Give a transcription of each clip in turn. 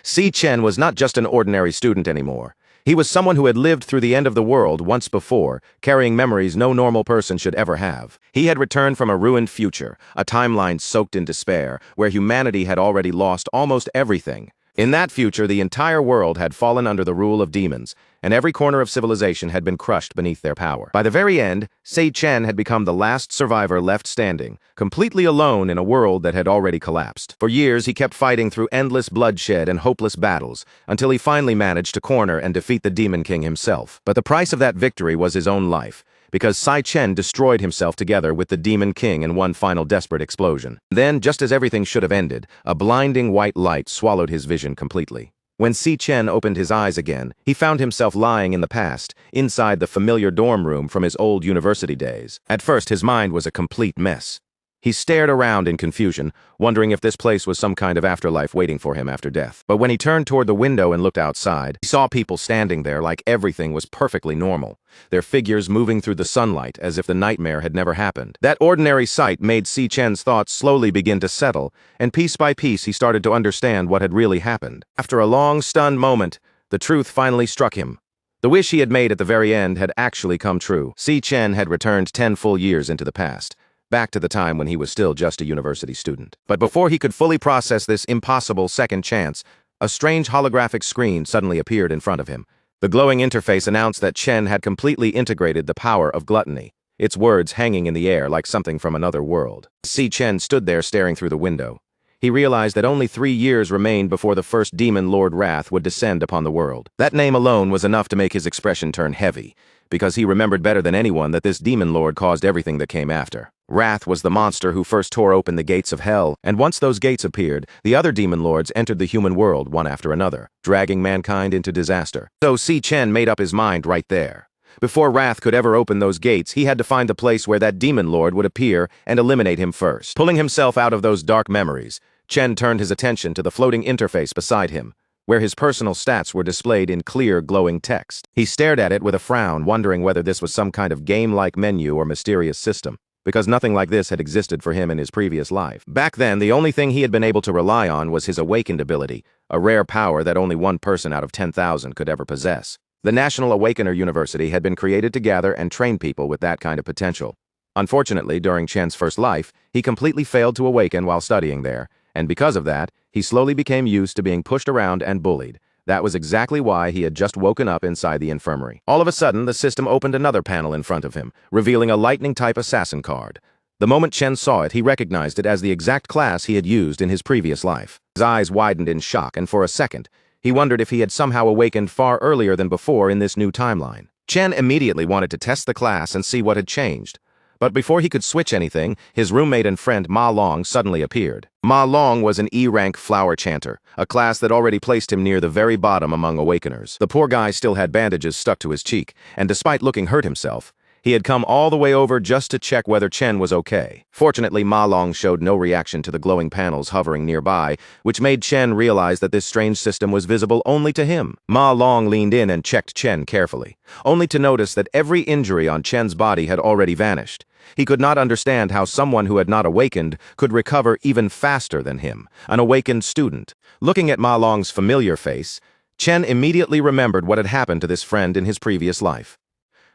Si Chen was not just an ordinary student anymore. He was someone who had lived through the end of the world once before, carrying memories no normal person should ever have. He had returned from a ruined future, a timeline soaked in despair, where humanity had already lost almost everything. In that future, the entire world had fallen under the rule of demons, and every corner of civilization had been crushed beneath their power. By the very end, Si Chen had become the last survivor left standing, completely alone in a world that had already collapsed. For years, he kept fighting through endless bloodshed and hopeless battles, until he finally managed to corner and defeat the Demon King himself. But the price of that victory was his own life, because Si Chen destroyed himself together with the Demon King in one final desperate explosion. Then, just as everything should have ended, a blinding white light swallowed his vision completely. When Si Chen opened his eyes again, he found himself lying in the past, inside the familiar dorm room from his old university days. At first, his mind was a complete mess. He stared around in confusion, wondering if this place was some kind of afterlife waiting for him after death. But when he turned toward the window and looked outside, he saw people standing there like everything was perfectly normal, their figures moving through the sunlight as if the nightmare had never happened. That ordinary sight made Si Chen's thoughts slowly begin to settle, and piece by piece he started to understand what had really happened. After a long, stunned moment, the truth finally struck him. The wish he had made at the very end had actually come true. Si Chen had returned 10 full years into the past, back to the time when he was still just a university student. But before he could fully process this impossible second chance, a strange holographic screen suddenly appeared in front of him. The glowing interface announced that Chen had completely integrated the power of gluttony, its words hanging in the air like something from another world. Si Chen stood there staring through the window. He realized that only 3 years remained before the first demon Lord Wrath would descend upon the world. That name alone was enough to make his expression turn heavy, because he remembered better than anyone that this demon lord caused everything that came after. Wrath was the monster who first tore open the gates of hell, and once those gates appeared, the other demon lords entered the human world one after another, dragging mankind into disaster. So Si Chen made up his mind right there. Before Wrath could ever open those gates, he had to find the place where that demon lord would appear and eliminate him first. Pulling himself out of those dark memories, Chen turned his attention to the floating interface beside him, where his personal stats were displayed in clear, glowing text. He stared at it with a frown, wondering whether this was some kind of game-like menu or mysterious system, because nothing like this had existed for him in his previous life. Back then, the only thing he had been able to rely on was his awakened ability, a rare power that only one person out of 10,000 could ever possess. The National Awakener University had been created to gather and train people with that kind of potential. Unfortunately, during Chen's first life, he completely failed to awaken while studying there, and because of that, he slowly became used to being pushed around and bullied. That was exactly why he had just woken up inside the infirmary. All of a sudden, the system opened another panel in front of him, revealing a lightning-type assassin card. The moment Chen saw it, he recognized it as the exact class he had used in his previous life. His eyes widened in shock, and for a second, he wondered if he had somehow awakened far earlier than before in this new timeline. Chen immediately wanted to test the class and see what had changed. But before he could switch anything, his roommate and friend Ma Long suddenly appeared. Ma Long was an E-rank flower chanter, a class that already placed him near the very bottom among awakeners. The poor guy still had bandages stuck to his cheek, and despite looking hurt himself, he had come all the way over just to check whether Chen was okay. Fortunately, Ma Long showed no reaction to the glowing panels hovering nearby, which made Chen realize that this strange system was visible only to him. Ma Long leaned in and checked Chen carefully, only to notice that every injury on Chen's body had already vanished. He could not understand how someone who had not awakened could recover even faster than him, an awakened student. Looking at Ma Long's familiar face, Chen immediately remembered what had happened to this friend in his previous life.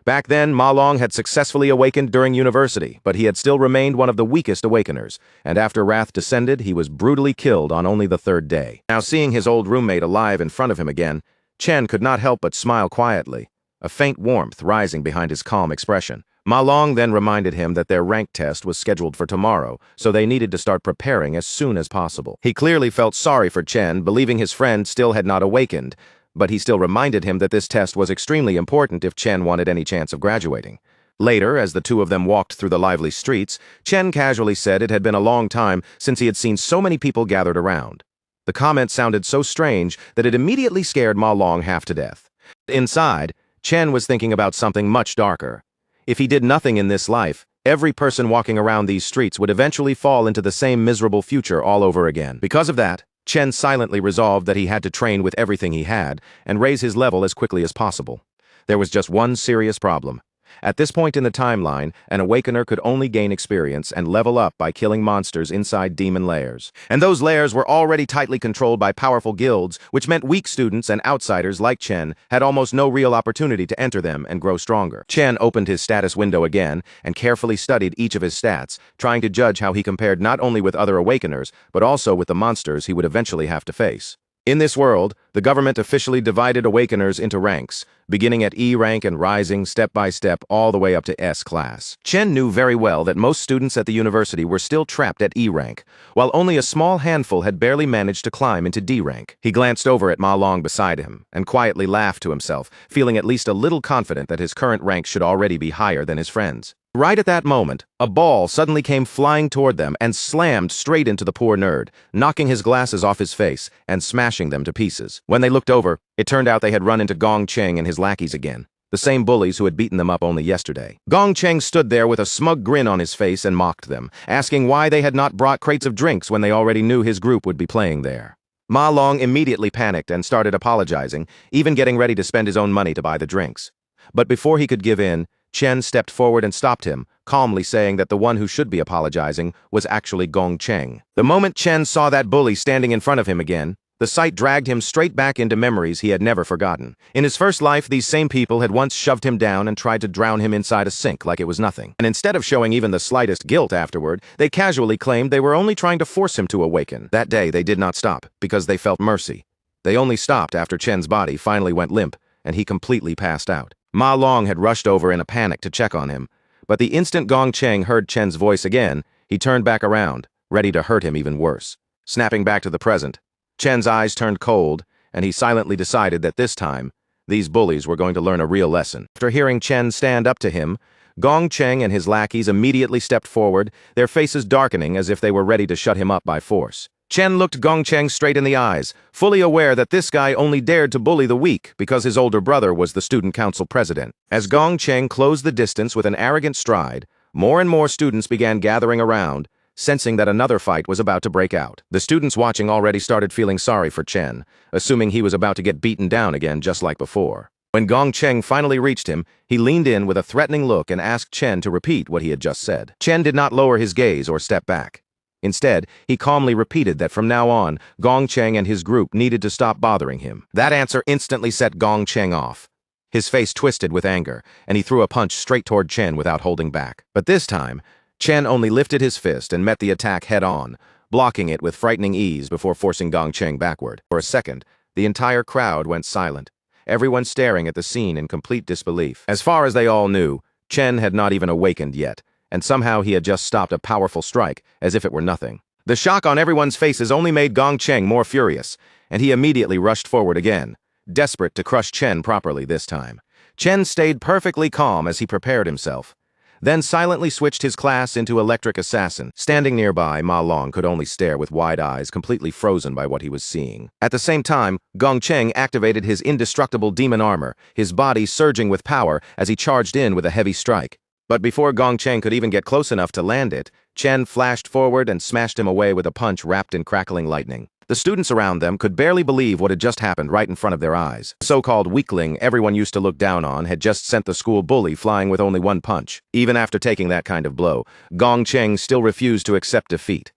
Back then, Ma Long had successfully awakened during university, but he had still remained one of the weakest awakeners, and after Wrath descended, he was brutally killed on only the 3rd day. Now seeing his old roommate alive in front of him again, Chen could not help but smile quietly, a faint warmth rising behind his calm expression. Ma Long then reminded him that their rank test was scheduled for tomorrow, so they needed to start preparing as soon as possible. He clearly felt sorry for Chen, believing his friend still had not awakened, but he still reminded him that this test was extremely important if Chen wanted any chance of graduating. Later, as the two of them walked through the lively streets, Chen casually said it had been a long time since he had seen so many people gathered around. The comment sounded so strange that it immediately scared Ma Long half to death. Inside, Chen was thinking about something much darker. If he did nothing in this life, every person walking around these streets would eventually fall into the same miserable future all over again. Because of that, Chen silently resolved that he had to train with everything he had and raise his level as quickly as possible. There was just one serious problem. At this point in the timeline, an awakener could only gain experience and level up by killing monsters inside demon lairs. And those lairs were already tightly controlled by powerful guilds, which meant weak students and outsiders like Chen had almost no real opportunity to enter them and grow stronger. Chen opened his status window again and carefully studied each of his stats, trying to judge how he compared not only with other awakeners, but also with the monsters he would eventually have to face. In this world, the government officially divided awakeners into ranks, beginning at E rank and rising step by step all the way up to S class. Chen knew very well that most students at the university were still trapped at E rank, while only a small handful had barely managed to climb into D rank. He glanced over at Ma Long beside him and quietly laughed to himself, feeling at least a little confident that his current rank should already be higher than his friends. Right at that moment, a ball suddenly came flying toward them and slammed straight into the poor nerd, knocking his glasses off his face and smashing them to pieces. When they looked over, it turned out they had run into Gong Cheng and his lackeys again, the same bullies who had beaten them up only yesterday. Gong Cheng stood there with a smug grin on his face and mocked them, asking why they had not brought crates of drinks when they already knew his group would be playing there. Ma Long immediately panicked and started apologizing, even getting ready to spend his own money to buy the drinks. But before he could give in, Chen stepped forward and stopped him, calmly saying that the one who should be apologizing was actually Gong Cheng. The moment Chen saw that bully standing in front of him again, the sight dragged him straight back into memories he had never forgotten. In his first life, these same people had once shoved him down and tried to drown him inside a sink like it was nothing. And instead of showing even the slightest guilt afterward, they casually claimed they were only trying to force him to awaken. That day, they did not stop, because they felt mercy. They only stopped after Chen's body finally went limp, and he completely passed out. Ma Long had rushed over in a panic to check on him, but the instant Gong Cheng heard Chen's voice again, he turned back around, ready to hurt him even worse. Snapping back to the present, Chen's eyes turned cold, and he silently decided that this time, these bullies were going to learn a real lesson. After hearing Chen stand up to him, Gong Cheng and his lackeys immediately stepped forward, their faces darkening as if they were ready to shut him up by force. Chen looked Gong Cheng straight in the eyes, fully aware that this guy only dared to bully the weak because his older brother was the student council president. As Gong Cheng closed the distance with an arrogant stride, more and more students began gathering around, sensing that another fight was about to break out. The students watching already started feeling sorry for Chen, assuming he was about to get beaten down again just like before. When Gong Cheng finally reached him, he leaned in with a threatening look and asked Chen to repeat what he had just said. Chen did not lower his gaze or step back. Instead, he calmly repeated that from now on, Gong Cheng and his group needed to stop bothering him. That answer instantly set Gong Cheng off. His face twisted with anger, and he threw a punch straight toward Chen without holding back. But this time, Chen only lifted his fist and met the attack head-on, blocking it with frightening ease before forcing Gong Cheng backward. For a second, the entire crowd went silent, everyone staring at the scene in complete disbelief. As far as they all knew, Chen had not even awakened yet, and somehow he had just stopped a powerful strike, as if it were nothing. The shock on everyone's faces only made Gong Cheng more furious, and he immediately rushed forward again, desperate to crush Chen properly this time. Chen stayed perfectly calm as he prepared himself, then silently switched his class into Electric Assassin. Standing nearby, Ma Long could only stare with wide eyes, completely frozen by what he was seeing. At the same time, Gong Cheng activated his indestructible demon armor, his body surging with power as he charged in with a heavy strike. But before Gong Cheng could even get close enough to land it, Chen flashed forward and smashed him away with a punch wrapped in crackling lightning. The students around them could barely believe what had just happened right in front of their eyes. The so-called weakling everyone used to look down on had just sent the school bully flying with only one punch. Even after taking that kind of blow, Gong Cheng still refused to accept defeat.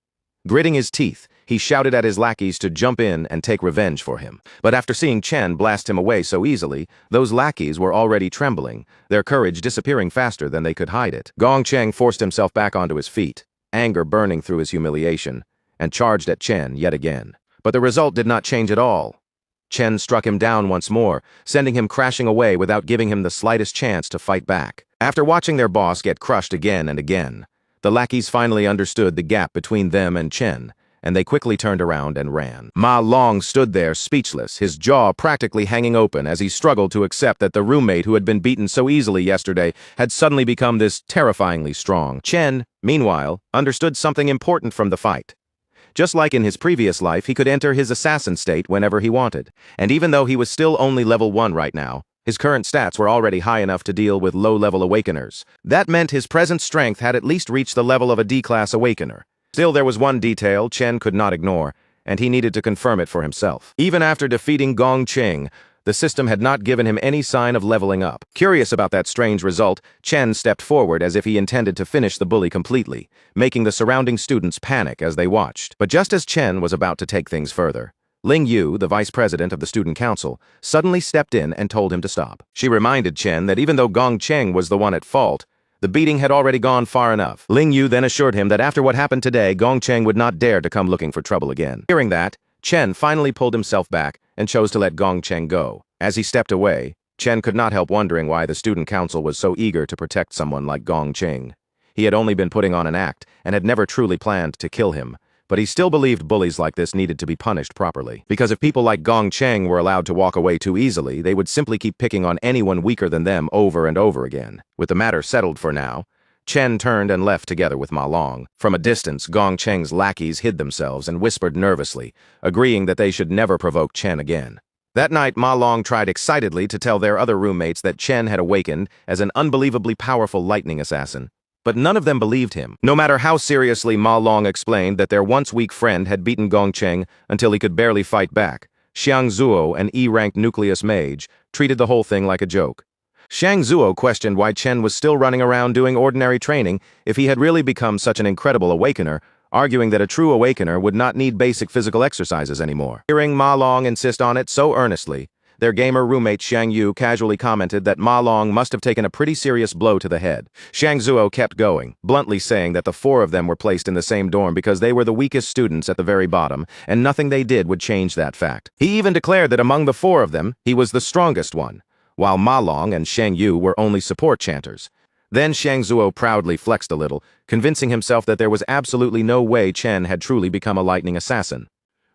Gritting his teeth, he shouted at his lackeys to jump in and take revenge for him. But after seeing Chen blast him away so easily, those lackeys were already trembling, their courage disappearing faster than they could hide it. Gong Cheng forced himself back onto his feet, anger burning through his humiliation, and charged at Chen yet again. But the result did not change at all. Chen struck him down once more, sending him crashing away without giving him the slightest chance to fight back. After watching their boss get crushed again and again, the lackeys finally understood the gap between them and Chen, and they quickly turned around and ran. Ma Long stood there speechless, his jaw practically hanging open as he struggled to accept that the roommate who had been beaten so easily yesterday had suddenly become this terrifyingly strong. Chen, meanwhile, understood something important from the fight. Just like in his previous life, he could enter his assassin state whenever he wanted. And even though he was still only level 1 right now, his current stats were already high enough to deal with low-level awakeners. That meant his present strength had at least reached the level of a D-class awakener. Still, there was one detail Chen could not ignore, and he needed to confirm it for himself. Even after defeating Gong Cheng, The system had not given him any sign of leveling up. Curious about that strange result, Chen stepped forward as if he intended to finish the bully completely, making the surrounding students panic as they watched. But just as Chen was about to take things further, Ling Yu, the vice president of the student council, suddenly stepped in and told him to stop. She reminded Chen that even though Gong Cheng was the one at fault, the beating had already gone far enough. Ling Yu then assured him that after what happened today, Gong Cheng would not dare to come looking for trouble again. Hearing that, Chen finally pulled himself back and chose to let Gong Cheng go. As he stepped away, Chen could not help wondering why the student council was so eager to protect someone like Gong Cheng. He had only been putting on an act and had never truly planned to kill him, but he still believed bullies like this needed to be punished properly. Because if people like Gong Cheng were allowed to walk away too easily, they would simply keep picking on anyone weaker than them over and over again. With the matter settled for now, Chen turned and left together with Ma Long. From a distance, Gong Cheng's lackeys hid themselves and whispered nervously, agreeing that they should never provoke Chen again. That night, Ma Long tried excitedly to tell their other roommates that Chen had awakened as an unbelievably powerful lightning assassin, but none of them believed him. No matter how seriously Ma Long explained that their once weak friend had beaten Gong Cheng until he could barely fight back, Xiang Zuo, an E-ranked nucleus mage, treated the whole thing like a joke. Xiang Zuo questioned why Chen was still running around doing ordinary training if he had really become such an incredible awakener, arguing that a true awakener would not need basic physical exercises anymore. Hearing Ma Long insist on it so earnestly, their gamer roommate Xiang Yu casually commented that Ma Long must have taken a pretty serious blow to the head. Xiang Zuo kept going, bluntly saying that the four of them were placed in the same dorm because they were the weakest students at the very bottom, and nothing they did would change that fact. He even declared that among the four of them, he was the strongest one, while Ma Long and Xiang Yu were only support chanters. Then Xiang Zuo proudly flexed a little, convincing himself that there was absolutely no way Chen had truly become a lightning assassin.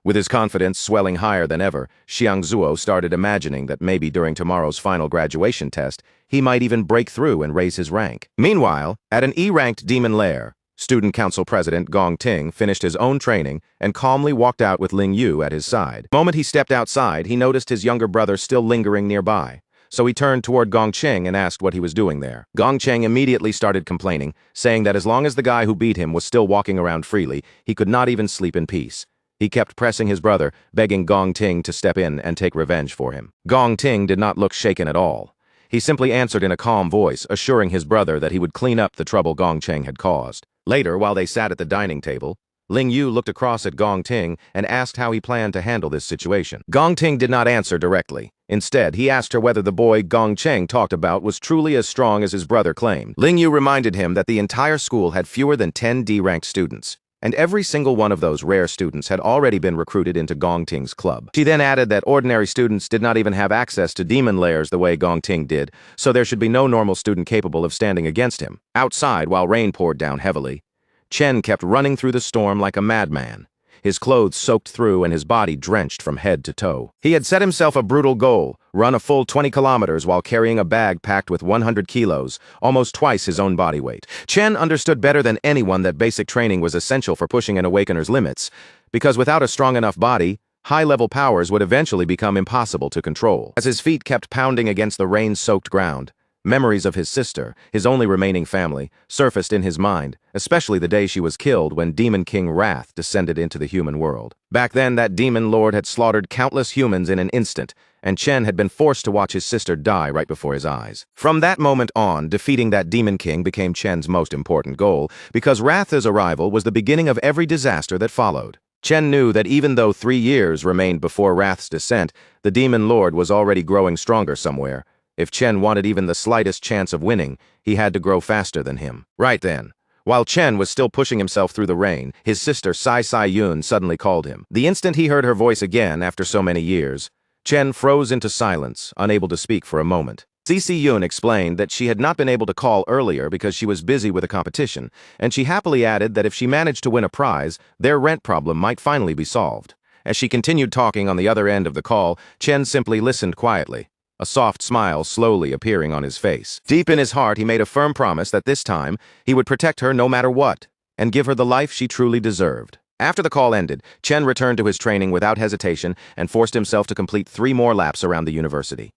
With his confidence swelling higher than ever, Xiang Zuo started imagining that maybe during tomorrow's final graduation test, he might even break through and raise his rank. Meanwhile, at an E-ranked demon lair, Student Council President Gong Ting finished his own training and calmly walked out with Ling Yu at his side. The moment he stepped outside, he noticed his younger brother still lingering nearby. So he turned toward Gong Cheng and asked what he was doing there. Gong Cheng immediately started complaining, saying that as long as the guy who beat him was still walking around freely, he could not even sleep in peace. He kept pressing his brother, begging Gong Ting to step in and take revenge for him. Gong Ting did not look shaken at all. He simply answered in a calm voice, assuring his brother that he would clean up the trouble Gong Cheng had caused. Later, while they sat at the dining table, Ling Yu looked across at Gong Ting and asked how he planned to handle this situation. Gong Ting did not answer directly. Instead, he asked her whether the boy Gong Cheng talked about was truly as strong as his brother claimed. Ling Yu reminded him that the entire school had fewer than 10 D-ranked students, and every single one of those rare students had already been recruited into Gong Ting's club. She then added that ordinary students did not even have access to demon lairs the way Gong Ting did, so there should be no normal student capable of standing against him. Outside, while rain poured down heavily, Chen kept running through the storm like a madman, his clothes soaked through and his body drenched from head to toe. He had set himself a brutal goal, run a full 20 kilometers while carrying a bag packed with 100 kilos, almost twice his own body weight. Chen understood better than anyone that basic training was essential for pushing an awakener's limits, because without a strong enough body, high-level powers would eventually become impossible to control. As his feet kept pounding against the rain-soaked ground, memories of his sister, his only remaining family, surfaced in his mind, especially the day she was killed when Demon King Wrath descended into the human world. Back then, that demon lord had slaughtered countless humans in an instant, and Chen had been forced to watch his sister die right before his eyes. From that moment on, defeating that demon king became Chen's most important goal, because Wrath's arrival was the beginning of every disaster that followed. Chen knew that even though 3 years remained before Wrath's descent, the demon lord was already growing stronger somewhere. If Chen wanted even the slightest chance of winning, he had to grow faster than him. Right then, while Chen was still pushing himself through the rain, his sister Sai Yun suddenly called him. The instant he heard her voice again after so many years, Chen froze into silence, unable to speak for a moment. Cici Yun explained that she had not been able to call earlier because she was busy with a competition, and she happily added that if she managed to win a prize, their rent problem might finally be solved. As she continued talking on the other end of the call, Chen simply listened quietly, a soft smile slowly appearing on his face. Deep in his heart, he made a firm promise that this time, he would protect her no matter what, and give her the life she truly deserved. After the call ended, Chen returned to his training without hesitation and forced himself to complete 3 more laps around the university.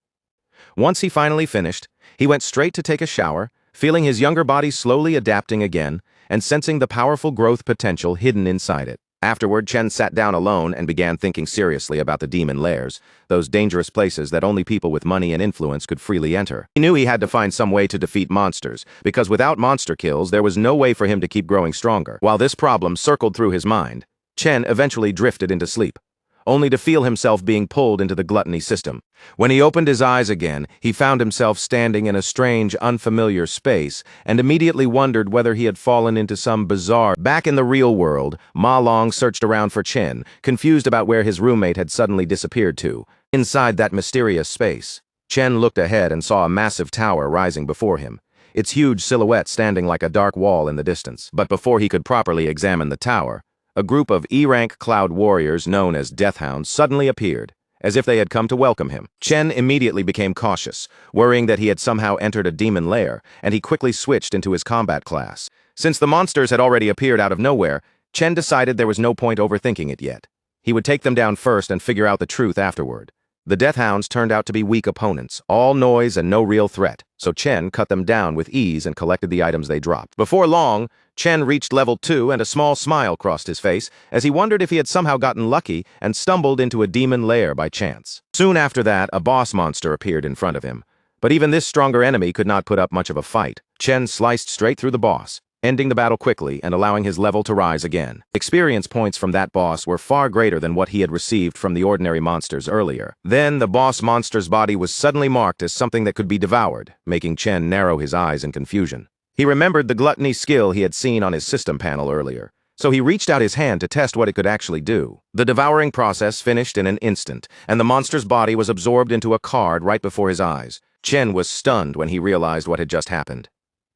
Once he finally finished, he went straight to take a shower, feeling his younger body slowly adapting again and sensing the powerful growth potential hidden inside it. Afterward, Chen sat down alone and began thinking seriously about the demon lairs, those dangerous places that only people with money and influence could freely enter. He knew he had to find some way to defeat monsters, because without monster kills, there was no way for him to keep growing stronger. While this problem circled through his mind, Chen eventually drifted into sleep, only to feel himself being pulled into the gluttony system. When he opened his eyes again, he found himself standing in a strange, unfamiliar space, and immediately wondered whether he had fallen into some bizarre... Back in the real world, Ma Long searched around for Chen, confused about where his roommate had suddenly disappeared to. Inside that mysterious space, Chen looked ahead and saw a massive tower rising before him, its huge silhouette standing like a dark wall in the distance. But before he could properly examine the tower, a group of E-rank cloud warriors known as Deathhounds suddenly appeared, as if they had come to welcome him. Chen immediately became cautious, worrying that he had somehow entered a demon lair, and he quickly switched into his combat class. Since the monsters had already appeared out of nowhere, Chen decided there was no point overthinking it yet. He would take them down first and figure out the truth afterward. The Deathhounds turned out to be weak opponents, all noise and no real threat, so Chen cut them down with ease and collected the items they dropped. Before long, Chen reached level 2 and a small smile crossed his face as he wondered if he had somehow gotten lucky and stumbled into a demon lair by chance. Soon after that, a boss monster appeared in front of him, but even this stronger enemy could not put up much of a fight. Chen sliced straight through the boss, ending the battle quickly and allowing his level to rise again. Experience points from that boss were far greater than what he had received from the ordinary monsters earlier. Then, the boss monster's body was suddenly marked as something that could be devoured, making Chen narrow his eyes in confusion. He remembered the gluttony skill he had seen on his system panel earlier, so he reached out his hand to test what it could actually do. The devouring process finished in an instant, and the monster's body was absorbed into a card right before his eyes. Chen was stunned when he realized what had just happened.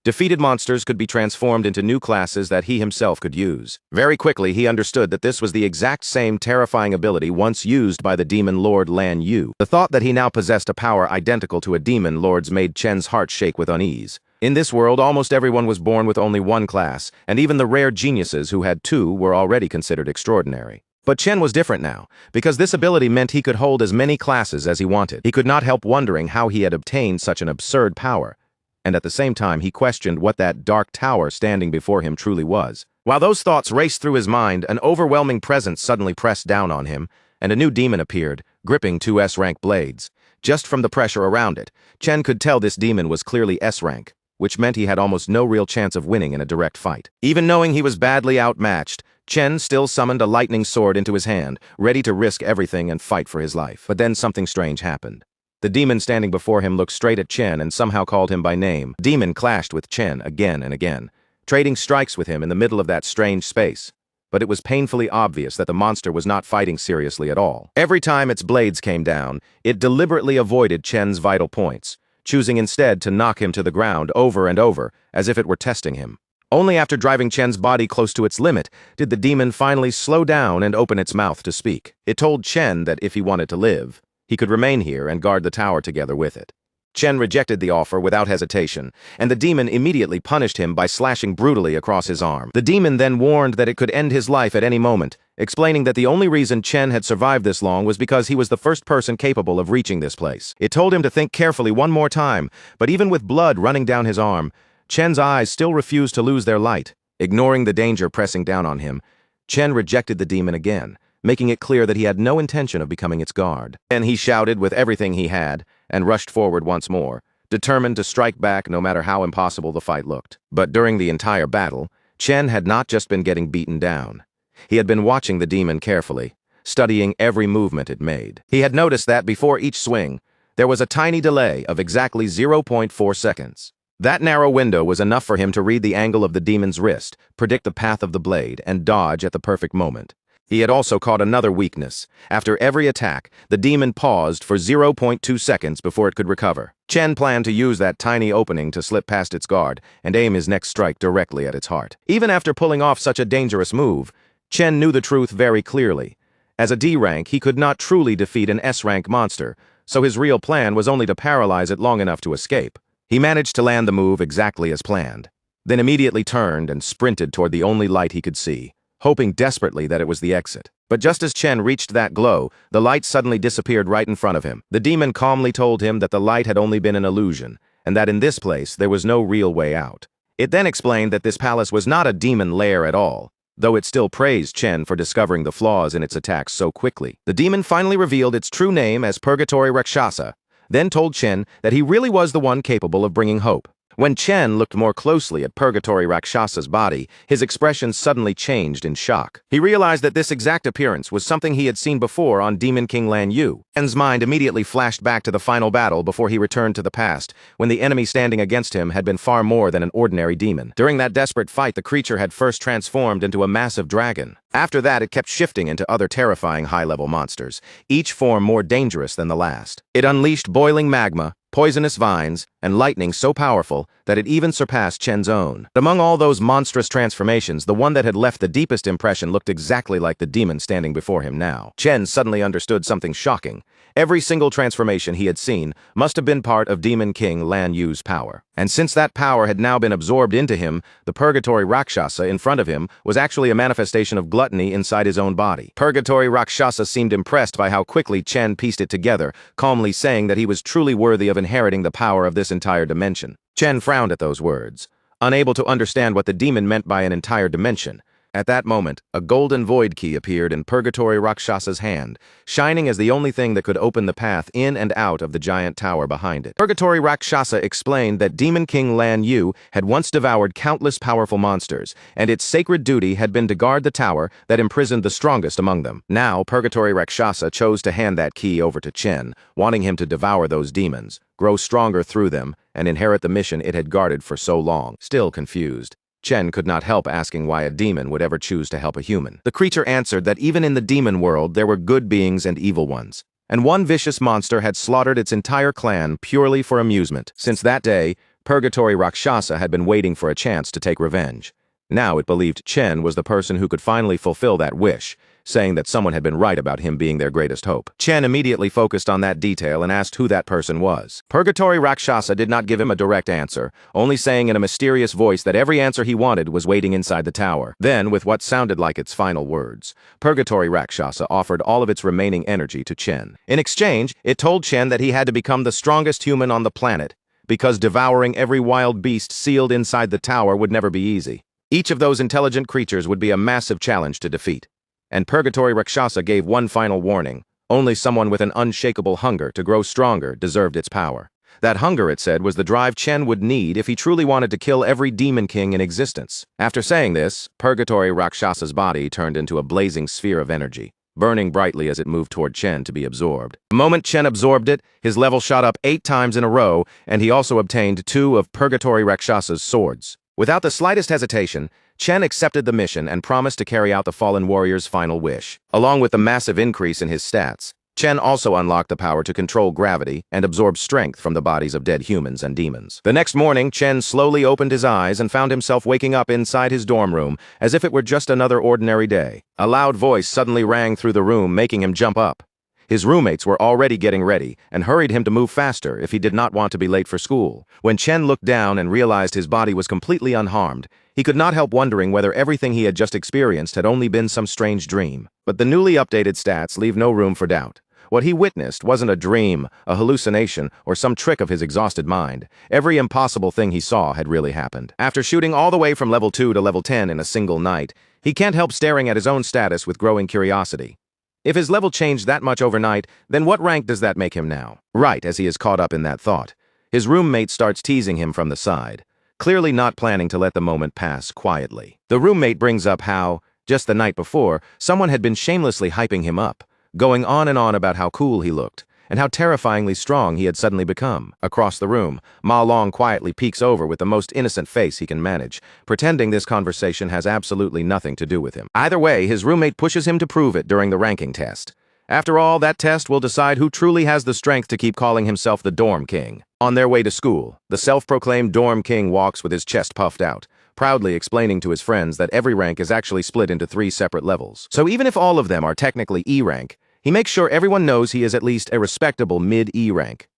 Defeated monsters could be transformed into new classes that he himself could use. Very quickly, he understood that this was the exact same terrifying ability once used by the demon lord Lan Yu. The thought that he now possessed a power identical to a demon lord's made Chen's heart shake with unease. In this world, almost everyone was born with only one class, and even the rare geniuses who had two were already considered extraordinary. But Chen was different now, because this ability meant he could hold as many classes as he wanted. He could not help wondering how he had obtained such an absurd power, and at the same time he questioned what that dark tower standing before him truly was. While those thoughts raced through his mind, an overwhelming presence suddenly pressed down on him, and a new demon appeared, gripping two S-rank blades. Just from the pressure around it, Chen could tell this demon was clearly S-rank, which meant he had almost no real chance of winning in a direct fight. Even knowing he was badly outmatched, Chen still summoned a lightning sword into his hand, ready to risk everything and fight for his life. But then something strange happened. The demon standing before him looked straight at Chen and somehow called him by name. The demon clashed with Chen again and again, trading strikes with him in the middle of that strange space. But it was painfully obvious that the monster was not fighting seriously at all. Every time its blades came down, it deliberately avoided Chen's vital points, choosing instead to knock him to the ground over and over, as if it were testing him. Only after driving Chen's body close to its limit did the demon finally slow down and open its mouth to speak. It told Chen that if he wanted to live, he could remain here and guard the tower together with it. Chen rejected the offer without hesitation, and the demon immediately punished him by slashing brutally across his arm. The demon then warned that it could end his life at any moment, explaining that the only reason Chen had survived this long was because he was the first person capable of reaching this place. It told him to think carefully one more time, but even with blood running down his arm, Chen's eyes still refused to lose their light. Ignoring the danger pressing down on him, Chen rejected the demon again, making it clear that he had no intention of becoming its guard. Then he shouted with everything he had and rushed forward once more, determined to strike back no matter how impossible the fight looked. But during the entire battle, Chen had not just been getting beaten down. He had been watching the demon carefully, studying every movement it made. He had noticed that before each swing, there was a tiny delay of exactly 0.4 seconds. That narrow window was enough for him to read the angle of the demon's wrist, predict the path of the blade, and dodge at the perfect moment. He had also caught another weakness. After every attack, the demon paused for 0.2 seconds before it could recover. Chen planned to use that tiny opening to slip past its guard and aim his next strike directly at its heart. Even after pulling off such a dangerous move, Chen knew the truth very clearly. As a D rank, he could not truly defeat an S rank monster, so his real plan was only to paralyze it long enough to escape. He managed to land the move exactly as planned, then immediately turned and sprinted toward the only light he could see, hoping desperately that it was the exit. But just as Chen reached that glow, the light suddenly disappeared right in front of him. The demon calmly told him that the light had only been an illusion, and that in this place there was no real way out. It then explained that this palace was not a demon lair at all, though it still praised Chen for discovering the flaws in its attacks so quickly. The demon finally revealed its true name as Purgatory Rakshasa, then told Chen that he really was the one capable of bringing hope. When Chen looked more closely at Purgatory Rakshasa's body, his expression suddenly changed in shock. He realized that this exact appearance was something he had seen before on Demon King Lan Yu. Chen's mind immediately flashed back to the final battle before he returned to the past, when the enemy standing against him had been far more than an ordinary demon. During that desperate fight, the creature had first transformed into a massive dragon. After that, it kept shifting into other terrifying high-level monsters, each form more dangerous than the last. It unleashed boiling magma, poisonous vines, and lightning so powerful that it even surpassed Chen's own. But among all those monstrous transformations, the one that had left the deepest impression looked exactly like the demon standing before him now. Chen suddenly understood something shocking. Every single transformation he had seen must have been part of Demon King Lan Yu's power. And since that power had now been absorbed into him, the Purgatory Rakshasa in front of him was actually a manifestation of gluttony inside his own body. Purgatory Rakshasa seemed impressed by how quickly Chen pieced it together, calmly saying that he was truly worthy of inheriting the power of this entire dimension. Chen frowned at those words, unable to understand what the demon meant by an entire dimension. At that moment, a golden void key appeared in Purgatory Rakshasa's hand, shining as the only thing that could open the path in and out of the giant tower behind it. Purgatory Rakshasa explained that Demon King Lan Yu had once devoured countless powerful monsters, and its sacred duty had been to guard the tower that imprisoned the strongest among them. Now, Purgatory Rakshasa chose to hand that key over to Chen, wanting him to devour those demons, grow stronger through them, and inherit the mission it had guarded for so long. Still confused, Chen could not help asking why a demon would ever choose to help a human. The creature answered that even in the demon world there were good beings and evil ones, and one vicious monster had slaughtered its entire clan purely for amusement. Since that day, Purgatory Rakshasa had been waiting for a chance to take revenge. Now it believed Chen was the person who could finally fulfill that wish, saying that someone had been right about him being their greatest hope. Chen immediately focused on that detail and asked who that person was. Purgatory Rakshasa did not give him a direct answer, only saying in a mysterious voice that every answer he wanted was waiting inside the tower. Then, with what sounded like its final words, Purgatory Rakshasa offered all of its remaining energy to Chen. In exchange, it told Chen that he had to become the strongest human on the planet, because devouring every wild beast sealed inside the tower would never be easy. Each of those intelligent creatures would be a massive challenge to defeat. And Purgatory Rakshasa gave one final warning. Only someone with an unshakable hunger to grow stronger deserved its power. That hunger, it said, was the drive Chen would need if he truly wanted to kill every demon king in existence. After saying this, Purgatory Rakshasa's body turned into a blazing sphere of energy, burning brightly as it moved toward Chen to be absorbed. The moment Chen absorbed it, his level shot up 8 times in a row, and he also obtained 2 of Purgatory Rakshasa's swords. Without the slightest hesitation, Chen accepted the mission and promised to carry out the fallen warrior's final wish. Along with the massive increase in his stats, Chen also unlocked the power to control gravity and absorb strength from the bodies of dead humans and demons. The next morning, Chen slowly opened his eyes and found himself waking up inside his dorm room as if it were just another ordinary day. A loud voice suddenly rang through the room, making him jump up. His roommates were already getting ready and hurried him to move faster if he did not want to be late for school. When Chen looked down and realized his body was completely unharmed, he could not help wondering whether everything he had just experienced had only been some strange dream. But the newly updated stats leave no room for doubt. What he witnessed wasn't a dream, a hallucination, or some trick of his exhausted mind. Every impossible thing he saw had really happened. After shooting all the way from level 2 to level 10 in a single night, he can't help staring at his own status with growing curiosity. If his level changed that much overnight, then what rank does that make him now? Right as he is caught up in that thought, his roommate starts teasing him from the side, clearly not planning to let the moment pass quietly. The roommate brings up how, just the night before, someone had been shamelessly hyping him up, going on and on about how cool he looked, and how terrifyingly strong he had suddenly become. Across the room, Ma Long quietly peeks over with the most innocent face he can manage, pretending this conversation has absolutely nothing to do with him. Either way, his roommate pushes him to prove it during the ranking test. After all, that test will decide who truly has the strength to keep calling himself the Dorm King. On their way to school, the self-proclaimed Dorm King walks with his chest puffed out, proudly explaining to his friends that every rank is actually split into 3 separate levels. So even if all of them are technically E rank, he makes sure everyone knows he is at least a respectable mid-E rank.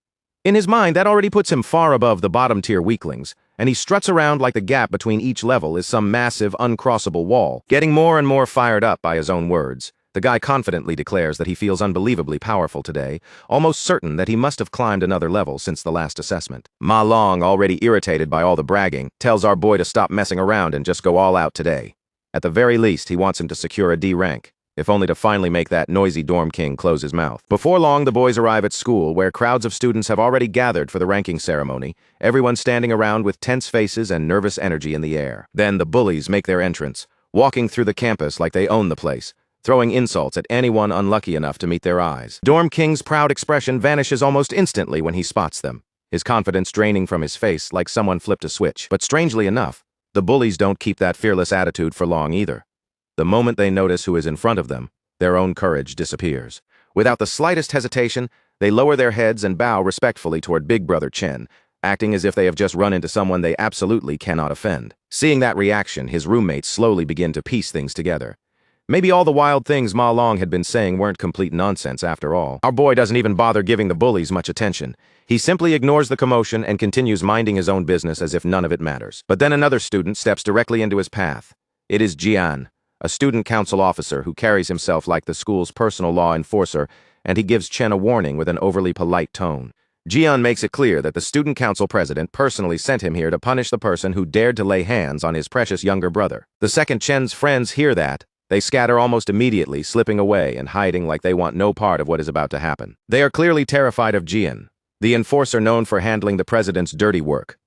In his mind, that already puts him far above the bottom-tier weaklings, and he struts around like the gap between each level is some massive, uncrossable wall. Getting more and more fired up by his own words, the guy confidently declares that he feels unbelievably powerful today, almost certain that he must have climbed another level since the last assessment. Ma Long, already irritated by all the bragging, tells our boy to stop messing around and just go all out today. At the very least, he wants him to secure a D rank, if only to finally make that noisy dorm king close his mouth. Before long, the boys arrive at school, where crowds of students have already gathered for the ranking ceremony, everyone standing around with tense faces and nervous energy in the air. Then the bullies make their entrance, walking through the campus like they own the place, throwing insults at anyone unlucky enough to meet their eyes. Dorm King's proud expression vanishes almost instantly when he spots them, his confidence draining from his face like someone flipped a switch. But strangely enough, the bullies don't keep that fearless attitude for long either. The moment they notice who is in front of them, their own courage disappears. Without the slightest hesitation, they lower their heads and bow respectfully toward Big Brother Chen, acting as if they have just run into someone they absolutely cannot offend. Seeing that reaction, his roommates slowly begin to piece things together. Maybe all the wild things Ma Long had been saying weren't complete nonsense after all. Our boy doesn't even bother giving the bullies much attention. He simply ignores the commotion and continues minding his own business as if none of it matters. But then another student steps directly into his path. It is Jian, a student council officer who carries himself like the school's personal law enforcer, and he gives Chen a warning with an overly polite tone. Jian makes it clear that the student council president personally sent him here to punish the person who dared to lay hands on his precious younger brother. The second Chen's friends hear that, they scatter almost immediately, slipping away and hiding like they want no part of what is about to happen. They are clearly terrified of Jian, the enforcer known for handling the president's dirty work.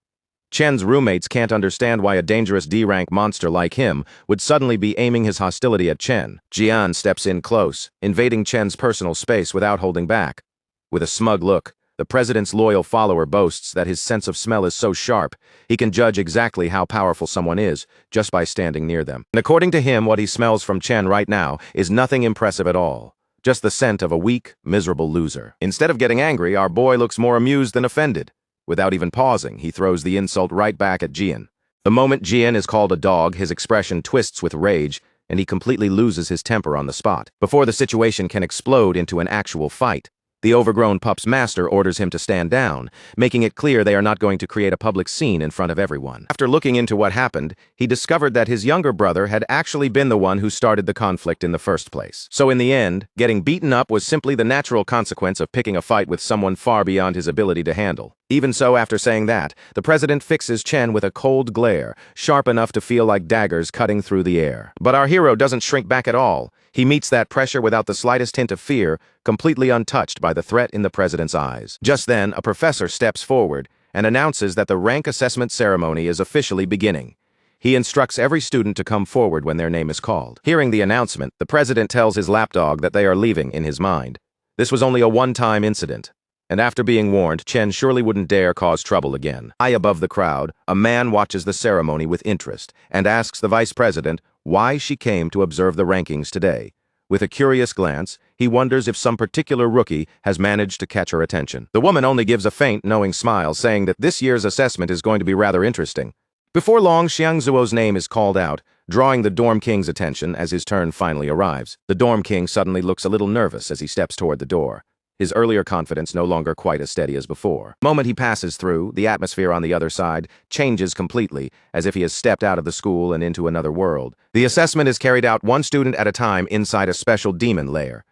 Chen's roommates can't understand why a dangerous D-rank monster like him would suddenly be aiming his hostility at Chen. Jian steps in close, invading Chen's personal space without holding back. With a smug look, the president's loyal follower boasts that his sense of smell is so sharp, he can judge exactly how powerful someone is just by standing near them. And according to him, what he smells from Chen right now is nothing impressive at all. Just the scent of a weak, miserable loser. Instead of getting angry, our boy looks more amused than offended. Without even pausing, he throws the insult right back at Jian. The moment Jian is called a dog, his expression twists with rage, and he completely loses his temper on the spot. Before the situation can explode into an actual fight, the overgrown pup's master orders him to stand down, making it clear they are not going to create a public scene in front of everyone. After looking into what happened, he discovered that his younger brother had actually been the one who started the conflict in the first place. So in the end, getting beaten up was simply the natural consequence of picking a fight with someone far beyond his ability to handle. Even so, after saying that, the president fixes Chen with a cold glare, sharp enough to feel like daggers cutting through the air. But our hero doesn't shrink back at all. He meets that pressure without the slightest hint of fear, completely untouched by the threat in the president's eyes. Just then, a professor steps forward and announces that the rank assessment ceremony is officially beginning. He instructs every student to come forward when their name is called. Hearing the announcement, the president tells his lapdog that they are leaving in his mind. This was only a one-time incident, and after being warned, Chen surely wouldn't dare cause trouble again. High above the crowd, a man watches the ceremony with interest and asks the vice president why she came to observe the rankings today. With a curious glance, he wonders if some particular rookie has managed to catch her attention. The woman only gives a faint, knowing smile, saying that this year's assessment is going to be rather interesting. Before long, Xiang Zuo's name is called out, drawing the dorm king's attention as his turn finally arrives. The dorm king suddenly looks a little nervous as he steps toward the door, his earlier confidence no longer quite as steady as before. The moment he passes through, the atmosphere on the other side changes completely, as if he has stepped out of the school and into another world. The assessment is carried out one student at a time inside a special demon lair.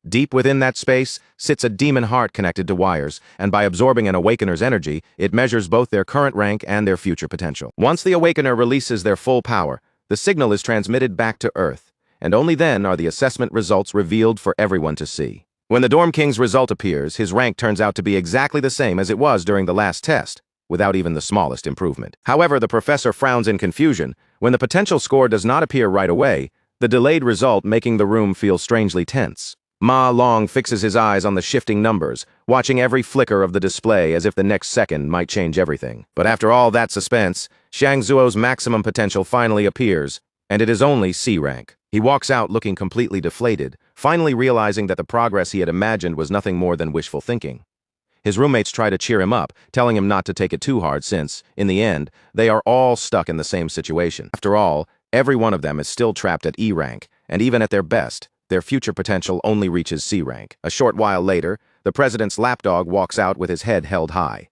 Deep within that space sits a demon heart connected to wires, and by absorbing an awakener's energy, it measures both their current rank and their future potential. Once the awakener releases their full power, the signal is transmitted back to Earth, and only then are the assessment results revealed for everyone to see. When the Dorm King's result appears, his rank turns out to be exactly the same as it was during the last test, without even the smallest improvement. However, the professor frowns in confusion when the potential score does not appear right away, the delayed result making the room feel strangely tense. Ma Long fixes his eyes on the shifting numbers, watching every flicker of the display as if the next second might change everything. But after all that suspense, Xiang Zuo's maximum potential finally appears, and it is only C rank. He walks out looking completely deflated, finally realizing that the progress he had imagined was nothing more than wishful thinking. His roommates try to cheer him up, telling him not to take it too hard since, in the end, they are all stuck in the same situation. After all, every one of them is still trapped at E rank, and even at their best, their future potential only reaches C rank. A short while later, the president's lapdog walks out with his head held high.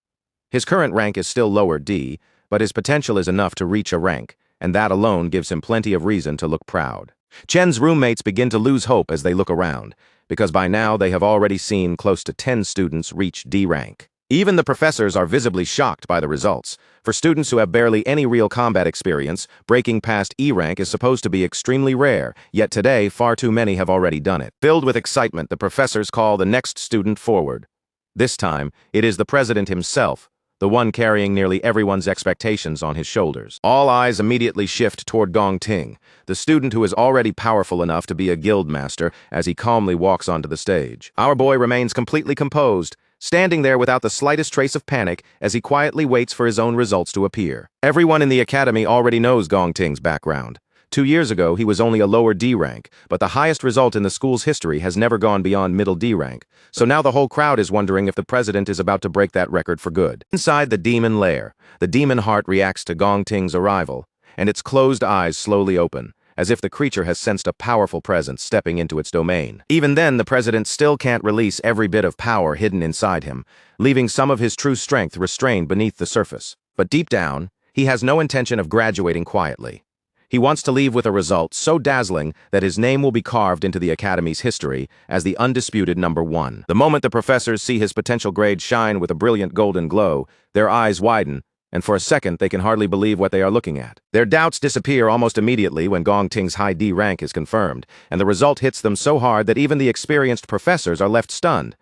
His current rank is still lower D, but his potential is enough to reach a rank, and that alone gives him plenty of reason to look proud. Chen's roommates begin to lose hope as they look around, because by now they have already seen close to 10 students reach D rank. Even the professors are visibly shocked by the results. For students who have barely any real combat experience, breaking past E rank is supposed to be extremely rare, yet today far too many have already done it. Filled with excitement, the professors call the next student forward. This time, it is the president himself, the one carrying nearly everyone's expectations on his shoulders. All eyes immediately shift toward Gong Ting, the student who is already powerful enough to be a guild master, as he calmly walks onto the stage. Our boy remains completely composed, standing there without the slightest trace of panic as he quietly waits for his own results to appear. Everyone in the academy already knows Gong Ting's background. 2 years ago, he was only a lower D rank, but the highest result in the school's history has never gone beyond middle D rank. So now the whole crowd is wondering if the president is about to break that record for good. Inside the demon lair, the demon heart reacts to Gong Ting's arrival, and its closed eyes slowly open, as if the creature has sensed a powerful presence stepping into its domain. Even then, the president still can't release every bit of power hidden inside him, leaving some of his true strength restrained beneath the surface. But deep down, he has no intention of graduating quietly. He wants to leave with a result so dazzling that his name will be carved into the Academy's history as the undisputed #1. The moment the professors see his potential grade shine with a brilliant golden glow, their eyes widen, and for a second they can hardly believe what they are looking at. Their doubts disappear almost immediately when Gong Ting's high D rank is confirmed, and the result hits them so hard that even the experienced professors are left stunned.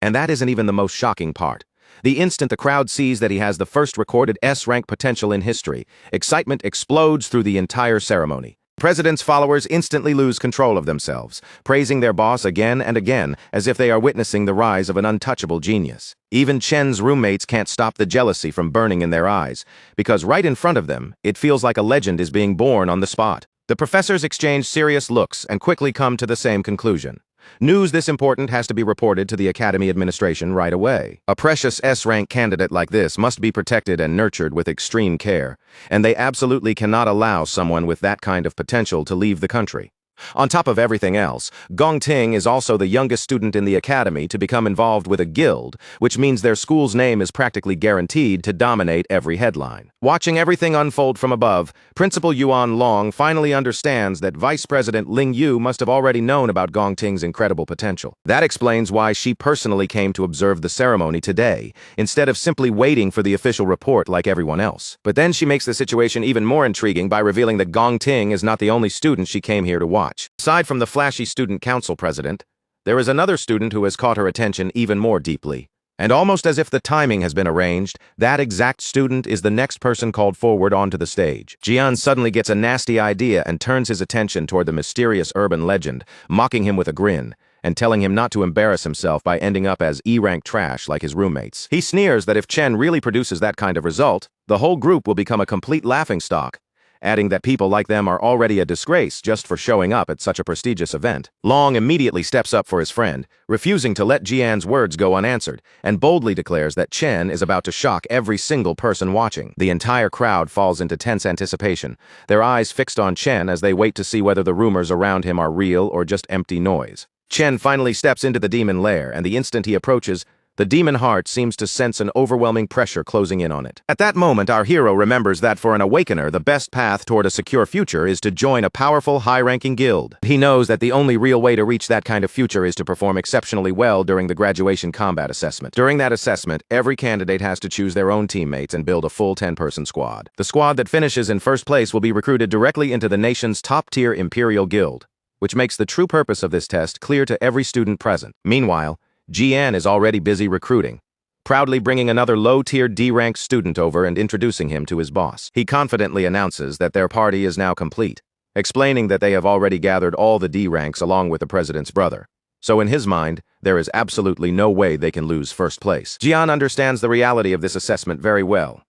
And that isn't even the most shocking part. The instant the crowd sees that he has the first recorded S-rank potential in history, excitement explodes through the entire ceremony. The president's followers instantly lose control of themselves, praising their boss again and again as if they are witnessing the rise of an untouchable genius. Even Chen's roommates can't stop the jealousy from burning in their eyes, because right in front of them, it feels like a legend is being born on the spot. The professors exchange serious looks and quickly come to the same conclusion. News this important has to be reported to the Academy administration right away. A precious S-rank candidate like this must be protected and nurtured with extreme care, and they absolutely cannot allow someone with that kind of potential to leave the country. On top of everything else, Gong Ting is also the youngest student in the academy to become involved with a guild, which means their school's name is practically guaranteed to dominate every headline. Watching everything unfold from above, Principal Yuan Long finally understands that Vice President Ling Yu must have already known about Gong Ting's incredible potential. That explains why she personally came to observe the ceremony today, instead of simply waiting for the official report like everyone else. But then she makes the situation even more intriguing by revealing that Gong Ting is not the only student she came here to watch. Aside from the flashy student council president, there is another student who has caught her attention even more deeply. And almost as if the timing has been arranged, that exact student is the next person called forward onto the stage. Jian suddenly gets a nasty idea and turns his attention toward the mysterious urban legend, mocking him with a grin, and telling him not to embarrass himself by ending up as E-rank trash like his roommates. He sneers that if Chen really produces that kind of result, the whole group will become a complete laughingstock, adding that people like them are already a disgrace just for showing up at such a prestigious event. Long immediately steps up for his friend, refusing to let Jian's words go unanswered, and boldly declares that Chen is about to shock every single person watching. The entire crowd falls into tense anticipation, their eyes fixed on Chen as they wait to see whether the rumors around him are real or just empty noise. Chen finally steps into the demon lair, and the instant he approaches, the demon heart seems to sense an overwhelming pressure closing in on it. At that moment, our hero remembers that for an awakener, the best path toward a secure future is to join a powerful, high-ranking guild. He knows that the only real way to reach that kind of future is to perform exceptionally well during the graduation combat assessment. During that assessment, every candidate has to choose their own teammates and build a full 10-person squad. The squad that finishes in first place will be recruited directly into the nation's top-tier Imperial Guild, which makes the true purpose of this test clear to every student present. Meanwhile, Jian is already busy recruiting, proudly bringing another low-tier D-rank student over and introducing him to his boss. He confidently announces that their party is now complete, explaining that they have already gathered all the D ranks along with the president's brother. So in his mind, there is absolutely no way they can lose first place. Jian understands the reality of this assessment very well.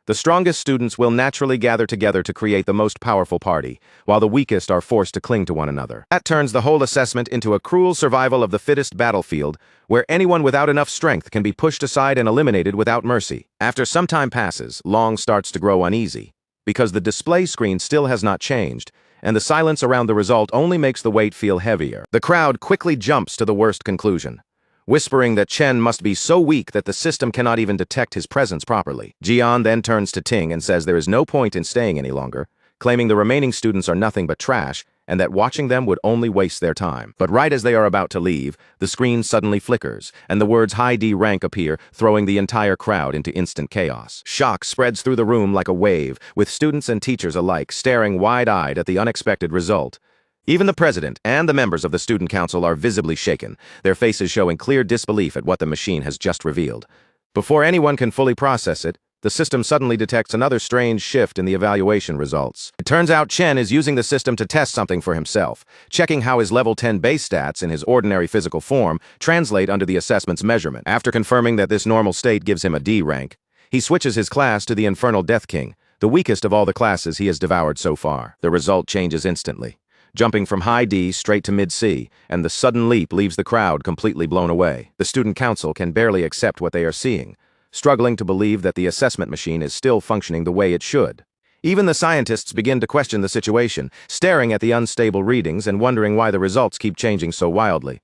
The strongest students will naturally gather together to create the most powerful party, while the weakest are forced to cling to one another. That turns the whole assessment into a cruel survival of the fittest battlefield, where anyone without enough strength can be pushed aside and eliminated without mercy. After some time passes, Long starts to grow uneasy, because the display screen still has not changed, and the silence around the result only makes the weight feel heavier. The crowd quickly jumps to the worst conclusion, whispering that Chen must be so weak that the system cannot even detect his presence properly. Jian then turns to Ting and says there is no point in staying any longer, claiming the remaining students are nothing but trash, and that watching them would only waste their time. But right as they are about to leave, the screen suddenly flickers, and the words "High D rank" appear, throwing the entire crowd into instant chaos. Shock spreads through the room like a wave, with students and teachers alike staring wide-eyed at the unexpected result. Even the president and the members of the student council are visibly shaken, their faces showing clear disbelief at what the machine has just revealed. Before anyone can fully process it, the system suddenly detects another strange shift in the evaluation results. It turns out Chen is using the system to test something for himself, checking how his level 10 base stats in his ordinary physical form translate under the assessment's measurement. After confirming that this normal state gives him a D rank, he switches his class to the Infernal Death King, the weakest of all the classes he has devoured so far. The result changes instantly, jumping from high D straight to mid-C, and the sudden leap leaves the crowd completely blown away. The student council can barely accept what they are seeing, struggling to believe that the assessment machine is still functioning the way it should. Even the scientists begin to question the situation, staring at the unstable readings and wondering why the results keep changing so wildly.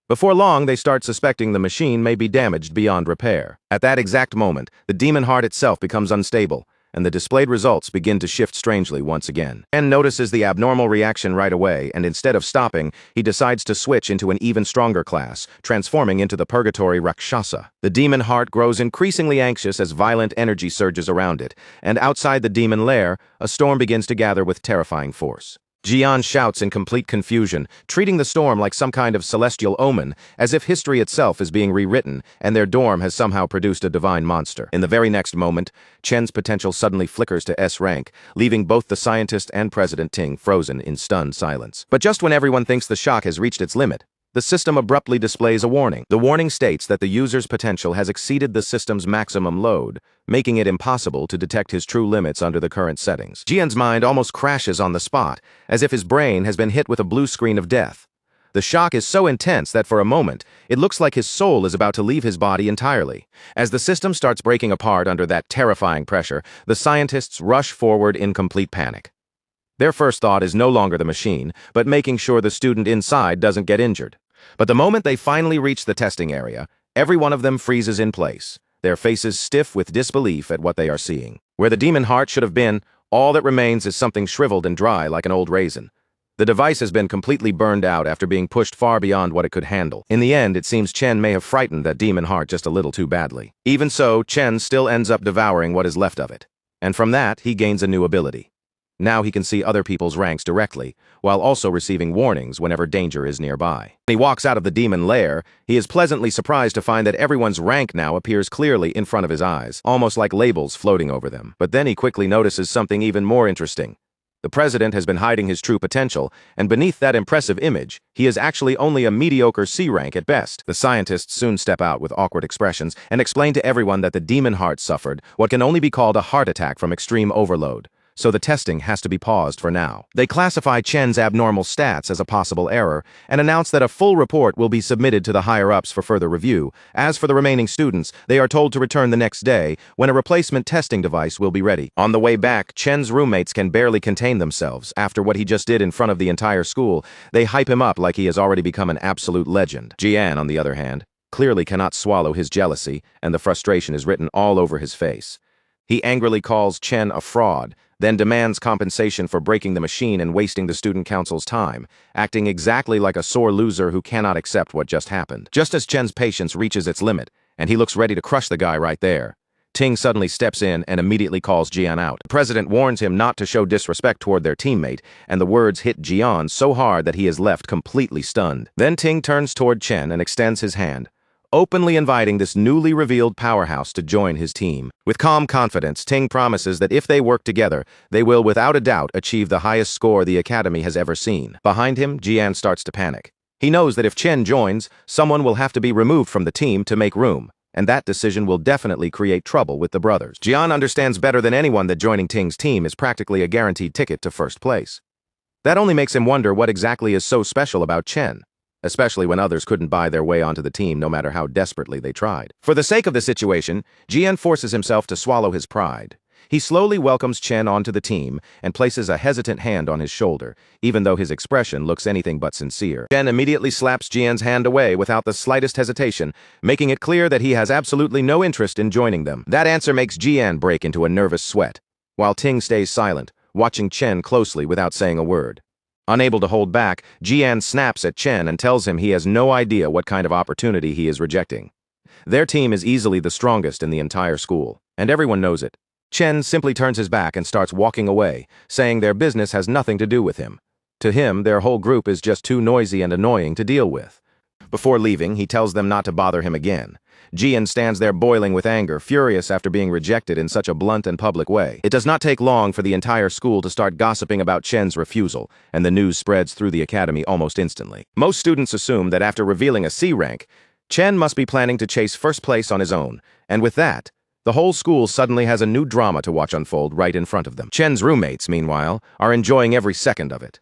Before long, they start suspecting the machine may be damaged beyond repair. At that exact moment, the demon heart itself becomes unstable, and the displayed results begin to shift strangely once again. Chen notices the abnormal reaction right away, and instead of stopping, he decides to switch into an even stronger class, transforming into the Purgatory Rakshasa. The demon heart grows increasingly anxious as violent energy surges around it, and outside the demon lair, a storm begins to gather with terrifying force. Jian shouts in complete confusion, treating the storm like some kind of celestial omen, as if history itself is being rewritten and their dorm has somehow produced a divine monster. In the very next moment, Chen's potential suddenly flickers to S rank, leaving both the scientist and President Ting frozen in stunned silence. But just when everyone thinks the shock has reached its limit, the system abruptly displays a warning. The warning states that the user's potential has exceeded the system's maximum load, making it impossible to detect his true limits under the current settings. Jian's mind almost crashes on the spot, as if his brain has been hit with a blue screen of death. The shock is so intense that for a moment, it looks like his soul is about to leave his body entirely. As the system starts breaking apart under that terrifying pressure, the scientists rush forward in complete panic. Their first thought is no longer the machine, but making sure the student inside doesn't get injured. But the moment they finally reach the testing area, every one of them freezes in place, their faces stiff with disbelief at what they are seeing. Where the demon heart should have been, all that remains is something shriveled and dry like an old raisin. The device has been completely burned out after being pushed far beyond what it could handle. In the end, it seems Chen may have frightened that demon heart just a little too badly. Even so, Chen still ends up devouring what is left of it. And from that, he gains a new ability. Now he can see other people's ranks directly, while also receiving warnings whenever danger is nearby. When he walks out of the demon lair, he is pleasantly surprised to find that everyone's rank now appears clearly in front of his eyes, almost like labels floating over them. But then he quickly notices something even more interesting. The president has been hiding his true potential, and beneath that impressive image, he is actually only a mediocre C rank at best. The scientists soon step out with awkward expressions and explain to everyone that the demon heart suffered what can only be called a heart attack from extreme overload, so the testing has to be paused for now. They classify Chen's abnormal stats as a possible error and announce that a full report will be submitted to the higher-ups for further review. As for the remaining students, they are told to return the next day when a replacement testing device will be ready. On the way back, Chen's roommates can barely contain themselves. After what he just did in front of the entire school, they hype him up like he has already become an absolute legend. Jian, on the other hand, clearly cannot swallow his jealousy, and the frustration is written all over his face. He angrily calls Chen a fraud, then demands compensation for breaking the machine and wasting the student council's time, acting exactly like a sore loser who cannot accept what just happened. Just as Chen's patience reaches its limit, and he looks ready to crush the guy right there, Ting suddenly steps in and immediately calls Jian out. The president warns him not to show disrespect toward their teammate, and the words hit Jian so hard that he is left completely stunned. Then Ting turns toward Chen and extends his hand, openly inviting this newly revealed powerhouse to join his team. With calm confidence, Ting promises that if they work together, they will without a doubt achieve the highest score the Academy has ever seen. Behind him, Jian starts to panic. He knows that if Chen joins, someone will have to be removed from the team to make room, and that decision will definitely create trouble with the brothers. Jian understands better than anyone that joining Ting's team is practically a guaranteed ticket to first place. That only makes him wonder what exactly is so special about Chen, especially when others couldn't buy their way onto the team no matter how desperately they tried. For the sake of the situation, Jian forces himself to swallow his pride. He slowly welcomes Chen onto the team and places a hesitant hand on his shoulder, even though his expression looks anything but sincere. Chen immediately slaps Jian's hand away without the slightest hesitation, making it clear that he has absolutely no interest in joining them. That answer makes Jian break into a nervous sweat, while Ting stays silent, watching Chen closely without saying a word. Unable to hold back, Jian snaps at Chen and tells him he has no idea what kind of opportunity he is rejecting. Their team is easily the strongest in the entire school, and everyone knows it. Chen simply turns his back and starts walking away, saying their business has nothing to do with him. To him, their whole group is just too noisy and annoying to deal with. Before leaving, he tells them not to bother him again. Jian stands there boiling with anger, furious after being rejected in such a blunt and public way. It does not take long for the entire school to start gossiping about Chen's refusal, and the news spreads through the academy almost instantly. Most students assume that after revealing a C rank, Chen must be planning to chase first place on his own, and with that, the whole school suddenly has a new drama to watch unfold right in front of them. Chen's roommates, meanwhile, are enjoying every second of it.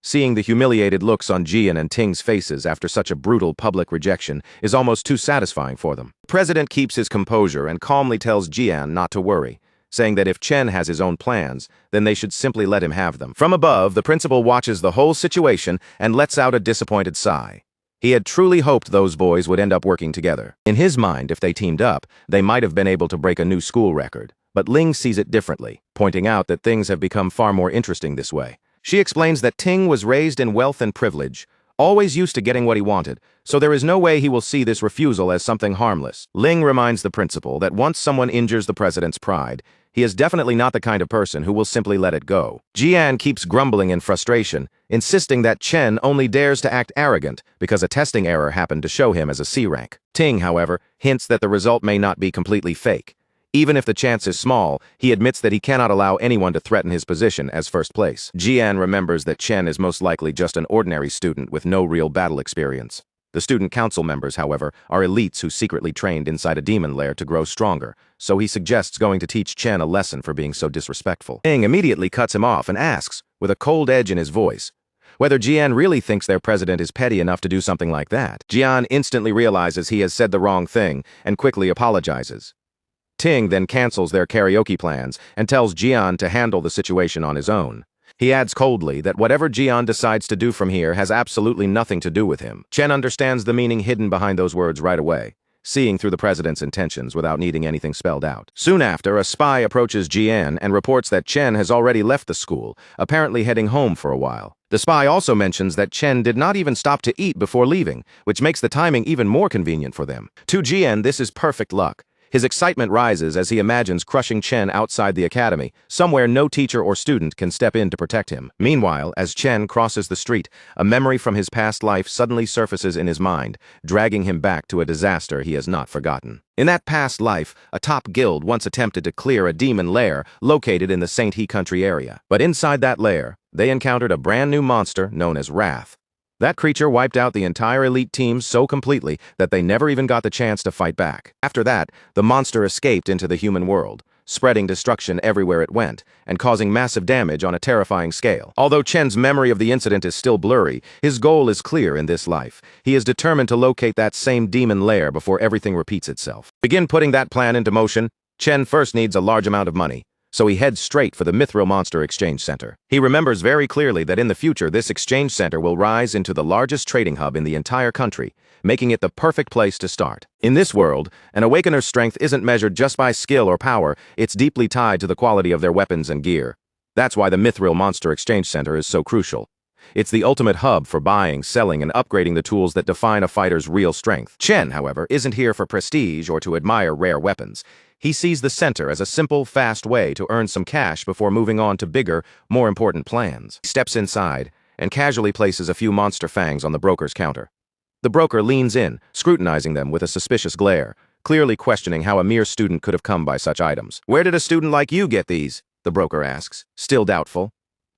Seeing the humiliated looks on Jian and Ting's faces after such a brutal public rejection is almost too satisfying for them. The president keeps his composure and calmly tells Jian not to worry, saying that if Chen has his own plans, then they should simply let him have them. From above, the principal watches the whole situation and lets out a disappointed sigh. He had truly hoped those boys would end up working together. In his mind, if they teamed up, they might have been able to break a new school record. But Ling sees it differently, pointing out that things have become far more interesting this way. She explains that Ting was raised in wealth and privilege, always used to getting what he wanted, so there is no way he will see this refusal as something harmless. Ling reminds the principal that once someone injures the president's pride, he is definitely not the kind of person who will simply let it go. Jian keeps grumbling in frustration, insisting that Chen only dares to act arrogant because a testing error happened to show him as a C rank. Ting, however, hints that the result may not be completely fake. Even if the chance is small, he admits that he cannot allow anyone to threaten his position as first place. Jian remembers that Chen is most likely just an ordinary student with no real battle experience. The student council members, however, are elites who secretly trained inside a demon lair to grow stronger, so he suggests going to teach Chen a lesson for being so disrespectful. Ting immediately cuts him off and asks, with a cold edge in his voice, whether Jian really thinks their president is petty enough to do something like that. Jian instantly realizes he has said the wrong thing and quickly apologizes. Ting then cancels their karaoke plans and tells Jian to handle the situation on his own. He adds coldly that whatever Jian decides to do from here has absolutely nothing to do with him. Chen understands the meaning hidden behind those words right away, seeing through the president's intentions without needing anything spelled out. Soon after, a spy approaches Jian and reports that Chen has already left the school, apparently heading home for a while. The spy also mentions that Chen did not even stop to eat before leaving, which makes the timing even more convenient for them. To Jian, this is perfect luck. His excitement rises as he imagines crushing Chen outside the academy, somewhere no teacher or student can step in to protect him. Meanwhile, as Chen crosses the street, a memory from his past life suddenly surfaces in his mind, dragging him back to a disaster he has not forgotten. In that past life, a top guild once attempted to clear a demon lair located in the Saint He country area. But inside that lair, they encountered a brand new monster known as Wrath. That creature wiped out the entire elite team so completely that they never even got the chance to fight back. After that, the monster escaped into the human world, spreading destruction everywhere it went, and causing massive damage on a terrifying scale. Although Chen's memory of the incident is still blurry, his goal is clear in this life. He is determined to locate that same demon lair before everything repeats itself. Begin putting that plan into motion, Chen first needs a large amount of money, so he heads straight for the Mithril Monster Exchange Center. He remembers very clearly that in the future this exchange center will rise into the largest trading hub in the entire country, making it the perfect place to start. In this world, an Awakener's strength isn't measured just by skill or power, it's deeply tied to the quality of their weapons and gear. That's why the Mithril Monster Exchange Center is so crucial. It's the ultimate hub for buying, selling, and upgrading the tools that define a fighter's real strength. Chen, however, isn't here for prestige or to admire rare weapons. He sees the center as a simple, fast way to earn some cash before moving on to bigger, more important plans. He steps inside and casually places a few monster fangs on the broker's counter. The broker leans in, scrutinizing them with a suspicious glare, clearly questioning how a mere student could have come by such items. "Where did a student like you get these?" the broker asks, still doubtful.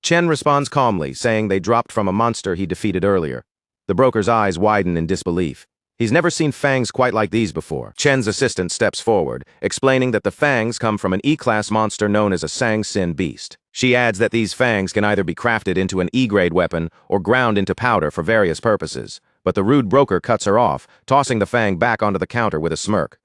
Chen responds calmly, saying they dropped from a monster he defeated earlier. The broker's eyes widen in disbelief. He's never seen fangs quite like these before. Chen's assistant steps forward, explaining that the fangs come from an E-class monster known as a Sang Sin beast. She adds that these fangs can either be crafted into an E-grade weapon or ground into powder for various purposes, but the rude broker cuts her off, tossing the fang back onto the counter with a smirk.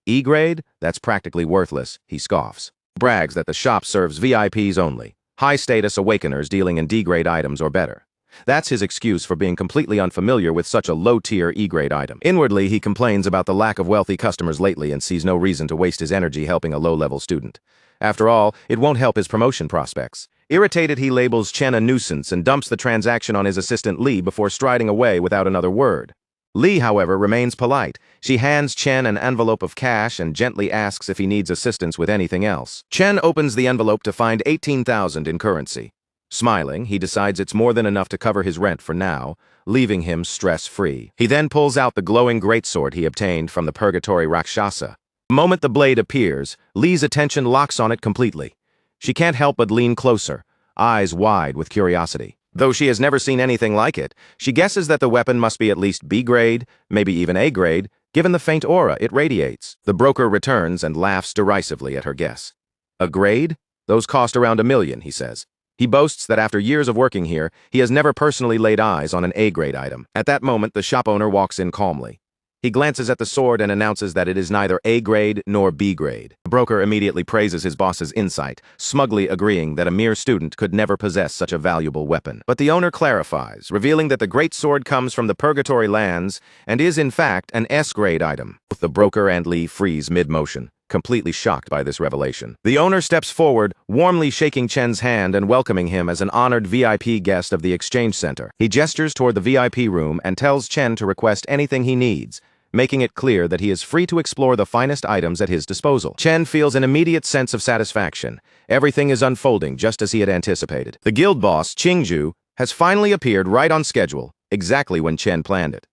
E-grade? That's practically worthless, he scoffs. Brags that the shop serves VIPs only, high-status awakeners dealing in D-grade items or better. That's his excuse for being completely unfamiliar with such a low-tier E-grade item. Inwardly, he complains about the lack of wealthy customers lately and sees no reason to waste his energy helping a low-level student. After all, it won't help his promotion prospects. Irritated, he labels Chen a nuisance and dumps the transaction on his assistant Li before striding away without another word. Li, however, remains polite. She hands Chen an envelope of cash and gently asks if he needs assistance with anything else. Chen opens the envelope to find 18,000 in currency. Smiling, he decides it's more than enough to cover his rent for now, leaving him stress-free. He then pulls out the glowing greatsword he obtained from the Purgatory Rakshasa. The moment the blade appears, Li's attention locks on it completely. She can't help but lean closer, eyes wide with curiosity. Though she has never seen anything like it, she guesses that the weapon must be at least B grade, maybe even A grade, given the faint aura it radiates. The broker returns and laughs derisively at her guess. A grade? Those cost around $1 million, he says. He boasts that after years of working here, he has never personally laid eyes on an A-grade item. At that moment, the shop owner walks in calmly. He glances at the sword and announces that it is neither A-grade nor B-grade. The broker immediately praises his boss's insight, smugly agreeing that a mere student could never possess such a valuable weapon. But the owner clarifies, revealing that the great sword comes from the Purgatory lands and is, in fact, an S-grade item. Both the broker and Li freeze mid-motion, completely shocked by this revelation. The owner steps forward, warmly shaking Chen's hand and welcoming him as an honored VIP guest of the exchange center. He gestures toward the VIP room and tells Chen to request anything he needs, making it clear that he is free to explore the finest items at his disposal. Chen feels an immediate sense of satisfaction. Everything is unfolding just as he had anticipated. The guild boss, Qingju, has finally appeared right on schedule, exactly when Chen planned it.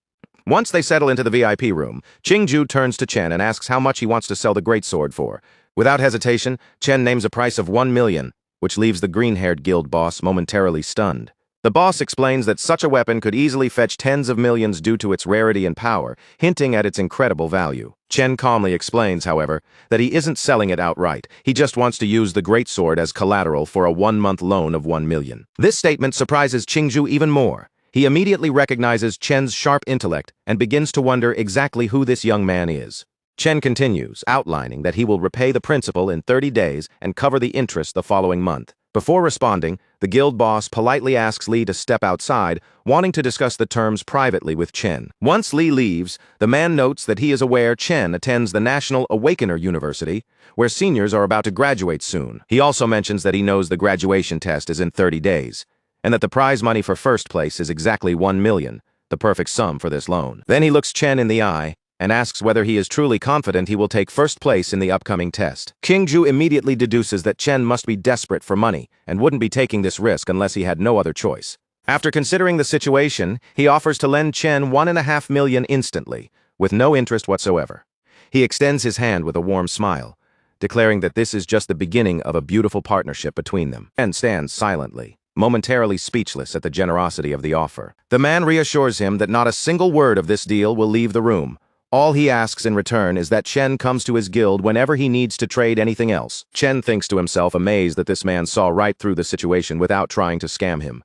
Once they settle into the VIP room, Qingju turns to Chen and asks how much he wants to sell the greatsword for. Without hesitation, Chen names a price of 1 million, which leaves the green-haired guild boss momentarily stunned. The boss explains that such a weapon could easily fetch tens of millions due to its rarity and power, hinting at its incredible value. Chen calmly explains, however, that he isn't selling it outright. He just wants to use the greatsword as collateral for a 1-month loan of 1 million. This statement surprises Qingju even more. He immediately recognizes Chen's sharp intellect and begins to wonder exactly who this young man is. Chen continues, outlining that he will repay the principal in 30 days and cover the interest the following month. Before responding, the guild boss politely asks Li to step outside, wanting to discuss the terms privately with Chen. Once Li leaves, the man notes that he is aware Chen attends the National Awakener University, where seniors are about to graduate soon. He also mentions that he knows the graduation test is in 30 days, and that the prize money for first place is exactly 1 million, the perfect sum for this loan. Then he looks Chen in the eye and asks whether he is truly confident he will take first place in the upcoming test. Qingju immediately deduces that Chen must be desperate for money and wouldn't be taking this risk unless he had no other choice. After considering the situation, he offers to lend Chen 1.5 million instantly, with no interest whatsoever. He extends his hand with a warm smile, declaring that this is just the beginning of a beautiful partnership between them, and stands silently, momentarily speechless at the generosity of the offer. The man reassures him that not a single word of this deal will leave the room. All he asks in return is that Chen comes to his guild whenever he needs to trade anything else. Chen thinks to himself, amazed that this man saw right through the situation without trying to scam him.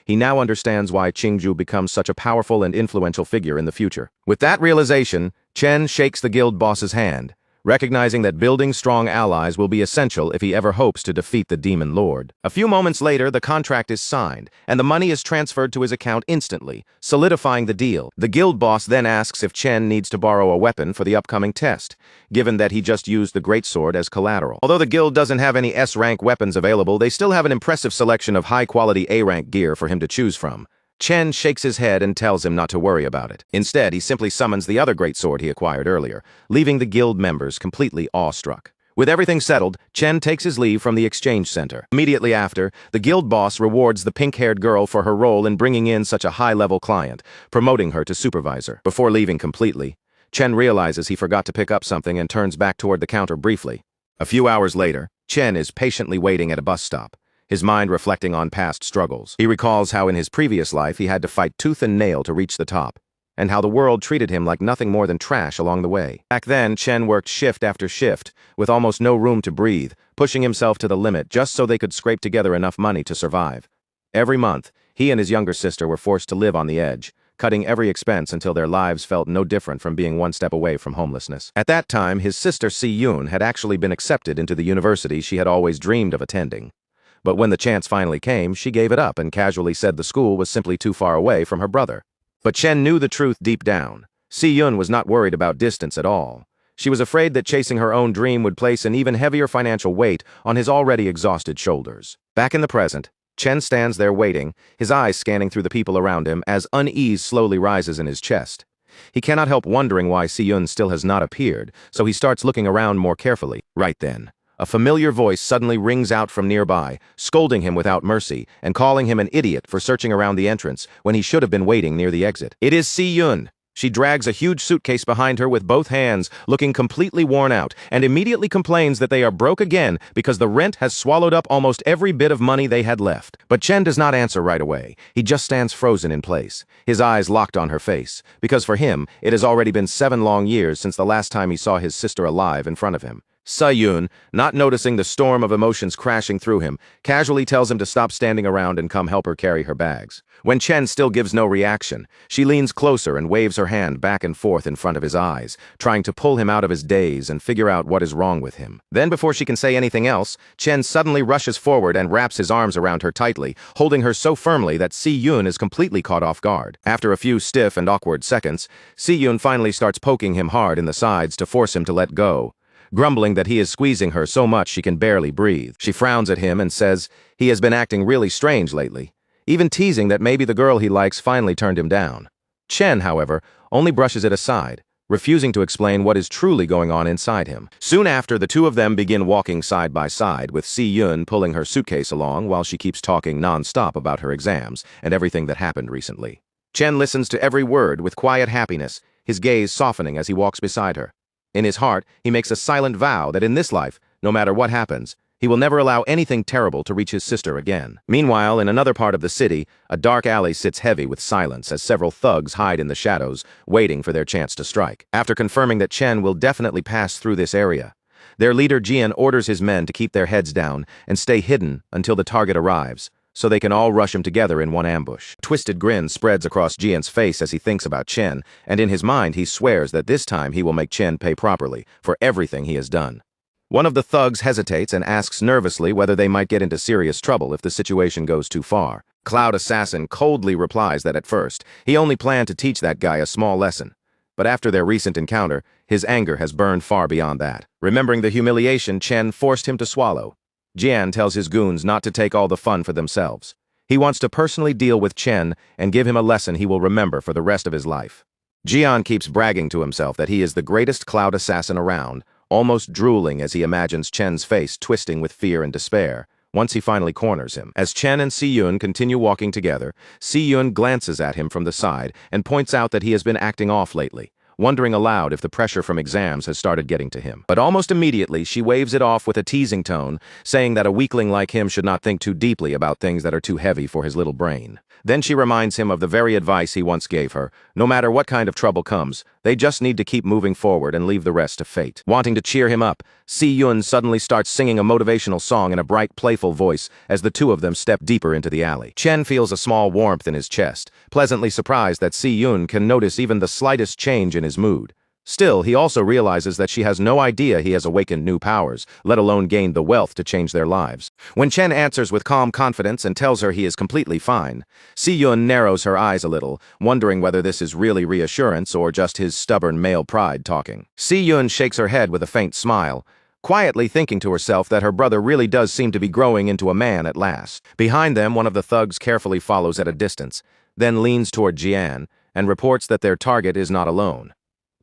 He now understands why Qingju becomes such a powerful and influential figure in the future. With that realization, Chen shakes the guild boss's hand, recognizing that building strong allies will be essential if he ever hopes to defeat the Demon Lord. A few moments later, the contract is signed, and the money is transferred to his account instantly, solidifying the deal. The guild boss then asks if Chen needs to borrow a weapon for the upcoming test, given that he just used the greatsword as collateral. Although the guild doesn't have any S-rank weapons available, they still have an impressive selection of high-quality A-rank gear for him to choose from. Chen shakes his head and tells him not to worry about it. Instead, he simply summons the other greatsword he acquired earlier, leaving the guild members completely awestruck. With everything settled, Chen takes his leave from the exchange center. Immediately after, the guild boss rewards the pink-haired girl for her role in bringing in such a high-level client, promoting her to supervisor. Before leaving completely, Chen realizes he forgot to pick up something and turns back toward the counter briefly. A few hours later, Chen is patiently waiting at a bus stop, his mind reflecting on past struggles. He recalls how in his previous life he had to fight tooth and nail to reach the top, and how the world treated him like nothing more than trash along the way. Back then, Chen worked shift after shift, with almost no room to breathe, pushing himself to the limit just so they could scrape together enough money to survive. Every month, he and his younger sister were forced to live on the edge, cutting every expense until their lives felt no different from being one step away from homelessness. At that time, his sister Si-Yoon had actually been accepted into the university she had always dreamed of attending. But when the chance finally came, she gave it up and casually said the school was simply too far away from her brother. But Chen knew the truth deep down. Si-Yoon was not worried about distance at all. She was afraid that chasing her own dream would place an even heavier financial weight on his already exhausted shoulders. Back in the present, Chen stands there waiting, his eyes scanning through the people around him as unease slowly rises in his chest. He cannot help wondering why Si-yun still has not appeared, so he starts looking around more carefully. Right then, a familiar voice suddenly rings out from nearby, scolding him without mercy and calling him an idiot for searching around the entrance when he should have been waiting near the exit. It is Si-yun. She drags a huge suitcase behind her with both hands, looking completely worn out, and immediately complains that they are broke again because the rent has swallowed up almost every bit of money they had left. But Chen does not answer right away. He just stands frozen in place, his eyes locked on her face, because for him, it has already been 7 long years since the last time he saw his sister alive in front of him. Si-yun, not noticing the storm of emotions crashing through him, casually tells him to stop standing around and come help her carry her bags. When Chen still gives no reaction, she leans closer and waves her hand back and forth in front of his eyes, trying to pull him out of his daze and figure out what is wrong with him. Then before she can say anything else, Chen suddenly rushes forward and wraps his arms around her tightly, holding her so firmly that Si-yun is completely caught off guard. After a few stiff and awkward seconds, Si-yun finally starts poking him hard in the sides to force him to let go, grumbling that he is squeezing her so much she can barely breathe. She frowns at him and says he has been acting really strange lately, even teasing that maybe the girl he likes finally turned him down. Chen, however, only brushes it aside, refusing to explain what is truly going on inside him. Soon after, the two of them begin walking side by side, with Si-yun pulling her suitcase along while she keeps talking non-stop about her exams and everything that happened recently. Chen listens to every word with quiet happiness, his gaze softening as he walks beside her. In his heart, he makes a silent vow that in this life, no matter what happens, he will never allow anything terrible to reach his sister again. Meanwhile, in another part of the city, a dark alley sits heavy with silence as several thugs hide in the shadows, waiting for their chance to strike. After confirming that Chen will definitely pass through this area, their leader Jian orders his men to keep their heads down and stay hidden until the target arrives, so they can all rush him together in one ambush. A twisted grin spreads across Jian's face as he thinks about Chen, and in his mind he swears that this time he will make Chen pay properly for everything he has done. One of the thugs hesitates and asks nervously whether they might get into serious trouble if the situation goes too far. Cloud Assassin coldly replies that at first, he only planned to teach that guy a small lesson. But after their recent encounter, his anger has burned far beyond that. Remembering the humiliation Chen forced him to swallow, Jian tells his goons not to take all the fun for themselves. He wants to personally deal with Chen and give him a lesson he will remember for the rest of his life. Jian keeps bragging to himself that he is the greatest cloud assassin around, almost drooling as he imagines Chen's face twisting with fear and despair once he finally corners him. As Chen and Si-yun continue walking together, Si-yun glances at him from the side and points out that he has been acting off lately, wondering aloud if the pressure from exams has started getting to him. But almost immediately, she waves it off with a teasing tone, saying that a weakling like him should not think too deeply about things that are too heavy for his little brain. Then she reminds him of the very advice he once gave her: no matter what kind of trouble comes, they just need to keep moving forward and leave the rest to fate. Wanting to cheer him up, Si-yun suddenly starts singing a motivational song in a bright, playful voice as the two of them step deeper into the alley. Chen feels a small warmth in his chest, pleasantly surprised that Si-yun can notice even the slightest change in his mood. Still, he also realizes that she has no idea he has awakened new powers, let alone gained the wealth to change their lives. When Chen answers with calm confidence and tells her he is completely fine, Si-yun narrows her eyes a little, wondering whether this is really reassurance or just his stubborn male pride talking. Si-yun shakes her head with a faint smile, quietly thinking to herself that her brother really does seem to be growing into a man at last. Behind them, one of the thugs carefully follows at a distance, then leans toward Jian and reports that their target is not alone.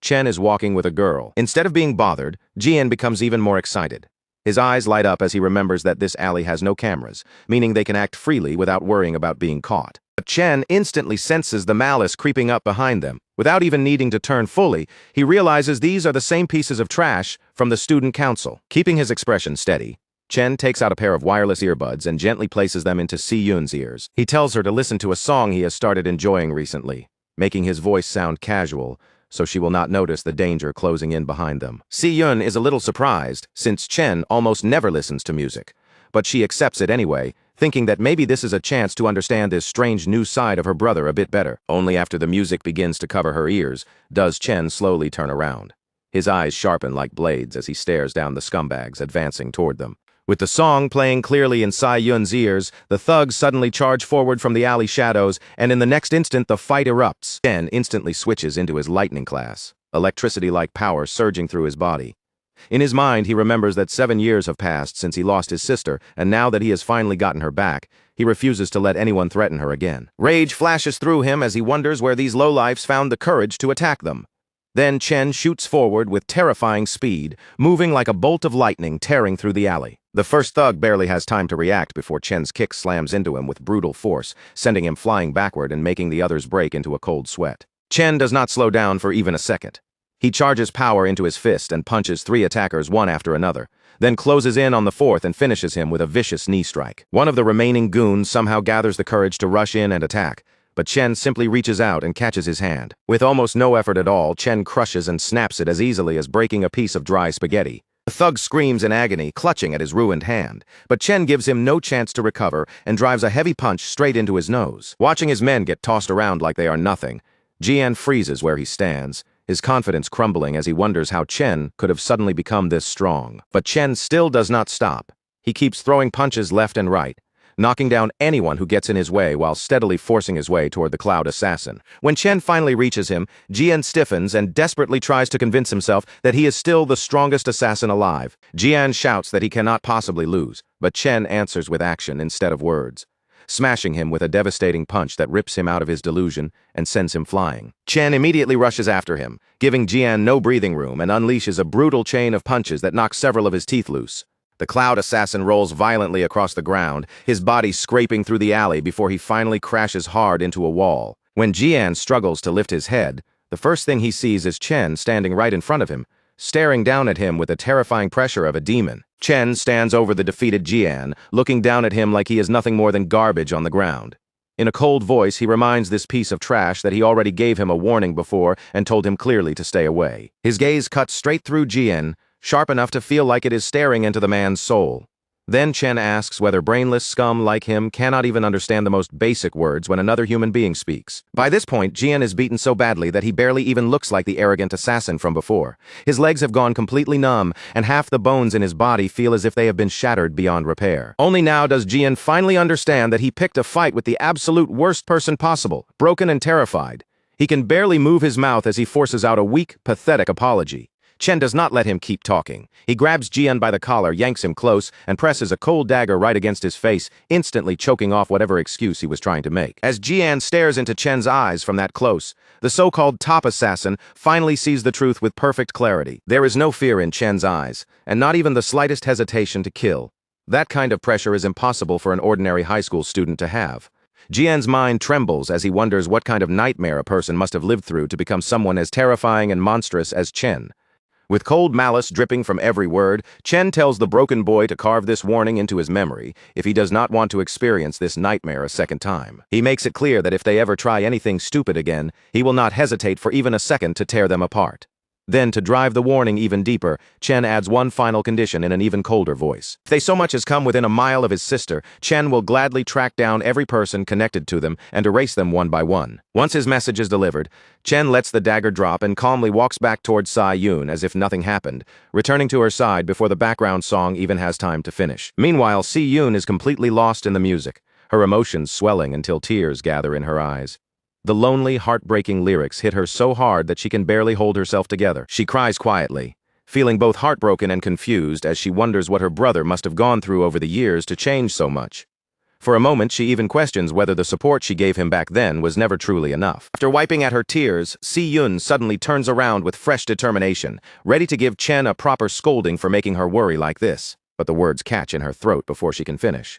Chen is walking with a girl. Instead of being bothered, Jian becomes even more excited. His eyes light up as he remembers that this alley has no cameras, meaning they can act freely without worrying about being caught. But Chen instantly senses the malice creeping up behind them. Without even needing to turn fully, he realizes these are the same pieces of trash from the student council. Keeping his expression steady, Chen takes out a pair of wireless earbuds and gently places them into Si-yun's ears. He tells her to listen to a song he has started enjoying recently, making his voice sound casual, so she will not notice the danger closing in behind them. Si-yun is a little surprised, since Chen almost never listens to music, but she accepts it anyway, thinking that maybe this is a chance to understand this strange new side of her brother a bit better. Only after the music begins to cover her ears does Chen slowly turn around. His eyes sharpen like blades as he stares down the scumbags advancing toward them. With the song playing clearly in Si-yun's ears, the thugs suddenly charge forward from the alley shadows, and in the next instant the fight erupts. Chen instantly switches into his lightning class, electricity-like power surging through his body. In his mind, he remembers that 7 years have passed since he lost his sister, and now that he has finally gotten her back, he refuses to let anyone threaten her again. Rage flashes through him as he wonders where these lowlifes found the courage to attack them. Then Chen shoots forward with terrifying speed, moving like a bolt of lightning tearing through the alley. The first thug barely has time to react before Chen's kick slams into him with brutal force, sending him flying backward and making the others break into a cold sweat. Chen does not slow down for even a second. He charges power into his fist and punches 3 attackers one after another, then closes in on the 4th and finishes him with a vicious knee strike. One of the remaining goons somehow gathers the courage to rush in and attack, but Chen simply reaches out and catches his hand. With almost no effort at all, Chen crushes and snaps it as easily as breaking a piece of dry spaghetti. The thug screams in agony, clutching at his ruined hand, but Chen gives him no chance to recover and drives a heavy punch straight into his nose. Watching his men get tossed around like they are nothing, Jian freezes where he stands, his confidence crumbling as he wonders how Chen could have suddenly become this strong. But Chen still does not stop. He keeps throwing punches left and right, knocking down anyone who gets in his way while steadily forcing his way toward the Cloud Assassin. When Chen finally reaches him, Jian stiffens and desperately tries to convince himself that he is still the strongest assassin alive. Jian shouts that he cannot possibly lose, but Chen answers with action instead of words, smashing him with a devastating punch that rips him out of his delusion and sends him flying. Chen immediately rushes after him, giving Jian no breathing room and unleashes a brutal chain of punches that knocks several of his teeth loose. The Cloud Assassin rolls violently across the ground, his body scraping through the alley before he finally crashes hard into a wall. When Jian struggles to lift his head, the first thing he sees is Chen standing right in front of him, staring down at him with the terrifying pressure of a demon. Chen stands over the defeated Jian, looking down at him like he is nothing more than garbage on the ground. In a cold voice, he reminds this piece of trash that he already gave him a warning before and told him clearly to stay away. His gaze cuts straight through Jian, sharp enough to feel like it is staring into the man's soul. Then Chen asks whether brainless scum like him cannot even understand the most basic words when another human being speaks. By this point, Jian is beaten so badly that he barely even looks like the arrogant assassin from before. His legs have gone completely numb, and half the bones in his body feel as if they have been shattered beyond repair. Only now does Jian finally understand that he picked a fight with the absolute worst person possible, broken and terrified. He can barely move his mouth as he forces out a weak, pathetic apology. Chen does not let him keep talking. He grabs Jian by the collar, yanks him close, and presses a cold dagger right against his face, instantly choking off whatever excuse he was trying to make. As Jian stares into Chen's eyes from that close, the so-called top assassin finally sees the truth with perfect clarity. There is no fear in Chen's eyes, and not even the slightest hesitation to kill. That kind of pressure is impossible for an ordinary high school student to have. Jian's mind trembles as he wonders what kind of nightmare a person must have lived through to become someone as terrifying and monstrous as Chen. With cold malice dripping from every word, Chen tells the broken boy to carve this warning into his memory if he does not want to experience this nightmare a second time. He makes it clear that if they ever try anything stupid again, he will not hesitate for even a second to tear them apart. Then, to drive the warning even deeper, Chen adds one final condition in an even colder voice. If they so much as come within a mile of his sister, Chen will gladly track down every person connected to them and erase them one by one. Once his message is delivered, Chen lets the dagger drop and calmly walks back towards Si-Yun as if nothing happened, returning to her side before the background song even has time to finish. Meanwhile, Si-Yun is completely lost in the music, her emotions swelling until tears gather in her eyes. The lonely, heartbreaking lyrics hit her so hard that she can barely hold herself together. She cries quietly, feeling both heartbroken and confused as she wonders what her brother must have gone through over the years to change so much. For a moment, she even questions whether the support she gave him back then was never truly enough. After wiping at her tears, Si-Yun suddenly turns around with fresh determination, ready to give Chen a proper scolding for making her worry like this. But the words catch in her throat before she can finish.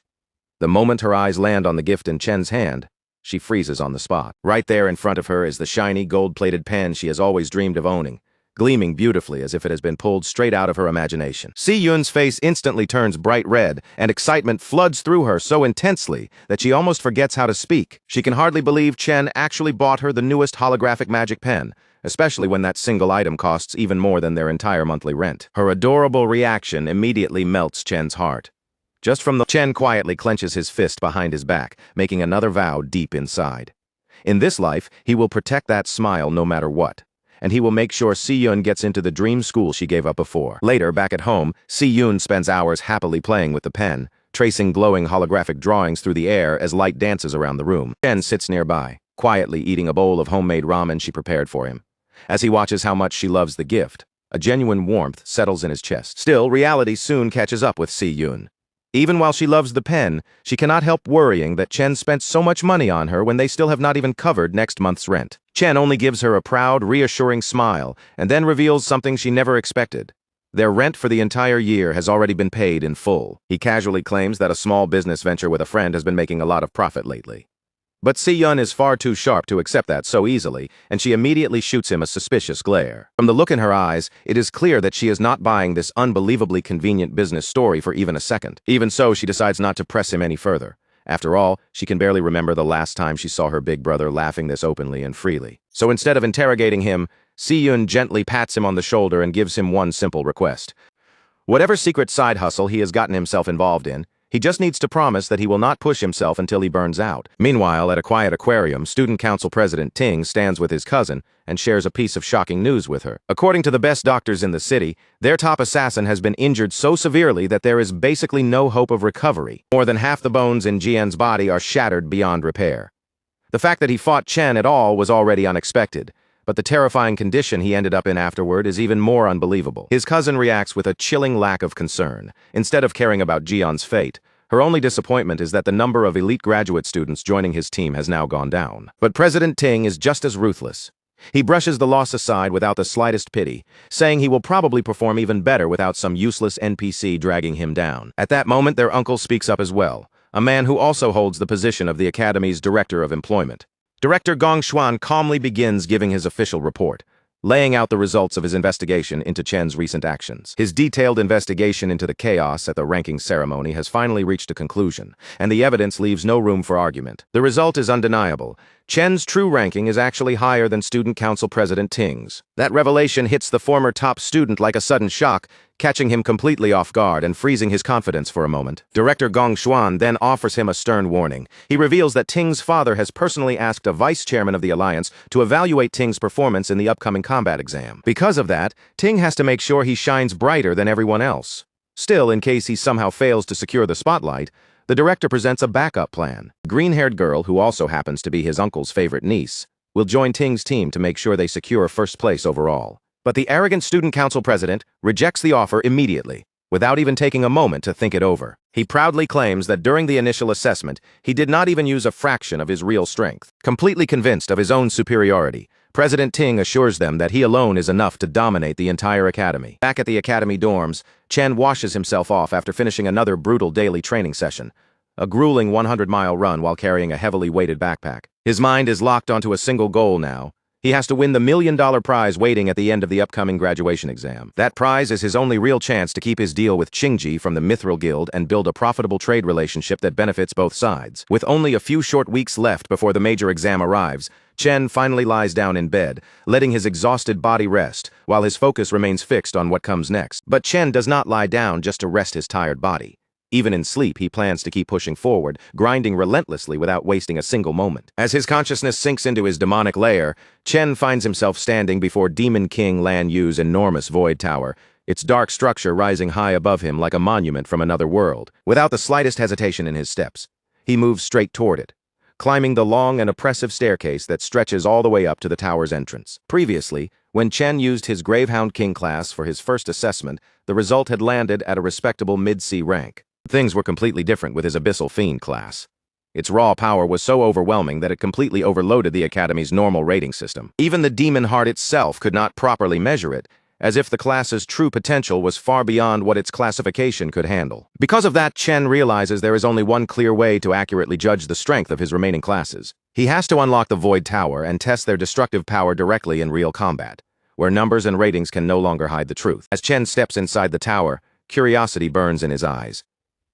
The moment her eyes land on the gift in Chen's hand, she freezes on the spot. Right there in front of her is the shiny, gold-plated pen she has always dreamed of owning, gleaming beautifully as if it has been pulled straight out of her imagination. Si-Yun's face instantly turns bright red, and excitement floods through her so intensely that she almost forgets how to speak. She can hardly believe Chen actually bought her the newest holographic magic pen, especially when that single item costs even more than their entire monthly rent. Her adorable reaction immediately melts Chen's heart. Just from the Chen quietly clenches his fist behind his back, making another vow deep inside. In this life, he will protect that smile no matter what, and he will make sure Si-Yun gets into the dream school she gave up before. Later, back at home, Si-Yun spends hours happily playing with the pen, tracing glowing holographic drawings through the air as light dances around the room. Chen sits nearby, quietly eating a bowl of homemade ramen she prepared for him. as he watches how much she loves the gift. A genuine warmth settles in his chest. Still, reality soon catches up with Si-Yun. Even while she loves the pen, she cannot help worrying that Chen spent so much money on her when they still have not even covered next month's rent. Chen only gives her a proud, reassuring smile and then reveals something she never expected. Their rent for the entire year has already been paid in full. He casually claims that a small business venture with a friend has been making a lot of profit lately. But Si-Yun is far too sharp to accept that so easily, and she immediately shoots him a suspicious glare. From the look in her eyes, it is clear that she is not buying this unbelievably convenient business story for even a second. Even so, she decides not to press him any further. After all, she can barely remember the last time she saw her big brother laughing this openly and freely. So instead of interrogating him, Si-Yun gently pats him on the shoulder and gives him one simple request. Whatever secret side hustle he has gotten himself involved in, he just needs to promise that he will not push himself until he burns out. Meanwhile, at a quiet aquarium, Student Council President Ting stands with his cousin and shares a piece of shocking news with her. According to the best doctors in the city, their top assassin has been injured so severely that there is basically no hope of recovery. More than half the bones in Jian's body are shattered beyond repair. The fact that he fought Chen at all was already unexpected, but the terrifying condition he ended up in afterward is even more unbelievable. His cousin reacts with a chilling lack of concern. Instead of caring about Jian's fate, her only disappointment is that the number of elite graduate students joining his team has now gone down. But President Ting is just as ruthless. He brushes the loss aside without the slightest pity, saying he will probably perform even better without some useless NPC dragging him down. At that moment, their uncle speaks up as well, a man who also holds the position of the Academy's Director of Employment. Director Gong Xuan calmly begins giving his official report, laying out the results of his investigation into Chen's recent actions. His detailed investigation into the chaos at the ranking ceremony has finally reached a conclusion, and the evidence leaves no room for argument. The result is undeniable. Chen's true ranking is actually higher than Student Council President Ting's. That revelation hits the former top student like a sudden shock, catching him completely off guard and freezing his confidence for a moment. Director Gong Xuan then offers him a stern warning. He reveals that Ting's father has personally asked a vice chairman of the alliance to evaluate Ting's performance in the upcoming combat exam. Because of that, Ting has to make sure he shines brighter than everyone else. Still, in case he somehow fails to secure the spotlight, the director presents a backup plan. The green-haired girl, who also happens to be his uncle's favorite niece, will join Ting's team to make sure they secure first place overall. But the arrogant student council president rejects the offer immediately, without even taking a moment to think it over. He proudly claims that during the initial assessment, he did not even use a fraction of his real strength. Completely convinced of his own superiority, President Ting assures them that he alone is enough to dominate the entire academy. Back at the academy dorms, Chen washes himself off after finishing another brutal daily training session, a grueling 100-mile run while carrying a heavily weighted backpack. His mind is locked onto a single goal now. He has to win the $1 million prize waiting at the end of the upcoming graduation exam. That prize is his only real chance to keep his deal with Qingji from the Mithril Guild and build a profitable trade relationship that benefits both sides. With only a few short weeks left before the major exam arrives, Chen finally lies down in bed, letting his exhausted body rest, while his focus remains fixed on what comes next. But Chen does not lie down just to rest his tired body. Even in sleep, he plans to keep pushing forward, grinding relentlessly without wasting a single moment. As his consciousness sinks into his demonic lair, Chen finds himself standing before Demon King Lan Yu's enormous void tower, its dark structure rising high above him like a monument from another world. Without the slightest hesitation in his steps, he moves straight toward it, climbing the long and oppressive staircase that stretches all the way up to the tower's entrance. Previously, when Chen used his Gravehound King class for his first assessment, the result had landed at a respectable mid-C rank. Things were completely different with his Abyssal Fiend class. Its raw power was so overwhelming that it completely overloaded the Academy's normal rating system. Even the Demon Heart itself could not properly measure it, as if the class's true potential was far beyond what its classification could handle. Because of that, Chen realizes there is only one clear way to accurately judge the strength of his remaining classes. He has to unlock the Void Tower and test their destructive power directly in real combat, where numbers and ratings can no longer hide the truth. As Chen steps inside the tower, curiosity burns in his eyes.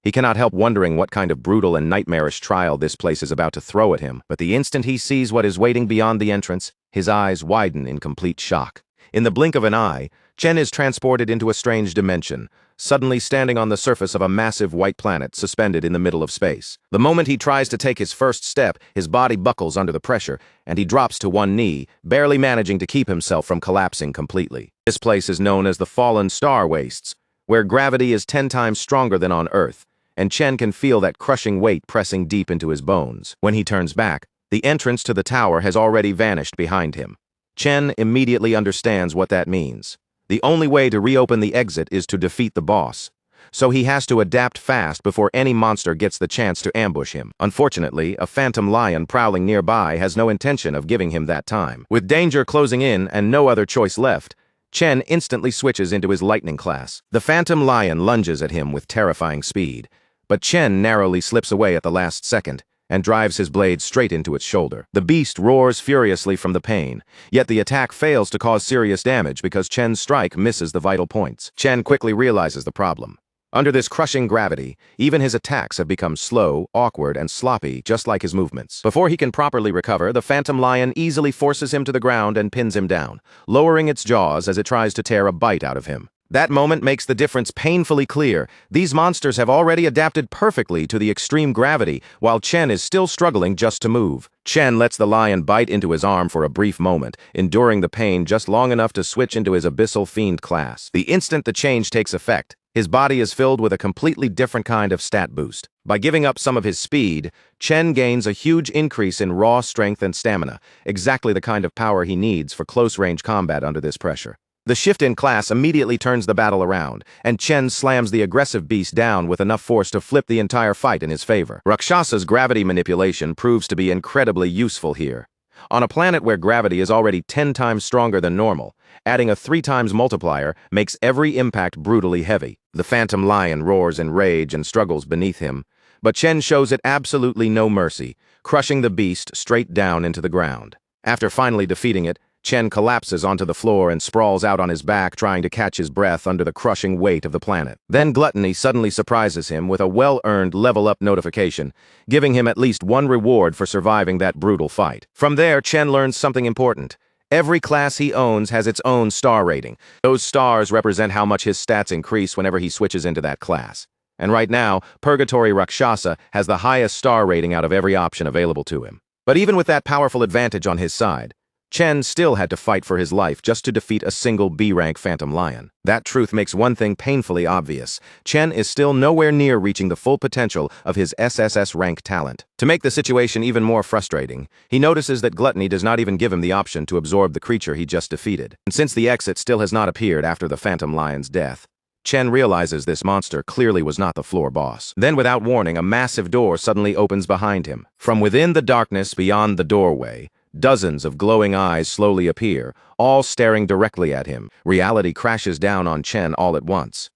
He cannot help wondering what kind of brutal and nightmarish trial this place is about to throw at him, but the instant he sees what is waiting beyond the entrance, his eyes widen in complete shock. In the blink of an eye, Chen is transported into a strange dimension, suddenly standing on the surface of a massive white planet suspended in the middle of space. The moment he tries to take his first step, his body buckles under the pressure, and he drops to one knee, barely managing to keep himself from collapsing completely. This place is known as the Fallen Star Wastes, where gravity is 10 times stronger than on Earth, and Chen can feel that crushing weight pressing deep into his bones. When he turns back, the entrance to the tower has already vanished behind him. Chen immediately understands what that means. The only way to reopen the exit is to defeat the boss. So he has to adapt fast before any monster gets the chance to ambush him. Unfortunately, a phantom lion prowling nearby has no intention of giving him that time. With danger closing in and no other choice left, Chen instantly switches into his lightning class. The phantom lion lunges at him with terrifying speed, but Chen narrowly slips away at the last second and drives his blade straight into its shoulder. The beast roars furiously from the pain, yet the attack fails to cause serious damage because Chen's strike misses the vital points. Chen quickly realizes the problem. Under this crushing gravity, even his attacks have become slow, awkward, and sloppy, just like his movements. Before he can properly recover, the phantom lion easily forces him to the ground and pins him down, lowering its jaws as it tries to tear a bite out of him. That moment makes the difference painfully clear. These monsters have already adapted perfectly to the extreme gravity, while Chen is still struggling just to move. Chen lets the lion bite into his arm for a brief moment, enduring the pain just long enough to switch into his abyssal fiend class. The instant the change takes effect, his body is filled with a completely different kind of stat boost. By giving up some of his speed, Chen gains a huge increase in raw strength and stamina, exactly the kind of power he needs for close-range combat under this pressure. The shift in class immediately turns the battle around, and Chen slams the aggressive beast down with enough force to flip the entire fight in his favor. Rakshasa's gravity manipulation proves to be incredibly useful here. On a planet where gravity is already 10 times stronger than normal, adding a 3 times multiplier makes every impact brutally heavy. The phantom lion roars in rage and struggles beneath him, but Chen shows it absolutely no mercy, crushing the beast straight down into the ground. After finally defeating it, Chen collapses onto the floor and sprawls out on his back, trying to catch his breath under the crushing weight of the planet. Then gluttony suddenly surprises him with a well-earned level-up notification, giving him at least 1 reward for surviving that brutal fight. From there, Chen learns something important. Every class he owns has its own star rating. Those stars represent how much his stats increase whenever he switches into that class. And right now, Purgatory Rakshasa has the highest star rating out of every option available to him. But even with that powerful advantage on his side, Chen still had to fight for his life just to defeat a single B-rank phantom lion. That truth makes one thing painfully obvious. Chen is still nowhere near reaching the full potential of his SSS rank talent. To make the situation even more frustrating, he notices that gluttony does not even give him the option to absorb the creature he just defeated. And since the exit still has not appeared after the phantom lion's death, Chen realizes this monster clearly was not the floor boss. Then, without warning, a massive door suddenly opens behind him. From within the darkness beyond the doorway, dozens of glowing eyes slowly appear, all staring directly at him. Reality crashes down on Chen all at once.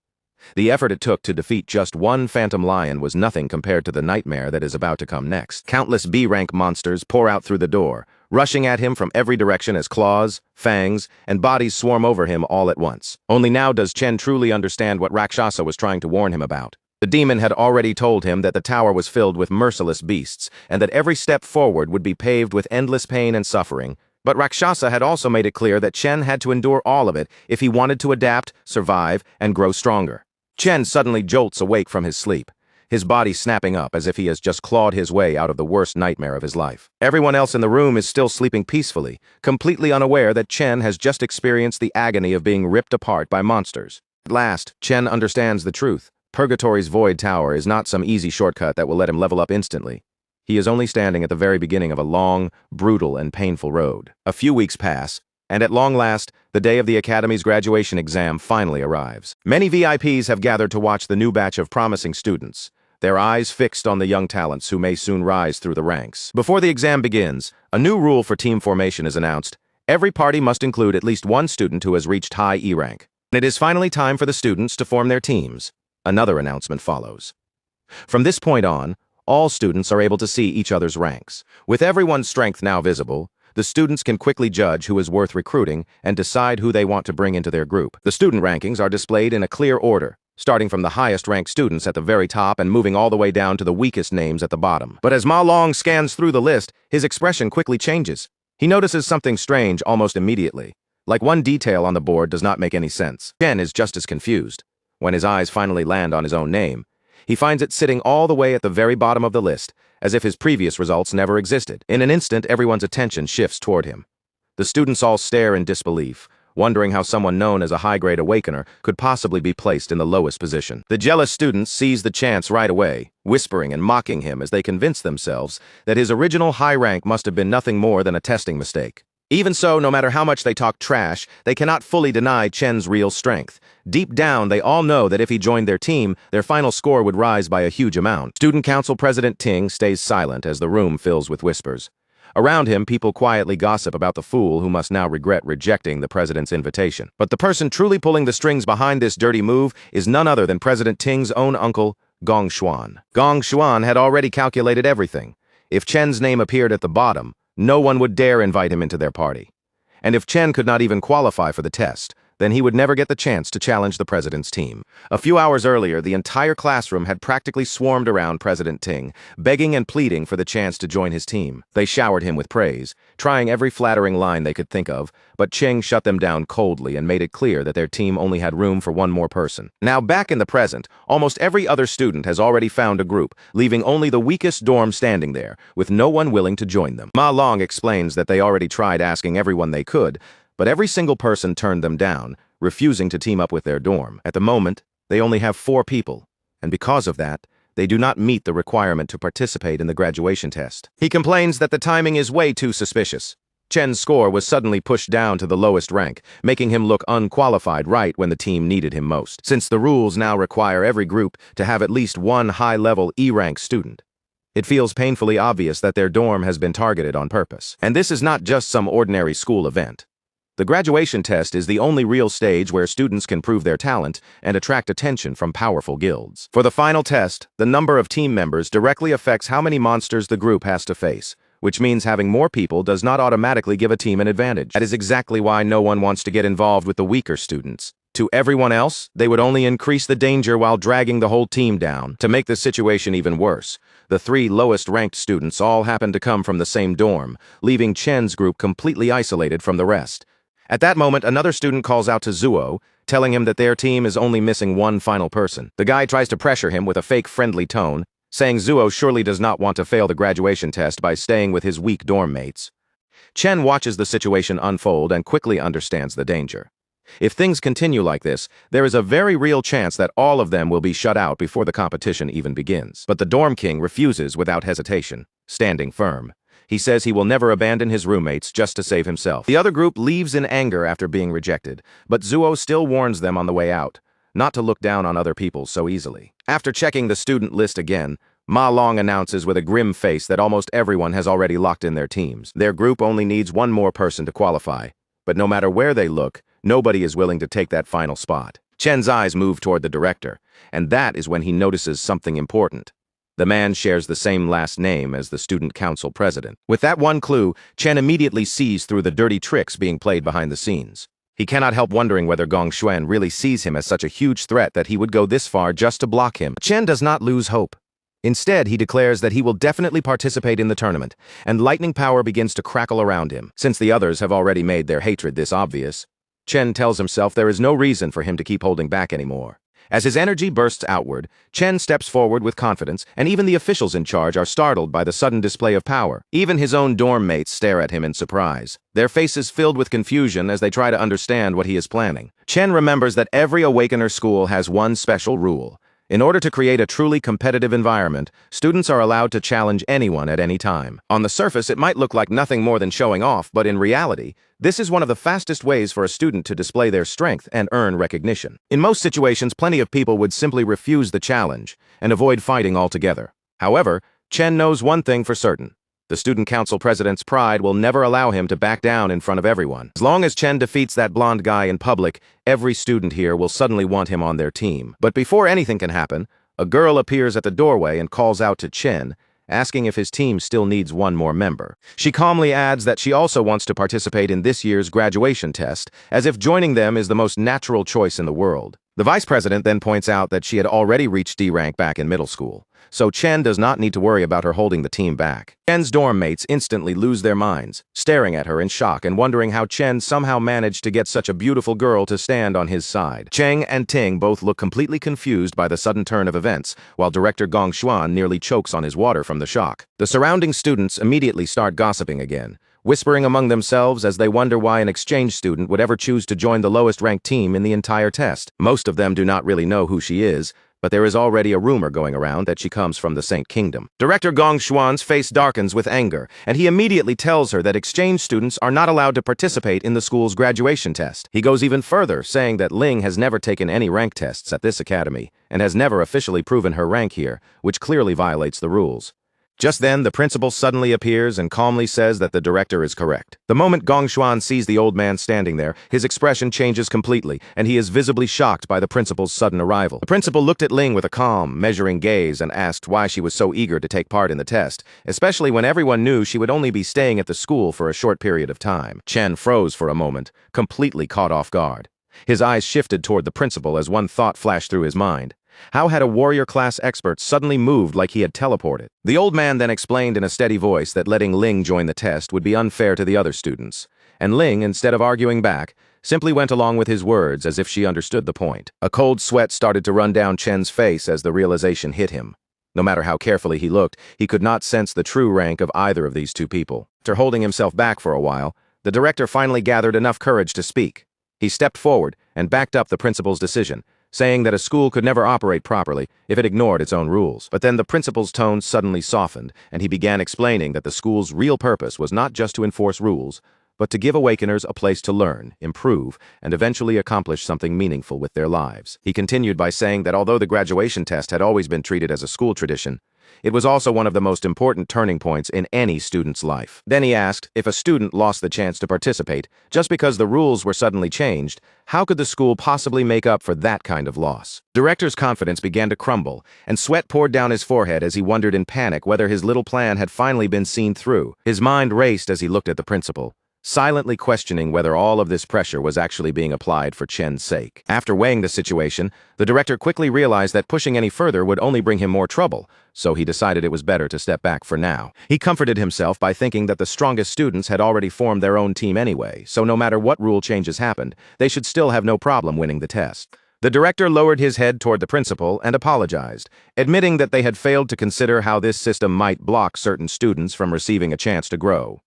The effort it took to defeat just one phantom lion was nothing compared to the nightmare that is about to come next. Countless B-rank monsters pour out through the door, rushing at him from every direction as claws, fangs, and bodies swarm over him all at once. Only now does Chen truly understand what Rakshasa was trying to warn him about. The demon had already told him that the tower was filled with merciless beasts, and that every step forward would be paved with endless pain and suffering. But Rakshasa had also made it clear that Chen had to endure all of it if he wanted to adapt, survive, and grow stronger. Chen suddenly jolts awake from his sleep, his body snapping up as if he has just clawed his way out of the worst nightmare of his life. Everyone else in the room is still sleeping peacefully, completely unaware that Chen has just experienced the agony of being ripped apart by monsters. At last, Chen understands the truth. Purgatory's Void Tower is not some easy shortcut that will let him level up instantly. He is only standing at the very beginning of a long, brutal, and painful road. A few weeks pass, and at long last, the day of the Academy's graduation exam finally arrives. Many VIPs have gathered to watch the new batch of promising students, their eyes fixed on the young talents who may soon rise through the ranks. Before the exam begins, a new rule for team formation is announced. Every party must include at least one student who has reached high E rank. It is finally time for the students to form their teams. Another announcement follows. From this point on, all students are able to see each other's ranks. With everyone's strength now visible, the students can quickly judge who is worth recruiting and decide who they want to bring into their group. The student rankings are displayed in a clear order, starting from the highest-ranked students at the very top and moving all the way down to the weakest names at the bottom. But as Ma Long scans through the list, his expression quickly changes. He notices something strange almost immediately. Like one detail on the board does not make any sense. Chen is just as confused. When his eyes finally land on his own name, he finds it sitting all the way at the very bottom of the list, as if his previous results never existed. In an instant, everyone's attention shifts toward him. The students all stare in disbelief, wondering how someone known as a high-grade awakener could possibly be placed in the lowest position. The jealous students seize the chance right away, whispering and mocking him as they convince themselves that his original high rank must have been nothing more than a testing mistake. Even so, no matter how much they talk trash, they cannot fully deny Chen's real strength. Deep down, they all know that if he joined their team, their final score would rise by a huge amount. Student Council President Ting stays silent as the room fills with whispers. Around him, people quietly gossip about the fool who must now regret rejecting the president's invitation. But the person truly pulling the strings behind this dirty move is none other than President Ting's own uncle, Gong Xuan. Gong Xuan had already calculated everything. If Chen's name appeared at the bottom, no one would dare invite him into their party. And if Chen could not even qualify for the test, then he would never get the chance to challenge the president's team. A few hours earlier, the entire classroom had practically swarmed around President Ting, begging and pleading for the chance to join his team. They showered him with praise, trying every flattering line they could think of, but Cheng shut them down coldly and made it clear that their team only had room for one more person. Now, back in the present, almost every other student has already found a group, leaving only the weakest dorm standing there, with no one willing to join them. Ma Long explains that they already tried asking everyone they could, but every single person turned them down, refusing to team up with their dorm. At the moment, they only have 4 people, and because of that, they do not meet the requirement to participate in the graduation test. He complains that the timing is way too suspicious. Chen's score was suddenly pushed down to the lowest rank, making him look unqualified right when the team needed him most, since the rules now require every group to have at least one high-level E-rank student. It feels painfully obvious that their dorm has been targeted on purpose. And this is not just some ordinary school event. The graduation test is the only real stage where students can prove their talent and attract attention from powerful guilds. For the final test, the number of team members directly affects how many monsters the group has to face, which means having more people does not automatically give a team an advantage. That is exactly why no one wants to get involved with the weaker students. To everyone else, they would only increase the danger while dragging the whole team down. To make the situation even worse, the 3 lowest-ranked students all happen to come from the same dorm, leaving Chen's group completely isolated from the rest. At that moment, another student calls out to Zuo, telling him that their team is only missing one final person. The guy tries to pressure him with a fake friendly tone, saying Zuo surely does not want to fail the graduation test by staying with his weak dorm mates. Chen watches the situation unfold and quickly understands the danger. If things continue like this, there is a very real chance that all of them will be shut out before the competition even begins. But the dorm king refuses without hesitation, standing firm. He says he will never abandon his roommates just to save himself. The other group leaves in anger after being rejected, but Zuo still warns them on the way out, not to look down on other people so easily. After checking the student list again, Ma Long announces with a grim face that almost everyone has already locked in their teams. Their group only needs one more person to qualify, but no matter where they look, nobody is willing to take that final spot. Chen's eyes move toward the director, and that is when he notices something important. The man shares the same last name as the student council president. With that one clue, Chen immediately sees through the dirty tricks being played behind the scenes. He cannot help wondering whether Gong Xuan really sees him as such a huge threat that he would go this far just to block him. Chen does not lose hope. Instead, he declares that he will definitely participate in the tournament, and lightning power begins to crackle around him. Since the others have already made their hatred this obvious, Chen tells himself there is no reason for him to keep holding back anymore. As his energy bursts outward, Chen steps forward with confidence, and even the officials in charge are startled by the sudden display of power. Even his own dorm mates stare at him in surprise, their faces filled with confusion as they try to understand what he is planning. Chen remembers that every Awakener school has one special rule. In order to create a truly competitive environment, students are allowed to challenge anyone at any time. On the surface, it might look like nothing more than showing off, but in reality, this is one of the fastest ways for a student to display their strength and earn recognition. In most situations, plenty of people would simply refuse the challenge and avoid fighting altogether. However, Chen knows one thing for certain. The student council president's pride will never allow him to back down in front of everyone. As long as Chen defeats that blonde guy in public, every student here will suddenly want him on their team. But before anything can happen, a girl appears at the doorway and calls out to Chen, asking if his team still needs one more member. She calmly adds that she also wants to participate in this year's graduation test, as if joining them is the most natural choice in the world. The vice president then points out that she had already reached D rank back in middle school, so Chen does not need to worry about her holding the team back. Chen's dorm mates instantly lose their minds, staring at her in shock and wondering how Chen somehow managed to get such a beautiful girl to stand on his side. Cheng and Ting both look completely confused by the sudden turn of events, while director Gong Xuan nearly chokes on his water from the shock. The surrounding students immediately start gossiping again, whispering among themselves as they wonder why an exchange student would ever choose to join the lowest-ranked team in the entire test. Most of them do not really know who she is, but there is already a rumor going around that she comes from the Saint Kingdom. Director Gong Xuan's face darkens with anger, and he immediately tells her that exchange students are not allowed to participate in the school's graduation test. He goes even further, saying that Ling has never taken any rank tests at this academy, and has never officially proven her rank here, which clearly violates the rules. Just then, the principal suddenly appears and calmly says that the director is correct. The moment Gong Xuan sees the old man standing there, his expression changes completely, and he is visibly shocked by the principal's sudden arrival. The principal looked at Ling with a calm, measuring gaze and asked why she was so eager to take part in the test, especially when everyone knew she would only be staying at the school for a short period of time. Chen froze for a moment, completely caught off guard. His eyes shifted toward the principal as one thought flashed through his mind. How had a warrior-class expert suddenly moved like he had teleported? The old man then explained in a steady voice that letting Ling join the test would be unfair to the other students, and Ling, instead of arguing back, simply went along with his words as if she understood the point. A cold sweat started to run down Chen's face as the realization hit him. No matter how carefully he looked, he could not sense the true rank of either of these two people. After holding himself back for a while, the director finally gathered enough courage to speak. He stepped forward and backed up the principal's decision, saying that a school could never operate properly if it ignored its own rules. But then the principal's tone suddenly softened, and he began explaining that the school's real purpose was not just to enforce rules, but to give awakeners a place to learn, improve, and eventually accomplish something meaningful with their lives. He continued by saying that although the graduation test had always been treated as a school tradition, it was also one of the most important turning points in any student's life. Then he asked, if a student lost the chance to participate just because the rules were suddenly changed, how could the school possibly make up for that kind of loss? Director's confidence began to crumble, and sweat poured down his forehead as he wondered in panic whether his little plan had finally been seen through. His mind raced as he looked at the principal, silently questioning whether all of this pressure was actually being applied for Chen's sake. After weighing the situation, the director quickly realized that pushing any further would only bring him more trouble, so he decided it was better to step back for now. He comforted himself by thinking that the strongest students had already formed their own team anyway, so no matter what rule changes happened, they should still have no problem winning the test. The director lowered his head toward the principal and apologized, admitting that they had failed to consider how this system might block certain students from receiving a chance to grow.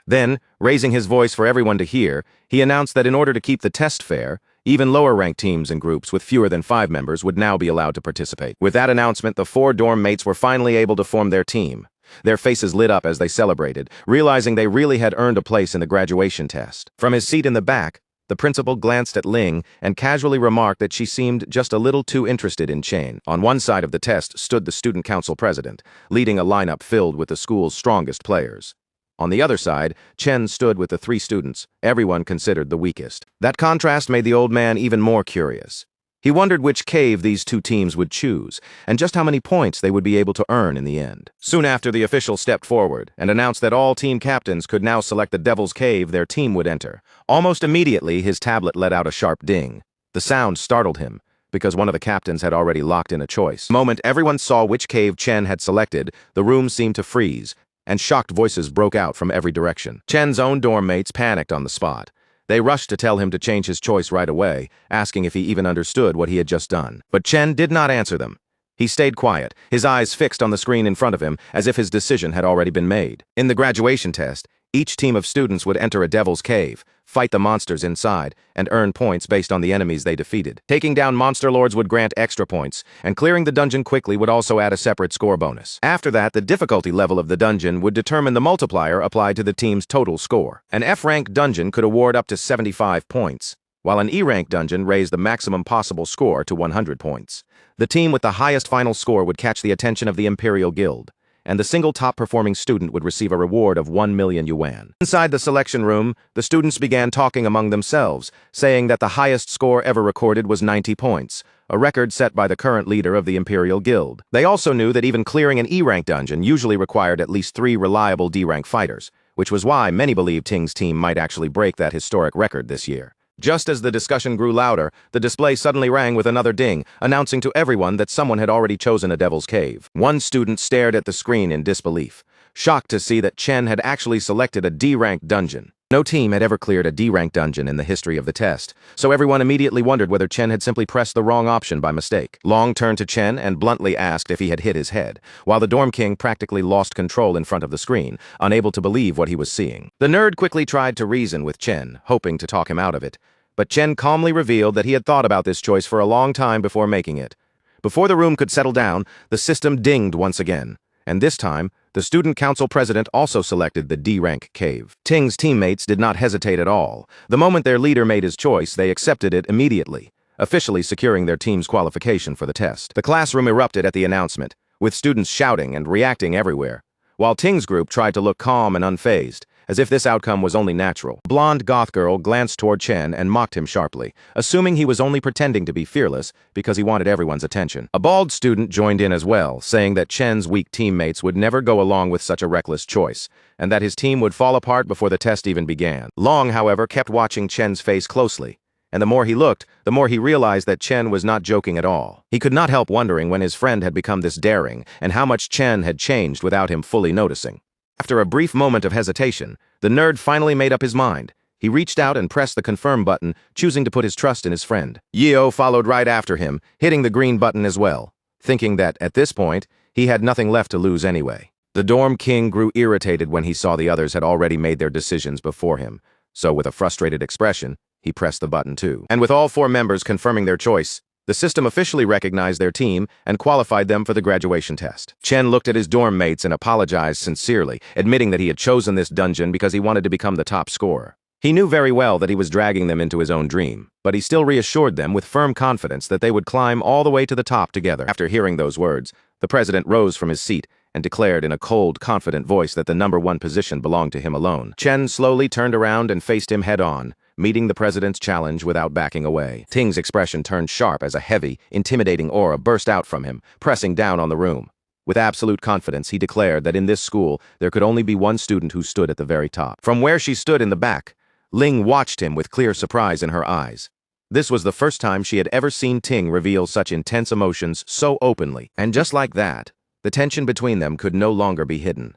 Then, raising his voice for everyone to hear, he announced that in order to keep the test fair, even lower-ranked teams and groups with fewer than 5 members would now be allowed to participate. With that announcement, the 4 dorm mates were finally able to form their team. Their faces lit up as they celebrated, realizing they really had earned a place in the graduation test. From his seat in the back, the principal glanced at Ling and casually remarked that she seemed just a little too interested in Chen. On one side of the test stood the student council president, leading a lineup filled with the school's strongest players. On the other side, Chen stood with the 3 students, everyone considered the weakest. That contrast made the old man even more curious. He wondered which cave these 2 teams would choose, and just how many points they would be able to earn in the end. Soon after, the official stepped forward and announced that all team captains could now select the Devil's Cave their team would enter. Almost immediately, his tablet let out a sharp ding. The sound startled him, because one of the captains had already locked in a choice. The moment everyone saw which cave Chen had selected, the room seemed to freeze, and shocked voices broke out from every direction. Chen's own dorm mates panicked on the spot. They rushed to tell him to change his choice right away, asking if he even understood what he had just done. But Chen did not answer them. He stayed quiet, his eyes fixed on the screen in front of him, as if his decision had already been made. In the graduation test, each team of students would enter a devil's cave, fight the monsters inside, and earn points based on the enemies they defeated. Taking down monster lords would grant extra points, and clearing the dungeon quickly would also add a separate score bonus. After that, the difficulty level of the dungeon would determine the multiplier applied to the team's total score. An F-rank dungeon could award up to 75 points, while an E-rank dungeon raised the maximum possible score to 100 points. The team with the highest final score would catch the attention of the Imperial Guild, and the single top-performing student would receive a reward of 1 million yuan. Inside the selection room, the students began talking among themselves, saying that the highest score ever recorded was 90 points, a record set by the current leader of the Imperial Guild. They also knew that even clearing an E-rank dungeon usually required at least 3 reliable D-rank fighters, which was why many believed Ting's team might actually break that historic record this year. Just as the discussion grew louder, the display suddenly rang with another ding, announcing to everyone that someone had already chosen a Devil's Cave. One student stared at the screen in disbelief, shocked to see that Chen had actually selected a D-rank dungeon. No team had ever cleared a D-rank dungeon in the history of the test, so everyone immediately wondered whether Chen had simply pressed the wrong option by mistake. Long turned to Chen and bluntly asked if he had hit his head, while the Dorm King practically lost control in front of the screen, unable to believe what he was seeing. The nerd quickly tried to reason with Chen, hoping to talk him out of it, but Chen calmly revealed that he had thought about this choice for a long time before making it. Before the room could settle down, the system dinged once again. And this time, the student council president also selected the D-rank cave. Ting's teammates did not hesitate at all. The moment their leader made his choice, they accepted it immediately, officially securing their team's qualification for the test. The classroom erupted at the announcement, with students shouting and reacting everywhere, while Ting's group tried to look calm and unfazed, as if this outcome was only natural. A blonde goth girl glanced toward Chen and mocked him sharply, assuming he was only pretending to be fearless because he wanted everyone's attention. A bald student joined in as well, saying that Chen's weak teammates would never go along with such a reckless choice, and that his team would fall apart before the test even began. Long, however, kept watching Chen's face closely, and the more he looked, the more he realized that Chen was not joking at all. He could not help wondering when his friend had become this daring, and how much Chen had changed without him fully noticing. After a brief moment of hesitation, the nerd finally made up his mind. He reached out and pressed the confirm button, choosing to put his trust in his friend. Yeo followed right after him, hitting the green button as well, thinking that, at this point, he had nothing left to lose anyway. The dorm king grew irritated when he saw the others had already made their decisions before him, so with a frustrated expression, he pressed the button too. And with all 4 members confirming their choice, the system officially recognized their team and qualified them for the graduation test. Chen looked at his dorm mates and apologized sincerely, admitting that he had chosen this dungeon because he wanted to become the top scorer. He knew very well that he was dragging them into his own dream, but he still reassured them with firm confidence that they would climb all the way to the top together. After hearing those words, the president rose from his seat and declared in a cold, confident voice that the #1 position belonged to him alone. Chen slowly turned around and faced him head-on, meeting the president's challenge without backing away. Ting's expression turned sharp as a heavy, intimidating aura burst out from him, pressing down on the room. With absolute confidence, he declared that in this school, there could only be one student who stood at the very top. From where she stood in the back, Ling watched him with clear surprise in her eyes. This was the first time she had ever seen Ting reveal such intense emotions so openly. And just like that, the tension between them could no longer be hidden.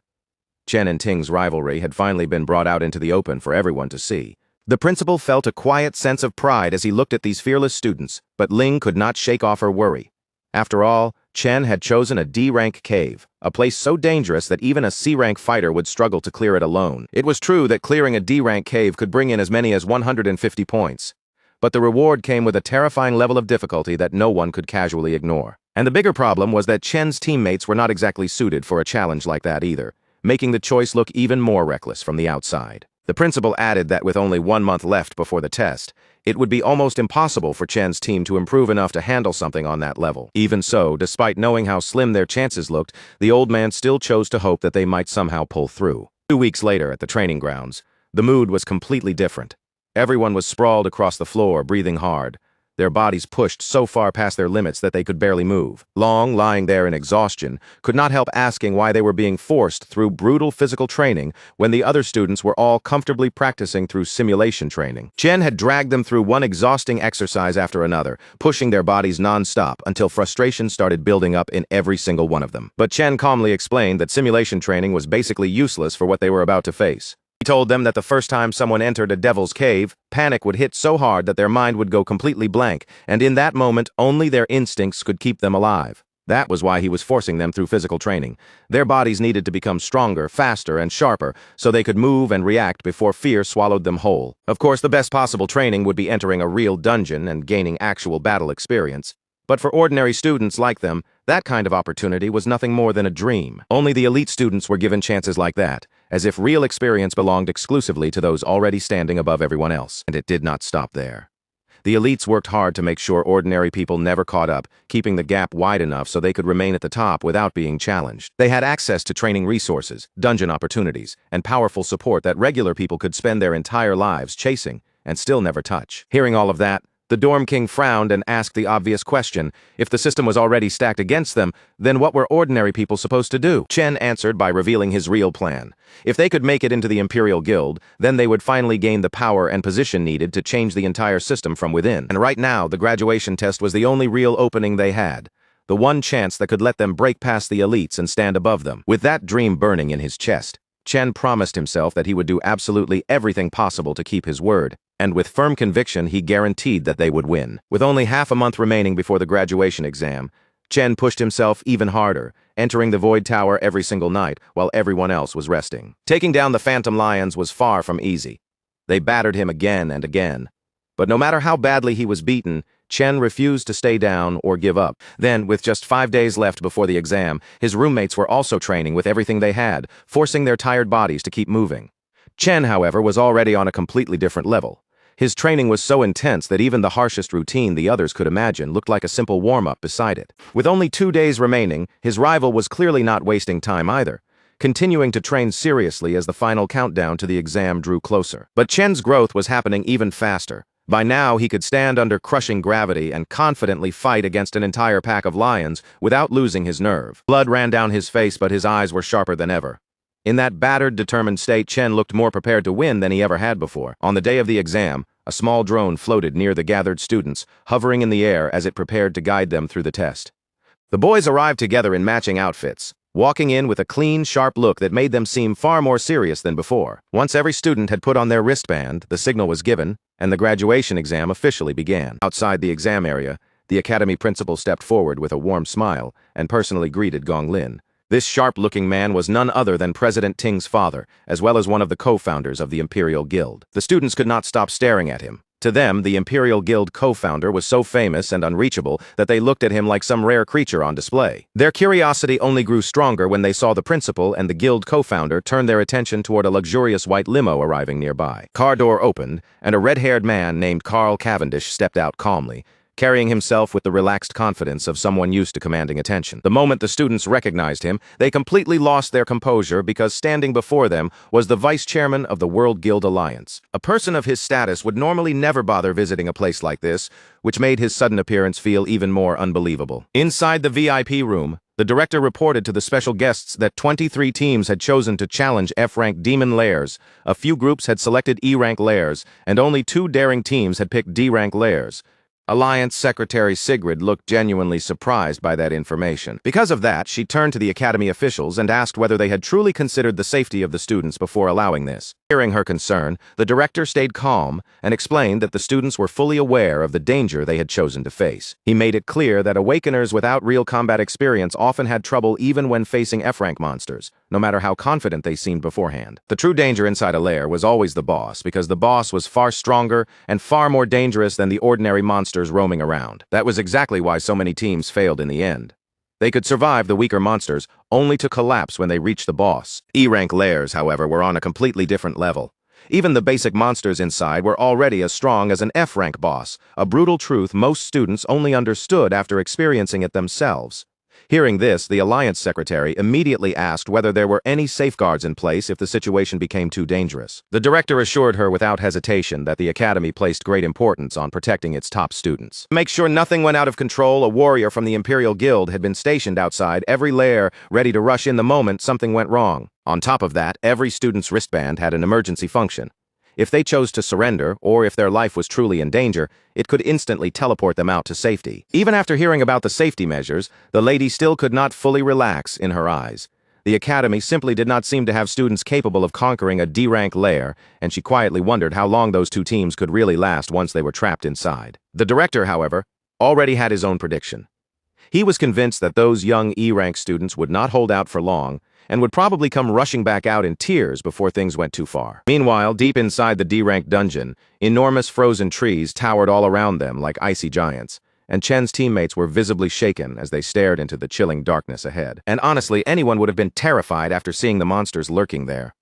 Chen and Ting's rivalry had finally been brought out into the open for everyone to see. The principal felt a quiet sense of pride as he looked at these fearless students, but Ling could not shake off her worry. After all, Chen had chosen a D-rank cave, a place so dangerous that even a C-rank fighter would struggle to clear it alone. It was true that clearing a D-rank cave could bring in as many as 150 points, but the reward came with a terrifying level of difficulty that no one could casually ignore. And the bigger problem was that Chen's teammates were not exactly suited for a challenge like that either, making the choice look even more reckless from the outside. The principal added that with only 1 month left before the test, it would be almost impossible for Chen's team to improve enough to handle something on that level. Even so, despite knowing how slim their chances looked, the old man still chose to hope that they might somehow pull through. 2 weeks later at the training grounds, the mood was completely different. Everyone was sprawled across the floor, breathing hard, their bodies pushed so far past their limits that they could barely move. Long, lying there in exhaustion, could not help asking why they were being forced through brutal physical training when the other students were all comfortably practicing through simulation training. Chen had dragged them through one exhausting exercise after another, pushing their bodies non-stop until frustration started building up in every single one of them. But Chen calmly explained that simulation training was basically useless for what they were about to face. He told them that the first time someone entered a devil's cave, panic would hit so hard that their mind would go completely blank, and in that moment, only their instincts could keep them alive. That was why he was forcing them through physical training. Their bodies needed to become stronger, faster, and sharper, so they could move and react before fear swallowed them whole. Of course, the best possible training would be entering a real dungeon and gaining actual battle experience. But for ordinary students like them, that kind of opportunity was nothing more than a dream. Only the elite students were given chances like that, as if real experience belonged exclusively to those already standing above everyone else. And it did not stop there. The elites worked hard to make sure ordinary people never caught up, keeping the gap wide enough so they could remain at the top without being challenged. They had access to training resources, dungeon opportunities, and powerful support that regular people could spend their entire lives chasing and still never touch. Hearing all of that, the dorm king frowned and asked the obvious question. If the system was already stacked against them, then what were ordinary people supposed to do? Chen answered by revealing his real plan. If they could make it into the Imperial Guild, then they would finally gain the power and position needed to change the entire system from within. And right now, the graduation test was the only real opening they had. The one chance that could let them break past the elites and stand above them. With that dream burning in his chest, Chen promised himself that he would do absolutely everything possible to keep his word. And with firm conviction, he guaranteed that they would win. With only half a month remaining before the graduation exam, Chen pushed himself even harder, entering the Void Tower every single night while everyone else was resting. Taking down the Phantom Lions was far from easy. They battered him again and again. But no matter how badly he was beaten, Chen refused to stay down or give up. Then, with just 5 days left before the exam, his roommates were also training with everything they had, forcing their tired bodies to keep moving. Chen, however, was already on a completely different level. His training was so intense that even the harshest routine the others could imagine looked like a simple warm-up beside it. With only 2 days remaining, his rival was clearly not wasting time either, continuing to train seriously as the final countdown to the exam drew closer. But Chen's growth was happening even faster. By now, he could stand under crushing gravity and confidently fight against an entire pack of lions without losing his nerve. Blood ran down his face, but his eyes were sharper than ever. In that battered, determined state, Chen looked more prepared to win than he ever had before. On the day of the exam, a small drone floated near the gathered students, hovering in the air as it prepared to guide them through the test. The boys arrived together in matching outfits, walking in with a clean, sharp look that made them seem far more serious than before. Once every student had put on their wristband, the signal was given, and the graduation exam officially began. Outside the exam area, the academy principal stepped forward with a warm smile and personally greeted Gong Lin. This sharp-looking man was none other than President Ting's father, as well as one of the co-founders of the Imperial Guild. The students could not stop staring at him. To them, the Imperial Guild co-founder was so famous and unreachable that they looked at him like some rare creature on display. Their curiosity only grew stronger when they saw the principal and the guild co-founder turn their attention toward a luxurious white limo arriving nearby. Car door opened, and a red-haired man named Carl Cavendish stepped out calmly, carrying himself with the relaxed confidence of someone used to commanding attention. The moment the students recognized him, they completely lost their composure because standing before them was the vice chairman of the World Guild Alliance. A person of his status would normally never bother visiting a place like this, which made his sudden appearance feel even more unbelievable. Inside the VIP room, the director reported to the special guests that 23 teams had chosen to challenge F-rank demon lairs, a few groups had selected E-rank lairs, and only 2 daring teams had picked D-rank lairs. Alliance Secretary Sigrid looked genuinely surprised by that information. Because of that, she turned to the academy officials and asked whether they had truly considered the safety of the students before allowing this. Hearing her concern, the director stayed calm and explained that the students were fully aware of the danger they had chosen to face. He made it clear that awakeners without real combat experience often had trouble even when facing F-rank monsters, no matter how confident they seemed beforehand. The true danger inside a lair was always the boss, because the boss was far stronger and far more dangerous than the ordinary monsters roaming around. That was exactly why so many teams failed in the end. They could survive the weaker monsters, only to collapse when they reached the boss. E-rank lairs, however, were on a completely different level. Even the basic monsters inside were already as strong as an F-rank boss, a brutal truth most students only understood after experiencing it themselves. Hearing this, the Alliance Secretary immediately asked whether there were any safeguards in place if the situation became too dangerous. The director assured her without hesitation that the Academy placed great importance on protecting its top students. To make sure nothing went out of control, a warrior from the Imperial Guild had been stationed outside every lair, ready to rush in the moment something went wrong. On top of that, every student's wristband had an emergency function. If they chose to surrender, or if their life was truly in danger, it could instantly teleport them out to safety. Even after hearing about the safety measures, the lady still could not fully relax in her eyes. The Academy simply did not seem to have students capable of conquering a D-rank lair, and she quietly wondered how long those 2 teams could really last once they were trapped inside. The director, however, already had his own prediction. He was convinced that those young E-rank students would not hold out for long, and would probably come rushing back out in tears before things went too far. Meanwhile, deep inside the D-rank dungeon, enormous frozen trees towered all around them like icy giants, and Chen's teammates were visibly shaken as they stared into the chilling darkness ahead. And honestly, anyone would have been terrified after seeing the monsters lurking there.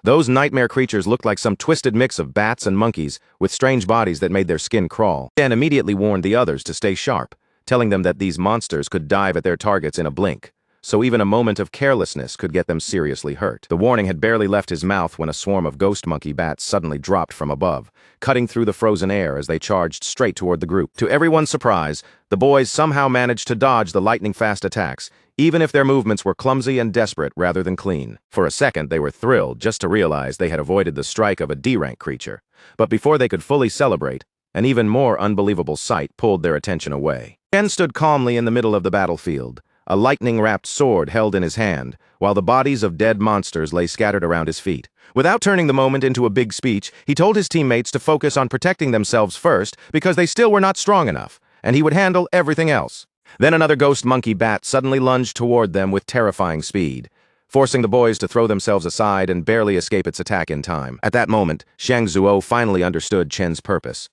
Those nightmare creatures looked like some twisted mix of bats and monkeys, with strange bodies that made their skin crawl. Chen immediately warned the others to stay sharp, telling them that these monsters could dive at their targets in a blink, so even a moment of carelessness could get them seriously hurt. The warning had barely left his mouth when a swarm of ghost monkey bats suddenly dropped from above, cutting through the frozen air as they charged straight toward the group. To everyone's surprise, the boys somehow managed to dodge the lightning-fast attacks, even if their movements were clumsy and desperate rather than clean. For a second, they were thrilled just to realize they had avoided the strike of a D-rank creature. But before they could fully celebrate, an even more unbelievable sight pulled their attention away. Chen stood calmly in the middle of the battlefield, a lightning-wrapped sword held in his hand, while the bodies of dead monsters lay scattered around his feet. Without turning the moment into a big speech, he told his teammates to focus on protecting themselves first because they still were not strong enough, and he would handle everything else. Then another ghost monkey bat suddenly lunged toward them with terrifying speed, forcing the boys to throw themselves aside and barely escape its attack in time. At that moment, Shang Zuo finally understood Chen's purpose.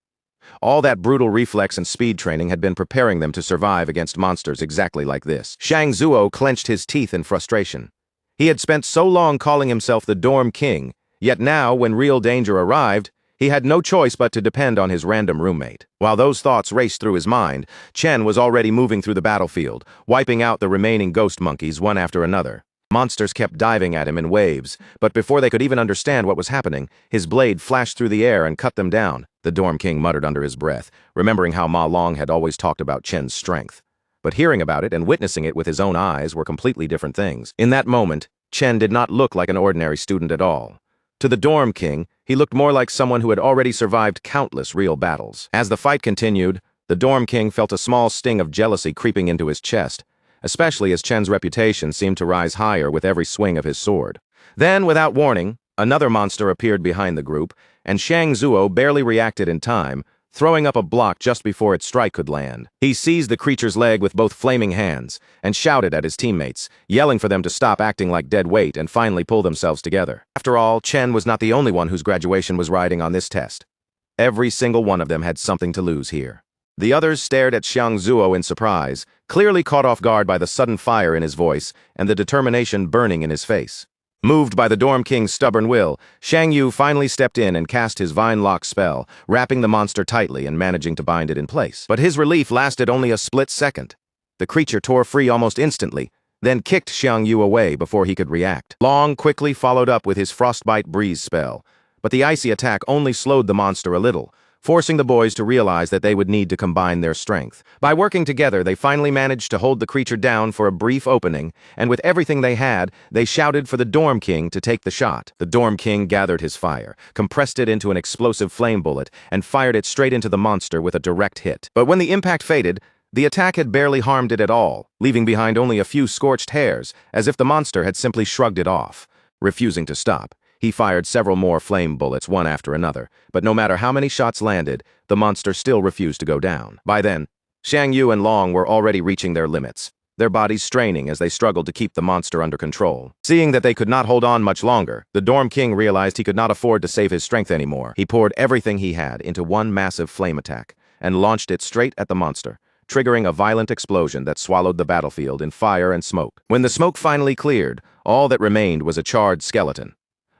All that brutal reflex and speed training had been preparing them to survive against monsters exactly like this. Shang Zuo clenched his teeth in frustration. He had spent so long calling himself the Dorm King, yet now, when real danger arrived, he had no choice but to depend on his random roommate. While those thoughts raced through his mind, Chen was already moving through the battlefield, wiping out the remaining ghost monkeys one after another. Monsters kept diving at him in waves, but before they could even understand what was happening, his blade flashed through the air and cut them down, the Dorm King muttered under his breath, remembering how Ma Long had always talked about Chen's strength. But hearing about it and witnessing it with his own eyes were completely different things. In that moment, Chen did not look like an ordinary student at all. To the Dorm King, he looked more like someone who had already survived countless real battles. As the fight continued, the Dorm King felt a small sting of jealousy creeping into his chest, especially as Chen's reputation seemed to rise higher with every swing of his sword. Then, without warning, another monster appeared behind the group, and Shang Zuo barely reacted in time, throwing up a block just before its strike could land. He seized the creature's leg with both flaming hands and shouted at his teammates, yelling for them to stop acting like dead weight and finally pull themselves together. After all, Chen was not the only one whose graduation was riding on this test. Every single one of them had something to lose here. The others stared at Shang Zuo in surprise, clearly caught off guard by the sudden fire in his voice and the determination burning in his face. Moved by the Dorm King's stubborn will, Shang Yu finally stepped in and cast his Vine Lock spell, wrapping the monster tightly and managing to bind it in place. But his relief lasted only a split second. The creature tore free almost instantly, then kicked Shang Yu away before he could react. Long quickly followed up with his Frostbite Breeze spell, but the icy attack only slowed the monster a little, forcing the boys to realize that they would need to combine their strength. By working together, they finally managed to hold the creature down for a brief opening, and with everything they had, they shouted for the Dorm King to take the shot. The Dorm King gathered his fire, compressed it into an explosive flame bullet, and fired it straight into the monster with a direct hit. But when the impact faded, the attack had barely harmed it at all, leaving behind only a few scorched hairs, as if the monster had simply shrugged it off. Refusing to stop, he fired several more flame bullets one after another, but no matter how many shots landed, the monster still refused to go down. By then, Shang Yu and Long were already reaching their limits, their bodies straining as they struggled to keep the monster under control. Seeing that they could not hold on much longer, the Dorm King realized he could not afford to save his strength anymore. He poured everything he had into one massive flame attack and launched it straight at the monster, triggering a violent explosion that swallowed the battlefield in fire and smoke. When the smoke finally cleared, all that remained was a charred skeleton.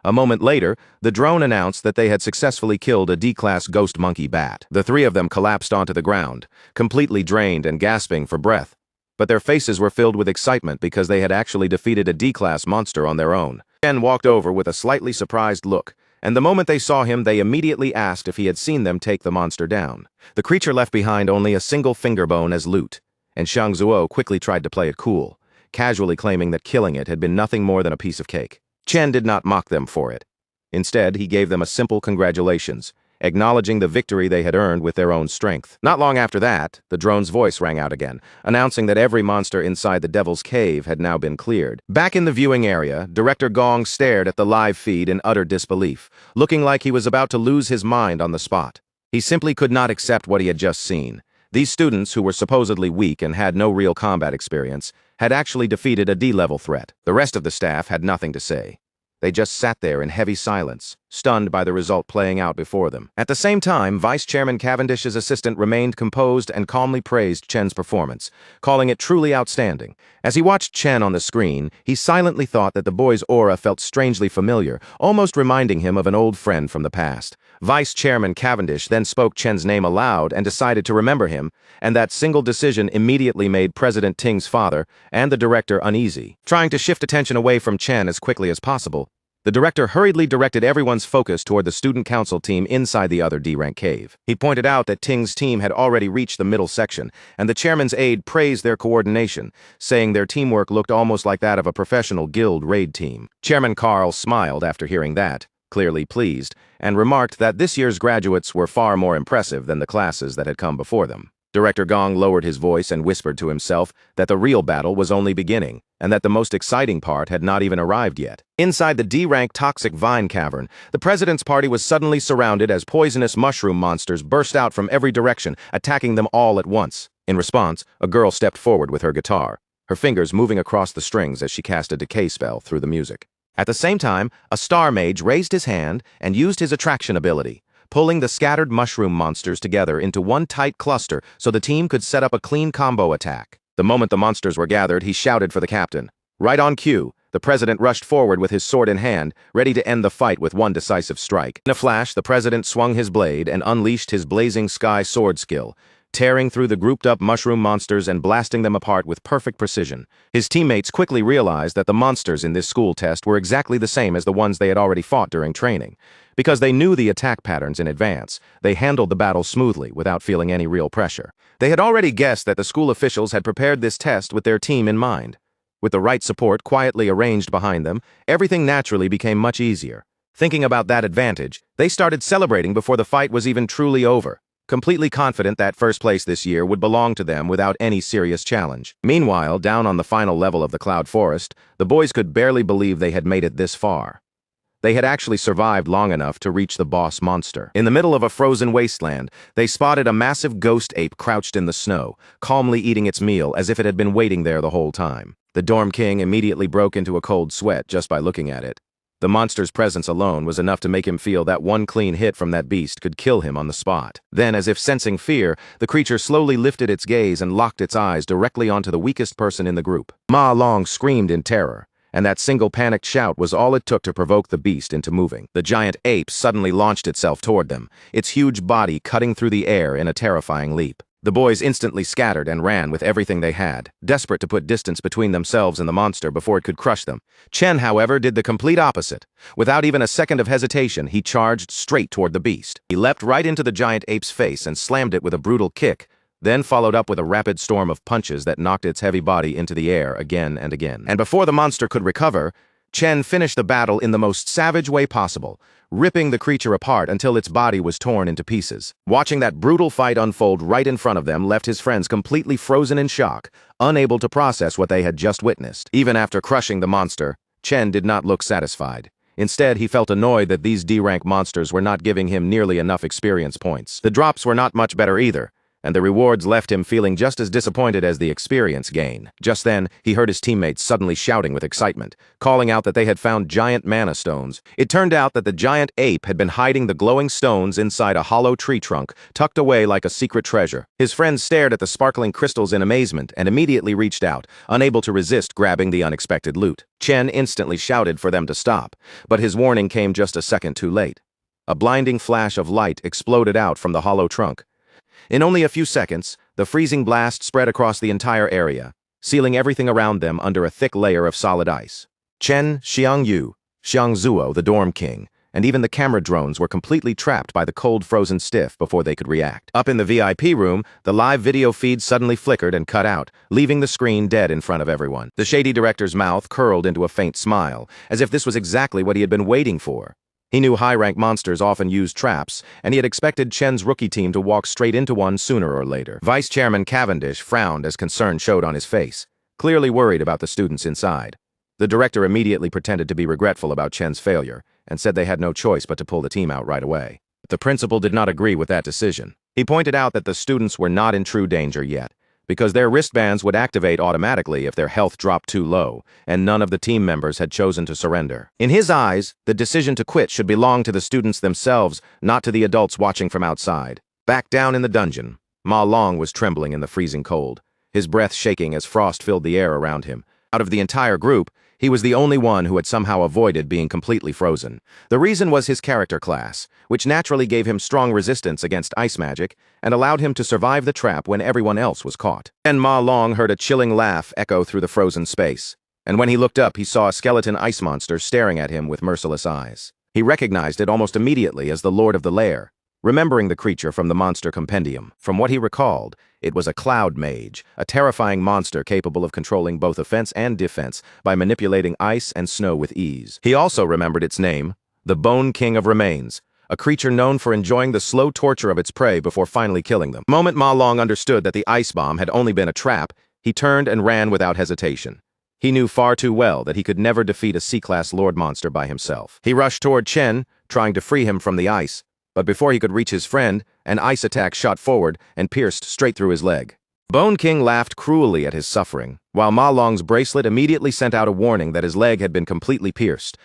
A moment later, the drone announced that they had successfully killed a D-class ghost monkey bat. The three of them collapsed onto the ground, completely drained and gasping for breath. But their faces were filled with excitement because they had actually defeated a D-class monster on their own. Chen walked over with a slightly surprised look, and the moment they saw him, they immediately asked if he had seen them take the monster down. The creature left behind only a single finger bone as loot, and Shang Zuo quickly tried to play it cool, casually claiming that killing it had been nothing more than a piece of cake. Chen did not mock them for it. Instead, he gave them a simple congratulations, acknowledging the victory they had earned with their own strength. Not long after that, the drone's voice rang out again, announcing that every monster inside the Devil's Cave had now been cleared. Back in the viewing area, Director Gong stared at the live feed in utter disbelief, looking like he was about to lose his mind on the spot. He simply could not accept what he had just seen. These students, who were supposedly weak and had no real combat experience, had actually defeated a D-level threat. The rest of the staff had nothing to say. They just sat there in heavy silence, stunned by the result playing out before them. At the same time, Vice Chairman Cavendish's assistant remained composed and calmly praised Chen's performance, calling it truly outstanding. As he watched Chen on the screen, he silently thought that the boy's aura felt strangely familiar, almost reminding him of an old friend from the past. Vice Chairman Cavendish then spoke Chen's name aloud and decided to remember him, and that single decision immediately made President Ting's father and the director uneasy. Trying to shift attention away from Chen as quickly as possible, the director hurriedly directed everyone's focus toward the student council team inside the other D-rank cave. He pointed out that Ting's team had already reached the middle section, and the chairman's aide praised their coordination, saying their teamwork looked almost like that of a professional guild raid team. Chairman Carl smiled after hearing that, clearly pleased, and remarked that this year's graduates were far more impressive than the classes that had come before them. Director Gong lowered his voice and whispered to himself that the real battle was only beginning, and that the most exciting part had not even arrived yet. Inside the D-rank toxic vine cavern, the president's party was suddenly surrounded as poisonous mushroom monsters burst out from every direction, attacking them all at once. In response, a girl stepped forward with her guitar, her fingers moving across the strings as she cast a decay spell through the music. At the same time, a star mage raised his hand and used his attraction ability, pulling the scattered mushroom monsters together into one tight cluster so the team could set up a clean combo attack. The moment the monsters were gathered, he shouted for the captain. Right on cue, the president rushed forward with his sword in hand, ready to end the fight with one decisive strike. In a flash, the president swung his blade and unleashed his blazing sky sword skill, tearing through the grouped-up mushroom monsters and blasting them apart with perfect precision. His teammates quickly realized that the monsters in this school test were exactly the same as the ones they had already fought during training. Because they knew the attack patterns in advance, they handled the battle smoothly without feeling any real pressure. They had already guessed that the school officials had prepared this test with their team in mind. With the right support quietly arranged behind them, everything naturally became much easier. Thinking about that advantage, they started celebrating before the fight was even truly over, completely confident that first place this year would belong to them without any serious challenge. Meanwhile, down on the final level of the Cloud Forest, the boys could barely believe they had made it this far. They had actually survived long enough to reach the boss monster. In the middle of a frozen wasteland, they spotted a massive ghost ape crouched in the snow, calmly eating its meal as if it had been waiting there the whole time. The dorm king immediately broke into a cold sweat just by looking at it. The monster's presence alone was enough to make him feel that one clean hit from that beast could kill him on the spot. Then, as if sensing fear, the creature slowly lifted its gaze and locked its eyes directly onto the weakest person in the group. Ma Long screamed in terror, and that single panicked shout was all it took to provoke the beast into moving. The giant ape suddenly launched itself toward them, its huge body cutting through the air in a terrifying leap. The boys instantly scattered and ran with everything they had, desperate to put distance between themselves and the monster before it could crush them. Chen, however, did the complete opposite. Without even a second of hesitation, he charged straight toward the beast. He leapt right into the giant ape's face and slammed it with a brutal kick, then followed up with a rapid storm of punches that knocked its heavy body into the air again and again. And before the monster could recover, Chen finished the battle in the most savage way possible, ripping the creature apart until its body was torn into pieces. Watching that brutal fight unfold right in front of them left his friends completely frozen in shock, unable to process what they had just witnessed. Even after crushing the monster, Chen did not look satisfied. Instead, he felt annoyed that these D-rank monsters were not giving him nearly enough experience points. The drops were not much better either, and the rewards left him feeling just as disappointed as the experience gain. Just then, he heard his teammates suddenly shouting with excitement, calling out that they had found giant mana stones. It turned out that the giant ape had been hiding the glowing stones inside a hollow tree trunk, tucked away like a secret treasure. His friends stared at the sparkling crystals in amazement and immediately reached out, unable to resist grabbing the unexpected loot. Chen instantly shouted for them to stop, but his warning came just a second too late. A blinding flash of light exploded out from the hollow trunk. In only a few seconds, the freezing blast spread across the entire area, sealing everything around them under a thick layer of solid ice. Chen, Xiangyu, Xiangzuo, the dorm king, and even the camera drones were completely trapped by the cold frozen stiff before they could react. Up in the VIP room, the live video feed suddenly flickered and cut out, leaving the screen dead in front of everyone. The shady director's mouth curled into a faint smile, as if this was exactly what he had been waiting for. He knew high-rank monsters often used traps, and he had expected Chen's rookie team to walk straight into one sooner or later. Vice Chairman Cavendish frowned as concern showed on his face, clearly worried about the students inside. The director immediately pretended to be regretful about Chen's failure, and said they had no choice but to pull the team out right away. But the principal did not agree with that decision. He pointed out that the students were not in true danger yet, because their wristbands would activate automatically if their health dropped too low, and none of the team members had chosen to surrender. In his eyes, the decision to quit should belong to the students themselves, not to the adults watching from outside. Back down in the dungeon, Ma Long was trembling in the freezing cold, his breath shaking as frost filled the air around him. Out of the entire group, he was the only one who had somehow avoided being completely frozen. The reason was his character class, which naturally gave him strong resistance against ice magic and allowed him to survive the trap when everyone else was caught. And Ma Long heard a chilling laugh echo through the frozen space, and when he looked up, he saw a skeleton ice monster staring at him with merciless eyes. He recognized it almost immediately as the Lord of the Lair, remembering the creature from the Monster Compendium. From what he recalled, it was a cloud mage, a terrifying monster capable of controlling both offense and defense by manipulating ice and snow with ease. He also remembered its name, the Bone King of Remains, a creature known for enjoying the slow torture of its prey before finally killing them. The moment Ma Long understood that the ice bomb had only been a trap, he turned and ran without hesitation. He knew far too well that he could never defeat a C-class Lord monster by himself. He rushed toward Chen, trying to free him from the ice, but before he could reach his friend, an ice attack shot forward and pierced straight through his leg. Bone King laughed cruelly at his suffering, while Ma Long's bracelet immediately sent out a warning that his leg had been completely pierced.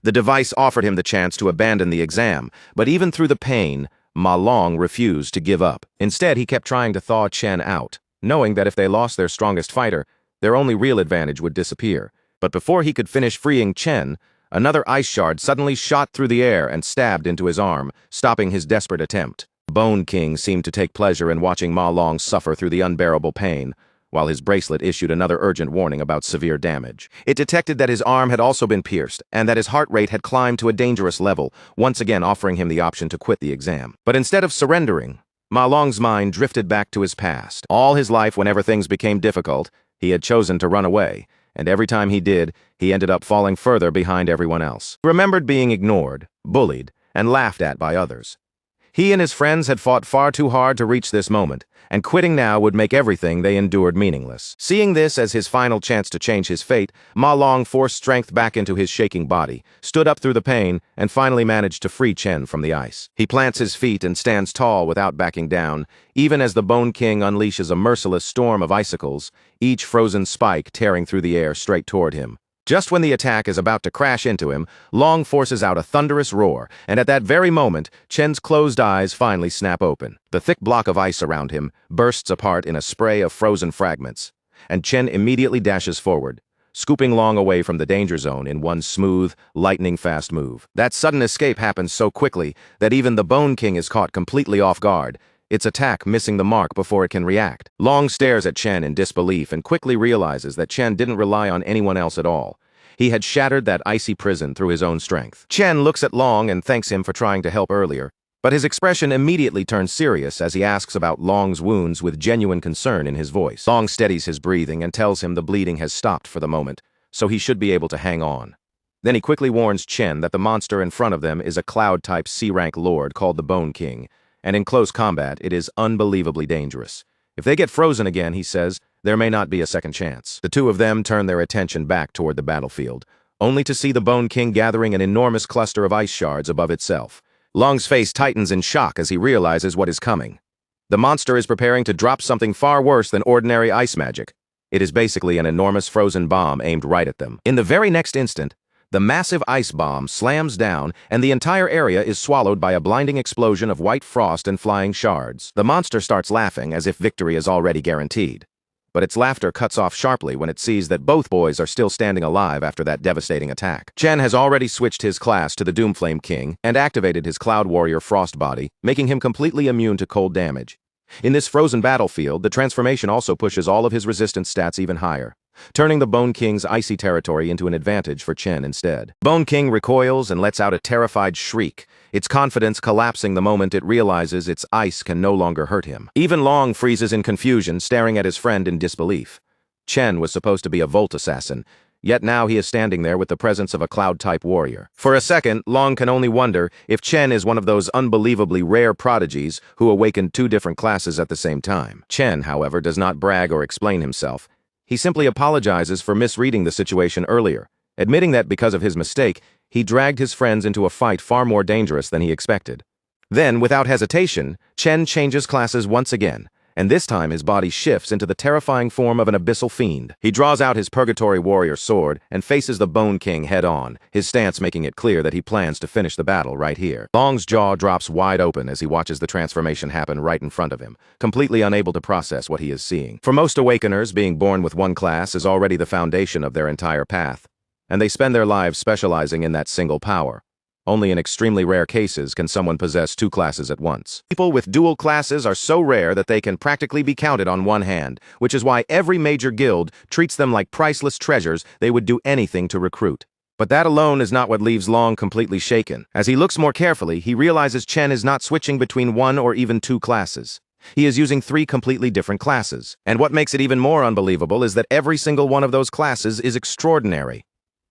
The device offered him the chance to abandon the exam, but even through the pain, Ma Long refused to give up. Instead, he kept trying to thaw Chen out, knowing that if they lost their strongest fighter, their only real advantage would disappear. But before he could finish freeing Chen, another ice shard suddenly shot through the air and stabbed into his arm, stopping his desperate attempt. Bone King seemed to take pleasure in watching Ma Long suffer through the unbearable pain, while his bracelet issued another urgent warning about severe damage. It detected that his arm had also been pierced, and that his heart rate had climbed to a dangerous level, once again offering him the option to quit the exam. But instead of surrendering, Ma Long's mind drifted back to his past. All his life, whenever things became difficult, he had chosen to run away, and every time he did, he ended up falling further behind everyone else. He remembered being ignored, bullied, and laughed at by others. He and his friends had fought far too hard to reach this moment, and quitting now would make everything they endured meaningless. Seeing this as his final chance to change his fate, Ma Long forced strength back into his shaking body, stood up through the pain, and finally managed to free Chen from the ice. He plants his feet and stands tall without backing down, even as the Bone King unleashes a merciless storm of icicles, each frozen spike tearing through the air straight toward him. Just when the attack is about to crash into him, Long forces out a thunderous roar, and at that very moment, Chen's closed eyes finally snap open. The thick block of ice around him bursts apart in a spray of frozen fragments, and Chen immediately dashes forward, scooping Long away from the danger zone in one smooth, lightning-fast move. That sudden escape happens so quickly that even the Bone King is caught completely off guard, its attack missing the mark before it can react. Long stares at Chen in disbelief and quickly realizes that Chen didn't rely on anyone else at all. He had shattered that icy prison through his own strength. Chen looks at Long and thanks him for trying to help earlier, but his expression immediately turns serious as he asks about Long's wounds with genuine concern in his voice. Long steadies his breathing and tells him the bleeding has stopped for the moment, so he should be able to hang on. Then he quickly warns Chen that the monster in front of them is a cloud-type C-rank lord called the Bone King, and in close combat, it is unbelievably dangerous. If they get frozen again, he says, there may not be a second chance. The two of them turn their attention back toward the battlefield, only to see the Bone King gathering an enormous cluster of ice shards above itself. Long's face tightens in shock as he realizes what is coming. The monster is preparing to drop something far worse than ordinary ice magic. It is basically an enormous frozen bomb aimed right at them. In the very next instant, the massive ice bomb slams down, and the entire area is swallowed by a blinding explosion of white frost and flying shards. The monster starts laughing as if victory is already guaranteed. But its laughter cuts off sharply when it sees that both boys are still standing alive after that devastating attack. Chen has already switched his class to the Doomflame King and activated his Cloud Warrior Frost Body, making him completely immune to cold damage. In this frozen battlefield, the transformation also pushes all of his resistance stats even higher, turning the Bone King's icy territory into an advantage for Chen instead. Bone King recoils and lets out a terrified shriek, its confidence collapsing the moment it realizes its ice can no longer hurt him. Even Long freezes in confusion, staring at his friend in disbelief. Chen was supposed to be a Volt Assassin, yet now he is standing there with the presence of a Cloud-type warrior. For a second, Long can only wonder if Chen is one of those unbelievably rare prodigies who awakened two different classes at the same time. Chen, however, does not brag or explain himself. He simply apologizes for misreading the situation earlier, admitting that because of his mistake, he dragged his friends into a fight far more dangerous than he expected. Then, without hesitation, Chen changes classes once again, and this time his body shifts into the terrifying form of an abyssal fiend. He draws out his Purgatory Warrior sword and faces the Bone King head-on, his stance making it clear that he plans to finish the battle right here. Long's jaw drops wide open as he watches the transformation happen right in front of him, completely unable to process what he is seeing. For most Awakeners, being born with one class is already the foundation of their entire path, and they spend their lives specializing in that single power. Only in extremely rare cases can someone possess two classes at once. People with dual classes are so rare that they can practically be counted on one hand, which is why every major guild treats them like priceless treasures they would do anything to recruit. But that alone is not what leaves Long completely shaken. As he looks more carefully, he realizes Chen is not switching between one or even two classes. He is using three completely different classes. And what makes it even more unbelievable is that every single one of those classes is extraordinary.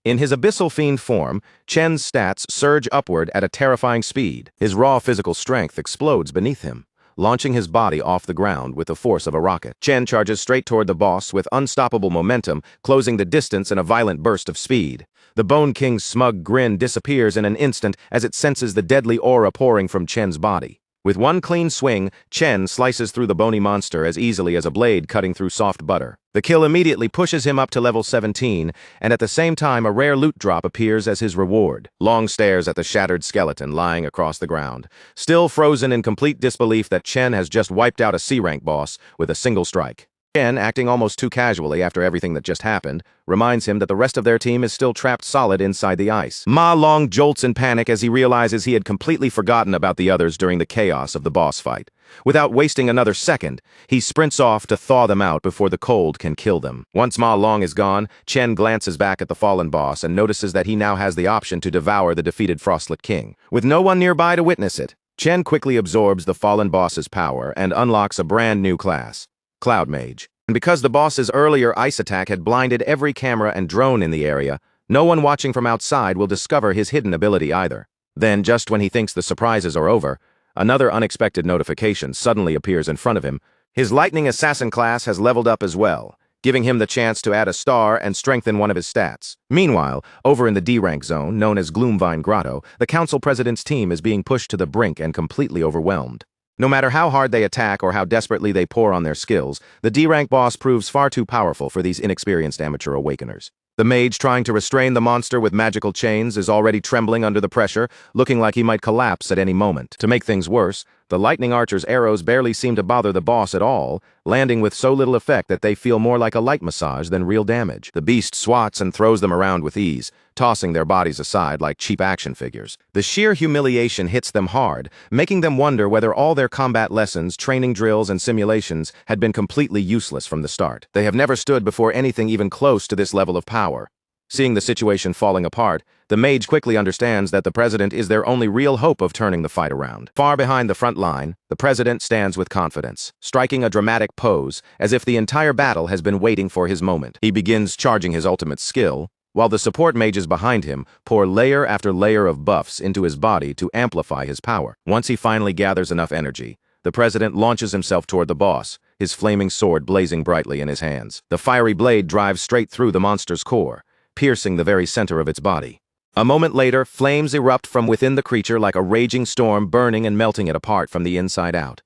In his Abyssal Fiend form, Chen's stats surge upward at a terrifying speed. His raw physical strength explodes beneath him, launching his body off the ground with the force of a rocket. Chen charges straight toward the boss with unstoppable momentum, closing the distance in a violent burst of speed. The Bone King's smug grin disappears in an instant as it senses the deadly aura pouring from Chen's body. With one clean swing, Chen slices through the bony monster as easily as a blade cutting through soft butter. The kill immediately pushes him up to level 17, and at the same time a rare loot drop appears as his reward. Long stares at the shattered skeleton lying across the ground, still frozen in complete disbelief that Chen has just wiped out a C-rank boss with a single strike. Chen, acting almost too casually after everything that just happened, reminds him that the rest of their team is still trapped solid inside the ice. Ma Long jolts in panic as he realizes he had completely forgotten about the others during the chaos of the boss fight. Without wasting another second, he sprints off to thaw them out before the cold can kill them. Once Ma Long is gone, Chen glances back at the fallen boss and notices that he now has the option to devour the defeated Frostlet King. With no one nearby to witness it, Chen quickly absorbs the fallen boss's power and unlocks a brand new class, Cloud Mage. And because the boss's earlier ice attack had blinded every camera and drone in the area, no one watching from outside will discover his hidden ability either. Then, just when he thinks the surprises are over, another unexpected notification suddenly appears in front of him. His Lightning Assassin class has leveled up as well, giving him the chance to add a star and strengthen one of his stats. Meanwhile, over in the D-rank zone, known as Gloomvine Grotto, the Council President's team is being pushed to the brink and completely overwhelmed. No matter how hard they attack or how desperately they pour on their skills, the D-rank boss proves far too powerful for these inexperienced amateur awakeners. The mage trying to restrain the monster with magical chains is already trembling under the pressure, looking like he might collapse at any moment. To make things worse, the lightning archer's arrows barely seem to bother the boss at all, landing with so little effect that they feel more like a light massage than real damage. The beast swats and throws them around with ease, tossing their bodies aside like cheap action figures. The sheer humiliation hits them hard, making them wonder whether all their combat lessons, training drills, and simulations had been completely useless from the start. They have never stood before anything even close to this level of power. Seeing the situation falling apart, the mage quickly understands that the president is their only real hope of turning the fight around. Far behind the front line, the president stands with confidence, striking a dramatic pose as if the entire battle has been waiting for his moment. He begins charging his ultimate skill, while the support mages behind him pour layer after layer of buffs into his body to amplify his power. Once he finally gathers enough energy, the president launches himself toward the boss, his flaming sword blazing brightly in his hands. The fiery blade drives straight through the monster's core, piercing the very center of its body. A moment later, flames erupt from within the creature like a raging storm, burning and melting it apart from the inside out.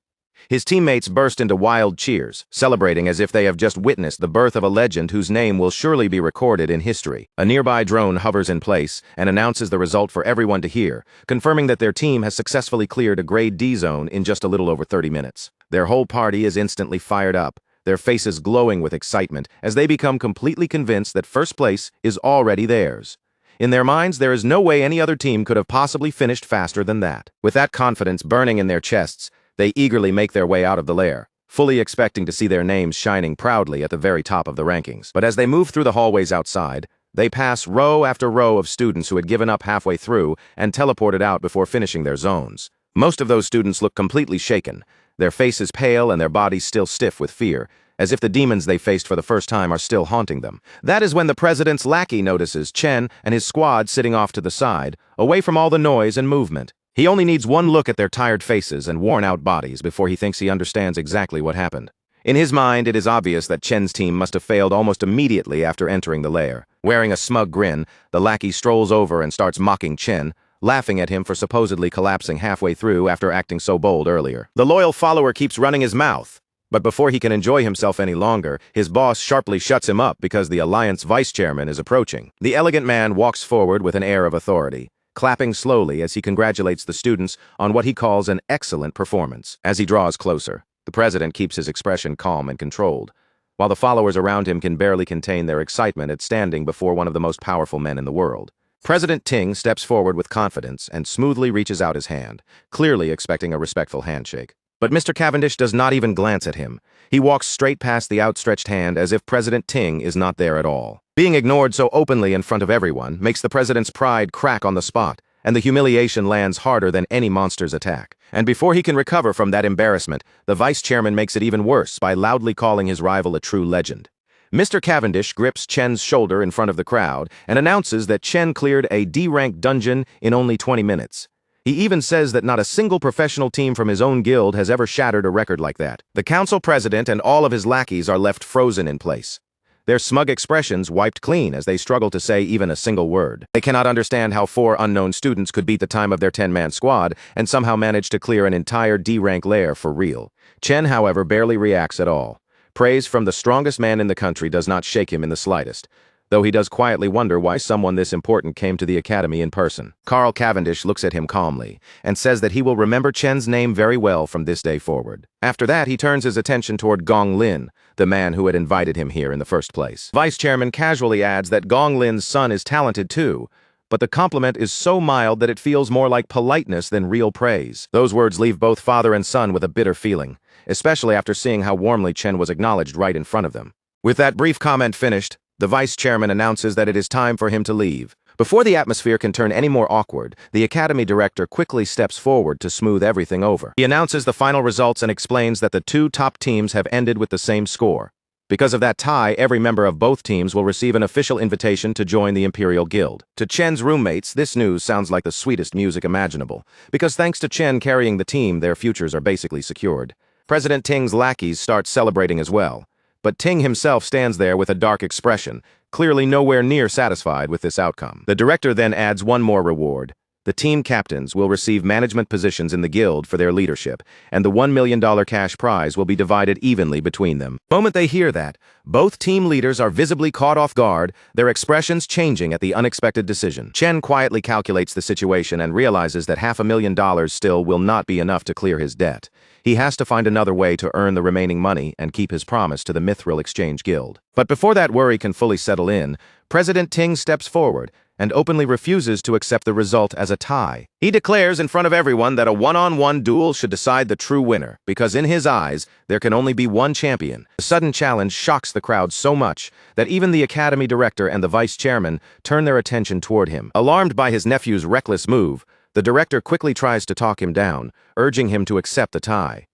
His teammates burst into wild cheers, celebrating as if they have just witnessed the birth of a legend whose name will surely be recorded in history. A nearby drone hovers in place and announces the result for everyone to hear, confirming that their team has successfully cleared a grade D zone in just a little over 30 minutes. Their whole party is instantly fired up, their faces glowing with excitement as they become completely convinced that first place is already theirs. In their minds, there is no way any other team could have possibly finished faster than that. With that confidence burning in their chests, they eagerly make their way out of the lair, fully expecting to see their names shining proudly at the very top of the rankings. But as they move through the hallways outside, they pass row after row of students who had given up halfway through and teleported out before finishing their zones. Most of those students look completely shaken, their faces pale and their bodies still stiff with fear, as if the demons they faced for the first time are still haunting them. That is when the president's lackey notices Chen and his squad sitting off to the side, away from all the noise and movement. He only needs one look at their tired faces and worn-out bodies before he thinks he understands exactly what happened. In his mind, it is obvious that Chen's team must have failed almost immediately after entering the lair. Wearing a smug grin, the lackey strolls over and starts mocking Chen, laughing at him for supposedly collapsing halfway through after acting so bold earlier. The loyal follower keeps running his mouth, but before he can enjoy himself any longer, his boss sharply shuts him up because the Alliance vice-chairman is approaching. The elegant man walks forward with an air of authority, clapping slowly as he congratulates the students on what he calls an excellent performance. As he draws closer, the president keeps his expression calm and controlled, while the followers around him can barely contain their excitement at standing before one of the most powerful men in the world. President Ting steps forward with confidence and smoothly reaches out his hand, clearly expecting a respectful handshake. But Mr. Cavendish does not even glance at him. He walks straight past the outstretched hand as if President Ting is not there at all. Being ignored so openly in front of everyone makes the president's pride crack on the spot, and the humiliation lands harder than any monster's attack. And before he can recover from that embarrassment, the vice-chairman makes it even worse by loudly calling his rival a true legend. Mr. Cavendish grips Chen's shoulder in front of the crowd and announces that Chen cleared a D-rank dungeon in only 20 minutes. He even says that not a single professional team from his own guild has ever shattered a record like that. The council president and all of his lackeys are left frozen in place. their smug expressions wiped clean as they struggle to say even a single word. They cannot understand how 4 unknown students could beat the time of their 10-man squad and somehow manage to clear an entire D-rank lair for real. Chen, however, barely reacts at all. Praise from the strongest man in the country does not shake him in the slightest, though he does quietly wonder why someone this important came to the academy in person. Carl Cavendish looks at him calmly and says that he will remember Chen's name very well from this day forward. After that, he turns his attention toward Gong Lin, the man who had invited him here in the first place. Vice Chairman casually adds that Gong Lin's son is talented too, but the compliment is so mild that it feels more like politeness than real praise. Those words leave both father and son with a bitter feeling, especially after seeing how warmly Chen was acknowledged right in front of them. With that brief comment finished, the vice chairman announces that it is time for him to leave. Before the atmosphere can turn any more awkward, the academy director quickly steps forward to smooth everything over. He announces the final results and explains that the 2 top teams have ended with the same score. Because of that tie, every member of both teams will receive an official invitation to join the Imperial Guild. To Chen's roommates, this news sounds like the sweetest music imaginable, because thanks to Chen carrying the team, their futures are basically secured. President Ting's lackeys start celebrating as well. But Ting himself stands there with a dark expression, clearly nowhere near satisfied with this outcome. The director then adds one more reward. The team captains will receive management positions in the guild for their leadership, and the $1 million cash prize will be divided evenly between them. The moment they hear that, both team leaders are visibly caught off guard, their expressions changing at the unexpected decision. Chen quietly calculates the situation and realizes that $500,000 still will not be enough to clear his debt. He has to find another way to earn the remaining money and keep his promise to the Mithril Exchange Guild. But before that worry can fully settle in, President Ting steps forward and openly refuses to accept the result as a tie. He declares in front of everyone that a one-on-one duel should decide the true winner, because in his eyes, there can only be one champion. The sudden challenge shocks the crowd so much that even the academy director and the vice chairman turn their attention toward him. Alarmed by his nephew's reckless move, the director quickly tries to talk him down, urging him to accept the tie.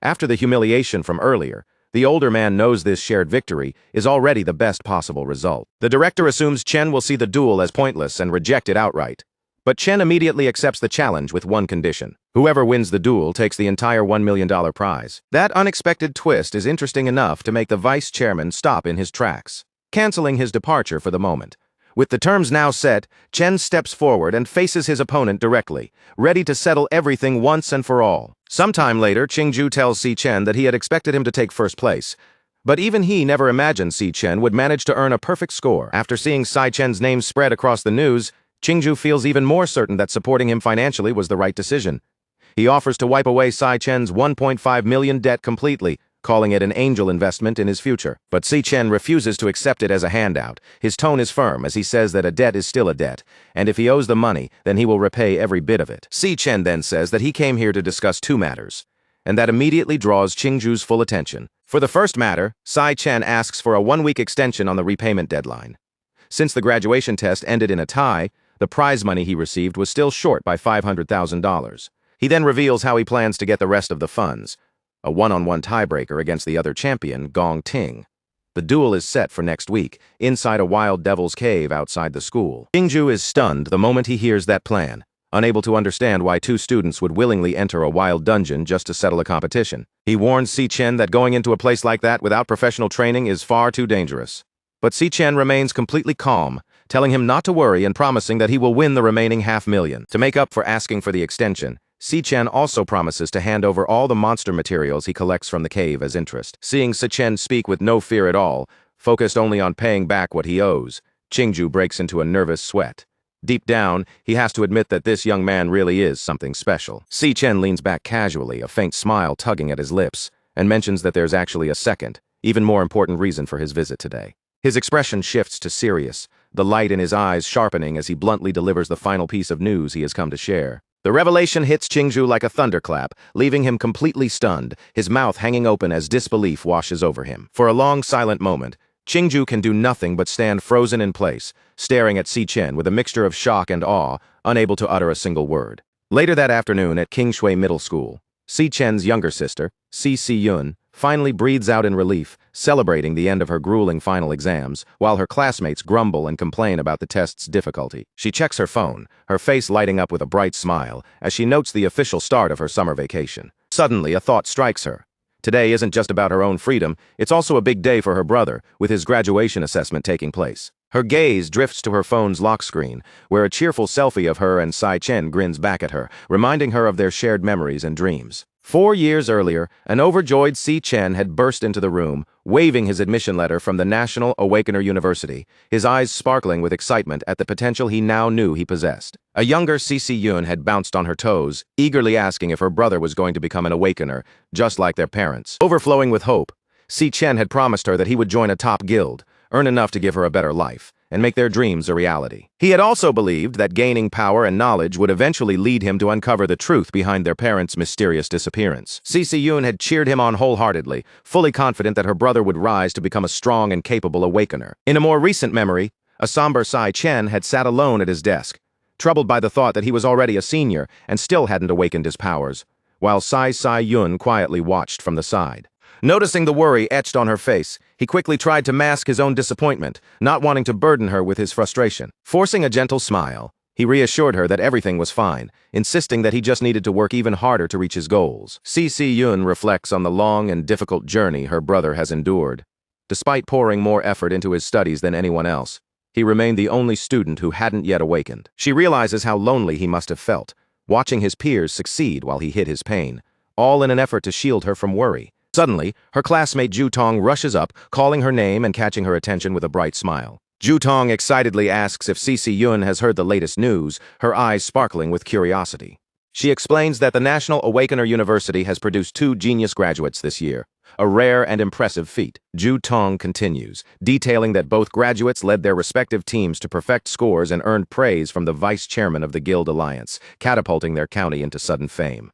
After the humiliation from earlier, the older man knows this shared victory is already the best possible result. The director assumes Chen will see the duel as pointless and reject it outright. But Chen immediately accepts the challenge with one condition. Whoever wins the duel takes the entire $1 million prize. That unexpected twist is interesting enough to make the vice chairman stop in his tracks, canceling his departure for the moment. With the terms now set, Chen steps forward and faces his opponent directly, ready to settle everything once and for all. Sometime later, Qingju tells Si Chen that he had expected him to take first place. But even he never imagined Si Chen would manage to earn a perfect score. After seeing Si Chen's name spread across the news, Qingju feels even more certain that supporting him financially was the right decision. He offers to wipe away Si Chen's $1.5 million debt completely, calling it an angel investment in his future. But Si Chen refuses to accept it as a handout. His tone is firm as he says that a debt is still a debt, and if he owes the money, then he will repay every bit of it. Si Chen then says that he came here to discuss 2 matters, and that immediately draws Qingju's full attention. For the first matter, Si Chen asks for a 1-week extension on the repayment deadline. Since the graduation test ended in a tie, the prize money he received was still short by $500,000. He then reveals how he plans to get the rest of the funds, a one-on-one tiebreaker against the other champion, Gong Ting. The duel is set for next week, inside a wild devil's cave outside the school. Qingju is stunned the moment he hears that plan, unable to understand why 2 students would willingly enter a wild dungeon just to settle a competition. He warns Si Chen that going into a place like that without professional training is far too dangerous. But Si Chen remains completely calm, telling him not to worry and promising that he will win the remaining $500,000. To make up for asking for the extension, Si Chen also promises to hand over all the monster materials he collects from the cave as interest. Seeing Si Chen speak with no fear at all, focused only on paying back what he owes, Qingju breaks into a nervous sweat. Deep down, he has to admit that this young man really is something special. Si Chen leans back casually, a faint smile tugging at his lips, and mentions that there's actually a second, even more important reason for his visit today. His expression shifts to serious, the light in his eyes sharpening as he bluntly delivers the final piece of news he has come to share. The revelation hits Qingju like a thunderclap, leaving him completely stunned, his mouth hanging open as disbelief washes over him. For a long, silent moment, Qingju can do nothing but stand frozen in place, staring at Si Chen with a mixture of shock and awe, unable to utter a single word. Later that afternoon at Kingshui Middle School, Si Chen's younger sister, Si Yun, finally breathes out in relief, celebrating the end of her grueling final exams, while her classmates grumble and complain about the test's difficulty. She checks her phone, her face lighting up with a bright smile, as she notes the official start of her summer vacation. Suddenly, a thought strikes her. Today isn't just about her own freedom, it's also a big day for her brother, with his graduation assessment taking place. Her gaze drifts to her phone's lock screen, where a cheerful selfie of her and Sai Chen grins back at her, reminding her of their shared memories and dreams. 4 years earlier, an overjoyed Si Chen had burst into the room, waving his admission letter from the National Awakener University, his eyes sparkling with excitement at the potential he now knew he possessed. A younger Cici Yun had bounced on her toes, eagerly asking if her brother was going to become an awakener, just like their parents. Overflowing with hope, Si Chen had promised her that he would join a top guild, earn enough to give her a better life, and make their dreams a reality. He had also believed that gaining power and knowledge would eventually lead him to uncover the truth behind their parents' mysterious disappearance. Cici Yun had cheered him on wholeheartedly, fully confident that her brother would rise to become a strong and capable awakener. In a more recent memory, a somber Sai Chen had sat alone at his desk, troubled by the thought that he was already a senior and still hadn't awakened his powers, while Sai Yun quietly watched from the side. Noticing the worry etched on her face, he quickly tried to mask his own disappointment, not wanting to burden her with his frustration. Forcing a gentle smile, he reassured her that everything was fine, insisting that he just needed to work even harder to reach his goals. Cici Yun reflects on the long and difficult journey her brother has endured. Despite pouring more effort into his studies than anyone else, he remained the only student who hadn't yet awakened. She realizes how lonely he must have felt, watching his peers succeed while he hid his pain, all in an effort to shield her from worry. Suddenly, her classmate Ju Tong rushes up, calling her name and catching her attention with a bright smile. Ju Tong excitedly asks if Cici Yun has heard the latest news, her eyes sparkling with curiosity. She explains that the National Awakener University has produced 2 genius graduates this year, a rare and impressive feat. Ju Tong continues, detailing that both graduates led their respective teams to perfect scores and earned praise from the vice chairman of the Guild Alliance, catapulting their county into sudden fame.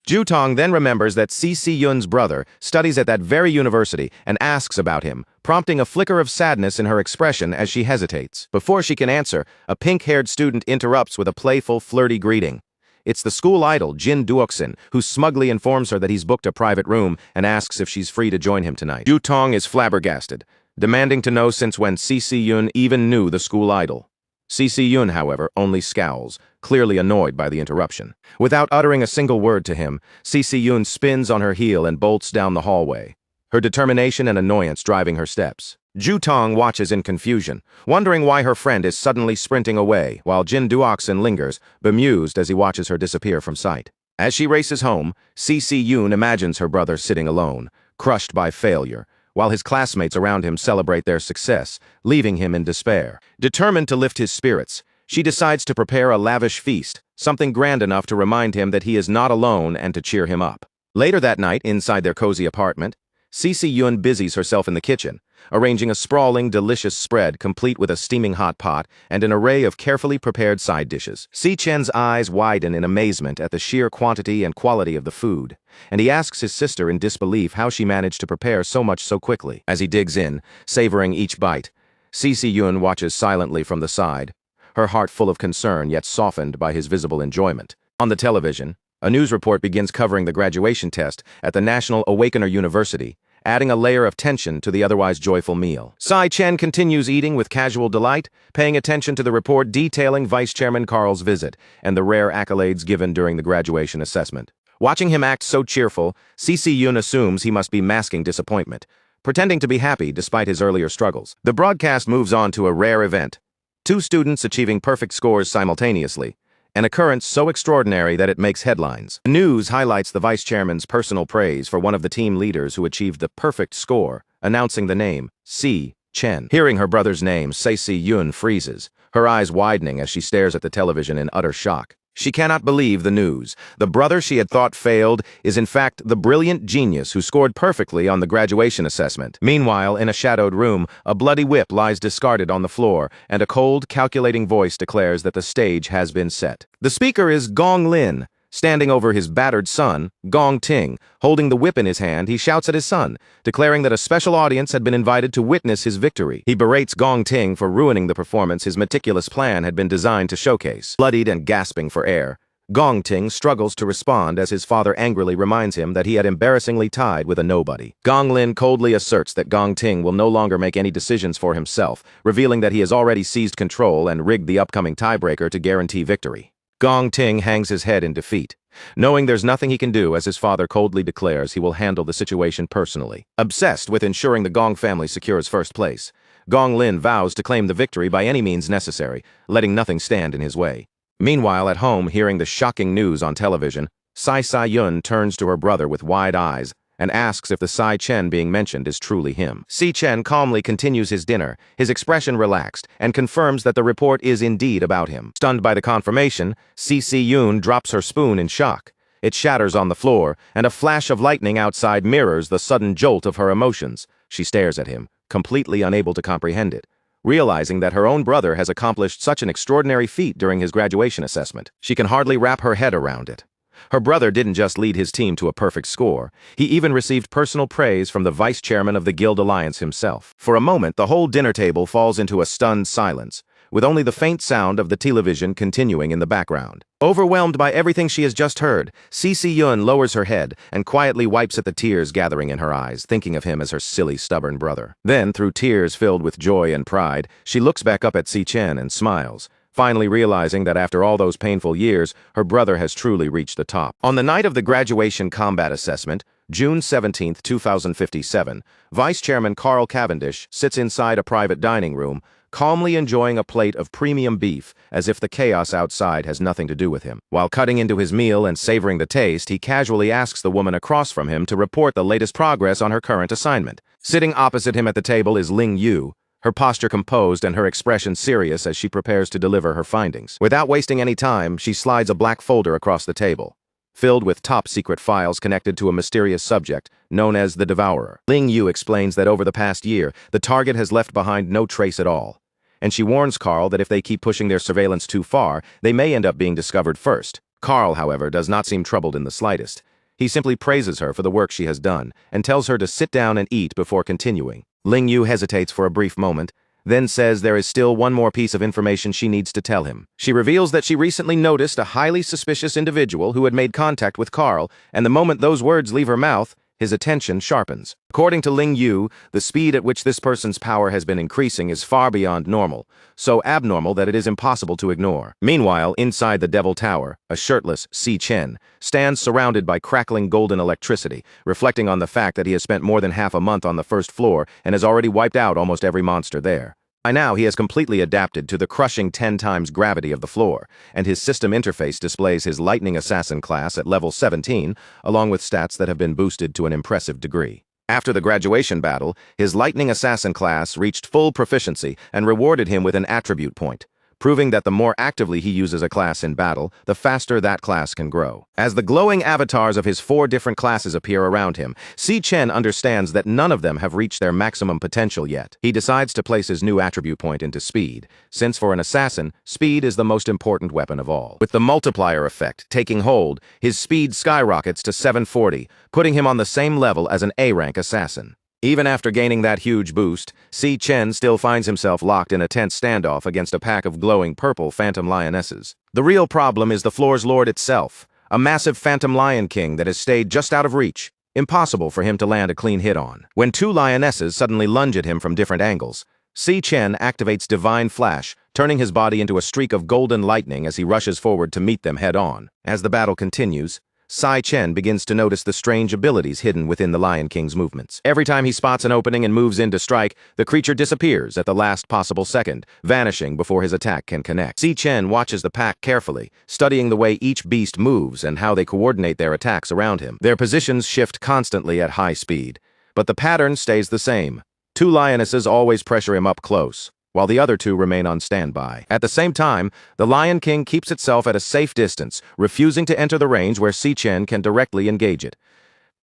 Ju Tong then remembers that Cici Yun's brother studies at that very university and asks about him, prompting a flicker of sadness in her expression as she hesitates. Before she can answer, a pink-haired student interrupts with a playful, flirty greeting. It's the school idol, Jin Duoxin, who smugly informs her that he's booked a private room and asks if she's free to join him tonight. Ju Tong is flabbergasted, demanding to know since when Cici Yun even knew the school idol. Cici Yun, however, only scowls, clearly annoyed by the interruption. Without uttering a single word to him, Cici Yun spins on her heel and bolts down the hallway, her determination and annoyance driving her steps. Ju Tong watches in confusion, wondering why her friend is suddenly sprinting away, while Jin Duoxin lingers, bemused as he watches her disappear from sight. As she races home, Cici Yun imagines her brother sitting alone, crushed by failure, while his classmates around him celebrate their success, leaving him in despair. Determined to lift his spirits, she decides to prepare a lavish feast, something grand enough to remind him that he is not alone and to cheer him up. Later that night, inside their cozy apartment, Cici Yun busies herself in the kitchen, arranging a sprawling, delicious spread complete with a steaming hot pot and an array of carefully prepared side dishes. Si Chen's eyes widen in amazement at the sheer quantity and quality of the food, and he asks his sister in disbelief how she managed to prepare so much so quickly. As he digs in, savoring each bite, Cici Yun watches silently from the side, her heart full of concern yet softened by his visible enjoyment. On the television, a news report begins covering the graduation test at the National Awakener University, adding a layer of tension to the otherwise joyful meal. Sai Chen continues eating with casual delight, paying attention to the report detailing Vice Chairman Carl's visit and the rare accolades given during the graduation assessment. Watching him act so cheerful, Cici Yun assumes he must be masking disappointment, pretending to be happy despite his earlier struggles. The broadcast moves on to a rare event, 2 students achieving perfect scores simultaneously, an occurrence so extraordinary that it makes headlines. The news highlights the vice chairman's personal praise for one of the team leaders who achieved the perfect score, announcing the name, Si Chen. Hearing her brother's name, Cici Yun freezes, her eyes widening as she stares at the television in utter shock. She cannot believe the news. The brother she had thought failed is in fact the brilliant genius who scored perfectly on the graduation assessment. Meanwhile, in a shadowed room, a bloody whip lies discarded on the floor, and a cold, calculating voice declares that the stage has been set. The speaker is Gong Lin. Standing over his battered son, Gong Ting, holding the whip in his hand, he shouts at his son, declaring that a special audience had been invited to witness his victory. He berates Gong Ting for ruining the performance his meticulous plan had been designed to showcase. Bloodied and gasping for air, Gong Ting struggles to respond as his father angrily reminds him that he had embarrassingly tied with a nobody. Gong Lin coldly asserts that Gong Ting will no longer make any decisions for himself, revealing that he has already seized control and rigged the upcoming tiebreaker to guarantee victory. Gong Ting hangs his head in defeat, knowing there's nothing he can do as his father coldly declares he will handle the situation personally. Obsessed with ensuring the Gong family secures first place, Gong Lin vows to claim the victory by any means necessary, letting nothing stand in his way. Meanwhile, at home, hearing the shocking news on television, Sai Yun turns to her brother with wide eyes and asks if the Sai Chen being mentioned is truly him. Si Chen calmly continues his dinner, his expression relaxed, and confirms that the report is indeed about him. Stunned by the confirmation, Si Yun drops her spoon in shock. It shatters on the floor, and a flash of lightning outside mirrors the sudden jolt of her emotions. She stares at him, completely unable to comprehend it, realizing that her own brother has accomplished such an extraordinary feat during his graduation assessment. She can hardly wrap her head around it. Her brother didn't just lead his team to a perfect score, he even received personal praise from the vice chairman of the Guild Alliance himself. For a moment, the whole dinner table falls into a stunned silence, with only the faint sound of the television continuing in the background. Overwhelmed by everything she has just heard, Si Yun lowers her head and quietly wipes at the tears gathering in her eyes, thinking of him as her silly, stubborn brother. Then, through tears filled with joy and pride, she looks back up at Si Chen and smiles, finally realizing that after all those painful years, her brother has truly reached the top. On the night of the graduation combat assessment, June 17, 2057, Vice Chairman Carl Cavendish sits inside a private dining room, calmly enjoying a plate of premium beef as if the chaos outside has nothing to do with him. While cutting into his meal and savoring the taste, he casually asks the woman across from him to report the latest progress on her current assignment. Sitting opposite him at the table is Ling Yu, her posture composed and her expression serious as she prepares to deliver her findings. Without wasting any time, she slides a black folder across the table, filled with top-secret files connected to a mysterious subject known as the devourer. Ling Yu explains that over the past year, the target has left behind no trace at all, and she warns Carl that if they keep pushing their surveillance too far, they may end up being discovered first. Carl, however, does not seem troubled in the slightest. He simply praises her for the work she has done and tells her to sit down and eat before continuing. Ling Yu hesitates for a brief moment, then says there is still one more piece of information she needs to tell him. She reveals that she recently noticed a highly suspicious individual who had made contact with Carl, and the moment those words leave her mouth, his attention sharpens. According to Ling Yu, the speed at which this person's power has been increasing is far beyond normal, so abnormal that it is impossible to ignore. Meanwhile, inside the Devil Tower, a shirtless Si Chen stands surrounded by crackling golden electricity, reflecting on the fact that he has spent more than half a month on the first floor and has already wiped out almost every monster there. By now, he has completely adapted to the crushing 10 times gravity of the floor, and his system interface displays his Lightning Assassin class at level 17, along with stats that have been boosted to an impressive degree. After the graduation battle, his Lightning Assassin class reached full proficiency and rewarded him with an attribute point, proving that the more actively he uses a class in battle, the faster that class can grow. As the glowing avatars of his 4 different classes appear around him, Si Chen understands that none of them have reached their maximum potential yet. He decides to place his new attribute point into speed, since for an assassin, speed is the most important weapon of all. With the multiplier effect taking hold, his speed skyrockets to 740, putting him on the same level as an A-rank assassin. Even after gaining that huge boost, Si Chen still finds himself locked in a tense standoff against a pack of glowing purple phantom lionesses. The real problem is the floor's lord itself, a massive phantom lion king that has stayed just out of reach, impossible for him to land a clean hit on. When 2 lionesses suddenly lunge at him from different angles, Si Chen activates Divine Flash, turning his body into a streak of golden lightning as he rushes forward to meet them head-on. As the battle continues, Sai Chen begins to notice the strange abilities hidden within the Lion King's movements. Every time he spots an opening and moves in to strike, the creature disappears at the last possible second, vanishing before his attack can connect. Si Chen watches the pack carefully, studying the way each beast moves and how they coordinate their attacks around him. Their positions shift constantly at high speed, but the pattern stays the same. 2 lionesses always pressure him up close, while the other 2 remain on standby. At the same time, the Lion King keeps itself at a safe distance, refusing to enter the range where Si Chen can directly engage it.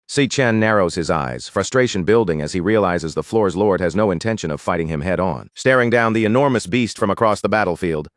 Si Chen narrows his eyes, frustration building as he realizes the floor's lord has no intention of fighting him head-on. Staring down the enormous beast from across the battlefield,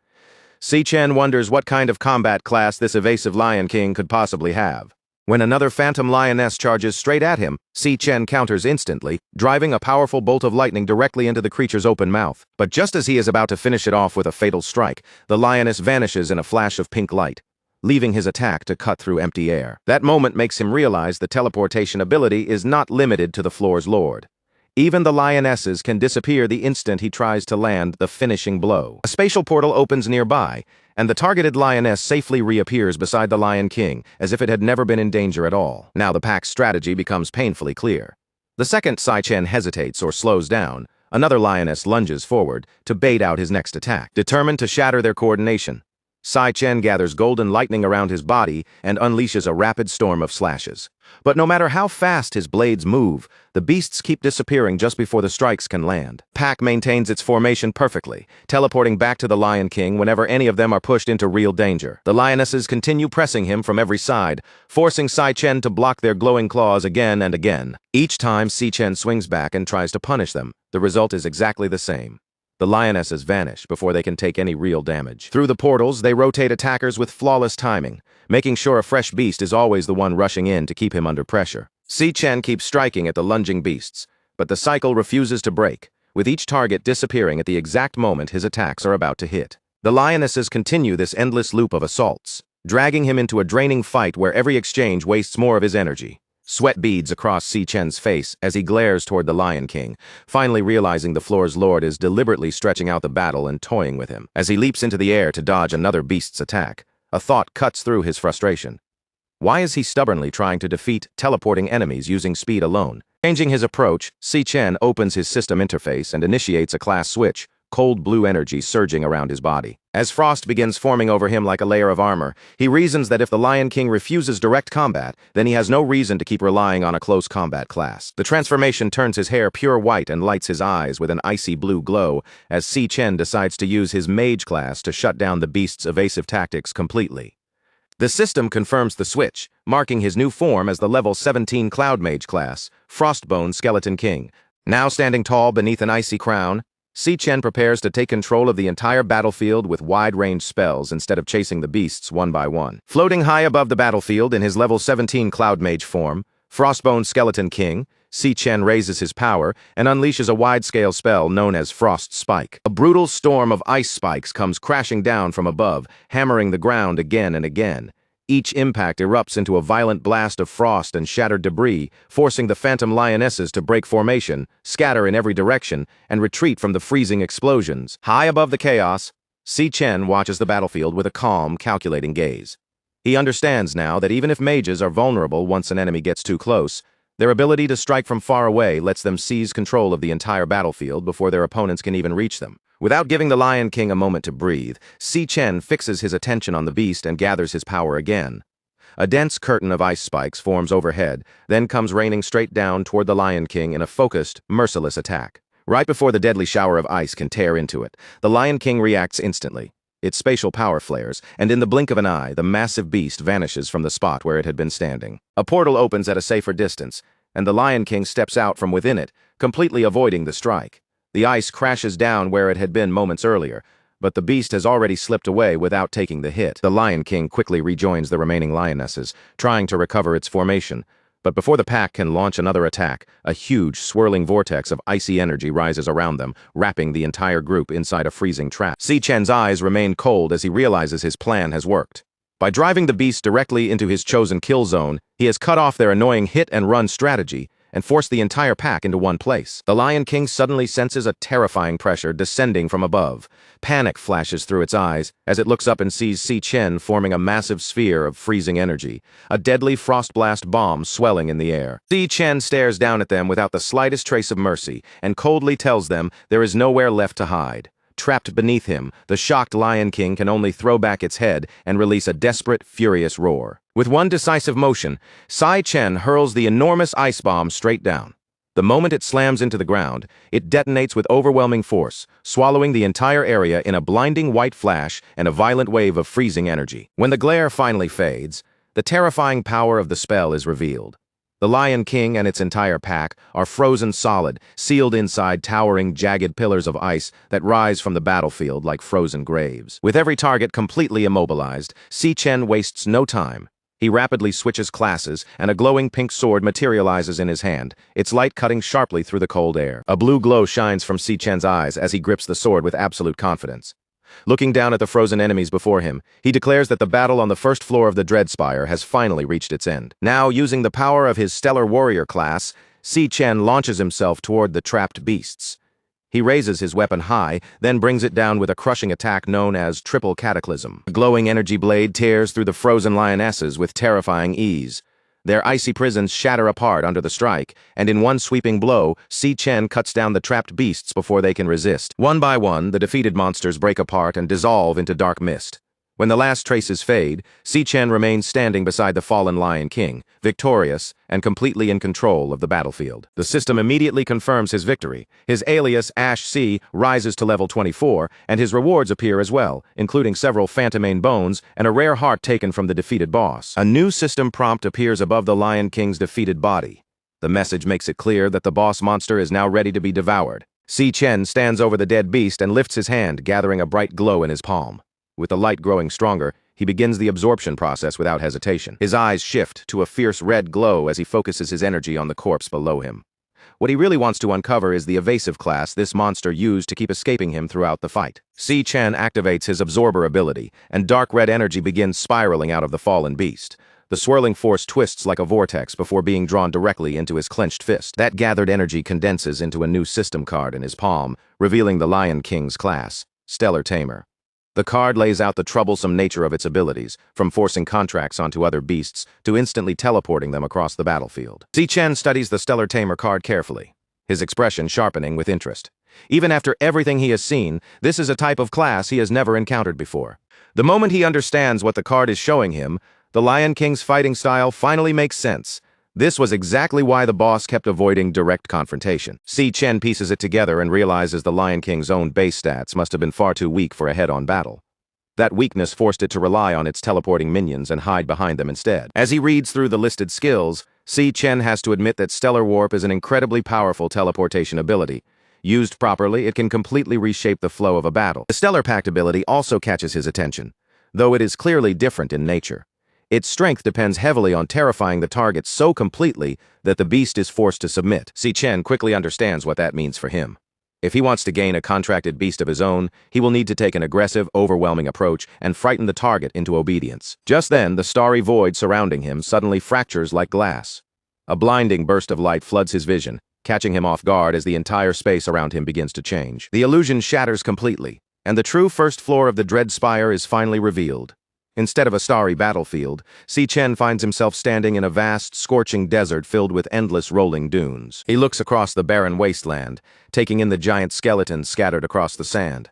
Si Chen wonders what kind of combat class this evasive Lion King could possibly have. When another phantom lioness charges straight at him, Si Chen counters instantly, driving a powerful bolt of lightning directly into the creature's open mouth. But just as he is about to finish it off with a fatal strike, the lioness vanishes in a flash of pink light, leaving his attack to cut through empty air. That moment makes him realize the teleportation ability is not limited to the floor's lord. Even the lionesses can disappear the instant he tries to land the finishing blow. A spatial portal opens nearby, and the targeted lioness safely reappears beside the Lion King, as if it had never been in danger at all. Now the pack's strategy becomes painfully clear. The second Sai-Chen hesitates or slows down, another lioness lunges forward to bait out his next attack. Determined to shatter their coordination, Sai-Chen gathers golden lightning around his body and unleashes a rapid storm of slashes. But no matter how fast his blades move, the beasts keep disappearing just before the strikes can land. Pack maintains its formation perfectly, teleporting back to the Lion King whenever any of them are pushed into real danger. The lionesses continue pressing him from every side, forcing Sai-Chen to block their glowing claws again and again. Each time Sai-Chen swings back and tries to punish them, the result is exactly the same. The lionesses vanish before they can take any real damage. Through the portals, they rotate attackers with flawless timing, making sure a fresh beast is always the one rushing in to keep him under pressure. Sai-Chen keeps striking at the lunging beasts, but the cycle refuses to break, with each target disappearing at the exact moment his attacks are about to hit. The lionesses continue this endless loop of assaults, dragging him into a draining fight where every exchange wastes more of his energy. Sweat beads across Sai-Chen's face as he glares toward the Lion King, finally realizing the floor's lord is deliberately stretching out the battle and toying with him. As he leaps into the air to dodge another beast's attack, a thought cuts through his frustration. Why is he stubbornly trying to defeat teleporting enemies using speed alone? Changing his approach, Sai-Chen opens his system interface and initiates a class switch, cold blue energy surging around his body. As frost begins forming over him like a layer of armor, he reasons that if the Lion King refuses direct combat, then he has no reason to keep relying on a close combat class. The transformation turns his hair pure white and lights his eyes with an icy blue glow as Sai-Chen decides to use his mage class to shut down the beast's evasive tactics completely. The system confirms the switch, marking his new form as the level 17 Cloud Mage class, Frostbone Skeleton King. Now standing tall beneath an icy crown, Sai-Chen prepares to take control of the entire battlefield with wide-range spells instead of chasing the beasts one by one. Floating high above the battlefield in his level 17 Cloud Mage form, Frostbone Skeleton King, Sai-Chen raises his power and unleashes a wide-scale spell known as Frost Spike. A brutal storm of ice spikes comes crashing down from above, hammering the ground again and again. Each impact erupts into a violent blast of frost and shattered debris, forcing the phantom lionesses to break formation, scatter in every direction, and retreat from the freezing explosions. High above the chaos, Sai-Chen watches the battlefield with a calm, calculating gaze. He understands now that even if mages are vulnerable once an enemy gets too close, their ability to strike from far away lets them seize control of the entire battlefield before their opponents can even reach them. Without giving the Lion King a moment to breathe, Sai-Chen fixes his attention on the beast and gathers his power again. A dense curtain of ice spikes forms overhead, then comes raining straight down toward the Lion King in a focused, merciless attack. Right before the deadly shower of ice can tear into it, the Lion King reacts instantly. Its spatial power flares, and in the blink of an eye, the massive beast vanishes from the spot where it had been standing. A portal opens at a safer distance, and the Lion King steps out from within it, completely avoiding the strike. The ice crashes down where it had been moments earlier, but the beast has already slipped away without taking the hit. The Lion King quickly rejoins the remaining lionesses, trying to recover its formation. But before the pack can launch another attack, a huge, swirling vortex of icy energy rises around them, wrapping the entire group inside a freezing trap. Sai-Chen's eyes remain cold as he realizes his plan has worked. By driving the beast directly into his chosen kill zone, he has cut off their annoying hit-and-run strategy and forced the entire pack into one place. The Lion King suddenly senses a terrifying pressure descending from above. Panic flashes through its eyes as it looks up and sees Sai-Chen forming a massive sphere of freezing energy, a deadly frost blast bomb swelling in the air. Sai-Chen stares down at them without the slightest trace of mercy and coldly tells them there is nowhere left to hide. Trapped beneath him, the shocked Lion King can only throw back its head and release a desperate, furious roar. With one decisive motion, Sai-Chen hurls the enormous ice bomb straight down. The moment it slams into the ground, it detonates with overwhelming force, swallowing the entire area in a blinding white flash and a violent wave of freezing energy. When the glare finally fades, the terrifying power of the spell is revealed. The Lion King and its entire pack are frozen solid, sealed inside towering, jagged pillars of ice that rise from the battlefield like frozen graves. With every target completely immobilized, Sai-Chen wastes no time. He rapidly switches classes, and a glowing pink sword materializes in his hand, its light cutting sharply through the cold air. A blue glow shines from Sai-Chen's eyes as he grips the sword with absolute confidence. Looking down at the frozen enemies before him, he declares that the battle on the first floor of the Dread Spire has finally reached its end. Now, using the power of his Stellar Warrior class, Si Chen launches himself toward the trapped beasts. He raises his weapon high, then brings it down with a crushing attack known as Triple Cataclysm. The glowing energy blade tears through the frozen lionesses with terrifying ease. Their icy prisons shatter apart under the strike, and in one sweeping blow, Si Chen cuts down the trapped beasts before they can resist. One by one, the defeated monsters break apart and dissolve into dark mist. When the last traces fade, Si Chen remains standing beside the fallen Lion King, victorious and completely in control of the battlefield. The system immediately confirms his victory. His alias, Ash C, rises to level 24, and his rewards appear as well, including several phantomane bones and a rare heart taken from the defeated boss. A new system prompt appears above the Lion King's defeated body. The message makes it clear that the boss monster is now ready to be devoured. Si Chen stands over the dead beast and lifts his hand, gathering a bright glow in his palm. With the light growing stronger, he begins the absorption process without hesitation. His eyes shift to a fierce red glow as he focuses his energy on the corpse below him. What he really wants to uncover is the evasive class this monster used to keep escaping him throughout the fight. Si Chen activates his absorber ability, and dark red energy begins spiraling out of the fallen beast. The swirling force twists like a vortex before being drawn directly into his clenched fist. That gathered energy condenses into a new system card in his palm, revealing the Lion King's class, Stellar Tamer. The card lays out the troublesome nature of its abilities, from forcing contracts onto other beasts to instantly teleporting them across the battlefield. Si Chen studies the Stellar Tamer card carefully, his expression sharpening with interest. Even after everything he has seen, this is a type of class he has never encountered before. The moment he understands what the card is showing him, the Lion King's fighting style finally makes sense. This was exactly why the boss kept avoiding direct confrontation. Si Chen pieces it together and realizes the Lion King's own base stats must have been far too weak for a head-on battle. That weakness forced it to rely on its teleporting minions and hide behind them instead. As he reads through the listed skills, Si Chen has to admit that Stellar Warp is an incredibly powerful teleportation ability. Used properly, it can completely reshape the flow of a battle. The Stellar Pact ability also catches his attention, though it is clearly different in nature. Its strength depends heavily on terrifying the target so completely that the beast is forced to submit. Si Chen quickly understands what that means for him. If he wants to gain a contracted beast of his own, he will need to take an aggressive, overwhelming approach and frighten the target into obedience. Just then, the starry void surrounding him suddenly fractures like glass. A blinding burst of light floods his vision, catching him off guard as the entire space around him begins to change. The illusion shatters completely, and the true first floor of the Dread Spire is finally revealed. Instead of a starry battlefield, Si Chen finds himself standing in a vast, scorching desert filled with endless rolling dunes. He looks across the barren wasteland, taking in the giant skeletons scattered across the sand.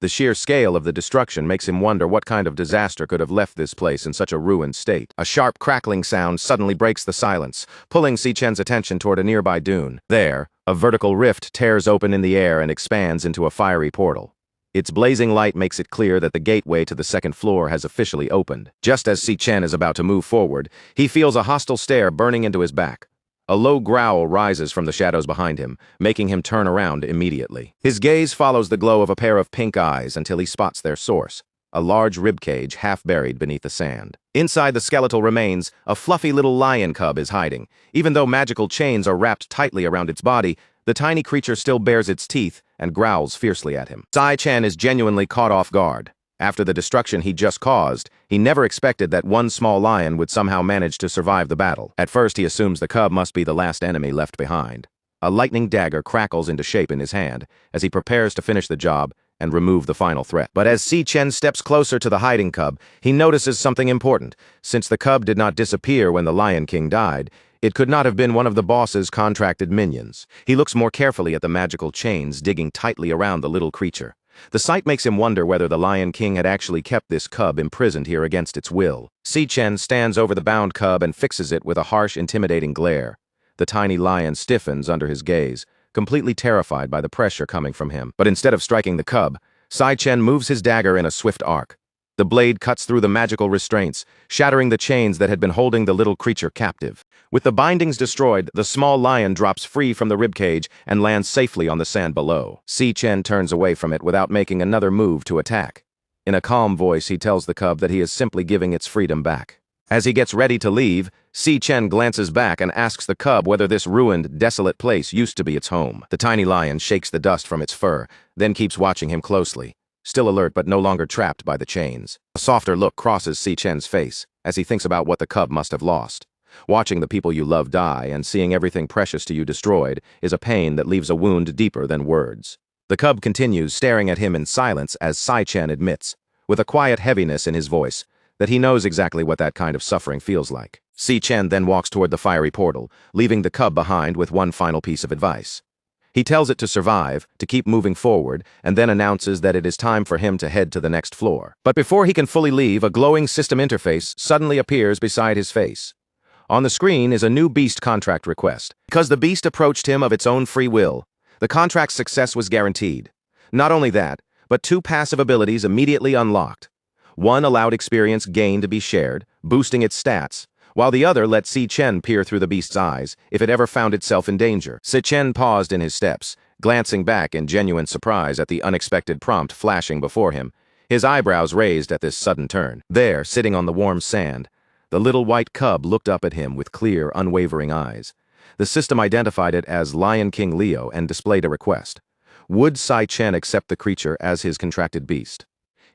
The sheer scale of the destruction makes him wonder what kind of disaster could have left this place in such a ruined state. A sharp crackling sound suddenly breaks the silence, pulling Si Chen's attention toward a nearby dune. There, a vertical rift tears open in the air and expands into a fiery portal. Its blazing light makes it clear that the gateway to the second floor has officially opened. Just as Si Chen is about to move forward, he feels a hostile stare burning into his back. A low growl rises from the shadows behind him, making him turn around immediately. His gaze follows the glow of a pair of pink eyes until he spots their source, a large ribcage half buried beneath the sand. Inside the skeletal remains, a fluffy little lion cub is hiding. Even though magical chains are wrapped tightly around its body, the tiny creature still bares its teeth and growls fiercely at him. Si Chen is genuinely caught off guard. After the destruction he just caused, he never expected that one small lion would somehow manage to survive the battle. At first, he assumes the cub must be the last enemy left behind. A lightning dagger crackles into shape in his hand as he prepares to finish the job and remove the final threat. But as Si Chen steps closer to the hiding cub, he notices something important. Since the cub did not disappear when the Lion King died, it could not have been one of the boss's contracted minions. He looks more carefully at the magical chains digging tightly around the little creature. The sight makes him wonder whether the Lion King had actually kept this cub imprisoned here against its will. Si Chen stands over the bound cub and fixes it with a harsh, intimidating glare. The tiny lion stiffens under his gaze, completely terrified by the pressure coming from him. But instead of striking the cub, Si Chen moves his dagger in a swift arc. The blade cuts through the magical restraints, shattering the chains that had been holding the little creature captive. With the bindings destroyed, the small lion drops free from the ribcage and lands safely on the sand below. Si Chen turns away from it without making another move to attack. In a calm voice, he tells the cub that he is simply giving its freedom back. As he gets ready to leave, Si Chen glances back and asks the cub whether this ruined, desolate place used to be its home. The tiny lion shakes the dust from its fur, then keeps watching him closely, still alert but no longer trapped by the chains. A softer look crosses Si Chen's face as he thinks about what the cub must have lost. Watching the people you love die and seeing everything precious to you destroyed is a pain that leaves a wound deeper than words. The cub continues staring at him in silence as Sai-Chen admits, with a quiet heaviness in his voice, that he knows exactly what that kind of suffering feels like. Si-Chen then walks toward the fiery portal, leaving the cub behind with one final piece of advice. He tells it to survive, to keep moving forward, and then announces that it is time for him to head to the next floor. But before he can fully leave, a glowing system interface suddenly appears beside his face. On the screen is a new beast contract request. Because the beast approached him of its own free will, the contract's success was guaranteed. Not only that, but two passive abilities immediately unlocked. One allowed experience gain to be shared, boosting its stats, while the other let Si-Chen peer through the beast's eyes if it ever found itself in danger. Si-Chen paused in his steps, glancing back in genuine surprise at the unexpected prompt flashing before him, his eyebrows raised at this sudden turn. There, sitting on the warm sand, the little white cub looked up at him with clear, unwavering eyes. The system identified it as Lion King Leo and displayed a request. Would Si-Chen accept the creature as his contracted beast?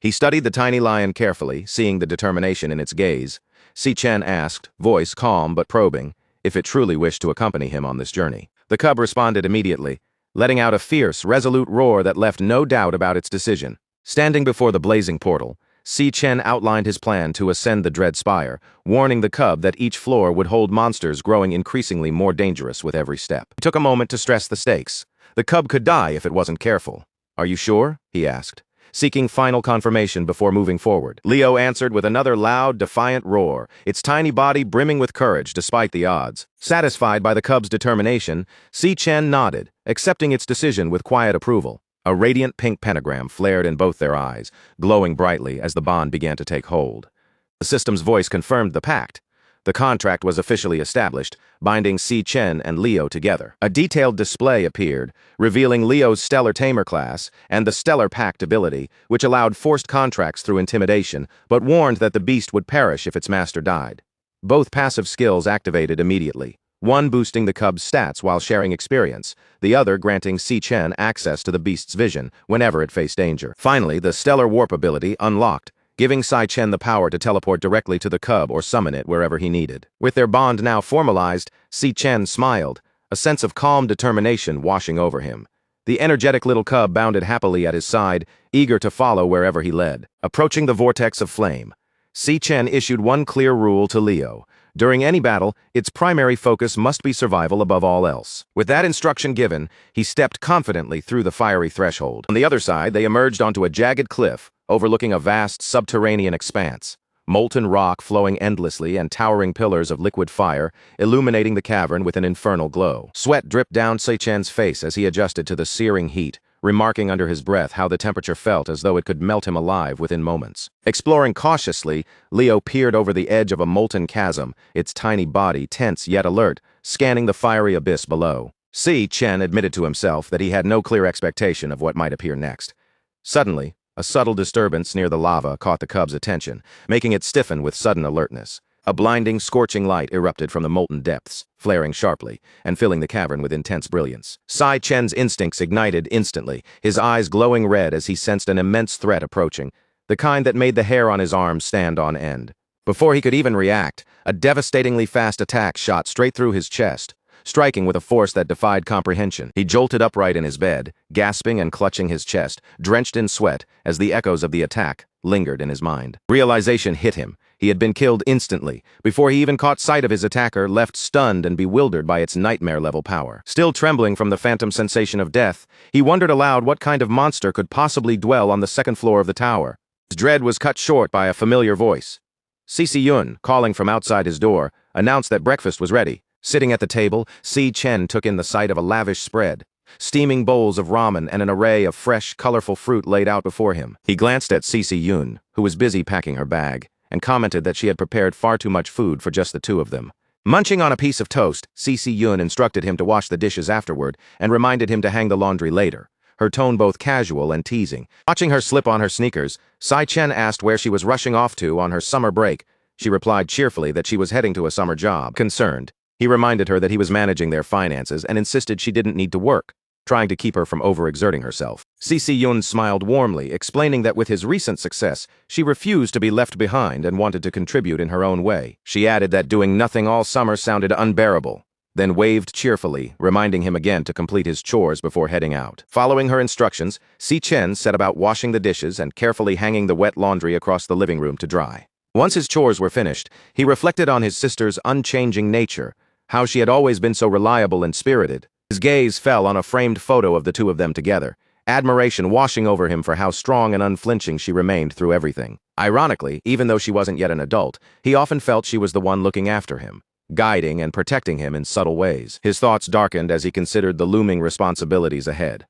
He studied the tiny lion carefully, seeing the determination in its gaze. Si-Chen asked, voice calm but probing, if it truly wished to accompany him on this journey. The cub responded immediately, letting out a fierce, resolute roar that left no doubt about its decision. Standing before the blazing portal, Si-Chen outlined his plan to ascend the dread spire, warning the cub that each floor would hold monsters growing increasingly more dangerous with every step. He took a moment to stress the stakes. The cub could die if it wasn't careful. Are you sure? He asked, seeking final confirmation before moving forward. Leo answered with another loud, defiant roar, its tiny body brimming with courage despite the odds. Satisfied by the cub's determination, Si-Chen nodded, accepting its decision with quiet approval. A radiant pink pentagram flared in both their eyes, glowing brightly as the bond began to take hold. The system's voice confirmed the pact. The contract was officially established, binding Si-Chen and Leo together. A detailed display appeared, revealing Leo's Stellar Tamer class and the Stellar Pact ability, which allowed forced contracts through intimidation, but warned that the beast would perish if its master died. Both passive skills activated immediately, one boosting the cub's stats while sharing experience, the other granting Si-Chen access to the beast's vision whenever it faced danger. Finally, the Stellar Warp ability unlocked, giving Si-Chen the power to teleport directly to the cub or summon it wherever he needed. With their bond now formalized, Si-Chen smiled, a sense of calm determination washing over him. The energetic little cub bounded happily at his side, eager to follow wherever he led. Approaching the vortex of flame, Si-Chen issued one clear rule to Leo. During any battle, its primary focus must be survival above all else. With that instruction given, he stepped confidently through the fiery threshold. On the other side, they emerged onto a jagged cliff, overlooking a vast subterranean expanse. Molten rock flowing endlessly and towering pillars of liquid fire, illuminating the cavern with an infernal glow. Sweat dripped down Si-Chen's face as he adjusted to the searing heat, remarking under his breath how the temperature felt as though it could melt him alive within moments. Exploring cautiously, Leo peered over the edge of a molten chasm, its tiny body tense yet alert, scanning the fiery abyss below. Si-Chen admitted to himself that he had no clear expectation of what might appear next. Suddenly, a subtle disturbance near the lava caught the cub's attention, making it stiffen with sudden alertness. A blinding, scorching light erupted from the molten depths, flaring sharply, and filling the cavern with intense brilliance. Si-Chen's instincts ignited instantly, his eyes glowing red as he sensed an immense threat approaching, the kind that made the hair on his arms stand on end. Before he could even react, a devastatingly fast attack shot straight through his chest, striking with a force that defied comprehension. He jolted upright in his bed, gasping and clutching his chest, drenched in sweat, as the echoes of the attack lingered in his mind. Realization hit him. He had been killed instantly, before he even caught sight of his attacker, left stunned and bewildered by its nightmare-level power. Still trembling from the phantom sensation of death, he wondered aloud what kind of monster could possibly dwell on the second floor of the tower. His dread was cut short by a familiar voice. Si-Yun, calling from outside his door, announced that breakfast was ready. Sitting at the table, Si-Chen took in the sight of a lavish spread. Steaming bowls of ramen and an array of fresh, colorful fruit laid out before him. He glanced at Si-Yun, who was busy packing her bag, and commented that she had prepared far too much food for just the two of them. Munching on a piece of toast, Si-Yun instructed him to wash the dishes afterward and reminded him to hang the laundry later, her tone both casual and teasing. Watching her slip on her sneakers, Si-Chen asked where she was rushing off to on her summer break. She replied cheerfully that she was heading to a summer job. Concerned, he reminded her that he was managing their finances and insisted she didn't need to work. trying to keep her from overexerting herself. CC Yun smiled warmly, explaining that with his recent success, she refused to be left behind and wanted to contribute in her own way. She added that doing nothing all summer sounded unbearable, then waved cheerfully, reminding him again to complete his chores before heading out. Following her instructions, Si Chen set about washing the dishes and carefully hanging the wet laundry across the living room to dry. Once his chores were finished, he reflected on his sister's unchanging nature, how she had always been so reliable and spirited. His gaze fell on a framed photo of the two of them together, admiration washing over him for how strong and unflinching she remained through everything. Ironically, even though she wasn't yet an adult, he often felt she was the one looking after him, guiding and protecting him in subtle ways. His thoughts darkened as he considered the looming responsibilities ahead.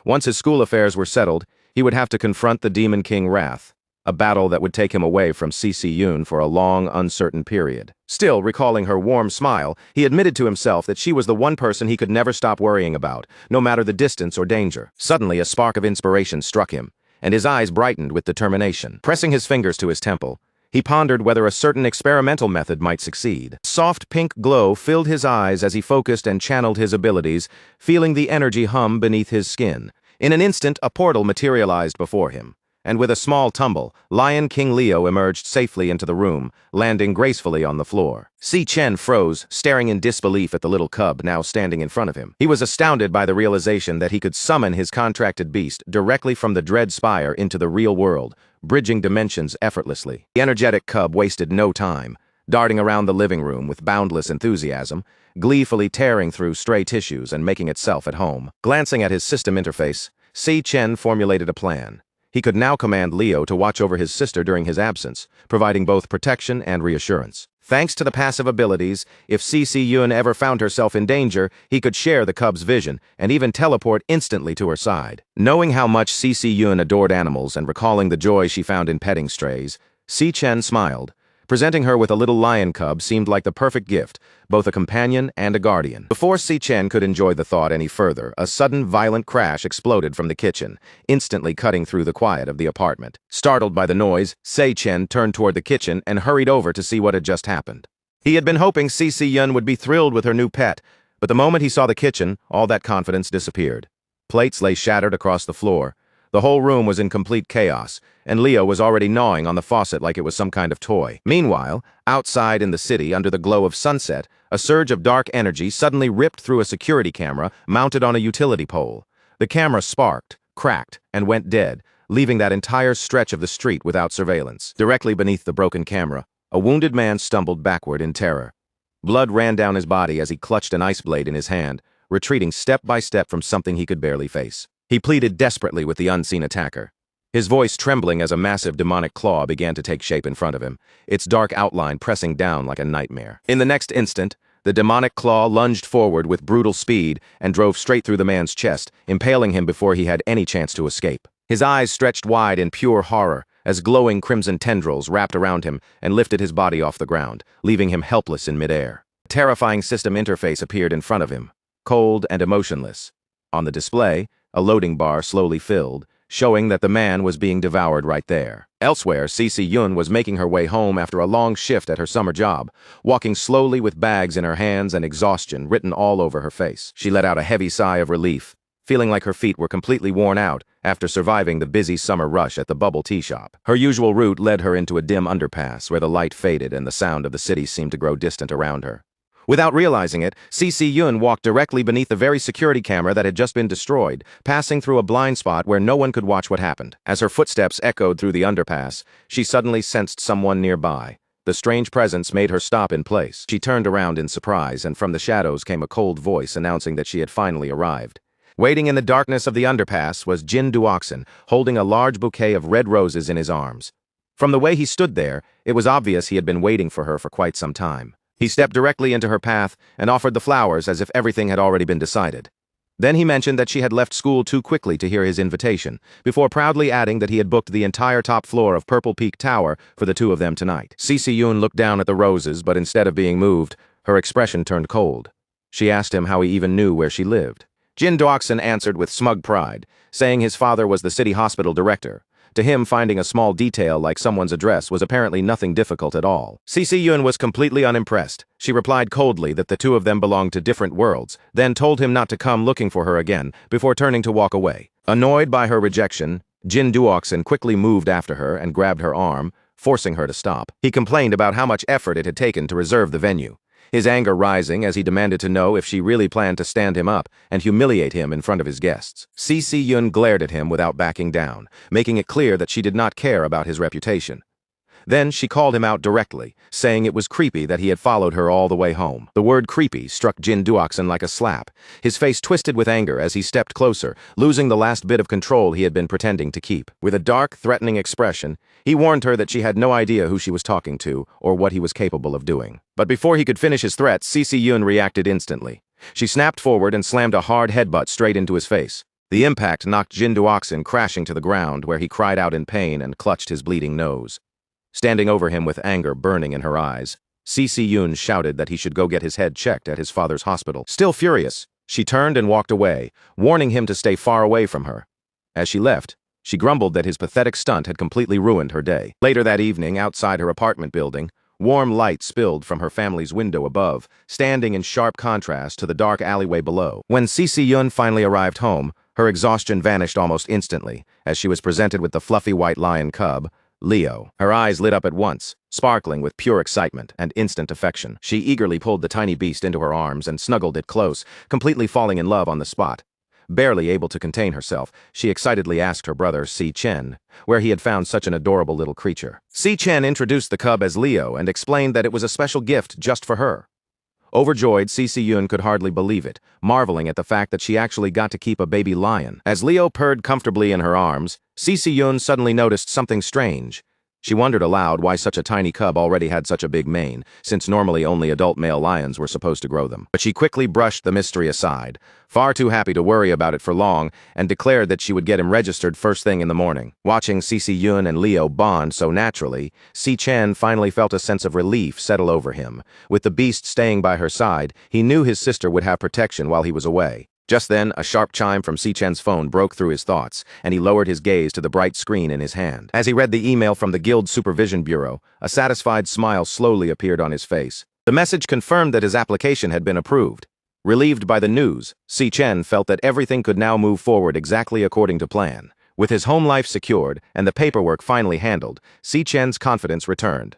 Once his school affairs were settled, he would have to confront the Demon King Wrath, a battle that would take him away from CC Yun for a long, uncertain period. Still, recalling her warm smile, he admitted to himself that she was the one person he could never stop worrying about, no matter the distance or danger. Suddenly, a spark of inspiration struck him, and his eyes brightened with determination. Pressing his fingers to his temple, he pondered whether a certain experimental method might succeed. Soft pink glow filled his eyes as he focused and channeled his abilities, feeling the energy hum beneath his skin. In an instant, a portal materialized before him, and with a small tumble, Lion King Leo emerged safely into the room, landing gracefully on the floor. Si Chen froze, staring in disbelief at the little cub now standing in front of him. He was astounded by the realization that he could summon his contracted beast directly from the Dread Spire into the real world, bridging dimensions effortlessly. The energetic cub wasted no time, darting around the living room with boundless enthusiasm, gleefully tearing through stray tissues and making itself at home. Glancing at his system interface, Si Chen formulated a plan. He could now command Leo to watch over his sister during his absence, providing both protection and reassurance. Thanks to the passive abilities, if CC Yun ever found herself in danger, he could share the cub's vision and even teleport instantly to her side. Knowing how much CC Yun adored animals and recalling the joy she found in petting strays, Si Chen smiled. Presenting her with a little lion cub seemed like the perfect gift, both a companion and a guardian. Before Si Chen could enjoy the thought any further, a sudden violent crash exploded from the kitchen, instantly cutting through the quiet of the apartment. Startled by the noise, Si Chen turned toward the kitchen and hurried over to see what had just happened. He had been hoping CC Yun would be thrilled with her new pet, but the moment he saw the kitchen, all that confidence disappeared. Plates lay shattered across the floor. The whole room was in complete chaos, and Leo was already gnawing on the faucet like it was some kind of toy. Meanwhile, outside in the city, under the glow of sunset, a surge of dark energy suddenly ripped through a security camera mounted on a utility pole. The camera sparked, cracked, and went dead, leaving that entire stretch of the street without surveillance. Directly beneath the broken camera, a wounded man stumbled backward in terror. Blood ran down his body as he clutched an ice blade in his hand, retreating step by step from something he could barely face. He pleaded desperately with the unseen attacker, his voice trembling as a massive demonic claw began to take shape in front of him, its dark outline pressing down like a nightmare. In the next instant, the demonic claw lunged forward with brutal speed and drove straight through the man's chest, impaling him before he had any chance to escape. His eyes stretched wide in pure horror as glowing crimson tendrils wrapped around him and lifted his body off the ground, leaving him helpless in midair. A terrifying system interface appeared in front of him, cold and emotionless. On the display, a loading bar slowly filled, showing that the man was being devoured right there. Elsewhere, CC Yun was making her way home after a long shift at her summer job, walking slowly with bags in her hands and exhaustion written all over her face. She let out a heavy sigh of relief, feeling like her feet were completely worn out after surviving the busy summer rush at the bubble tea shop. Her usual route led her into a dim underpass where the light faded and the sound of the city seemed to grow distant around her. Without realizing it, CC Yun walked directly beneath the very security camera that had just been destroyed, passing through a blind spot where no one could watch what happened. As her footsteps echoed through the underpass, she suddenly sensed someone nearby. The strange presence made her stop in place. She turned around in surprise, and from the shadows came a cold voice announcing that she had finally arrived. Waiting in the darkness of the underpass was Jin Duoxin, holding a large bouquet of red roses in his arms. From the way he stood there, it was obvious he had been waiting for her for quite some time. He stepped directly into her path and offered the flowers as if everything had already been decided. Then he mentioned that she had left school too quickly to hear his invitation, before proudly adding that he had booked the entire top floor of Purple Peak Tower for the two of them tonight. CC Yun looked down at the roses, but instead of being moved, her expression turned cold. She asked him how he even knew where she lived. Jin Duoxin answered with smug pride, saying his father was the city hospital director, To him, finding a small detail like someone's address was apparently nothing difficult at all. CC Yun was completely unimpressed. She replied coldly that the two of them belonged to different worlds, then told him not to come looking for her again, before turning to walk away. Annoyed by her rejection, Jin Duoxin quickly moved after her and grabbed her arm, forcing her to stop. He complained about how much effort it had taken to reserve the venue, his anger rising as he demanded to know if she really planned to stand him up and humiliate him in front of his guests. CC Yun glared at him without backing down, making it clear that she did not care about his reputation. Then she called him out directly, saying it was creepy that he had followed her all the way home. The word creepy struck Jin Duoxin like a slap. His face twisted with anger as he stepped closer, losing the last bit of control he had been pretending to keep. With a dark, threatening expression, he warned her that she had no idea who she was talking to or what he was capable of doing. But before he could finish his threats, CC Yun reacted instantly. She snapped forward and slammed a hard headbutt straight into his face. The impact knocked Jin Duoxin crashing to the ground, where he cried out in pain and clutched his bleeding nose. Standing over him with anger burning in her eyes, CC Yun shouted that he should go get his head checked at his father's hospital. Still furious, she turned and walked away, warning him to stay far away from her. As she left, she grumbled that his pathetic stunt had completely ruined her day. Later that evening, outside her apartment building, warm light spilled from her family's window above, standing in sharp contrast to the dark alleyway below. When CC Yun finally arrived home, her exhaustion vanished almost instantly, as she was presented with the fluffy white lion cub, Leo. Her eyes lit up at once, sparkling with pure excitement and instant affection. She eagerly pulled the tiny beast into her arms and snuggled it close, completely falling in love on the spot. Barely able to contain herself, she excitedly asked her brother, Si Chen, where he had found such an adorable little creature. Si Chen introduced the cub as Leo and explained that it was a special gift just for her. Overjoyed, CC Yun could hardly believe it, marveling at the fact that she actually got to keep a baby lion. As Leo purred comfortably in her arms, CC Yun suddenly noticed something strange. She wondered aloud why such a tiny cub already had such a big mane, since normally only adult male lions were supposed to grow them. But she quickly brushed the mystery aside, far too happy to worry about it for long, and declared that she would get him registered first thing in the morning. Watching CC Yun and Leo bond so naturally, Si Chen finally felt a sense of relief settle over him. With the beast staying by her side, he knew his sister would have protection while he was away. Just then, a sharp chime from Si Chen's phone broke through his thoughts, and he lowered his gaze to the bright screen in his hand. As he read the email from the Guild Supervision Bureau, a satisfied smile slowly appeared on his face. The message confirmed that his application had been approved. Relieved by the news, Si Chen felt that everything could now move forward exactly according to plan. With his home life secured and the paperwork finally handled, Si Chen's confidence returned.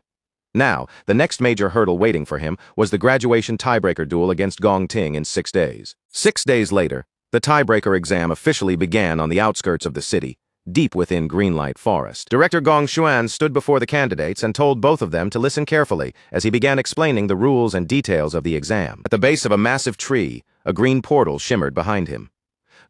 Now, the next major hurdle waiting for him was the graduation tiebreaker duel against Gong Ting in 6 days. 6 days later, the tiebreaker exam officially began on the outskirts of the city, deep within Greenlight Forest. Director Gong Xuan stood before the candidates and told both of them to listen carefully as he began explaining the rules and details of the exam. At the base of a massive tree, a green portal shimmered behind him.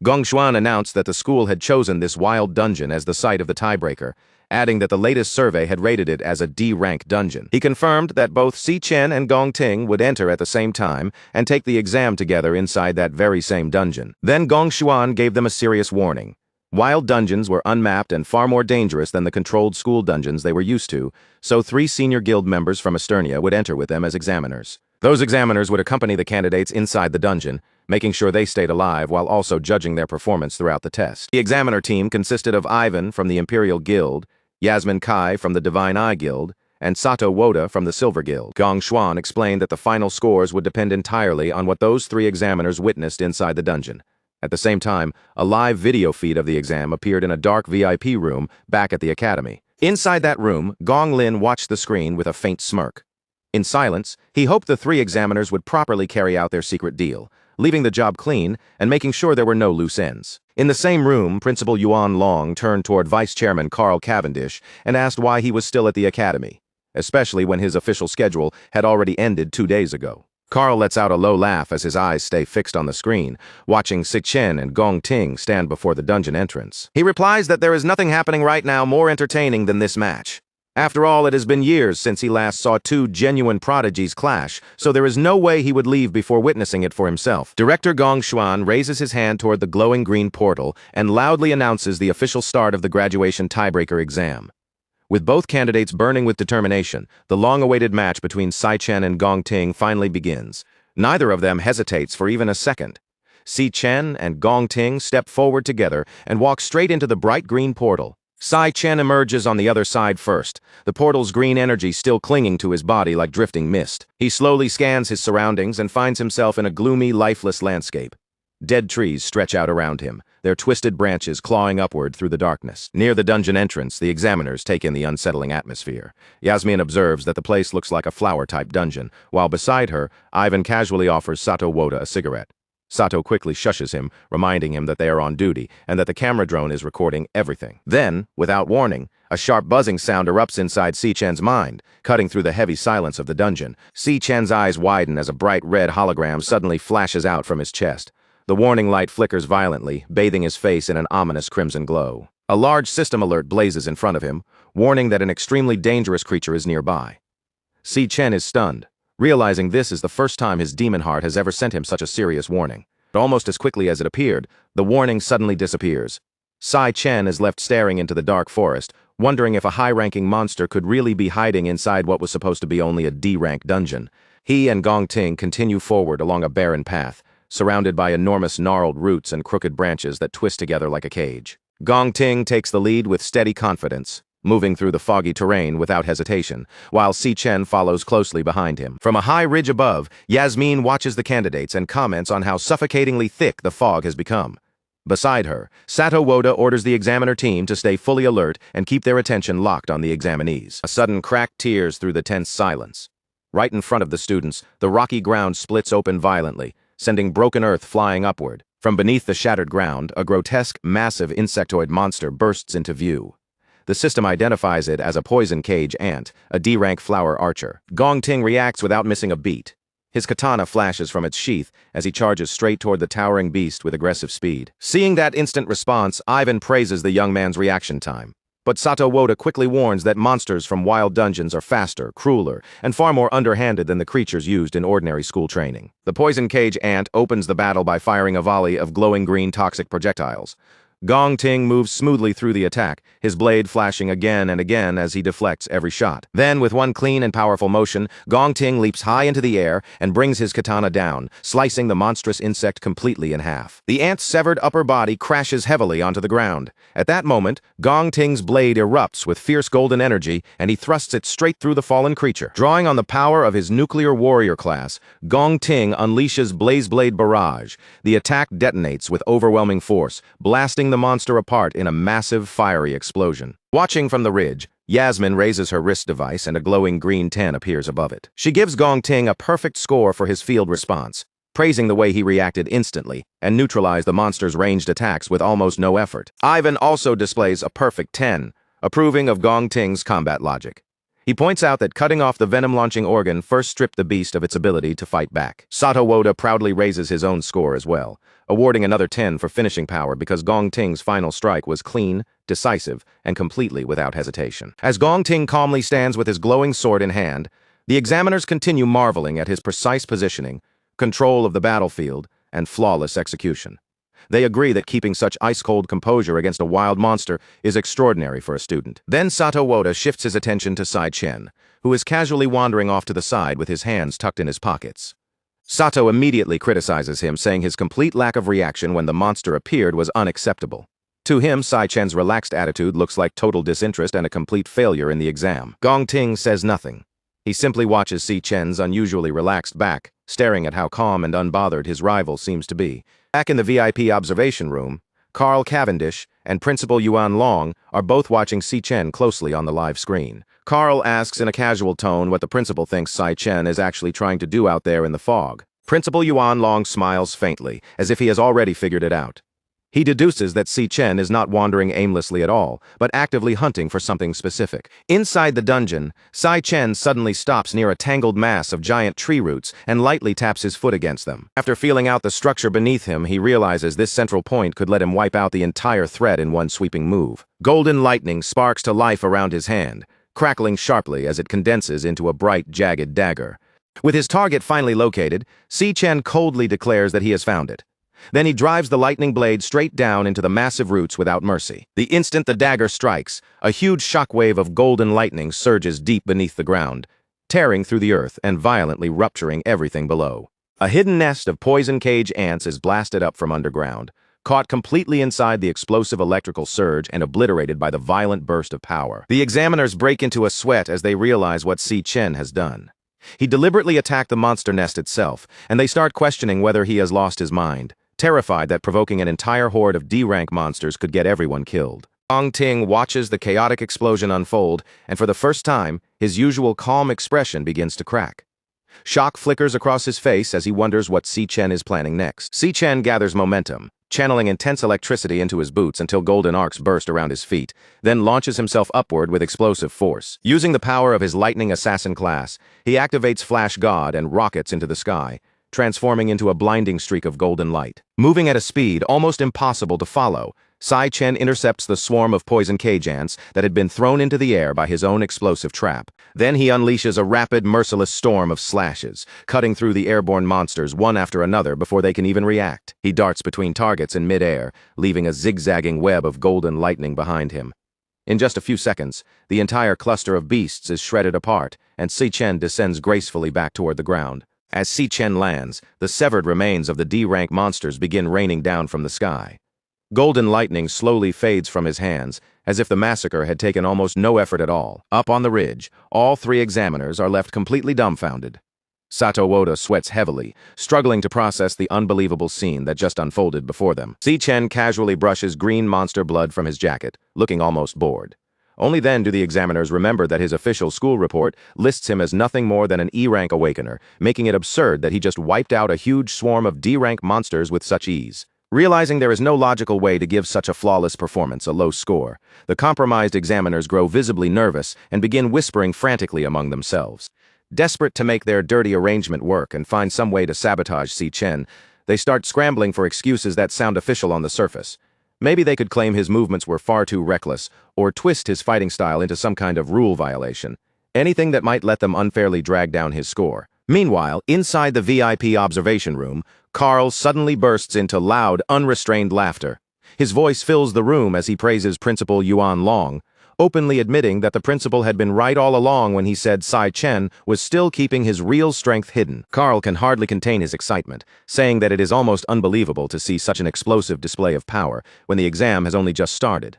Gong Xuan announced that the school had chosen this wild dungeon as the site of the tiebreaker, adding that the latest survey had rated it as a D-rank dungeon. He confirmed that both Si Chen and Gong Ting would enter at the same time and take the exam together inside that very same dungeon. Then Gong Xuan gave them a serious warning. Wild dungeons were unmapped and far more dangerous than the controlled school dungeons they were used to, so 3 senior guild members from Esternia would enter with them as examiners. Those examiners would accompany the candidates inside the dungeon, making sure they stayed alive while also judging their performance throughout the test. The examiner team consisted of Ivan from the Imperial Guild, Yasmin Kai from the Divine Eye Guild, and Sato Woda from the Silver Guild. Gong Xuan explained that the final scores would depend entirely on what those 3 examiners witnessed inside the dungeon. At the same time, a live video feed of the exam appeared in a dark VIP room back at the academy. Inside that room, Gong Lin watched the screen with a faint smirk. In silence, he hoped the 3 examiners would properly carry out their secret deal, leaving the job clean and making sure there were no loose ends. In the same room, Principal Yuan Long turned toward Vice Chairman Carl Cavendish and asked why he was still at the academy, especially when his official schedule had already ended 2 days ago. Carl lets out a low laugh as his eyes stay fixed on the screen, watching Si Chen and Gong Ting stand before the dungeon entrance. He replies that there is nothing happening right now more entertaining than this match. After all, it has been years since he last saw 2 genuine prodigies clash, so there is no way he would leave before witnessing it for himself. Director Gong Xuan raises his hand toward the glowing green portal and loudly announces the official start of the graduation tiebreaker exam. With both candidates burning with determination, the long-awaited match between Si Chen and Gong Ting finally begins. Neither of them hesitates for even a second. Si Chen and Gong Ting step forward together and walk straight into the bright green portal. Sai Chen emerges on the other side first, the portal's green energy still clinging to his body like drifting mist. He slowly scans his surroundings and finds himself in a gloomy, lifeless landscape. Dead trees stretch out around him, their twisted branches clawing upward through the darkness. Near the dungeon entrance, the examiners take in the unsettling atmosphere. Yasmin observes that the place looks like a flower-type dungeon, while beside her, Ivan casually offers Sato Woda a cigarette. Sato quickly shushes him, reminding him that they are on duty and that the camera drone is recording everything. Then, without warning, a sharp buzzing sound erupts inside Si Chen's mind, cutting through the heavy silence of the dungeon. Si Chen's eyes widen as a bright red hologram suddenly flashes out from his chest. The warning light flickers violently, bathing his face in an ominous crimson glow. A large system alert blazes in front of him, warning that an extremely dangerous creature is nearby. Si Chen is stunned, realizing this is the first time his demon heart has ever sent him such a serious warning. But almost as quickly as it appeared, the warning suddenly disappears. Si Chen is left staring into the dark forest, wondering if a high-ranking monster could really be hiding inside what was supposed to be only a D-rank dungeon. He and Gong Ting continue forward along a barren path, surrounded by enormous gnarled roots and crooked branches that twist together like a cage. Gong Ting takes the lead with steady confidence, moving through the foggy terrain without hesitation, while Si Chen follows closely behind him. From a high ridge above, Yasmin watches the candidates and comments on how suffocatingly thick the fog has become. Beside her, Sato Woda orders the examiner team to stay fully alert and keep their attention locked on the examinees. A sudden crack tears through the tense silence. Right in front of the students, the rocky ground splits open violently, sending broken earth flying upward. From beneath the shattered ground, a grotesque, massive insectoid monster bursts into view. The system identifies it as a poison cage ant, a D-rank flower archer. Gong Ting reacts without missing a beat. His katana flashes from its sheath as he charges straight toward the towering beast with aggressive speed. Seeing that instant response, Ivan praises the young man's reaction time. But Sato Woda quickly warns that monsters from wild dungeons are faster, crueler, and far more underhanded than the creatures used in ordinary school training. The poison cage ant opens the battle by firing a volley of glowing green toxic projectiles. Gong Ting moves smoothly through the attack, his blade flashing again and again as he deflects every shot. Then, with one clean and powerful motion, Gong Ting leaps high into the air and brings his katana down, slicing the monstrous insect completely in half. The ant's severed upper body crashes heavily onto the ground. At that moment, Gong Ting's blade erupts with fierce golden energy, and he thrusts it straight through the fallen creature. Drawing on the power of his nuclear warrior class, Gong Ting unleashes Blaze Blade Barrage. The attack detonates with overwhelming force, blasting the monster apart in a massive, fiery explosion. Watching from the ridge, Yasmin raises her wrist device and a glowing green 10 appears above it. She gives Gong Ting a perfect score for his field response, praising the way he reacted instantly and neutralized the monster's ranged attacks with almost no effort. Ivan also displays a perfect 10, approving of Gong Ting's combat logic. He points out that cutting off the venom-launching organ first stripped the beast of its ability to fight back. Sato Woda proudly raises his own score as well, awarding another 10 for finishing power because Gong Ting's final strike was clean, decisive, and completely without hesitation. As Gong Ting calmly stands with his glowing sword in hand, the examiners continue marveling at his precise positioning, control of the battlefield, and flawless execution. They agree that keeping such ice-cold composure against a wild monster is extraordinary for a student. Then Sato Woda shifts his attention to Si Chen, who is casually wandering off to the side with his hands tucked in his pockets. Sato immediately criticizes him, saying his complete lack of reaction when the monster appeared was unacceptable. To him, Si Chen's relaxed attitude looks like total disinterest and a complete failure in the exam. Gong Ting says nothing. He simply watches Si Chen's unusually relaxed back, staring at how calm and unbothered his rival seems to be. Back in the VIP observation room, Carl Cavendish and Principal Yuan Long are both watching Si Chen closely on the live screen. Carl asks in a casual tone what the principal thinks Si Chen is actually trying to do out there in the fog. Principal Yuan Long smiles faintly, as if he has already figured it out. He deduces that Si Chen is not wandering aimlessly at all, but actively hunting for something specific. Inside the dungeon, Si Chen suddenly stops near a tangled mass of giant tree roots and lightly taps his foot against them. After feeling out the structure beneath him, he realizes this central point could let him wipe out the entire threat in one sweeping move. Golden lightning sparks to life around his hand, crackling sharply as it condenses into a bright, jagged dagger. With his target finally located, Si Chen coldly declares that he has found it. Then he drives the lightning blade straight down into the massive roots without mercy. The instant the dagger strikes, a huge shockwave of golden lightning surges deep beneath the ground, tearing through the earth and violently rupturing everything below. A hidden nest of poison cage ants is blasted up from underground, caught completely inside the explosive electrical surge and obliterated by the violent burst of power. The examiners break into a sweat as they realize what Si Chen has done. He deliberately attacked the monster nest itself, and they start questioning whether he has lost his mind, terrified that provoking an entire horde of D-rank monsters could get everyone killed. Gong Ting watches the chaotic explosion unfold, and for the first time, his usual calm expression begins to crack. Shock flickers across his face as he wonders what Si Chen is planning next. Si Chen gathers momentum, channeling intense electricity into his boots until golden arcs burst around his feet, then launches himself upward with explosive force. Using the power of his lightning assassin class, he activates Flash God and rockets into the sky, transforming into a blinding streak of golden light. Moving at a speed almost impossible to follow, Si Chen intercepts the swarm of poison cage ants that had been thrown into the air by his own explosive trap. Then he unleashes a rapid, merciless storm of slashes, cutting through the airborne monsters one after another before they can even react. He darts between targets in mid-air, leaving a zigzagging web of golden lightning behind him. In just a few seconds, the entire cluster of beasts is shredded apart, and Si Chen descends gracefully back toward the ground. As Si Chen lands, the severed remains of the D-rank monsters begin raining down from the sky. Golden lightning slowly fades from his hands, as if the massacre had taken almost no effort at all. Up on the ridge, all three examiners are left completely dumbfounded. Sato Woda sweats heavily, struggling to process the unbelievable scene that just unfolded before them. Si Chen casually brushes green monster blood from his jacket, looking almost bored. Only then do the examiners remember that his official school report lists him as nothing more than an E-rank awakener, making it absurd that he just wiped out a huge swarm of D-rank monsters with such ease. Realizing there is no logical way to give such a flawless performance a low score, the compromised examiners grow visibly nervous and begin whispering frantically among themselves. Desperate to make their dirty arrangement work and find some way to sabotage Si Chen, they start scrambling for excuses that sound official on the surface. Maybe they could claim his movements were far too reckless, or twist his fighting style into some kind of rule violation. Anything that might let them unfairly drag down his score. Meanwhile, inside the VIP observation room, Carl suddenly bursts into loud, unrestrained laughter. His voice fills the room as he praises Principal Yuan Long, openly admitting that the principal had been right all along when he said Si Chen was still keeping his real strength hidden. Carl can hardly contain his excitement, saying that it is almost unbelievable to see such an explosive display of power when the exam has only just started.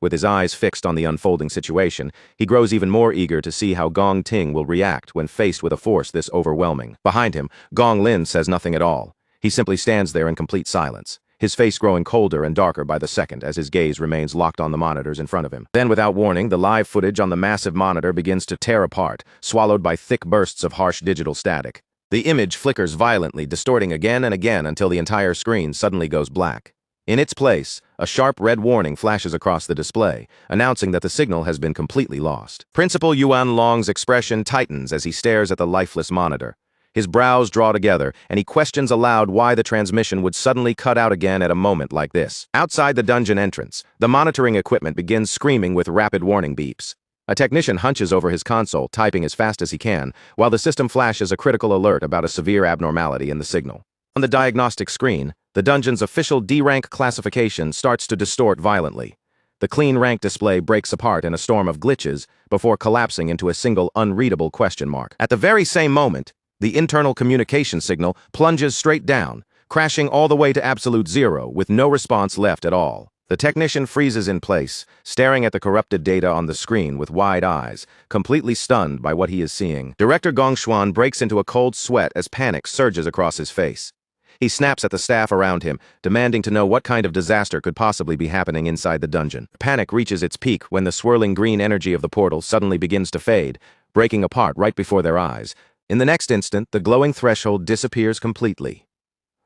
With his eyes fixed on the unfolding situation, he grows even more eager to see how Gong Ting will react when faced with a force this overwhelming. Behind him, Gong Lin says nothing at all. He simply stands there in complete silence, his face growing colder and darker by the second as his gaze remains locked on the monitors in front of him. Then, without warning, the live footage on the massive monitor begins to tear apart, swallowed by thick bursts of harsh digital static. The image flickers violently, distorting again and again until the entire screen suddenly goes black. In its place, a sharp red warning flashes across the display, announcing that the signal has been completely lost. Principal Yuan Long's expression tightens as he stares at the lifeless monitor. His brows draw together, and he questions aloud why the transmission would suddenly cut out again at a moment like this. Outside the dungeon entrance, the monitoring equipment begins screaming with rapid warning beeps. A technician hunches over his console, typing as fast as he can, while the system flashes a critical alert about a severe abnormality in the signal. On the diagnostic screen, the dungeon's official D-rank classification starts to distort violently. The clean rank display breaks apart in a storm of glitches before collapsing into a single unreadable question mark. At the very same moment, the internal communication signal plunges straight down, crashing all the way to absolute zero with no response left at all. The technician freezes in place, staring at the corrupted data on the screen with wide eyes, completely stunned by what he is seeing. Director Gongshuan breaks into a cold sweat as panic surges across his face. He snaps at the staff around him, demanding to know what kind of disaster could possibly be happening inside the dungeon. Panic reaches its peak when the swirling green energy of the portal suddenly begins to fade, breaking apart right before their eyes. In the next instant, the glowing threshold disappears completely.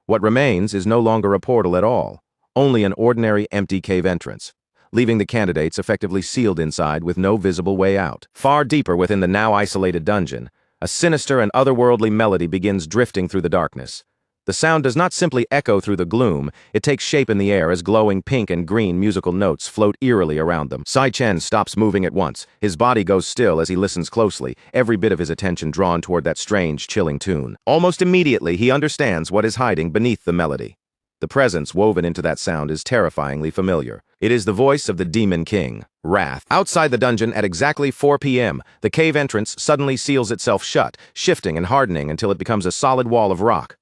What remains is no longer a portal at all, only an ordinary empty cave entrance, leaving the candidates effectively sealed inside with no visible way out. Far deeper within the now isolated dungeon, a sinister and otherworldly melody begins drifting through the darkness. The sound does not simply echo through the gloom, it takes shape in the air as glowing pink and green musical notes float eerily around them. Si Chen stops moving at once. His body goes still as he listens closely, every bit of his attention drawn toward that strange, chilling tune. Almost immediately, he understands what is hiding beneath the melody. The presence woven into that sound is terrifyingly familiar. It is the voice of the Demon King, Wrath. Outside the dungeon at exactly 4 p.m., the cave entrance suddenly seals itself shut, shifting and hardening until it becomes a solid wall of rock.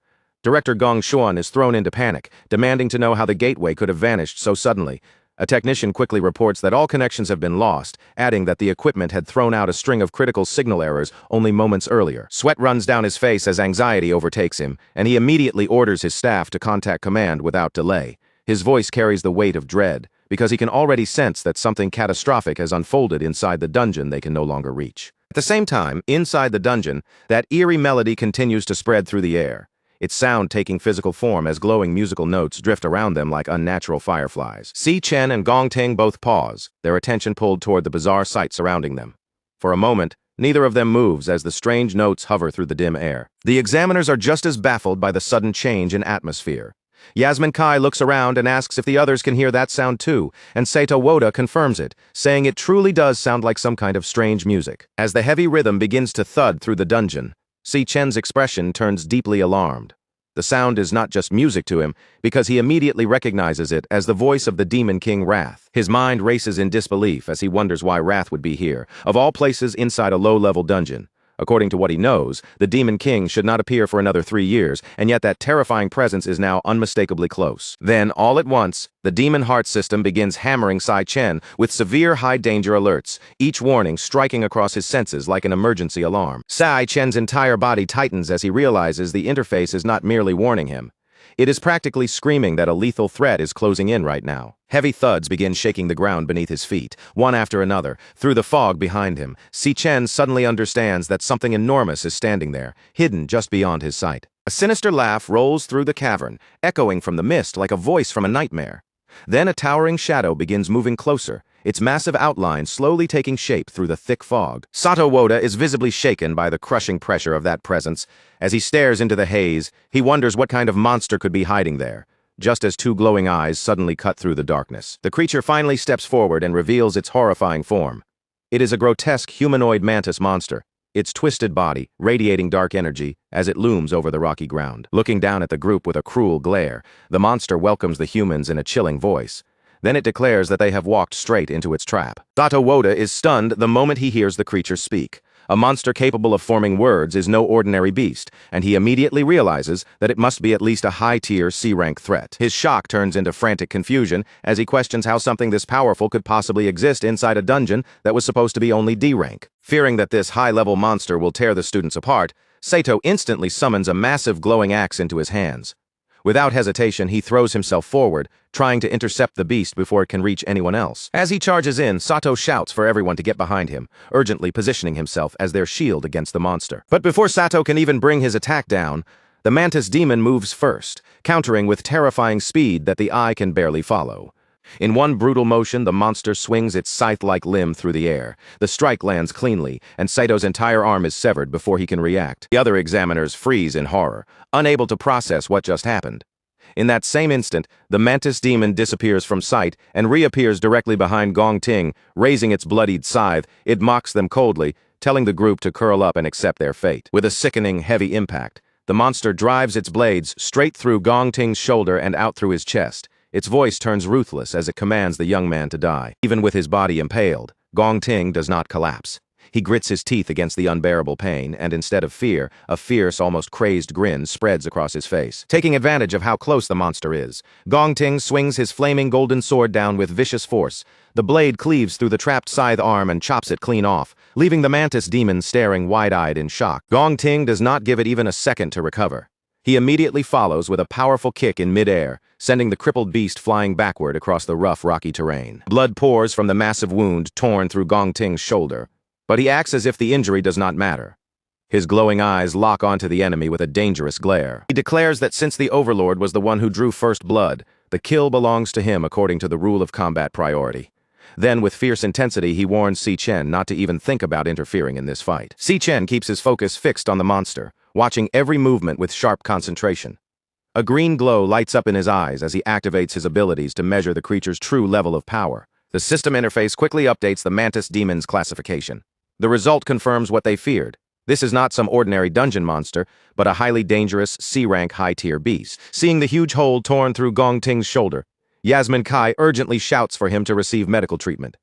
Director Gong Xuan is thrown into panic, demanding to know how the gateway could have vanished so suddenly. A technician quickly reports that all connections have been lost, adding that the equipment had thrown out a string of critical signal errors only moments earlier. Sweat runs down his face as anxiety overtakes him, and he immediately orders his staff to contact command without delay. His voice carries the weight of dread, because he can already sense that something catastrophic has unfolded inside the dungeon they can no longer reach. At the same time, inside the dungeon, that eerie melody continues to spread through the air, its sound taking physical form as glowing musical notes drift around them like unnatural fireflies. Si Chen and Gong Ting both pause, their attention pulled toward the bizarre sight surrounding them. For a moment, neither of them moves as the strange notes hover through the dim air. The examiners are just as baffled by the sudden change in atmosphere. Yasmin Kai looks around and asks if the others can hear that sound too, and Sato Woda confirms it, saying it truly does sound like some kind of strange music. As the heavy rhythm begins to thud through the dungeon, Si Chen's expression turns deeply alarmed. The sound is not just music to him, because he immediately recognizes it as the voice of the Demon King Wrath. His mind races in disbelief as he wonders why Wrath would be here, of all places inside a low-level dungeon. According to what he knows, the Demon King should not appear for another 3 years, and yet that terrifying presence is now unmistakably close. Then, all at once, the Demon Heart system begins hammering Si Chen with severe high-danger alerts, each warning striking across his senses like an emergency alarm. Si Chen's entire body tightens as he realizes the interface is not merely warning him. It is practically screaming that a lethal threat is closing in right now. Heavy thuds begin shaking the ground beneath his feet, one after another. Through the fog behind him, Si Chen suddenly understands that something enormous is standing there, hidden just beyond his sight. A sinister laugh rolls through the cavern, echoing from the mist like a voice from a nightmare. Then a towering shadow begins moving closer, its massive outline slowly taking shape through the thick fog. Sato Woda is visibly shaken by the crushing pressure of that presence. As he stares into the haze, he wonders what kind of monster could be hiding there. Just as two glowing eyes suddenly cut through the darkness, the creature finally steps forward and reveals its horrifying form. It is a grotesque humanoid mantis monster, its twisted body radiating dark energy as it looms over the rocky ground. Looking down at the group with a cruel glare, the monster welcomes the humans in a chilling voice. Then it declares that they have walked straight into its trap. Sato Woda is stunned the moment he hears the creature speak. A monster capable of forming words is no ordinary beast, and he immediately realizes that it must be at least a high-tier C-rank threat. His shock turns into frantic confusion as he questions how something this powerful could possibly exist inside a dungeon that was supposed to be only D-rank. Fearing that this high-level monster will tear the students apart, Sato instantly summons a massive glowing axe into his hands. Without hesitation, he throws himself forward, trying to intercept the beast before it can reach anyone else. As he charges in, Sato shouts for everyone to get behind him, urgently positioning himself as their shield against the monster. But before Sato can even bring his attack down, the mantis demon moves first, countering with terrifying speed that the eye can barely follow. In one brutal motion, the monster swings its scythe-like limb through the air. The strike lands cleanly, and Sato's entire arm is severed before he can react. The other examiners freeze in horror, unable to process what just happened. In that same instant, the mantis demon disappears from sight and reappears directly behind Gong Ting, raising its bloodied scythe. It mocks them coldly, telling the group to curl up and accept their fate. With a sickening, heavy impact, the monster drives its blades straight through Gong Ting's shoulder and out through his chest. Its voice turns ruthless as it commands the young man to die. Even with his body impaled, Gong Ting does not collapse. He grits his teeth against the unbearable pain, and instead of fear, a fierce, almost crazed grin spreads across his face. Taking advantage of how close the monster is, Gong Ting swings his flaming golden sword down with vicious force. The blade cleaves through the trapped scythe arm and chops it clean off, leaving the mantis demon staring wide-eyed in shock. Gong Ting does not give it even a second to recover. He immediately follows with a powerful kick in mid-air, sending the crippled beast flying backward across the rough, rocky terrain. Blood pours from the massive wound torn through Gong Ting's shoulder, but he acts as if the injury does not matter. His glowing eyes lock onto the enemy with a dangerous glare. He declares that since the Overlord was the one who drew first blood, the kill belongs to him according to the rule of combat priority. Then, with fierce intensity, he warns Si Chen not to even think about interfering in this fight. Si Chen keeps his focus fixed on the monster, watching every movement with sharp concentration. A green glow lights up in his eyes as he activates his abilities to measure the creature's true level of power. The system interface quickly updates the mantis demon's classification. The result confirms what they feared. This is not some ordinary dungeon monster, but a highly dangerous C-rank high-tier beast. Seeing the huge hole torn through Gong Ting's shoulder, Yasmin Kai urgently shouts for him to receive medical treatment.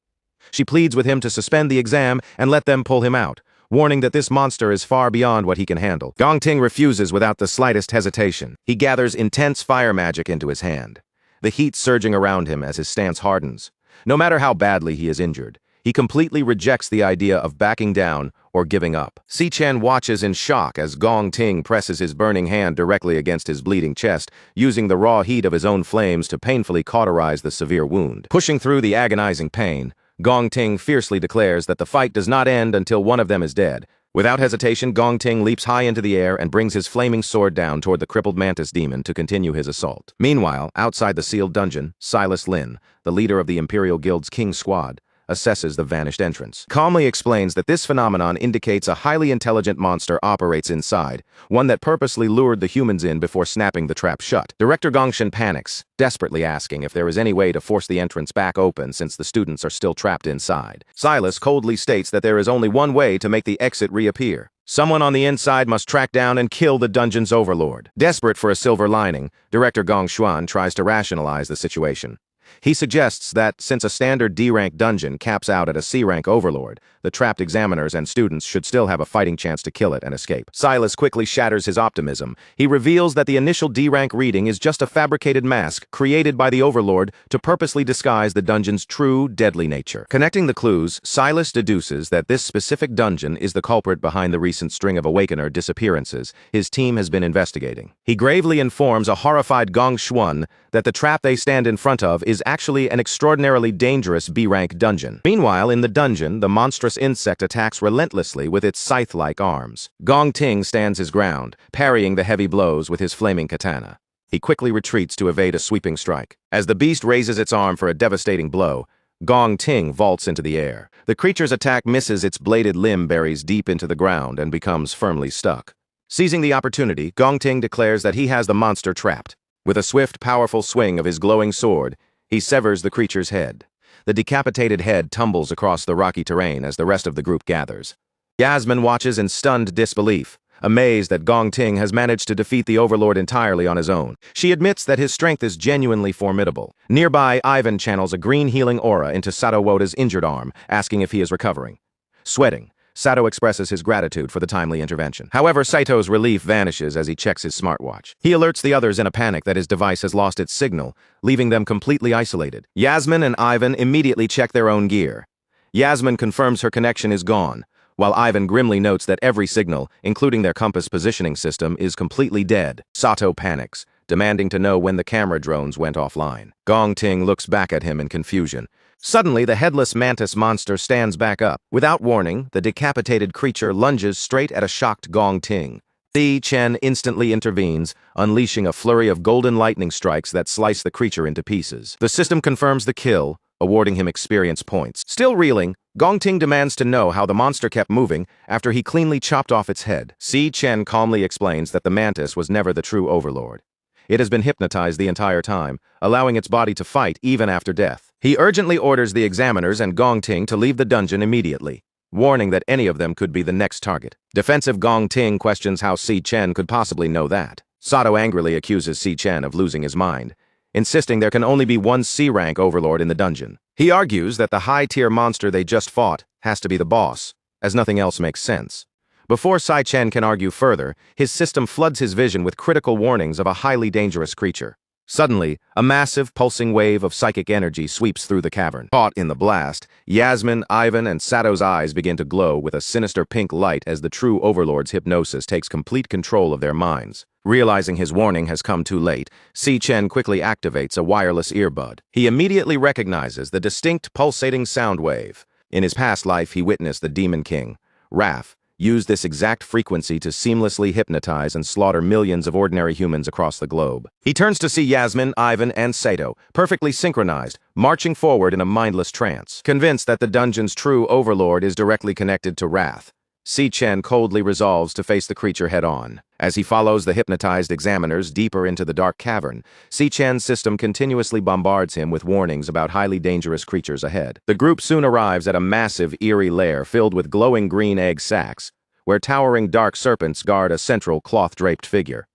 She pleads with him to suspend the exam and let them pull him out, warning that this monster is far beyond what he can handle. Gong Ting refuses without the slightest hesitation. He gathers intense fire magic into his hand, the heat surging around him as his stance hardens. No matter how badly he is injured, he completely rejects the idea of backing down or giving up. Si Chen watches in shock as Gong Ting presses his burning hand directly against his bleeding chest, using the raw heat of his own flames to painfully cauterize the severe wound. Pushing through the agonizing pain, Gong Ting fiercely declares that the fight does not end until one of them is dead. Without hesitation, Gong Ting leaps high into the air and brings his flaming sword down toward the crippled mantis demon to continue his assault. Meanwhile, outside the sealed dungeon, Silas Lin, the leader of the Imperial Guild's King Squad, assesses the vanished entrance. Calmly explains that this phenomenon indicates a highly intelligent monster operates inside, one that purposely lured the humans in before snapping the trap shut. Director Gongshin panics, desperately asking if there is any way to force the entrance back open since the students are still trapped inside. Silas coldly states that there is only one way to make the exit reappear. Someone on the inside must track down and kill the dungeon's overlord. Desperate for a silver lining, Director Gong Xuan tries to rationalize the situation. He suggests that, since a standard D-rank dungeon caps out at a C-rank overlord, the trapped examiners and students should still have a fighting chance to kill it and escape. Silas quickly shatters his optimism. He reveals that the initial D-rank reading is just a fabricated mask created by the overlord to purposely disguise the dungeon's true, deadly nature. Connecting the clues, Silas deduces that this specific dungeon is the culprit behind the recent string of Awakener disappearances his team has been investigating. He gravely informs a horrified Gong Xuan that the trap they stand in front of is actually an extraordinarily dangerous B-rank dungeon. Meanwhile, in the dungeon, the monstrous insect attacks relentlessly with its scythe-like arms. Gong Ting stands his ground, parrying the heavy blows with his flaming katana. He quickly retreats to evade a sweeping strike. As the beast raises its arm for a devastating blow, Gong Ting vaults into the air. The creature's attack misses its bladed limb buries deep into the ground and becomes firmly stuck. Seizing the opportunity, Gong Ting declares that he has the monster trapped. With a swift, powerful swing of his glowing sword, he severs the creature's head. The decapitated head tumbles across the rocky terrain as the rest of the group gathers. Yasmin watches in stunned disbelief, amazed that Gong Ting has managed to defeat the overlord entirely on his own. She admits that his strength is genuinely formidable. Nearby, Ivan channels a green healing aura into Sato Woda's injured arm, asking if he is recovering. Sweating, Sato expresses his gratitude for the timely intervention. However, Saito's relief vanishes as he checks his smartwatch. He alerts the others in a panic that his device has lost its signal, leaving them completely isolated. Yasmin and Ivan immediately check their own gear. Yasmin confirms her connection is gone, while Ivan grimly notes that every signal, including their compass positioning system, is completely dead. Sato panics, demanding to know when the camera drones went offline. Gong Ting looks back at him in confusion. Suddenly, the headless mantis monster stands back up. Without warning, the decapitated creature lunges straight at a shocked Gong Ting. Si Chen instantly intervenes, unleashing a flurry of golden lightning strikes that slice the creature into pieces. The system confirms the kill, awarding him experience points. Still reeling, Gong Ting demands to know how the monster kept moving after he cleanly chopped off its head. Si Chen calmly explains that the mantis was never the true overlord. It has been hypnotized the entire time, allowing its body to fight even after death. He urgently orders the examiners and Gong Ting to leave the dungeon immediately, warning that any of them could be the next target. Defensive Gong Ting questions how Si Chen could possibly know that. Sato angrily accuses Si Chen of losing his mind, insisting there can only be one C-rank overlord in the dungeon. He argues that the high-tier monster they just fought has to be the boss, as nothing else makes sense. Before Si Chen can argue further, his system floods his vision with critical warnings of a highly dangerous creature. Suddenly, a massive, pulsing wave of psychic energy sweeps through the cavern. Caught in the blast, Yasmin, Ivan, and Sato's eyes begin to glow with a sinister pink light as the true overlord's hypnosis takes complete control of their minds. Realizing his warning has come too late, Si Chen quickly activates a wireless earbud. He immediately recognizes the distinct pulsating sound wave. In his past life, he witnessed the Demon King, Raph, use this exact frequency to seamlessly hypnotize and slaughter millions of ordinary humans across the globe. He turns to see Yasmin, Ivan, and Sato, perfectly synchronized, marching forward in a mindless trance. Convinced that the dungeon's true overlord is directly connected to Wrath, Si Chen coldly resolves to face the creature head-on. As he follows the hypnotized examiners deeper into the dark cavern, Si Chen's system continuously bombards him with warnings about highly dangerous creatures ahead. The group soon arrives at a massive, eerie lair filled with glowing green egg sacs, where towering dark serpents guard a central cloth-draped figure.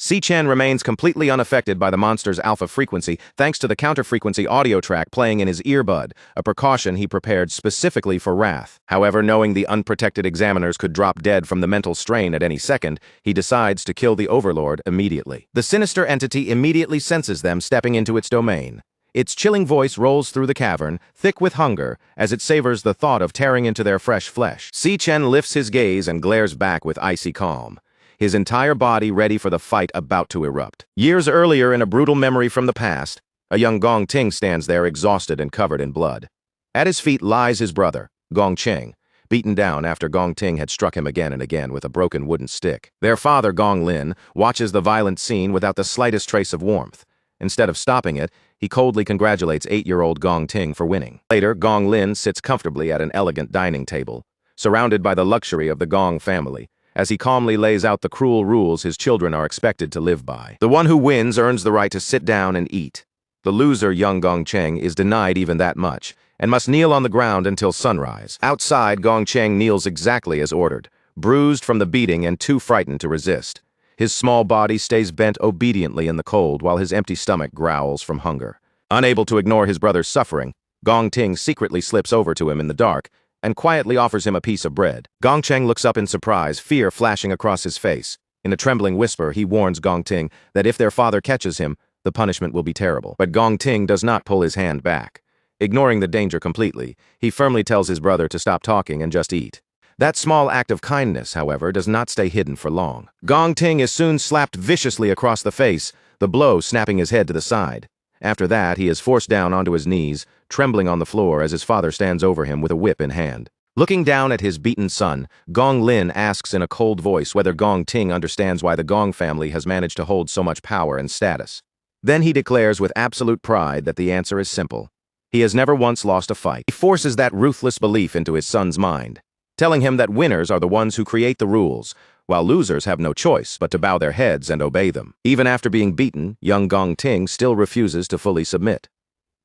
Si Chen remains completely unaffected by the monster's alpha frequency thanks to the counter-frequency audio track playing in his earbud, a precaution he prepared specifically for Wrath. However, knowing the unprotected examiners could drop dead from the mental strain at any second, he decides to kill the Overlord immediately. The sinister entity immediately senses them stepping into its domain. Its chilling voice rolls through the cavern, thick with hunger, as it savors the thought of tearing into their fresh flesh. Si Chen lifts his gaze and glares back with icy calm, his entire body ready for the fight about to erupt. Years earlier, in a brutal memory from the past, a young Gong Ting stands there exhausted and covered in blood. At his feet lies his brother, Gong Cheng, beaten down after Gong Ting had struck him again and again with a broken wooden stick. Their father, Gong Lin, watches the violent scene without the slightest trace of warmth. Instead of stopping it, he coldly congratulates 8-year-old Gong Ting for winning. Later, Gong Lin sits comfortably at an elegant dining table, surrounded by the luxury of the Gong family, as he calmly lays out the cruel rules his children are expected to live by. The one who wins earns the right to sit down and eat. The loser, young Gong Cheng, is denied even that much, and must kneel on the ground until sunrise. Outside, Gong Cheng kneels exactly as ordered, bruised from the beating and too frightened to resist. His small body stays bent obediently in the cold while his empty stomach growls from hunger. Unable to ignore his brother's suffering, Gong Ting secretly slips over to him in the dark and quietly offers him a piece of bread. Gong Cheng looks up in surprise, fear flashing across his face. In a trembling whisper, he warns Gong Ting that if their father catches him, the punishment will be terrible. But Gong Ting does not pull his hand back. Ignoring the danger completely, he firmly tells his brother to stop talking and just eat. That small act of kindness, however, does not stay hidden for long. Gong Ting is soon slapped viciously across the face, the blow snapping his head to the side. After that, he is forced down onto his knees, trembling on the floor as his father stands over him with a whip in hand. Looking down at his beaten son, Gong Lin asks in a cold voice whether Gong Ting understands why the Gong family has managed to hold so much power and status. Then he declares with absolute pride that the answer is simple. He has never once lost a fight. He forces that ruthless belief into his son's mind, telling him that winners are the ones who create the rules, while losers have no choice but to bow their heads and obey them. Even after being beaten, young Gong Ting still refuses to fully submit.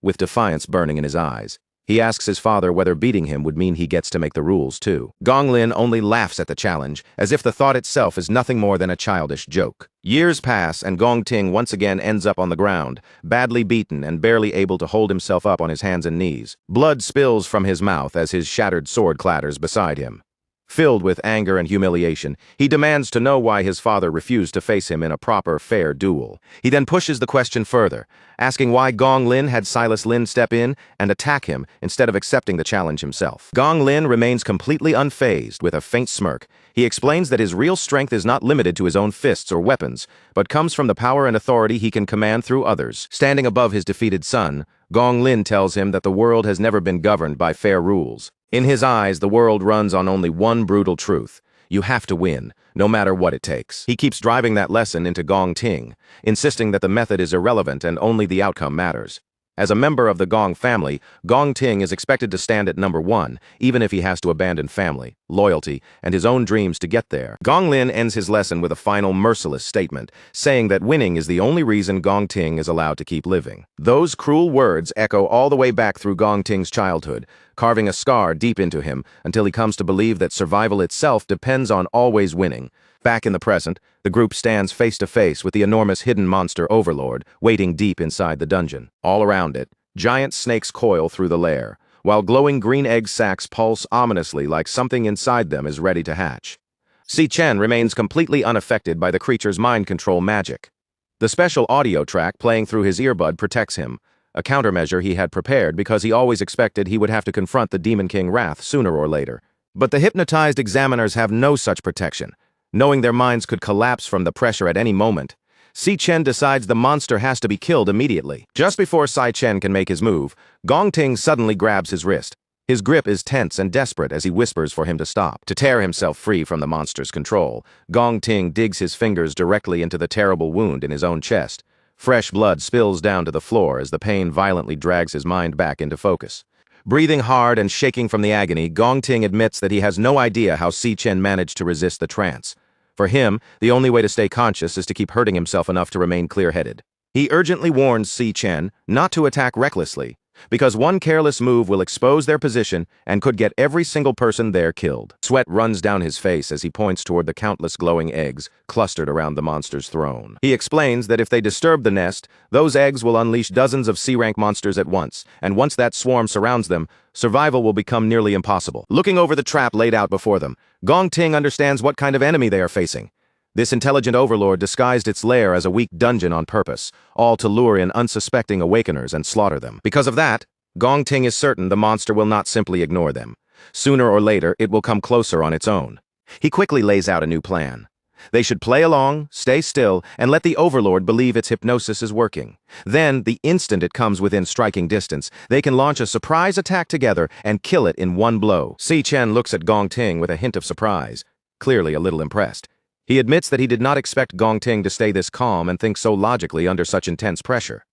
With defiance burning in his eyes, he asks his father whether beating him would mean he gets to make the rules too. Gong Lin only laughs at the challenge, as if the thought itself is nothing more than a childish joke. Years pass, and Gong Ting once again ends up on the ground, badly beaten and barely able to hold himself up on his hands and knees. Blood spills from his mouth as his shattered sword clatters beside him. Filled with anger and humiliation, he demands to know why his father refused to face him in a proper, fair duel. He then pushes the question further, asking why Gong Lin had Silas Lin step in and attack him instead of accepting the challenge himself. Gong Lin remains completely unfazed with a faint smirk. He explains that his real strength is not limited to his own fists or weapons, but comes from the power and authority he can command through others. Standing above his defeated son, Gong Lin tells him that the world has never been governed by fair rules. In his eyes, the world runs on only one brutal truth. You have to win, no matter what it takes. He keeps driving that lesson into Gong Ting, insisting that the method is irrelevant and only the outcome matters. As a member of the Gong family, Gong Ting is expected to stand at number 1, even if he has to abandon family, loyalty, and his own dreams to get there. Gong Lin ends his lesson with a final merciless statement, saying that winning is the only reason Gong Ting is allowed to keep living. Those cruel words echo all the way back through Gong Ting's childhood, carving a scar deep into him until he comes to believe that survival itself depends on always winning. Back in the present, the group stands face to face with the enormous hidden monster Overlord, waiting deep inside the dungeon. All around it, giant snakes coil through the lair, while glowing green egg sacs pulse ominously like something inside them is ready to hatch. Si Chen remains completely unaffected by the creature's mind control magic. The special audio track playing through his earbud protects him, a countermeasure he had prepared because he always expected he would have to confront the Demon King Wrath sooner or later. But the hypnotized examiners have no such protection. Knowing their minds could collapse from the pressure at any moment, Si Chen decides the monster has to be killed immediately. Just before Si Chen can make his move, Gong Ting suddenly grabs his wrist. His grip is tense and desperate as he whispers for him to stop. To tear himself free from the monster's control, Gong Ting digs his fingers directly into the terrible wound in his own chest. Fresh blood spills down to the floor as the pain violently drags his mind back into focus. Breathing hard and shaking from the agony, Gong Ting admits that he has no idea how Si Chen managed to resist the trance. For him, the only way to stay conscious is to keep hurting himself enough to remain clear-headed. He urgently warns Si Chen not to attack recklessly, because one careless move will expose their position and could get every single person there killed. Sweat runs down his face as he points toward the countless glowing eggs clustered around the monster's throne. He explains that if they disturb the nest, those eggs will unleash dozens of C-rank monsters at once, and once that swarm surrounds them, survival will become nearly impossible. Looking over the trap laid out before them, Gong Ting understands what kind of enemy they are facing. This intelligent overlord disguised its lair as a weak dungeon on purpose, all to lure in unsuspecting awakeners and slaughter them. Because of that, Gong Ting is certain the monster will not simply ignore them. Sooner or later, it will come closer on its own. He quickly lays out a new plan. They should play along, stay still, and let the overlord believe its hypnosis is working. Then, the instant it comes within striking distance, they can launch a surprise attack together and kill it in one blow. Si Chen looks at Gong Ting with a hint of surprise, clearly a little impressed. He admits that he did not expect Gong Ting to stay this calm and think so logically under such intense pressure.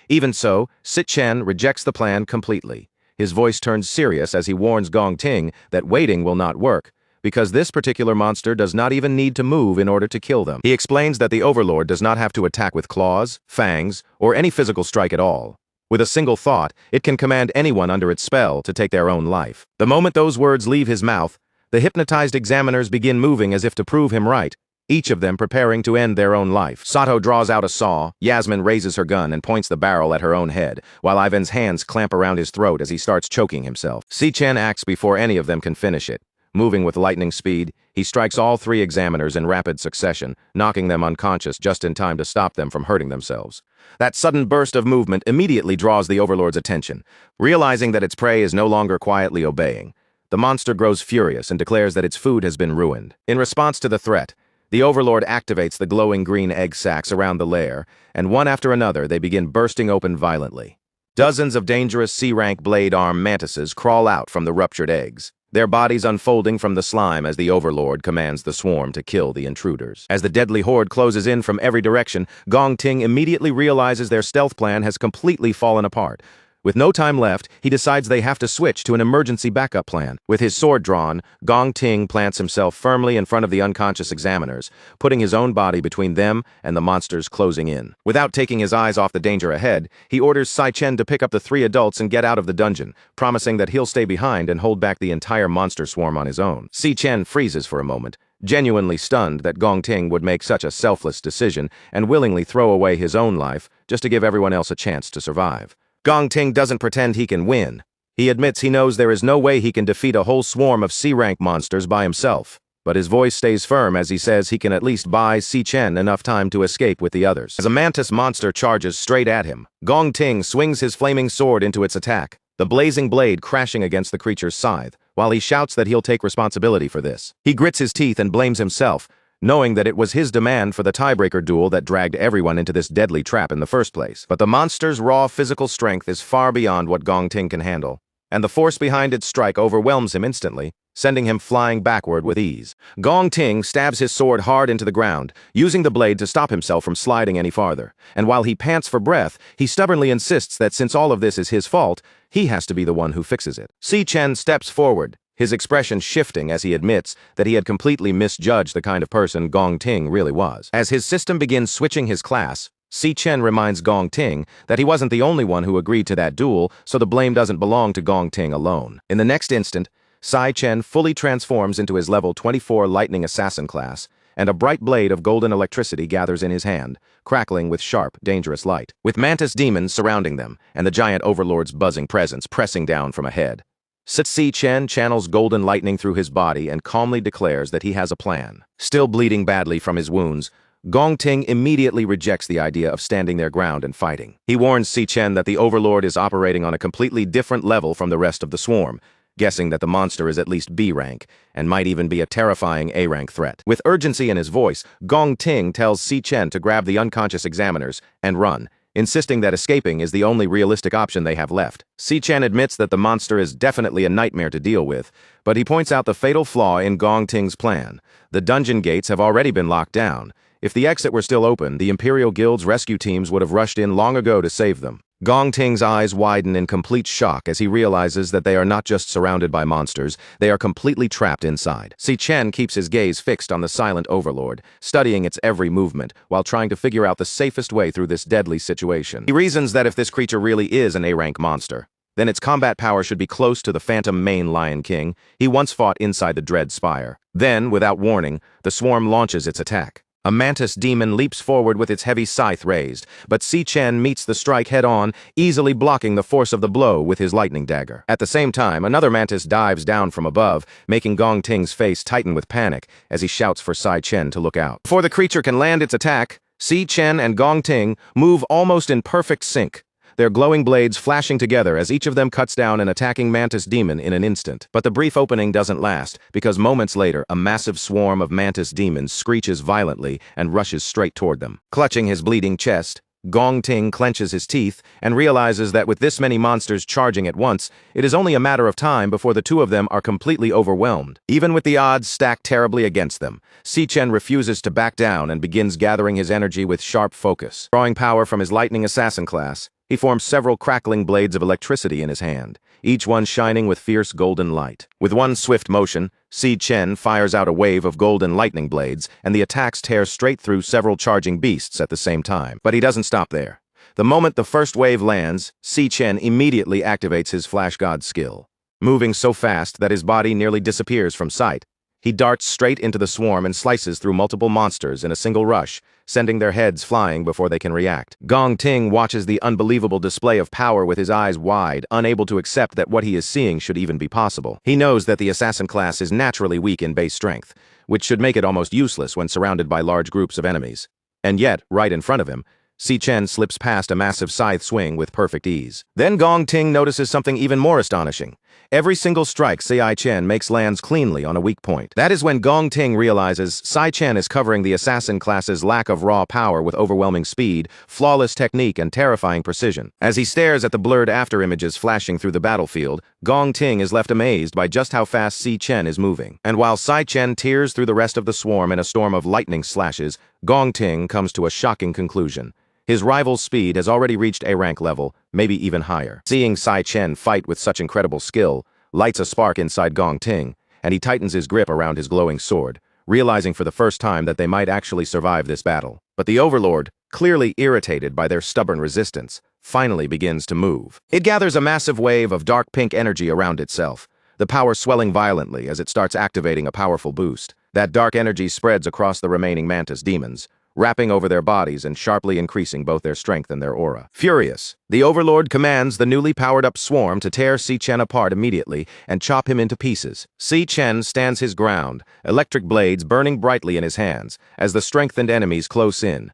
Even so, Si Chen rejects the plan completely. His voice turns serious as he warns Gong Ting that waiting will not work, because this particular monster does not even need to move in order to kill them. He explains that the overlord does not have to attack with claws, fangs, or any physical strike at all. With a single thought, it can command anyone under its spell to take their own life. The moment those words leave his mouth, the hypnotized examiners begin moving as if to prove him right, each of them preparing to end their own life. Sato draws out a saw, Yasmin raises her gun and points the barrel at her own head, while Ivan's hands clamp around his throat as he starts choking himself. Si Chen acts before any of them can finish it. Moving with lightning speed, he strikes all three examiners in rapid succession, knocking them unconscious just in time to stop them from hurting themselves. That sudden burst of movement immediately draws the overlord's attention. Realizing that its prey is no longer quietly obeying, the monster grows furious and declares that its food has been ruined. In response to the threat, the overlord activates the glowing green egg sacs around the lair, and one after another they begin bursting open violently. Dozens of dangerous C-rank blade-arm mantises crawl out from the ruptured eggs, their bodies unfolding from the slime as the overlord commands the swarm to kill the intruders. As the deadly horde closes in from every direction, Gong Ting immediately realizes their stealth plan has completely fallen apart. With no time left, he decides they have to switch to an emergency backup plan. With his sword drawn, Gong Ting plants himself firmly in front of the unconscious examiners, putting his own body between them and the monsters closing in. Without taking his eyes off the danger ahead, he orders Si Chen to pick up the three adults and get out of the dungeon, promising that he'll stay behind and hold back the entire monster swarm on his own. Si Chen freezes for a moment, genuinely stunned that Gong Ting would make such a selfless decision and willingly throw away his own life just to give everyone else a chance to survive. Gong Ting doesn't pretend he can win. He admits he knows there is no way he can defeat a whole swarm of C-rank monsters by himself, but his voice stays firm as he says he can at least buy Si Chen enough time to escape with the others. As a mantis monster charges straight at him, Gong Ting swings his flaming sword into its attack, the blazing blade crashing against the creature's scythe, while he shouts that he'll take responsibility for this. He grits his teeth and blames himself, knowing that it was his demand for the tiebreaker duel that dragged everyone into this deadly trap in the first place. But the monster's raw physical strength is far beyond what Gong Ting can handle, and the force behind its strike overwhelms him instantly, sending him flying backward with ease. Gong Ting stabs his sword hard into the ground, using the blade to stop himself from sliding any farther, and while he pants for breath, he stubbornly insists that since all of this is his fault, he has to be the one who fixes it. Si Chen steps forward, his expression shifting as he admits that he had completely misjudged the kind of person Gong Ting really was. As his system begins switching his class, Si Chen reminds Gong Ting that he wasn't the only one who agreed to that duel, so the blame doesn't belong to Gong Ting alone. In the next instant, Si Chen fully transforms into his level 24 lightning assassin class, and a bright blade of golden electricity gathers in his hand, crackling with sharp, dangerous light. With mantis demons surrounding them, and the giant overlord's buzzing presence pressing down from ahead, Si Chen channels golden lightning through his body and calmly declares that he has a plan. Still bleeding badly from his wounds, Gong Ting immediately rejects the idea of standing their ground and fighting. He warns Si Chen that the overlord is operating on a completely different level from the rest of the swarm, guessing that the monster is at least B rank, and might even be a terrifying A rank threat. With urgency in his voice, Gong Ting tells Si Chen to grab the unconscious examiners and run, insisting that escaping is the only realistic option they have left. Si Chen admits that the monster is definitely a nightmare to deal with, but he points out the fatal flaw in Gong Ting's plan. The dungeon gates have already been locked down. If the exit were still open, the Imperial Guild's rescue teams would have rushed in long ago to save them. Gong Ting's eyes widen in complete shock as he realizes that they are not just surrounded by monsters, they are completely trapped inside. Si Chen keeps his gaze fixed on the silent overlord, studying its every movement while trying to figure out the safest way through this deadly situation. He reasons that if this creature really is an A-rank monster, then its combat power should be close to the phantom main Lion King he once fought inside the Dread Spire. Then, without warning, the swarm launches its attack. A mantis demon leaps forward with its heavy scythe raised, but Si Chen meets the strike head-on, easily blocking the force of the blow with his lightning dagger. At the same time, another mantis dives down from above, making Gong Ting's face tighten with panic as he shouts for Si Chen to look out. Before the creature can land its attack, Si Chen and Gong Ting move almost in perfect sync, their glowing blades flashing together as each of them cuts down an attacking mantis demon in an instant. But the brief opening doesn't last, because moments later, a massive swarm of mantis demons screeches violently and rushes straight toward them. Clutching his bleeding chest, Gong Ting clenches his teeth and realizes that with this many monsters charging at once, it is only a matter of time before the two of them are completely overwhelmed. Even with the odds stacked terribly against them, Si Chen refuses to back down and begins gathering his energy with sharp focus. Drawing power from his lightning assassin class, he forms several crackling blades of electricity in his hand, each one shining with fierce golden light. With one swift motion, Si Chen fires out a wave of golden lightning blades, and the attacks tear straight through several charging beasts at the same time. But he doesn't stop there. The moment the first wave lands, Si Chen immediately activates his Flash God skill. Moving so fast that his body nearly disappears from sight, he darts straight into the swarm and slices through multiple monsters in a single rush, sending their heads flying before they can react. Gong Ting watches the unbelievable display of power with his eyes wide, unable to accept that what he is seeing should even be possible. He knows that the assassin class is naturally weak in base strength, which should make it almost useless when surrounded by large groups of enemies. And yet, right in front of him, Si Chen slips past a massive scythe swing with perfect ease. Then Gong Ting notices something even more astonishing. Every single strike Si Chen makes lands cleanly on a weak point. That is when Gong Ting realizes Si Chen is covering the assassin class's lack of raw power with overwhelming speed, flawless technique, and terrifying precision. As he stares at the blurred afterimages flashing through the battlefield, Gong Ting is left amazed by just how fast Si Chen is moving. And while Si Chen tears through the rest of the swarm in a storm of lightning slashes, Gong Ting comes to a shocking conclusion. His rival's speed has already reached A-rank level, maybe even higher. Seeing Si Chen fight with such incredible skill lights a spark inside Gong Ting, and he tightens his grip around his glowing sword, realizing for the first time that they might actually survive this battle. But the Overlord, clearly irritated by their stubborn resistance, finally begins to move. It gathers a massive wave of dark pink energy around itself, the power swelling violently as it starts activating a powerful boost. That dark energy spreads across the remaining mantis demons, wrapping over their bodies and sharply increasing both their strength and their aura. Furious, the Overlord commands the newly powered-up swarm to tear Si Chen apart immediately and chop him into pieces. Si Chen stands his ground, electric blades burning brightly in his hands, as the strengthened enemies close in.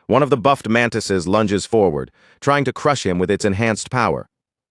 One of the buffed mantises lunges forward, trying to crush him with its enhanced power.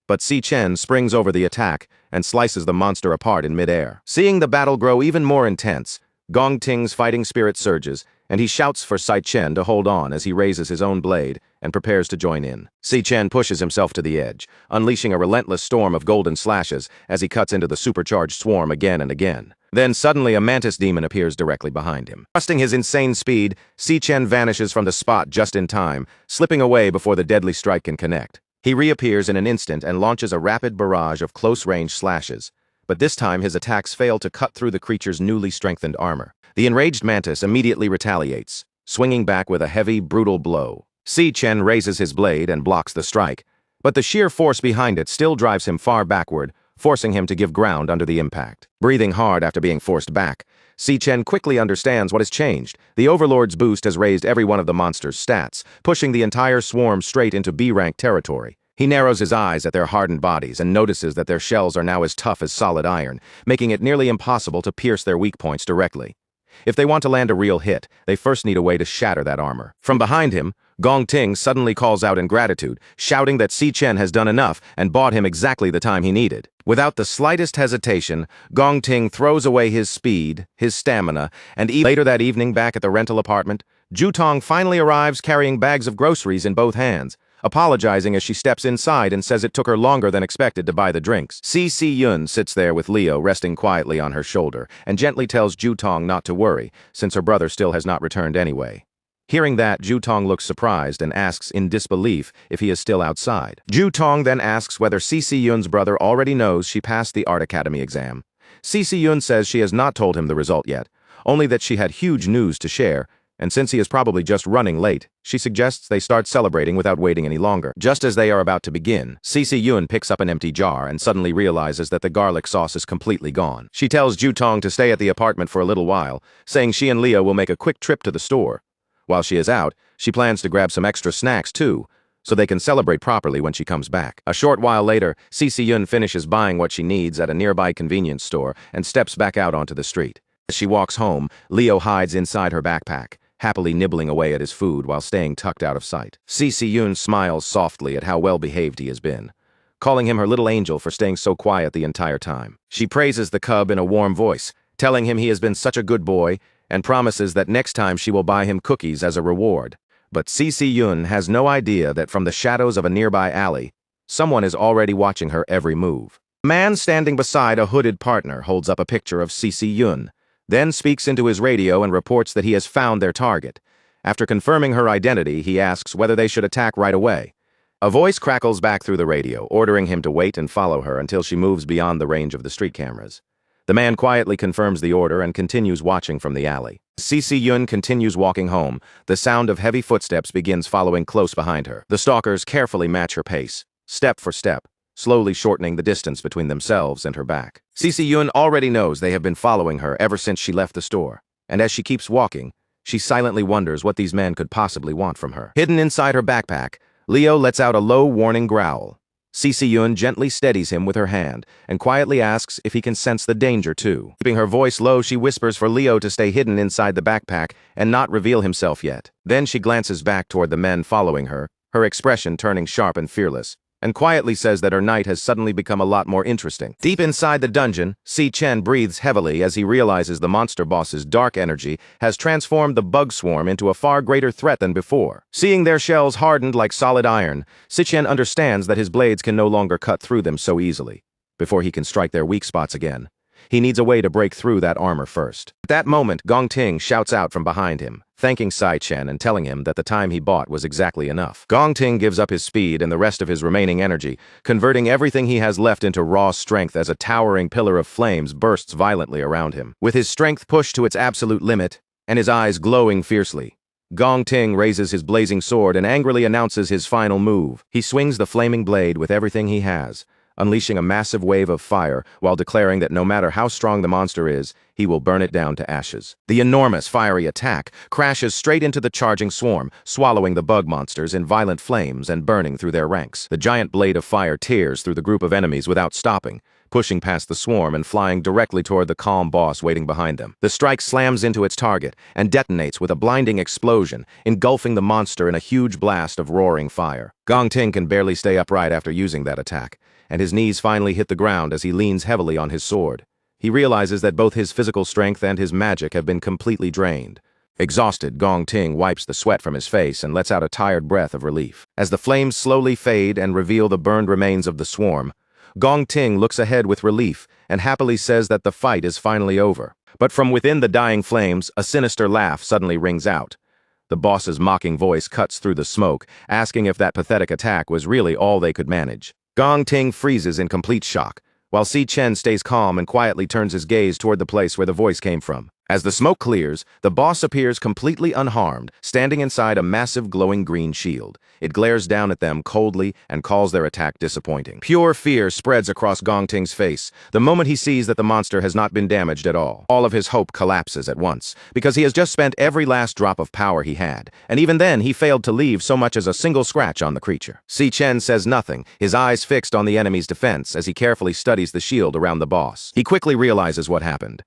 But Si Chen springs over the attack and slices the monster apart in midair. Seeing the battle grow even more intense, Gong Ting's fighting spirit surges, and he shouts for Si Chen to hold on as he raises his own blade and prepares to join in. Si Chen pushes himself to the edge, unleashing a relentless storm of golden slashes as he cuts into the supercharged swarm again and again. Then suddenly a mantis demon appears directly behind him. Trusting his insane speed, Si Chen vanishes from the spot just in time, slipping away before the deadly strike can connect. He reappears in an instant and launches a rapid barrage of close-range slashes. But this time his attacks fail to cut through the creature's newly strengthened armor. The enraged mantis immediately retaliates, swinging back with a heavy, brutal blow. Si Chen raises his blade and blocks the strike, but the sheer force behind it still drives him far backward, forcing him to give ground under the impact. Breathing hard after being forced back, Si Chen quickly understands what has changed. The Overlord's boost has raised every one of the monster's stats, pushing the entire swarm straight into B-rank territory. He narrows his eyes at their hardened bodies and notices that their shells are now as tough as solid iron, making it nearly impossible to pierce their weak points directly. If they want to land a real hit, they first need a way to shatter that armor. From behind him, Gong Ting suddenly calls out in gratitude, shouting that Si Chen has done enough and bought him exactly the time he needed. Without the slightest hesitation, Gong Ting throws away his speed, his stamina, and later that evening back at the rental apartment, Ju Tong finally arrives carrying bags of groceries in both hands, apologizing as she steps inside and says it took her longer than expected to buy the drinks. Si Yun sits there with Leo resting quietly on her shoulder and gently tells Ju Tong not to worry, since her brother still has not returned anyway. Hearing that, Ju Tong looks surprised and asks in disbelief if he is still outside. Ju Tong then asks whether Si Yun's brother already knows she passed the Art Academy exam. Si Yun says she has not told him the result yet, only that she had huge news to share, and since he is probably just running late, she suggests they start celebrating without waiting any longer. Just as they are about to begin, Cece Yun picks up an empty jar and suddenly realizes that the garlic sauce is completely gone. She tells Jutong to stay at the apartment for a little while, saying she and Leo will make a quick trip to the store. While she is out, she plans to grab some extra snacks too, so they can celebrate properly when she comes back. A short while later, Cece Yun finishes buying what she needs at a nearby convenience store and steps back out onto the street. As she walks home, Leo hides inside her backpack, happily nibbling away at his food while staying tucked out of sight. Cece Yun smiles softly at how well-behaved he has been, calling him her little angel for staying so quiet the entire time. She praises the cub in a warm voice, telling him he has been such a good boy, and promises that next time she will buy him cookies as a reward. But Cece Yun has no idea that from the shadows of a nearby alley, someone is already watching her every move. A man standing beside a hooded partner holds up a picture of Cece Yun, then speaks into his radio and reports that he has found their target. After confirming her identity, he asks whether they should attack right away. A voice crackles back through the radio, ordering him to wait and follow her until she moves beyond the range of the street cameras. The man quietly confirms the order and continues watching from the alley. Cece Yun continues walking home. The sound of heavy footsteps begins following close behind her. The stalkers carefully match her pace, step for step, slowly shortening the distance between themselves and her back. Cece Yun already knows they have been following her ever since she left the store, and as she keeps walking, she silently wonders what these men could possibly want from her. Hidden inside her backpack, Leo lets out a low warning growl. Cece Yun gently steadies him with her hand and quietly asks if he can sense the danger too. Keeping her voice low, she whispers for Leo to stay hidden inside the backpack and not reveal himself yet. Then she glances back toward the men following her, her expression turning sharp and fearless, and quietly says that her night has suddenly become a lot more interesting. Deep inside the dungeon, Si Chen breathes heavily as he realizes the monster boss's dark energy has transformed the bug swarm into a far greater threat than before. Seeing their shells hardened like solid iron, Si Chen understands that his blades can no longer cut through them so easily. Before he can strike their weak spots again, he needs a way to break through that armor first. At that moment, Gong Ting shouts out from behind him, thanking Sai Chen and telling him that the time he bought was exactly enough. Gong Ting gives up his speed and the rest of his remaining energy, converting everything he has left into raw strength as a towering pillar of flames bursts violently around him. With his strength pushed to its absolute limit, and his eyes glowing fiercely, Gong Ting raises his blazing sword and angrily announces his final move. He swings the flaming blade with everything he has, unleashing a massive wave of fire while declaring that no matter how strong the monster is, he will burn it down to ashes. The enormous fiery attack crashes straight into the charging swarm, swallowing the bug monsters in violent flames and burning through their ranks. The giant blade of fire tears through the group of enemies without stopping, pushing past the swarm and flying directly toward the calm boss waiting behind them. The strike slams into its target and detonates with a blinding explosion, engulfing the monster in a huge blast of roaring fire. Gong Ting can barely stay upright after using that attack, and his knees finally hit the ground as he leans heavily on his sword. He realizes that both his physical strength and his magic have been completely drained. Exhausted, Gong Ting wipes the sweat from his face and lets out a tired breath of relief. As the flames slowly fade and reveal the burned remains of the swarm, Gong Ting looks ahead with relief and happily says that the fight is finally over. But from within the dying flames, a sinister laugh suddenly rings out. The boss's mocking voice cuts through the smoke, asking if that pathetic attack was really all they could manage. Gong Ting freezes in complete shock, while Si Chen stays calm and quietly turns his gaze toward the place where the voice came from. As the smoke clears, the boss appears completely unharmed, standing inside a massive glowing green shield. It glares down at them coldly and calls their attack disappointing. Pure fear spreads across Gong Ting's face the moment he sees that the monster has not been damaged at all. All of his hope collapses at once, because he has just spent every last drop of power he had, and even then he failed to leave so much as a single scratch on the creature. Si Chen says nothing, his eyes fixed on the enemy's defense as he carefully studies the shield around the boss. He quickly realizes what happened.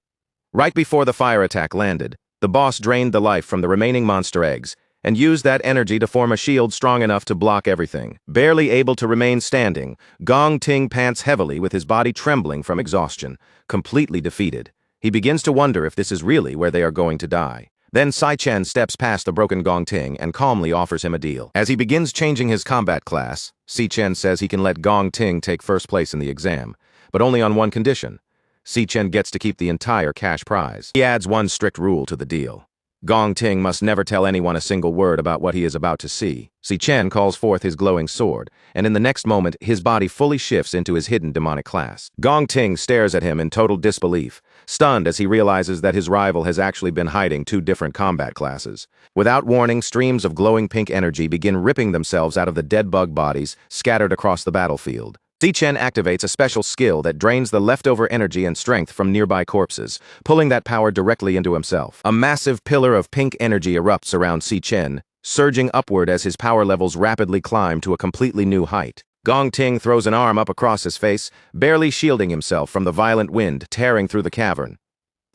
Right before the fire attack landed, the boss drained the life from the remaining monster eggs and used that energy to form a shield strong enough to block everything. Barely able to remain standing, Gong Ting pants heavily with his body trembling from exhaustion, completely defeated. He begins to wonder if this is really where they are going to die. Then Sai Chen steps past the broken Gong Ting and calmly offers him a deal. As he begins changing his combat class, Si Chen says he can let Gong Ting take first place in the exam, but only on one condition. Si Chen gets to keep the entire cash prize. He adds one strict rule to the deal. Gong Ting must never tell anyone a single word about what he is about to see. Si Chen calls forth his glowing sword, and in the next moment, his body fully shifts into his hidden demonic class. Gong Ting stares at him in total disbelief, stunned as he realizes that his rival has actually been hiding two different combat classes. Without warning, streams of glowing pink energy begin ripping themselves out of the dead bug bodies scattered across the battlefield. Si Chen activates a special skill that drains the leftover energy and strength from nearby corpses, pulling that power directly into himself. A massive pillar of pink energy erupts around Si Chen, surging upward as his power levels rapidly climb to a completely new height. Gong Ting throws an arm up across his face, barely shielding himself from the violent wind tearing through the cavern.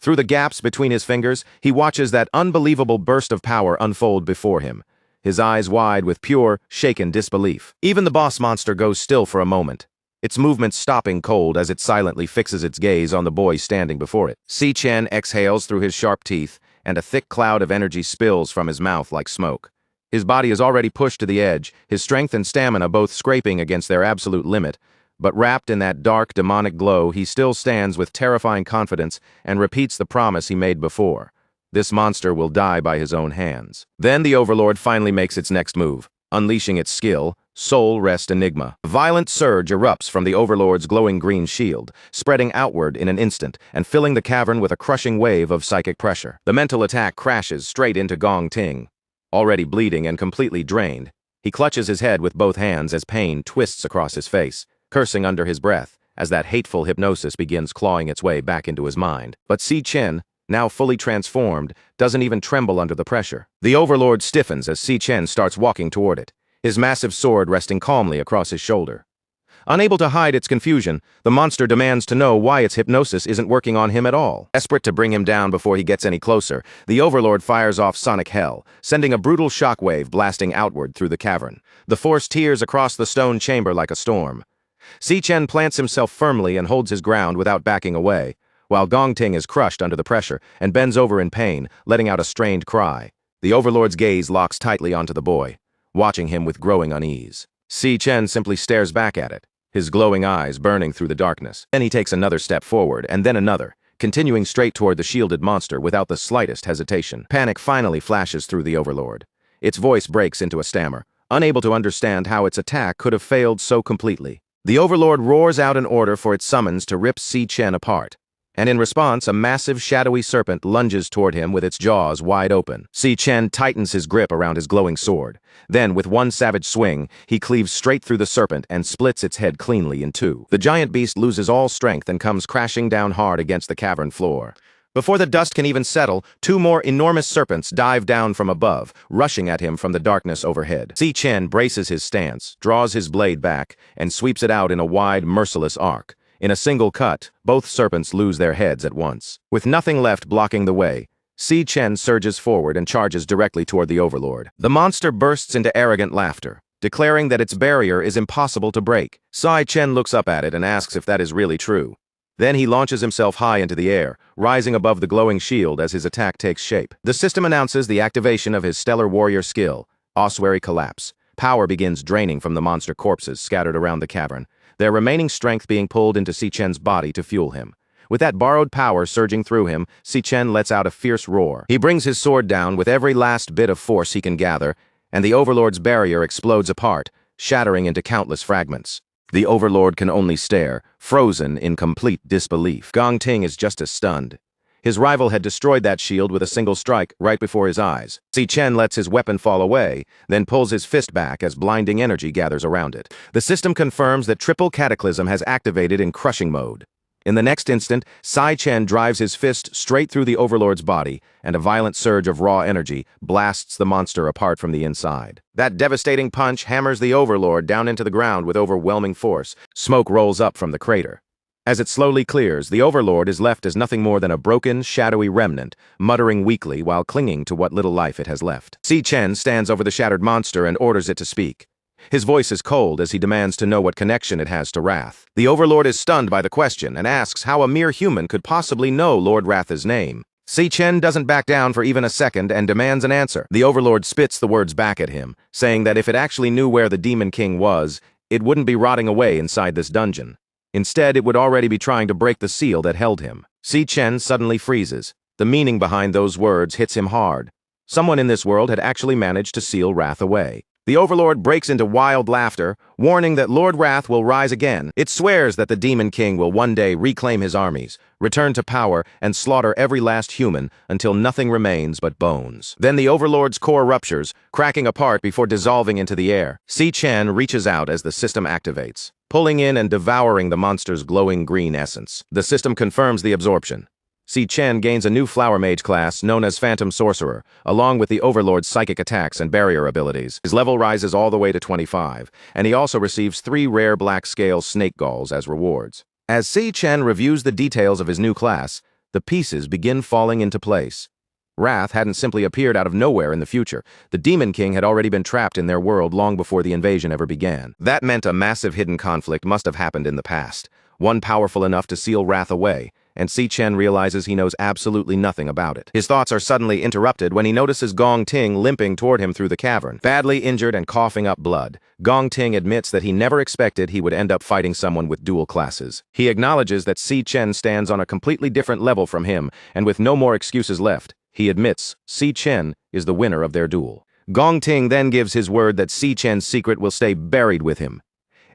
Through the gaps between his fingers, he watches that unbelievable burst of power unfold before him, his eyes wide with pure, shaken disbelief. Even the boss monster goes still for a moment, its movements stopping cold as it silently fixes its gaze on the boy standing before it. Si Chen exhales through his sharp teeth, and a thick cloud of energy spills from his mouth like smoke. His body is already pushed to the edge, his strength and stamina both scraping against their absolute limit, but wrapped in that dark, demonic glow, he still stands with terrifying confidence and repeats the promise he made before. This monster will die by his own hands. Then the Overlord finally makes its next move, unleashing its skill, Soul Rest Enigma. A violent surge erupts from the Overlord's glowing green shield, spreading outward in an instant and filling the cavern with a crushing wave of psychic pressure. The mental attack crashes straight into Gong Ting. Already bleeding and completely drained, he clutches his head with both hands as pain twists across his face, cursing under his breath as that hateful hypnosis begins clawing its way back into his mind. But Si Chen, now fully transformed, doesn't even tremble under the pressure. The Overlord stiffens as Si Chen starts walking toward it, his massive sword resting calmly across his shoulder. Unable to hide its confusion, the monster demands to know why its hypnosis isn't working on him at all. Desperate to bring him down before he gets any closer, the Overlord fires off sonic hell, sending a brutal shockwave blasting outward through the cavern. The force tears across the stone chamber like a storm. Si Chen plants himself firmly and holds his ground without backing away, while Gong Ting is crushed under the pressure and bends over in pain, letting out a strained cry. The Overlord's gaze locks tightly onto the boy, watching him with growing unease. Si Chen simply stares back at it, his glowing eyes burning through the darkness. Then he takes another step forward, and then another, continuing straight toward the shielded monster without the slightest hesitation. Panic finally flashes through the Overlord. Its voice breaks into a stammer, unable to understand how its attack could have failed so completely. The Overlord roars out an order for its summons to rip Si Chen apart, and in response, a massive shadowy serpent lunges toward him with its jaws wide open. Si Chen tightens his grip around his glowing sword. Then, with one savage swing, he cleaves straight through the serpent and splits its head cleanly in two. The giant beast loses all strength and comes crashing down hard against the cavern floor. Before the dust can even settle, two more enormous serpents dive down from above, rushing at him from the darkness overhead. Si Chen braces his stance, draws his blade back, and sweeps it out in a wide, merciless arc. In a single cut, both serpents lose their heads at once. With nothing left blocking the way, Si Chen surges forward and charges directly toward the Overlord. The monster bursts into arrogant laughter, declaring that its barrier is impossible to break. Si Chen looks up at it and asks if that is really true. Then he launches himself high into the air, rising above the glowing shield as his attack takes shape. The system announces the activation of his stellar warrior skill, Ossuary Collapse. Power begins draining from the monster corpses scattered around the cavern, their remaining strength being pulled into Si Chen's body to fuel him. With that borrowed power surging through him, Si Chen lets out a fierce roar. He brings his sword down with every last bit of force he can gather, and the Overlord's barrier explodes apart, shattering into countless fragments. The Overlord can only stare, frozen in complete disbelief. Gong Ting is just as stunned. His rival had destroyed that shield with a single strike right before his eyes. Si Chen lets his weapon fall away, then pulls his fist back as blinding energy gathers around it. The system confirms that Triple Cataclysm has activated in crushing mode. In the next instant, Si Chen drives his fist straight through the Overlord's body, and a violent surge of raw energy blasts the monster apart from the inside. That devastating punch hammers the Overlord down into the ground with overwhelming force. Smoke rolls up from the crater. As it slowly clears, the Overlord is left as nothing more than a broken, shadowy remnant, muttering weakly while clinging to what little life it has left. Si Chen stands over the shattered monster and orders it to speak. His voice is cold as he demands to know what connection it has to Wrath. The Overlord is stunned by the question and asks how a mere human could possibly know Lord Wrath's name. Si Chen doesn't back down for even a second and demands an answer. The Overlord spits the words back at him, saying that if it actually knew where the Demon King was, it wouldn't be rotting away inside this dungeon. Instead, it would already be trying to break the seal that held him. Si Chen suddenly freezes. The meaning behind those words hits him hard. Someone in this world had actually managed to seal Wrath away. The Overlord breaks into wild laughter, warning that Lord Wrath will rise again. It swears that the Demon King will one day reclaim his armies, return to power, and slaughter every last human until nothing remains but bones. Then the Overlord's core ruptures, cracking apart before dissolving into the air. Si-Chan reaches out as the system activates, pulling in and devouring the monster's glowing green essence. The system confirms the absorption. Si-Chen gains a new Flower Mage class known as Phantom Sorcerer, along with the Overlord's psychic attacks and barrier abilities. His level rises all the way to 25, and he also receives 3 rare black scale snake galls as rewards. As Si-Chen reviews the details of his new class, the pieces begin falling into place. Wrath hadn't simply appeared out of nowhere in the future. The Demon King had already been trapped in their world long before the invasion ever began. That meant a massive hidden conflict must have happened in the past, one powerful enough to seal Wrath away, and Si-Chen realizes he knows absolutely nothing about it. His thoughts are suddenly interrupted when he notices Gong Ting limping toward him through the cavern. Badly injured and coughing up blood, Gong Ting admits that he never expected he would end up fighting someone with dual classes. He acknowledges that Si-Chen stands on a completely different level from him, and with no more excuses left, he admits Si-Chen is the winner of their duel. Gong Ting then gives his word that Si-Chen's secret will stay buried with him.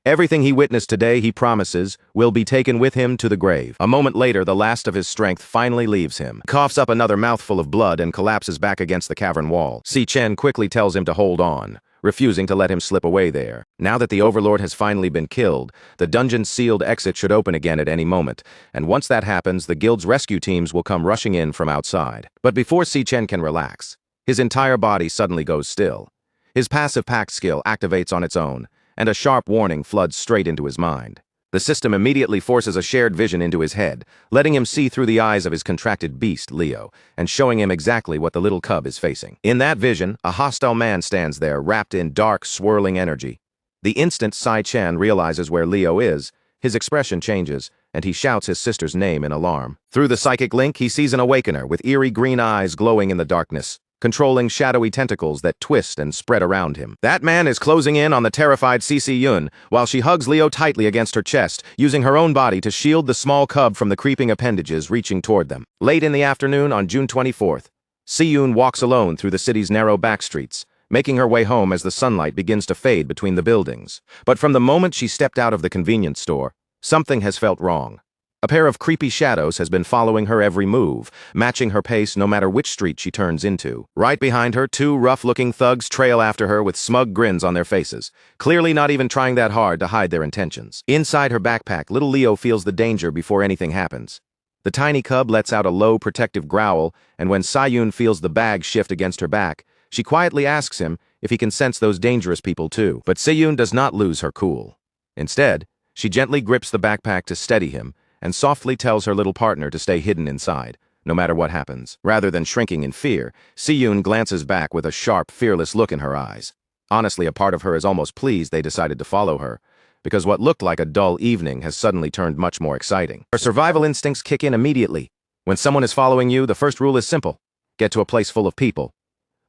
Everything he witnessed today, he promises, will be taken with him to the grave. A moment later, the last of his strength finally leaves him. He coughs up another mouthful of blood and collapses back against the cavern wall. Si-Chen quickly tells him to hold on, refusing to let him slip away there. Now that the Overlord has finally been killed, the dungeon's sealed exit should open again at any moment, and once that happens, the guild's rescue teams will come rushing in from outside. But before Si-Chen can relax, his entire body suddenly goes still. His passive pact skill activates on its own, and a sharp warning floods straight into his mind. The system immediately forces a shared vision into his head, letting him see through the eyes of his contracted beast, Leo, and showing him exactly what the little cub is facing. In that vision, a hostile man stands there, wrapped in dark, swirling energy. The instant Si-Chen realizes where Leo is, his expression changes, and he shouts his sister's name in alarm. Through the psychic link, he sees an awakener with eerie green eyes glowing in the darkness, controlling shadowy tentacles that twist and spread around him. That man is closing in on the terrified Cici Yun, while she hugs Leo tightly against her chest, using her own body to shield the small cub from the creeping appendages reaching toward them. Late in the afternoon on June 24th, Si-Yun walks alone through the city's narrow back streets, making her way home as the sunlight begins to fade between the buildings. But from the moment she stepped out of the convenience store, something has felt wrong. A pair of creepy shadows has been following her every move, matching her pace no matter which street she turns into. Right behind her, 2 rough-looking thugs trail after her with smug grins on their faces, clearly not even trying that hard to hide their intentions. Inside her backpack, little Leo feels the danger before anything happens. The tiny cub lets out a low, protective growl, and when Si-Yun feels the bag shift against her back, she quietly asks him if he can sense those dangerous people too. But Si-Yun does not lose her cool. Instead, she gently grips the backpack to steady him, and softly tells her little partner to stay hidden inside, no matter what happens. Rather than shrinking in fear, Si-Yun glances back with a sharp, fearless look in her eyes. Honestly, a part of her is almost pleased they decided to follow her, because what looked like a dull evening has suddenly turned much more exciting. Her survival instincts kick in immediately. When someone is following you, the first rule is simple: get to a place full of people.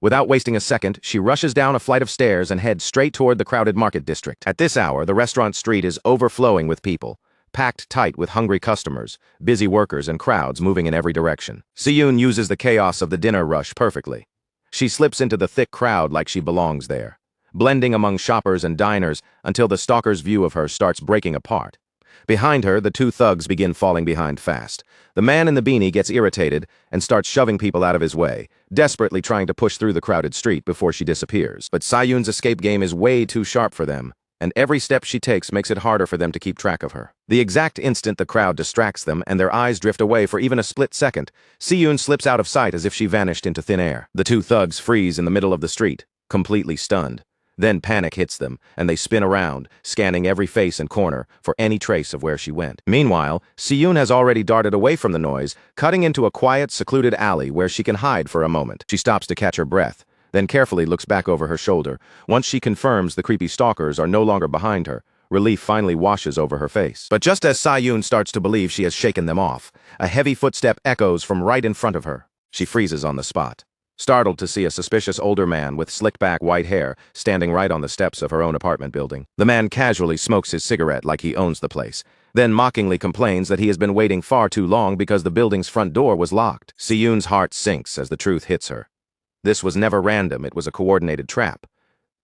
Without wasting a second, she rushes down a flight of stairs and heads straight toward the crowded market district. At this hour, the restaurant street is overflowing with people, packed tight with hungry customers, busy workers, and crowds moving in every direction. Si-Yun uses the chaos of the dinner rush perfectly. She slips into the thick crowd like she belongs there, blending among shoppers and diners until the stalker's view of her starts breaking apart. Behind her, the 2 thugs begin falling behind fast. The man in the beanie gets irritated and starts shoving people out of his way, desperately trying to push through the crowded street before she disappears. But Si-Yun's escape game is way too sharp for them, and every step she takes makes it harder for them to keep track of her. The exact instant the crowd distracts them and their eyes drift away for even a split second, Si-Yun slips out of sight as if she vanished into thin air. The 2 thugs freeze in the middle of the street, completely stunned. Then panic hits them, and they spin around, scanning every face and corner for any trace of where she went. Meanwhile, Si-Yun has already darted away from the noise, cutting into a quiet, secluded alley where she can hide for a moment. She stops to catch her breath, then carefully looks back over her shoulder. Once she confirms the creepy stalkers are no longer behind her, relief finally washes over her face. But just as Si-Yun starts to believe she has shaken them off, a heavy footstep echoes from right in front of her. She freezes on the spot, startled to see a suspicious older man with slick-back white hair standing right on the steps of her own apartment building. The man casually smokes his cigarette like he owns the place, then mockingly complains that he has been waiting far too long because the building's front door was locked. Si-Yun's heart sinks as the truth hits her. This was never random, it was a coordinated trap.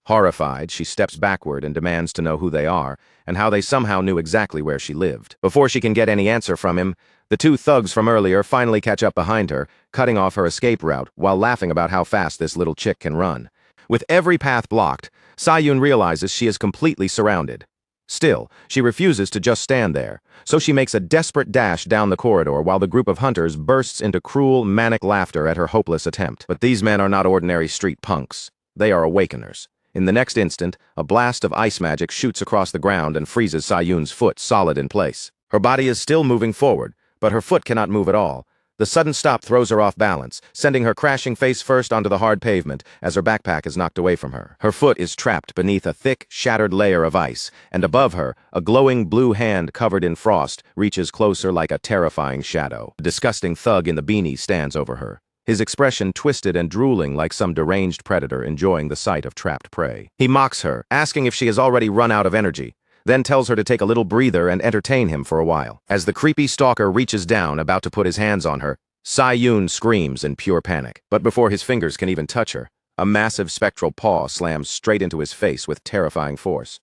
Horrified, she steps backward and demands to know who they are, and how they somehow knew exactly where she lived. Before she can get any answer from him, the two thugs from earlier finally catch up behind her, cutting off her escape route while laughing about how fast this little chick can run. With every path blocked, Sayun realizes she is completely surrounded. Still, she refuses to just stand there, so she makes a desperate dash down the corridor while the group of hunters bursts into cruel, manic laughter at her hopeless attempt. But these men are not ordinary street punks. They are awakeners. In the next instant, a blast of ice magic shoots across the ground and freezes Sayun's foot solid in place. Her body is still moving forward, but her foot cannot move at all. The sudden stop throws her off balance, sending her crashing face first onto the hard pavement as her backpack is knocked away from her. Her foot is trapped beneath a thick, shattered layer of ice, and above her, a glowing blue hand covered in frost reaches closer like a terrifying shadow. A disgusting thug in the beanie stands over her, his expression twisted and drooling like some deranged predator enjoying the sight of trapped prey. He mocks her, asking if she has already run out of energy, then tells her to take a little breather and entertain him for a while. As the creepy stalker reaches down, about to put his hands on her, Sayun screams in pure panic. But before his fingers can even touch her, a massive spectral paw slams straight into his face with terrifying force.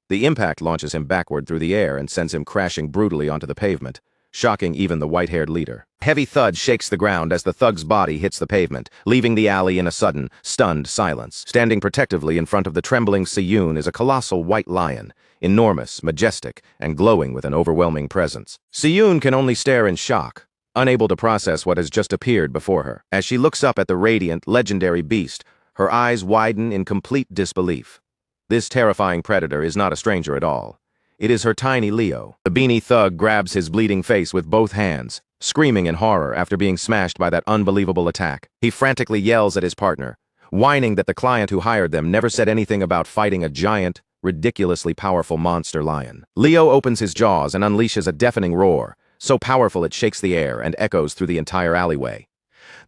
The impact launches him backward through the air and sends him crashing brutally onto the pavement, shocking even the white-haired leader. Heavy thud shakes the ground as the thug's body hits the pavement, leaving the alley in a sudden, stunned silence. Standing protectively in front of the trembling Sayun is a colossal white lion, enormous, majestic, and glowing with an overwhelming presence. Sayun can only stare in shock, unable to process what has just appeared before her. As she looks up at the radiant, legendary beast, her eyes widen in complete disbelief. This terrifying predator is not a stranger at all. It is her tiny Leo. The beanie thug grabs his bleeding face with both hands, screaming in horror after being smashed by that unbelievable attack. He frantically yells at his partner, whining that the client who hired them never said anything about fighting a giant, ridiculously powerful monster lion. Leo opens his jaws and unleashes a deafening roar, so powerful it shakes the air and echoes through the entire alleyway.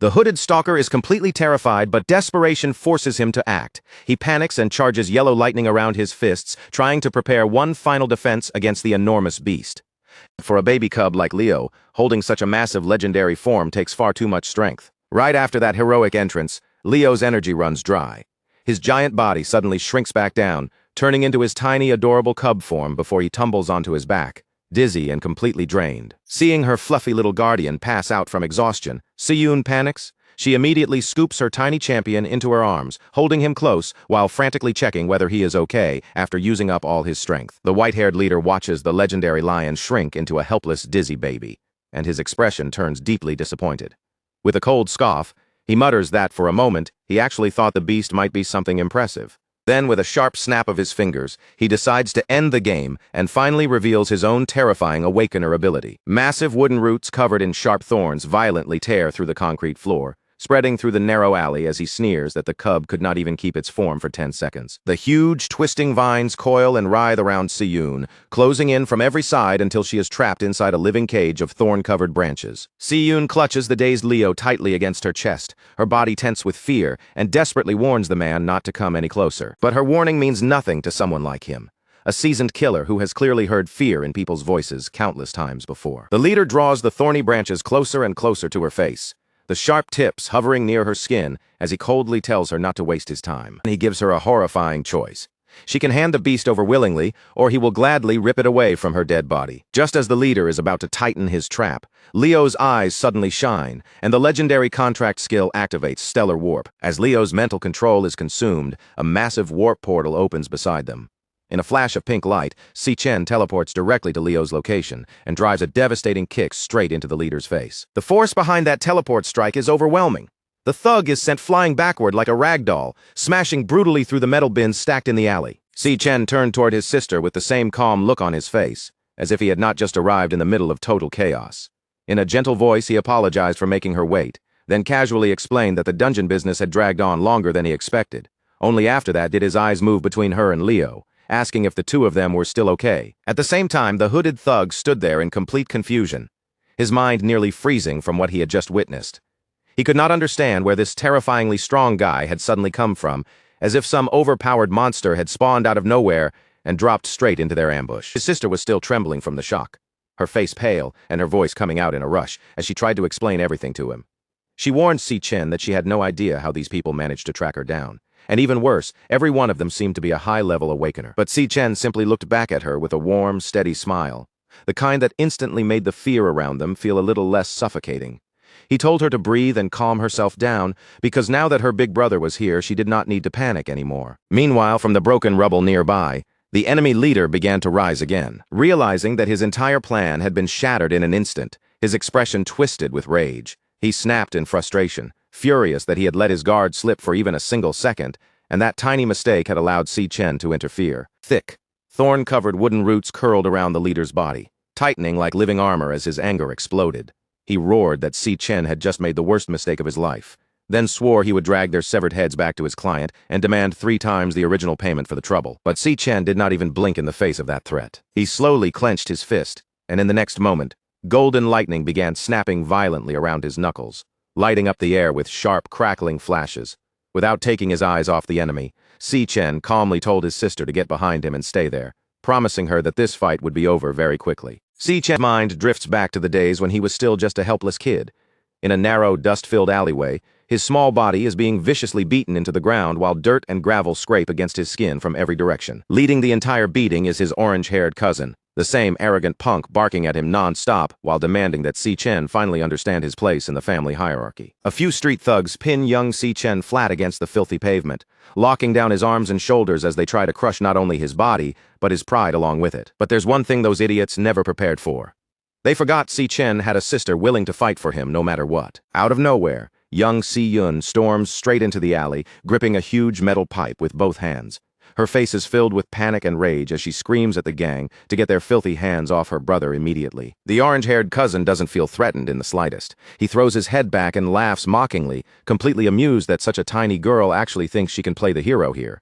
The hooded stalker is completely terrified, but desperation forces him to act. He panics and charges yellow lightning around his fists, trying to prepare one final defense against the enormous beast. For a baby cub like Leo, holding such a massive legendary form takes far too much strength. Right after that heroic entrance, Leo's energy runs dry. His giant body suddenly shrinks back down, turning into his tiny, adorable cub form before he tumbles onto his back, dizzy and completely drained. Seeing her fluffy little guardian pass out from exhaustion, Sayun panics. She immediately scoops her tiny champion into her arms, holding him close while frantically checking whether he is okay after using up all his strength. The white-haired leader watches the legendary lion shrink into a helpless, dizzy baby, and his expression turns deeply disappointed. With a cold scoff, he mutters that for a moment he actually thought the beast might be something impressive. Then, with a sharp snap of his fingers, he decides to end the game and finally reveals his own terrifying awakener ability. Massive wooden roots covered in sharp thorns violently tear through the concrete floor, spreading through the narrow alley as he sneers that the cub could not even keep its form for 10 seconds. The huge, twisting vines coil and writhe around Sayun, closing in from every side until she is trapped inside a living cage of thorn-covered branches. Sayun clutches the dazed Leo tightly against her chest, her body tense with fear, and desperately warns the man not to come any closer. But her warning means nothing to someone like him, a seasoned killer who has clearly heard fear in people's voices countless times before. The leader draws the thorny branches closer and closer to her face, the sharp tips hovering near her skin as he coldly tells her not to waste his time. He gives her a horrifying choice. She can hand the beast over willingly, or he will gladly rip it away from her dead body. Just as the leader is about to tighten his trap, Leo's eyes suddenly shine, and the legendary contract skill activates Stellar Warp. As Leo's mental control is consumed, a massive warp portal opens beside them. In a flash of pink light, Si-Chen teleports directly to Leo's location and drives a devastating kick straight into the leader's face. The force behind that teleport strike is overwhelming. The thug is sent flying backward like a rag doll, smashing brutally through the metal bins stacked in the alley. Si-Chen turned toward his sister with the same calm look on his face, as if he had not just arrived in the middle of total chaos. In a gentle voice, he apologized for making her wait, then casually explained that the dungeon business had dragged on longer than he expected. Only after that did his eyes move between her and Leo, asking if the two of them were still okay. At the same time, the hooded thug stood there in complete confusion, his mind nearly freezing from what he had just witnessed. He could not understand where this terrifyingly strong guy had suddenly come from, as if some overpowered monster had spawned out of nowhere and dropped straight into their ambush. His sister was still trembling from the shock, her face pale and her voice coming out in a rush as she tried to explain everything to him. She warned Si Chen that she had no idea how these people managed to track her down. And even worse, every one of them seemed to be a high-level awakener. But Si Chen simply looked back at her with a warm, steady smile, the kind that instantly made the fear around them feel a little less suffocating. He told her to breathe and calm herself down, because now that her big brother was here, she did not need to panic anymore. Meanwhile, from the broken rubble nearby, the enemy leader began to rise again. Realizing that his entire plan had been shattered in an instant, his expression twisted with rage. He snapped in frustration, furious that he had let his guard slip for even a single second, and that tiny mistake had allowed Si Chen to interfere. Thick, thorn-covered wooden roots curled around the leader's body, tightening like living armor as his anger exploded. He roared that Si Chen had just made the worst mistake of his life, then swore he would drag their severed heads back to his client and demand 3 times the original payment for the trouble. But Si Chen did not even blink in the face of that threat. He slowly clenched his fist, and in the next moment, golden lightning began snapping violently around his knuckles, lighting up the air with sharp, crackling flashes. Without taking his eyes off the enemy, Si Chen calmly told his sister to get behind him and stay there, promising her that this fight would be over very quickly. Si Chen's mind drifts back to the days when he was still just a helpless kid. In a narrow, dust-filled alleyway, his small body is being viciously beaten into the ground while dirt and gravel scrape against his skin from every direction. Leading the entire beating is his orange-haired cousin, the same arrogant punk barking at him non-stop while demanding that Si Chen finally understand his place in the family hierarchy. A few street thugs pin young Si Chen flat against the filthy pavement, locking down his arms and shoulders as they try to crush not only his body, but his pride along with it. But there's one thing those idiots never prepared for. They forgot Si Chen had a sister willing to fight for him no matter what. Out of nowhere, young Si Yun storms straight into the alley, gripping a huge metal pipe with both hands. Her face is filled with panic and rage as she screams at the gang to get their filthy hands off her brother immediately. The orange-haired cousin doesn't feel threatened in the slightest. He throws his head back and laughs mockingly, completely amused that such a tiny girl actually thinks she can play the hero here.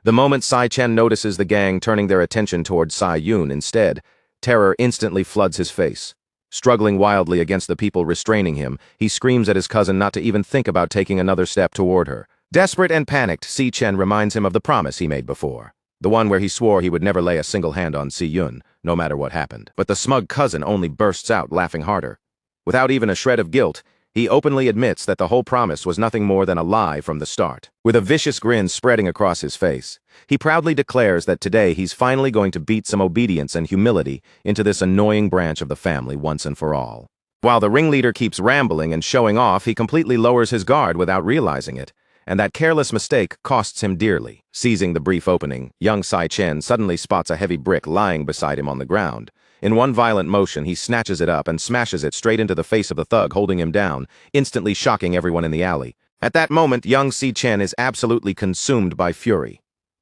The moment Si Chen notices the gang turning their attention towards Si Yun instead, terror instantly floods his face. Struggling wildly against the people restraining him, he screams at his cousin not to even think about taking another step toward her. Desperate and panicked, Si Chen reminds him of the promise he made before, the one where he swore he would never lay a single hand on Si Yun, no matter what happened. But the smug cousin only bursts out laughing harder. Without even a shred of guilt, he openly admits that the whole promise was nothing more than a lie from the start. With a vicious grin spreading across his face, he proudly declares that today he's finally going to beat some obedience and humility into this annoying branch of the family once and for all. While the ringleader keeps rambling and showing off, he completely lowers his guard without realizing it, and that careless mistake costs him dearly. Seizing the brief opening, young Si Chen suddenly spots a heavy brick lying beside him on the ground. In one violent motion, he snatches it up and smashes it straight into the face of the thug holding him down, instantly shocking everyone in the alley. At that moment, young Si Chen is absolutely consumed by fury.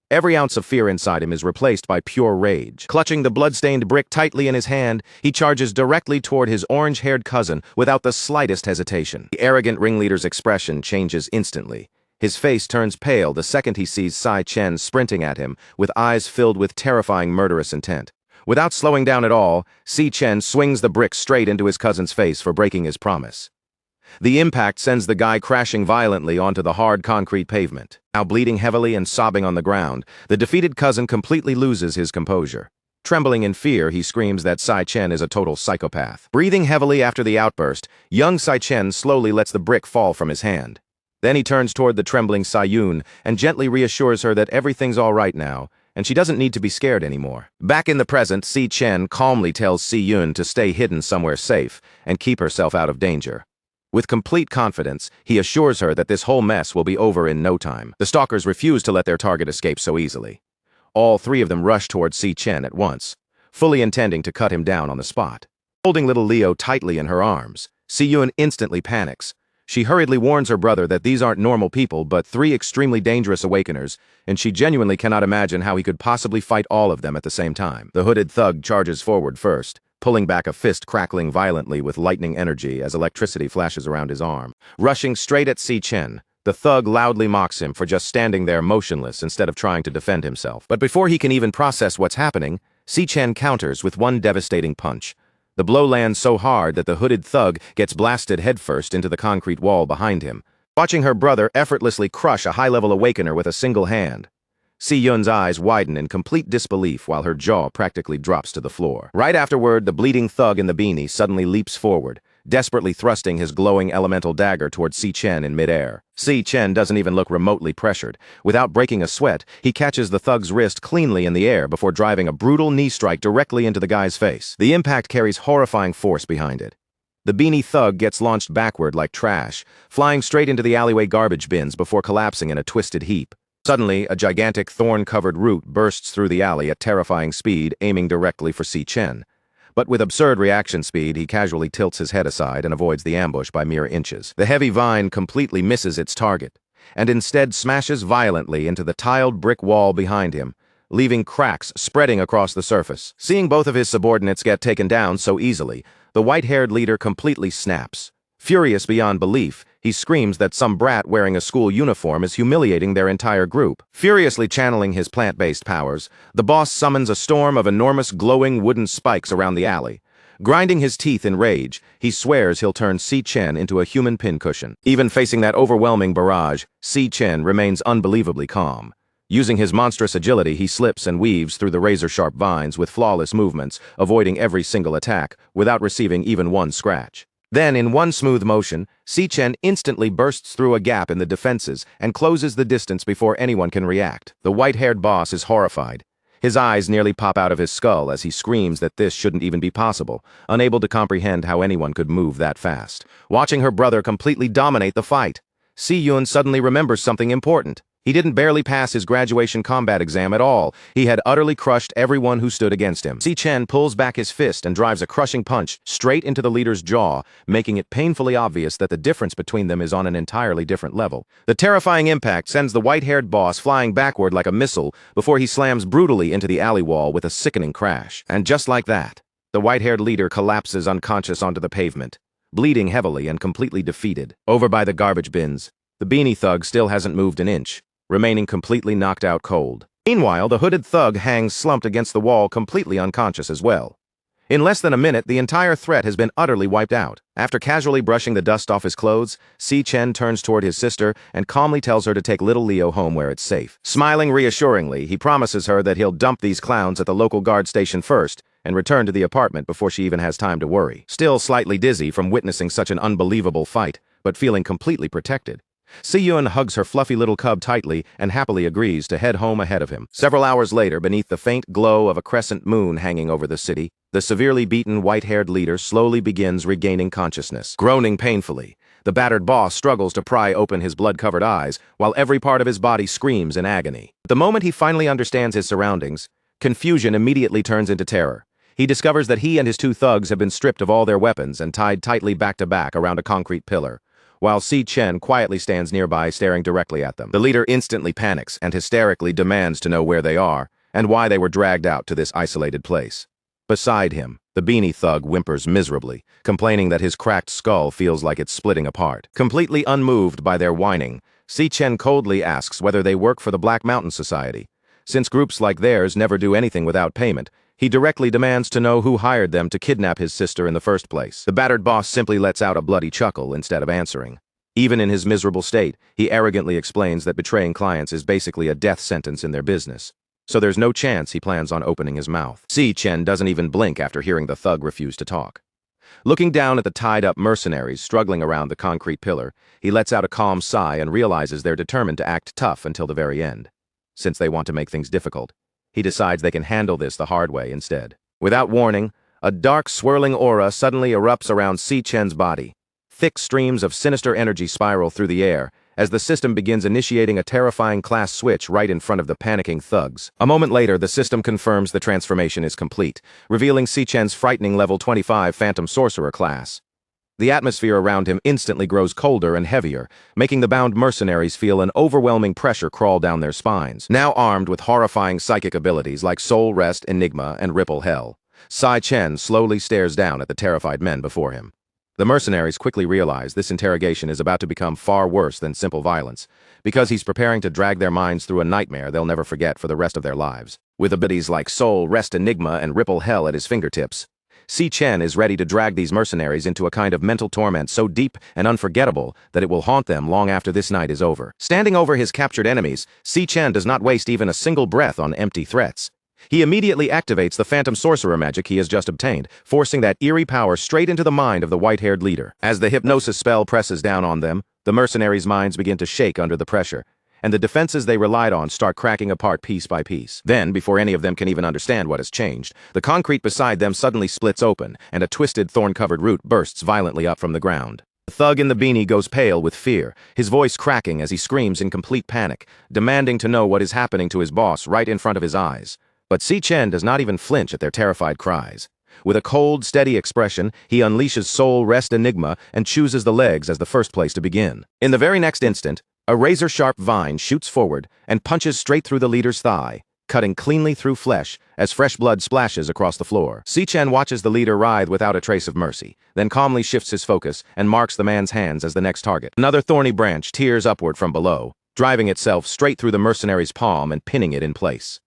Every ounce of fear inside him is replaced by pure rage. Clutching the blood-stained brick tightly in his hand, he charges directly toward his orange-haired cousin without the slightest hesitation. The arrogant ringleader's expression changes instantly. His face turns pale the second he sees Si Chen sprinting at him, with eyes filled with terrifying murderous intent. Without slowing down at all, Si Chen swings the brick straight into his cousin's face for breaking his promise. The impact sends the guy crashing violently onto the hard concrete pavement. Now bleeding heavily and sobbing on the ground, the defeated cousin completely loses his composure. Trembling in fear, he screams that Si Chen is a total psychopath. Breathing heavily after the outburst, young Si Chen slowly lets the brick fall from his hand. Then he turns toward the trembling Si Yun and gently reassures her that everything's all right now, and she doesn't need to be scared anymore. Back in the present, Si Chen calmly tells Si Yun to stay hidden somewhere safe and keep herself out of danger. With complete confidence, he assures her that this whole mess will be over in no time. The stalkers refuse to let their target escape so easily. All 3 of them rush towards Si Chen at once, fully intending to cut him down on the spot. Holding little Leo tightly in her arms, Si Yun instantly panics. She hurriedly warns her brother that these aren't normal people but 3 extremely dangerous awakeners, and she genuinely cannot imagine how he could possibly fight all of them at the same time. The hooded thug charges forward first, pulling back a fist crackling violently with lightning energy as electricity flashes around his arm. Rushing straight at Si Chen, the thug loudly mocks him for just standing there motionless instead of trying to defend himself. But before he can even process what's happening, Si Chen counters with one devastating punch. The blow lands so hard that the hooded thug gets blasted headfirst into the concrete wall behind him. Watching her brother effortlessly crush a high-level awakener with a single hand, Si Yun's eyes widen in complete disbelief while her jaw practically drops to the floor. Right afterward, the bleeding thug in the beanie suddenly leaps forward, desperately thrusting his glowing elemental dagger toward Si Chen in midair. Si Chen doesn't even look remotely pressured. Without breaking a sweat, he catches the thug's wrist cleanly in the air before driving a brutal knee strike directly into the guy's face. The impact carries horrifying force behind it. The beanie thug gets launched backward like trash, flying straight into the alleyway garbage bins before collapsing in a twisted heap. Suddenly, a gigantic thorn-covered root bursts through the alley at terrifying speed, aiming directly for Si Chen. But with absurd reaction speed, he casually tilts his head aside and avoids the ambush by mere inches. The heavy vine completely misses its target, and instead smashes violently into the tiled brick wall behind him, leaving cracks spreading across the surface. Seeing both of his subordinates get taken down so easily, the white-haired leader completely snaps. Furious beyond belief, he screams that some brat wearing a school uniform is humiliating their entire group. Furiously channeling his plant-based powers, the boss summons a storm of enormous glowing wooden spikes around the alley. Grinding his teeth in rage, he swears he'll turn Si Chen into a human pincushion. Even facing that overwhelming barrage, Si Chen remains unbelievably calm. Using his monstrous agility, he slips and weaves through the razor-sharp vines with flawless movements, avoiding every single attack without receiving even one scratch. Then, in one smooth motion, Si Chen instantly bursts through a gap in the defenses and closes the distance before anyone can react. The white-haired boss is horrified. His eyes nearly pop out of his skull as he screams that this shouldn't even be possible, unable to comprehend how anyone could move that fast. Watching her brother completely dominate the fight, Si Yun suddenly remembers something important. He didn't barely pass his graduation combat exam at all. He had utterly crushed everyone who stood against him. Si Chen pulls back his fist and drives a crushing punch straight into the leader's jaw, making it painfully obvious that the difference between them is on an entirely different level. The terrifying impact sends the white-haired boss flying backward like a missile before he slams brutally into the alley wall with a sickening crash. And just like that, the white-haired leader collapses unconscious onto the pavement, bleeding heavily and completely defeated. Over by the garbage bins, the beanie thug still hasn't moved an inch, remaining completely knocked out cold. Meanwhile, the hooded thug hangs slumped against the wall, completely unconscious as well. In less than a minute, the entire threat has been utterly wiped out. After casually brushing the dust off his clothes, Si Chen turns toward his sister and calmly tells her to take little Leo home where it's safe. Smiling reassuringly, he promises her that he'll dump these clowns at the local guard station first and return to the apartment before she even has time to worry. Still slightly dizzy from witnessing such an unbelievable fight, but feeling completely protected, Si Yun hugs her fluffy little cub tightly and happily agrees to head home ahead of him. Several hours later, beneath the faint glow of a crescent moon hanging over the city, the severely beaten white-haired leader slowly begins regaining consciousness. Groaning painfully, the battered boss struggles to pry open his blood-covered eyes while every part of his body screams in agony. The moment he finally understands his surroundings, confusion immediately turns into terror. He discovers that he and his two thugs have been stripped of all their weapons and tied tightly back-to-back around a concrete pillar, while Si Chen quietly stands nearby staring directly at them. The leader instantly panics and hysterically demands to know where they are and why they were dragged out to this isolated place. Beside him, the beanie thug whimpers miserably, complaining that his cracked skull feels like it's splitting apart. Completely unmoved by their whining, Si Chen coldly asks whether they work for the Black Mountain Society. Since groups like theirs never do anything without payment, he directly demands to know who hired them to kidnap his sister in the first place. The battered boss simply lets out a bloody chuckle instead of answering. Even in his miserable state, he arrogantly explains that betraying clients is basically a death sentence in their business, so there's no chance he plans on opening his mouth. Si Chen doesn't even blink after hearing the thug refuse to talk. Looking down at the tied-up mercenaries struggling around the concrete pillar, he lets out a calm sigh and realizes they're determined to act tough until the very end. Since they want to make things difficult, he decides they can handle this the hard way instead. Without warning, a dark, swirling aura suddenly erupts around Si Chen's body. Thick streams of sinister energy spiral through the air as the system begins initiating a terrifying class switch right in front of the panicking thugs. A moment later, the system confirms the transformation is complete, revealing Si Chen's frightening level 25 Phantom Sorcerer class. The atmosphere around him instantly grows colder and heavier, making the bound mercenaries feel an overwhelming pressure crawl down their spines. Now armed with horrifying psychic abilities like Soul Rest, Enigma, and Ripple Hell, Si Chen slowly stares down at the terrified men before him. The mercenaries quickly realize this interrogation is about to become far worse than simple violence, because he's preparing to drag their minds through a nightmare they'll never forget for the rest of their lives. With abilities like Soul Rest, Enigma, and Ripple Hell at his fingertips, Si Chen is ready to drag these mercenaries into a kind of mental torment so deep and unforgettable that it will haunt them long after this night is over. Standing over his captured enemies, Si Chen does not waste even a single breath on empty threats. He immediately activates the phantom sorcerer magic he has just obtained, forcing that eerie power straight into the mind of the white-haired leader. As the hypnosis spell presses down on them, the mercenaries' minds begin to shake under the pressure, and the defenses they relied on start cracking apart piece by piece. Then, before any of them can even understand what has changed, the concrete beside them suddenly splits open, and a twisted, thorn-covered root bursts violently up from the ground. The thug in the beanie goes pale with fear, his voice cracking as he screams in complete panic, demanding to know what is happening to his boss right in front of his eyes. But Si Chen does not even flinch at their terrified cries. With a cold, steady expression, he unleashes Soul Rest Enigma and chooses the legs as the first place to begin. In the very next instant, a razor-sharp vine shoots forward and punches straight through the leader's thigh, cutting cleanly through flesh as fresh blood splashes across the floor. Si Chen watches the leader writhe without a trace of mercy, then calmly shifts his focus and marks the man's hands as the next target. Another thorny branch tears upward from below, driving itself straight through the mercenary's palm and pinning it in place.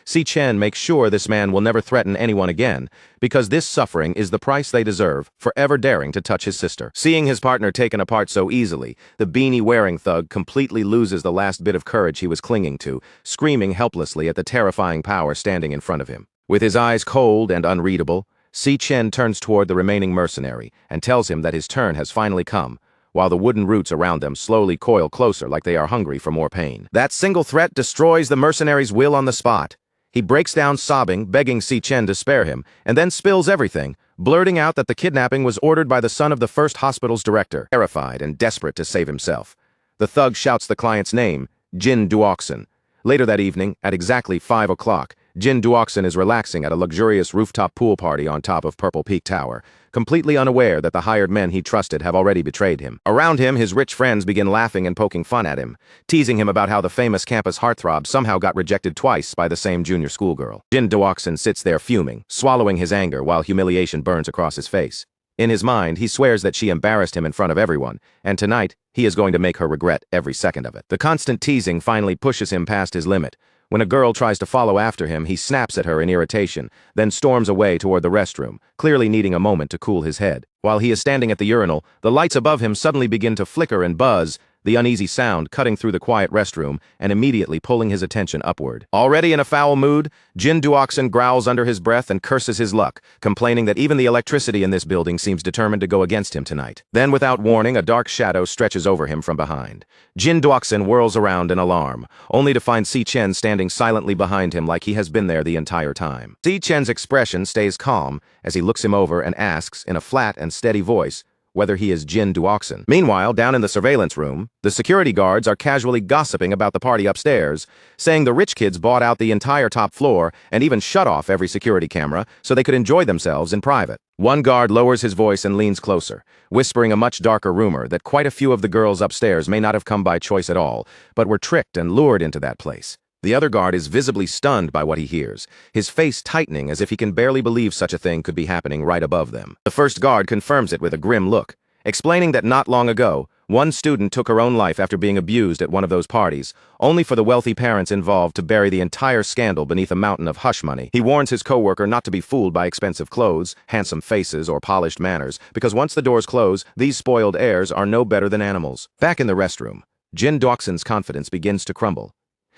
Si Chen makes sure this man will never threaten anyone again, because this suffering is the price they deserve for ever daring to touch his sister. Seeing his partner taken apart so easily, the beanie-wearing thug completely loses the last bit of courage he was clinging to, screaming helplessly at the terrifying power standing in front of him. With his eyes cold and unreadable, Si Chen turns toward the remaining mercenary and tells him that his turn has finally come, while the wooden roots around them slowly coil closer like they are hungry for more pain. That single threat destroys the mercenary's will on the spot. He breaks down sobbing, begging Si Chen to spare him, and then spills everything, blurting out that the kidnapping was ordered by the son of the first hospital's director. Terrified and desperate to save himself, the thug shouts the client's name, Jin Duoxin. Later that evening, at exactly 5 o'clock, Jin Duoxin is relaxing at a luxurious rooftop pool party on top of Purple Peak Tower, completely unaware that the hired men he trusted have already betrayed him. Around him, his rich friends begin laughing and poking fun at him, teasing him about how the famous campus heartthrob somehow got rejected twice by the same junior schoolgirl. Jin Duoxin sits there fuming, swallowing his anger while humiliation burns across his face. In his mind, he swears that she embarrassed him in front of everyone, and tonight, he is going to make her regret every second of it. The constant teasing finally pushes him past his limit. When a girl tries to follow after him, he snaps at her in irritation, then storms away toward the restroom, clearly needing a moment to cool his head. While he is standing at the urinal, the lights above him suddenly begin to flicker and buzz, the uneasy sound cutting through the quiet restroom and immediately pulling his attention upward. Already in a foul mood, Jin Duoxin growls under his breath and curses his luck, complaining that even the electricity in this building seems determined to go against him tonight. Then, without warning, a dark shadow stretches over him from behind. Jin Duoxin whirls around in alarm, only to find Si Chen standing silently behind him like he has been there the entire time. Si Chen's expression stays calm as he looks him over and asks, in a flat and steady voice, whether he is Jin Duoxin. Meanwhile, down in the surveillance room, the security guards are casually gossiping about the party upstairs, saying the rich kids bought out the entire top floor and even shut off every security camera so they could enjoy themselves in private. One guard lowers his voice and leans closer, whispering a much darker rumor that quite a few of the girls upstairs may not have come by choice at all, but were tricked and lured into that place. The other guard is visibly stunned by what he hears, his face tightening as if he can barely believe such a thing could be happening right above them. The first guard confirms it with a grim look, explaining that not long ago, one student took her own life after being abused at one of those parties, only for the wealthy parents involved to bury the entire scandal beneath a mountain of hush money. He warns his coworker not to be fooled by expensive clothes, handsome faces, or polished manners, because once the doors close, these spoiled heirs are no better than animals. Back in the restroom, Jin Duoxin's confidence begins to crumble.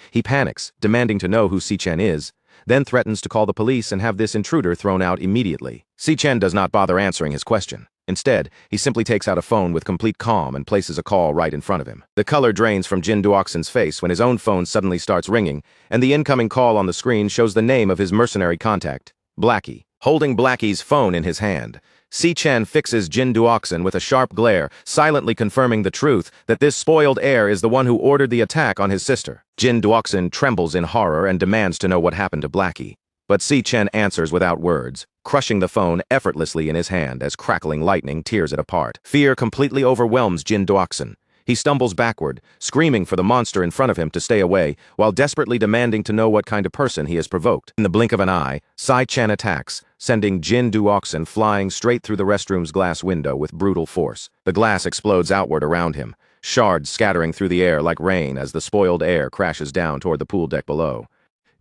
He panics, demanding to know who Si Chen is, then threatens to call the police and have this intruder thrown out immediately. Si Chen does not bother answering his question. Instead, he simply takes out a phone with complete calm and places a call right in front of him. The color drains from Jin Duoxin's face when his own phone suddenly starts ringing, and the incoming call on the screen shows the name of his mercenary contact, Blackie. Holding Blackie's phone in his hand, Si Chen fixes Jin Duoxin with a sharp glare, silently confirming the truth that this spoiled heir is the one who ordered the attack on his sister. Jin Duoxin trembles in horror and demands to know what happened to Blackie. But Si Chen answers without words, crushing the phone effortlessly in his hand as crackling lightning tears it apart. Fear completely overwhelms Jin Duoxin. He stumbles backward, screaming for the monster in front of him to stay away, while desperately demanding to know what kind of person he has provoked. In the blink of an eye, Si Chen attacks, sending Jin Duoxin flying straight through the restroom's glass window with brutal force. The glass explodes outward around him, shards scattering through the air like rain as the spoiled air crashes down toward the pool deck below.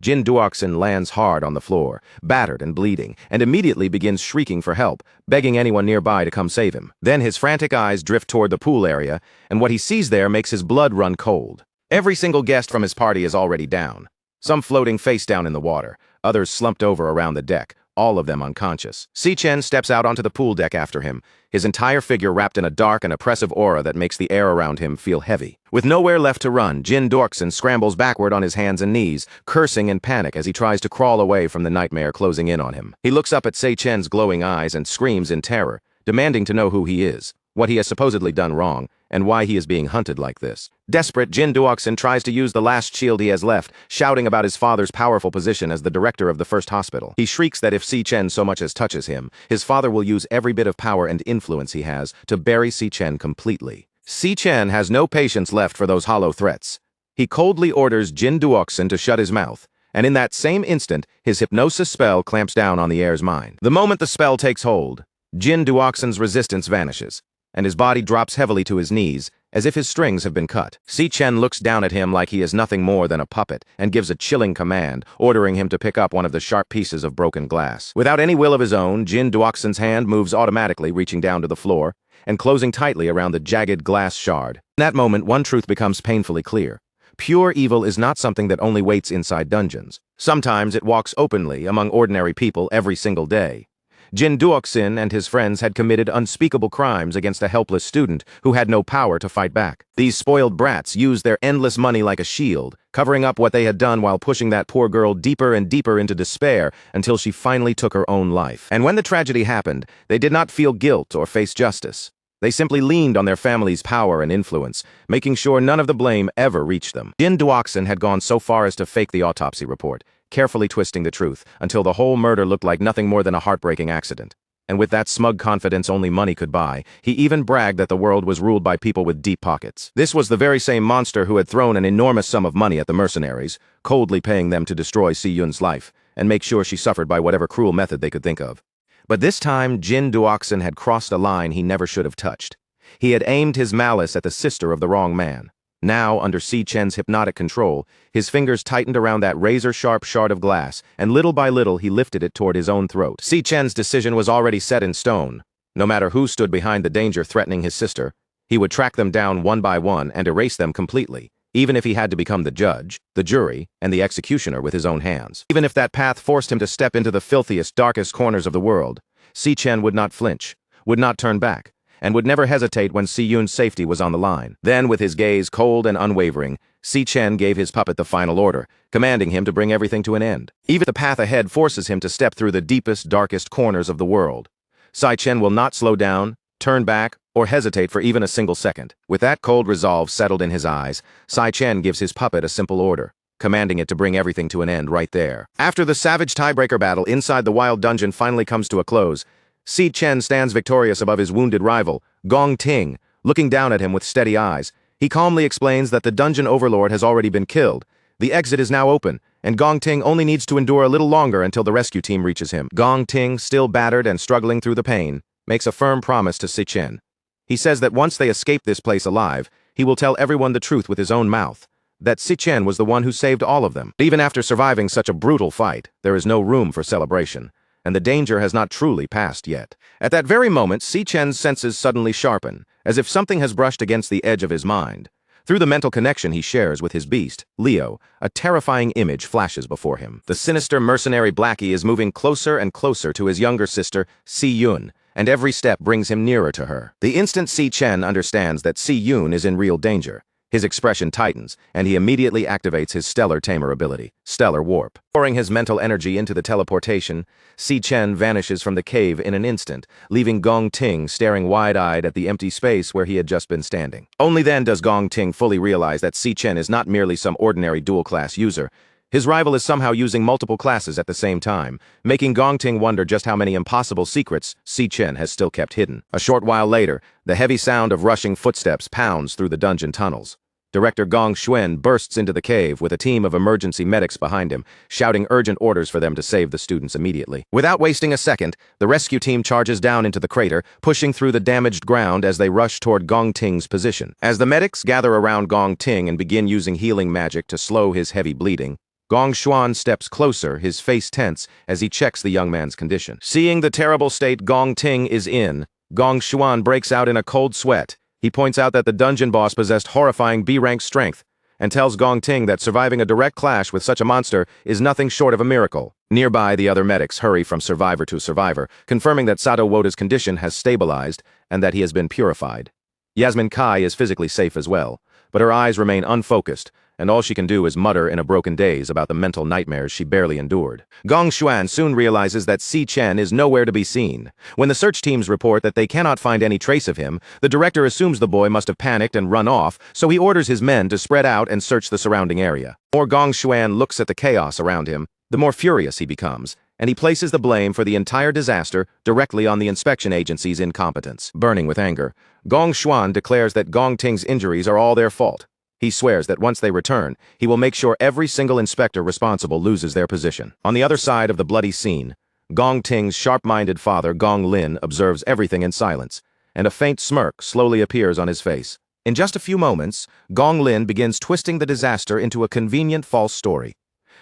Jin Duoxin lands hard on the floor, battered and bleeding, and immediately begins shrieking for help, begging anyone nearby to come save him. Then his frantic eyes drift toward the pool area, and what he sees there makes his blood run cold. Every single guest from his party is already down, some floating face down in the water, others slumped over around the deck, all of them unconscious. Si Chen steps out onto the pool deck after him, his entire figure wrapped in a dark and oppressive aura that makes the air around him feel heavy. With nowhere left to run, Jin Dorkson scrambles backward on his hands and knees, cursing in panic as he tries to crawl away from the nightmare closing in on him. He looks up at Si Chen's glowing eyes and screams in terror, demanding to know who he is, what he has supposedly done wrong, and why he is being hunted like this. Desperate, Jin Dorkson tries to use the last shield he has left, shouting about his father's powerful position as the director of the first hospital. He shrieks that if Si Chen so much as touches him, his father will use every bit of power and influence he has to bury Si Chen completely. Si Chen has no patience left for those hollow threats. He coldly orders Jin Dorkson to shut his mouth, and in that same instant, his hypnosis spell clamps down on the heir's mind. The moment the spell takes hold, Jin Dorkson's resistance vanishes, and his body drops heavily to his knees, as if his strings have been cut. Si Chen looks down at him like he is nothing more than a puppet, and gives a chilling command, ordering him to pick up one of the sharp pieces of broken glass. Without any will of his own, Jin Dorkson's hand moves automatically, reaching down to the floor, and closing tightly around the jagged glass shard. In that moment, one truth becomes painfully clear. Pure evil is not something that only waits inside dungeons. Sometimes it walks openly among ordinary people every single day. Jin Dorkson and his friends had committed unspeakable crimes against a helpless student who had no power to fight back. These spoiled brats used their endless money like a shield, covering up what they had done while pushing that poor girl deeper and deeper into despair until she finally took her own life. And when the tragedy happened, they did not feel guilt or face justice. They simply leaned on their family's power and influence, making sure none of the blame ever reached them. Jin Dorkson had gone so far as to fake the autopsy report, carefully twisting the truth, until the whole murder looked like nothing more than a heartbreaking accident. And with that smug confidence only money could buy, he even bragged that the world was ruled by people with deep pockets. This was the very same monster who had thrown an enormous sum of money at the mercenaries, coldly paying them to destroy Si Yun's life, and make sure she suffered by whatever cruel method they could think of. But this time, Jin Dorkson had crossed a line he never should have touched. He had aimed his malice at the sister of the wrong man. Now, under Si Chen's hypnotic control, his fingers tightened around that razor-sharp shard of glass, and little by little he lifted it toward his own throat. Si Chen's decision was already set in stone. No matter who stood behind the danger threatening his sister, he would track them down one by one and erase them completely, even if he had to become the judge, the jury, and the executioner with his own hands. Even if that path forced him to step into the filthiest, darkest corners of the world, Si Chen would not flinch, would not turn back, and would never hesitate when Si Yun's safety was on the line. Then, with his gaze cold and unwavering, Si Chen gave his puppet the final order, commanding him to bring everything to an end. Even the path ahead forces him to step through the deepest, darkest corners of the world. Si Chen will not slow down, turn back, or hesitate for even a single second. With that cold resolve settled in his eyes, Si Chen gives his puppet a simple order, commanding it to bring everything to an end right there. After the savage tiebreaker battle inside the wild dungeon finally comes to a close, Si Chen stands victorious above his wounded rival, Gong Ting, looking down at him with steady eyes. He calmly explains that the dungeon overlord has already been killed. The exit is now open, and Gong Ting only needs to endure a little longer until the rescue team reaches him. Gong Ting, still battered and struggling through the pain, makes a firm promise to Si Chen. He says that once they escape this place alive, he will tell everyone the truth with his own mouth, that Si Chen was the one who saved all of them. Even after surviving such a brutal fight, there is no room for celebration, and the danger has not truly passed yet. At that very moment, Si Chen's senses suddenly sharpen, as if something has brushed against the edge of his mind. Through the mental connection he shares with his beast, Leo, a terrifying image flashes before him. The sinister mercenary Blackie is moving closer and closer to his younger sister, Si Yun, and every step brings him nearer to her. The instant Si Chen understands that Si Yun is in real danger, his expression tightens, and he immediately activates his Stellar Tamer ability, Stellar Warp. Pouring his mental energy into the teleportation, Si Chen vanishes from the cave in an instant, leaving Gong Ting staring wide-eyed at the empty space where he had just been standing. Only then does Gong Ting fully realize that Si Chen is not merely some ordinary dual-class user. His rival is somehow using multiple classes at the same time, making Gong Ting wonder just how many impossible secrets Si Chen has still kept hidden. A short while later, the heavy sound of rushing footsteps pounds through the dungeon tunnels. Director Gong Xuan bursts into the cave with a team of emergency medics behind him, shouting urgent orders for them to save the students immediately. Without wasting a second, the rescue team charges down into the crater, pushing through the damaged ground as they rush toward Gong Ting's position. As the medics gather around Gong Ting and begin using healing magic to slow his heavy bleeding, Gong Xuan steps closer, his face tense, as he checks the young man's condition. Seeing the terrible state Gong Ting is in, Gong Xuan breaks out in a cold sweat. He points out that the dungeon boss possessed horrifying B-rank strength, and tells Gong Ting that surviving a direct clash with such a monster is nothing short of a miracle. Nearby, the other medics hurry from survivor to survivor, confirming that Sato Woda's condition has stabilized and that he has been purified. Yasmin Kai is physically safe as well, but her eyes remain unfocused, and all she can do is mutter in a broken daze about the mental nightmares she barely endured. Gong Xuan soon realizes that Si Chen is nowhere to be seen. When the search teams report that they cannot find any trace of him, the director assumes the boy must have panicked and run off, so he orders his men to spread out and search the surrounding area. The more Gong Xuan looks at the chaos around him, the more furious he becomes, and he places the blame for the entire disaster directly on the inspection agency's incompetence. Burning with anger, Gong Xuan declares that Gong Ting's injuries are all their fault. He swears that once they return, he will make sure every single inspector responsible loses their position. On the other side of the bloody scene, Gong Ting's sharp-minded father, Gong Lin, observes everything in silence, and a faint smirk slowly appears on his face. In just a few moments, Gong Lin begins twisting the disaster into a convenient false story,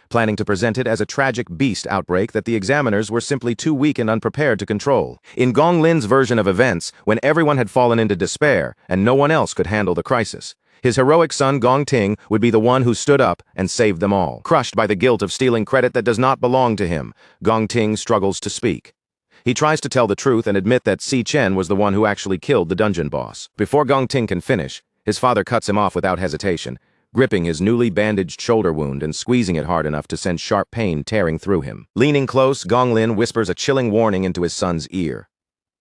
planning to present it as a tragic beast outbreak that the examiners were simply too weak and unprepared to control. In Gong Lin's version of events, when everyone had fallen into despair and no one else could handle the crisis, his heroic son Gong Ting would be the one who stood up and saved them all. Crushed by the guilt of stealing credit that does not belong to him, Gong Ting struggles to speak. He tries to tell the truth and admit that Si Chen was the one who actually killed the dungeon boss. Before Gong Ting can finish, his father cuts him off without hesitation, gripping his newly bandaged shoulder wound and squeezing it hard enough to send sharp pain tearing through him. Leaning close, Gong Lin whispers a chilling warning into his son's ear.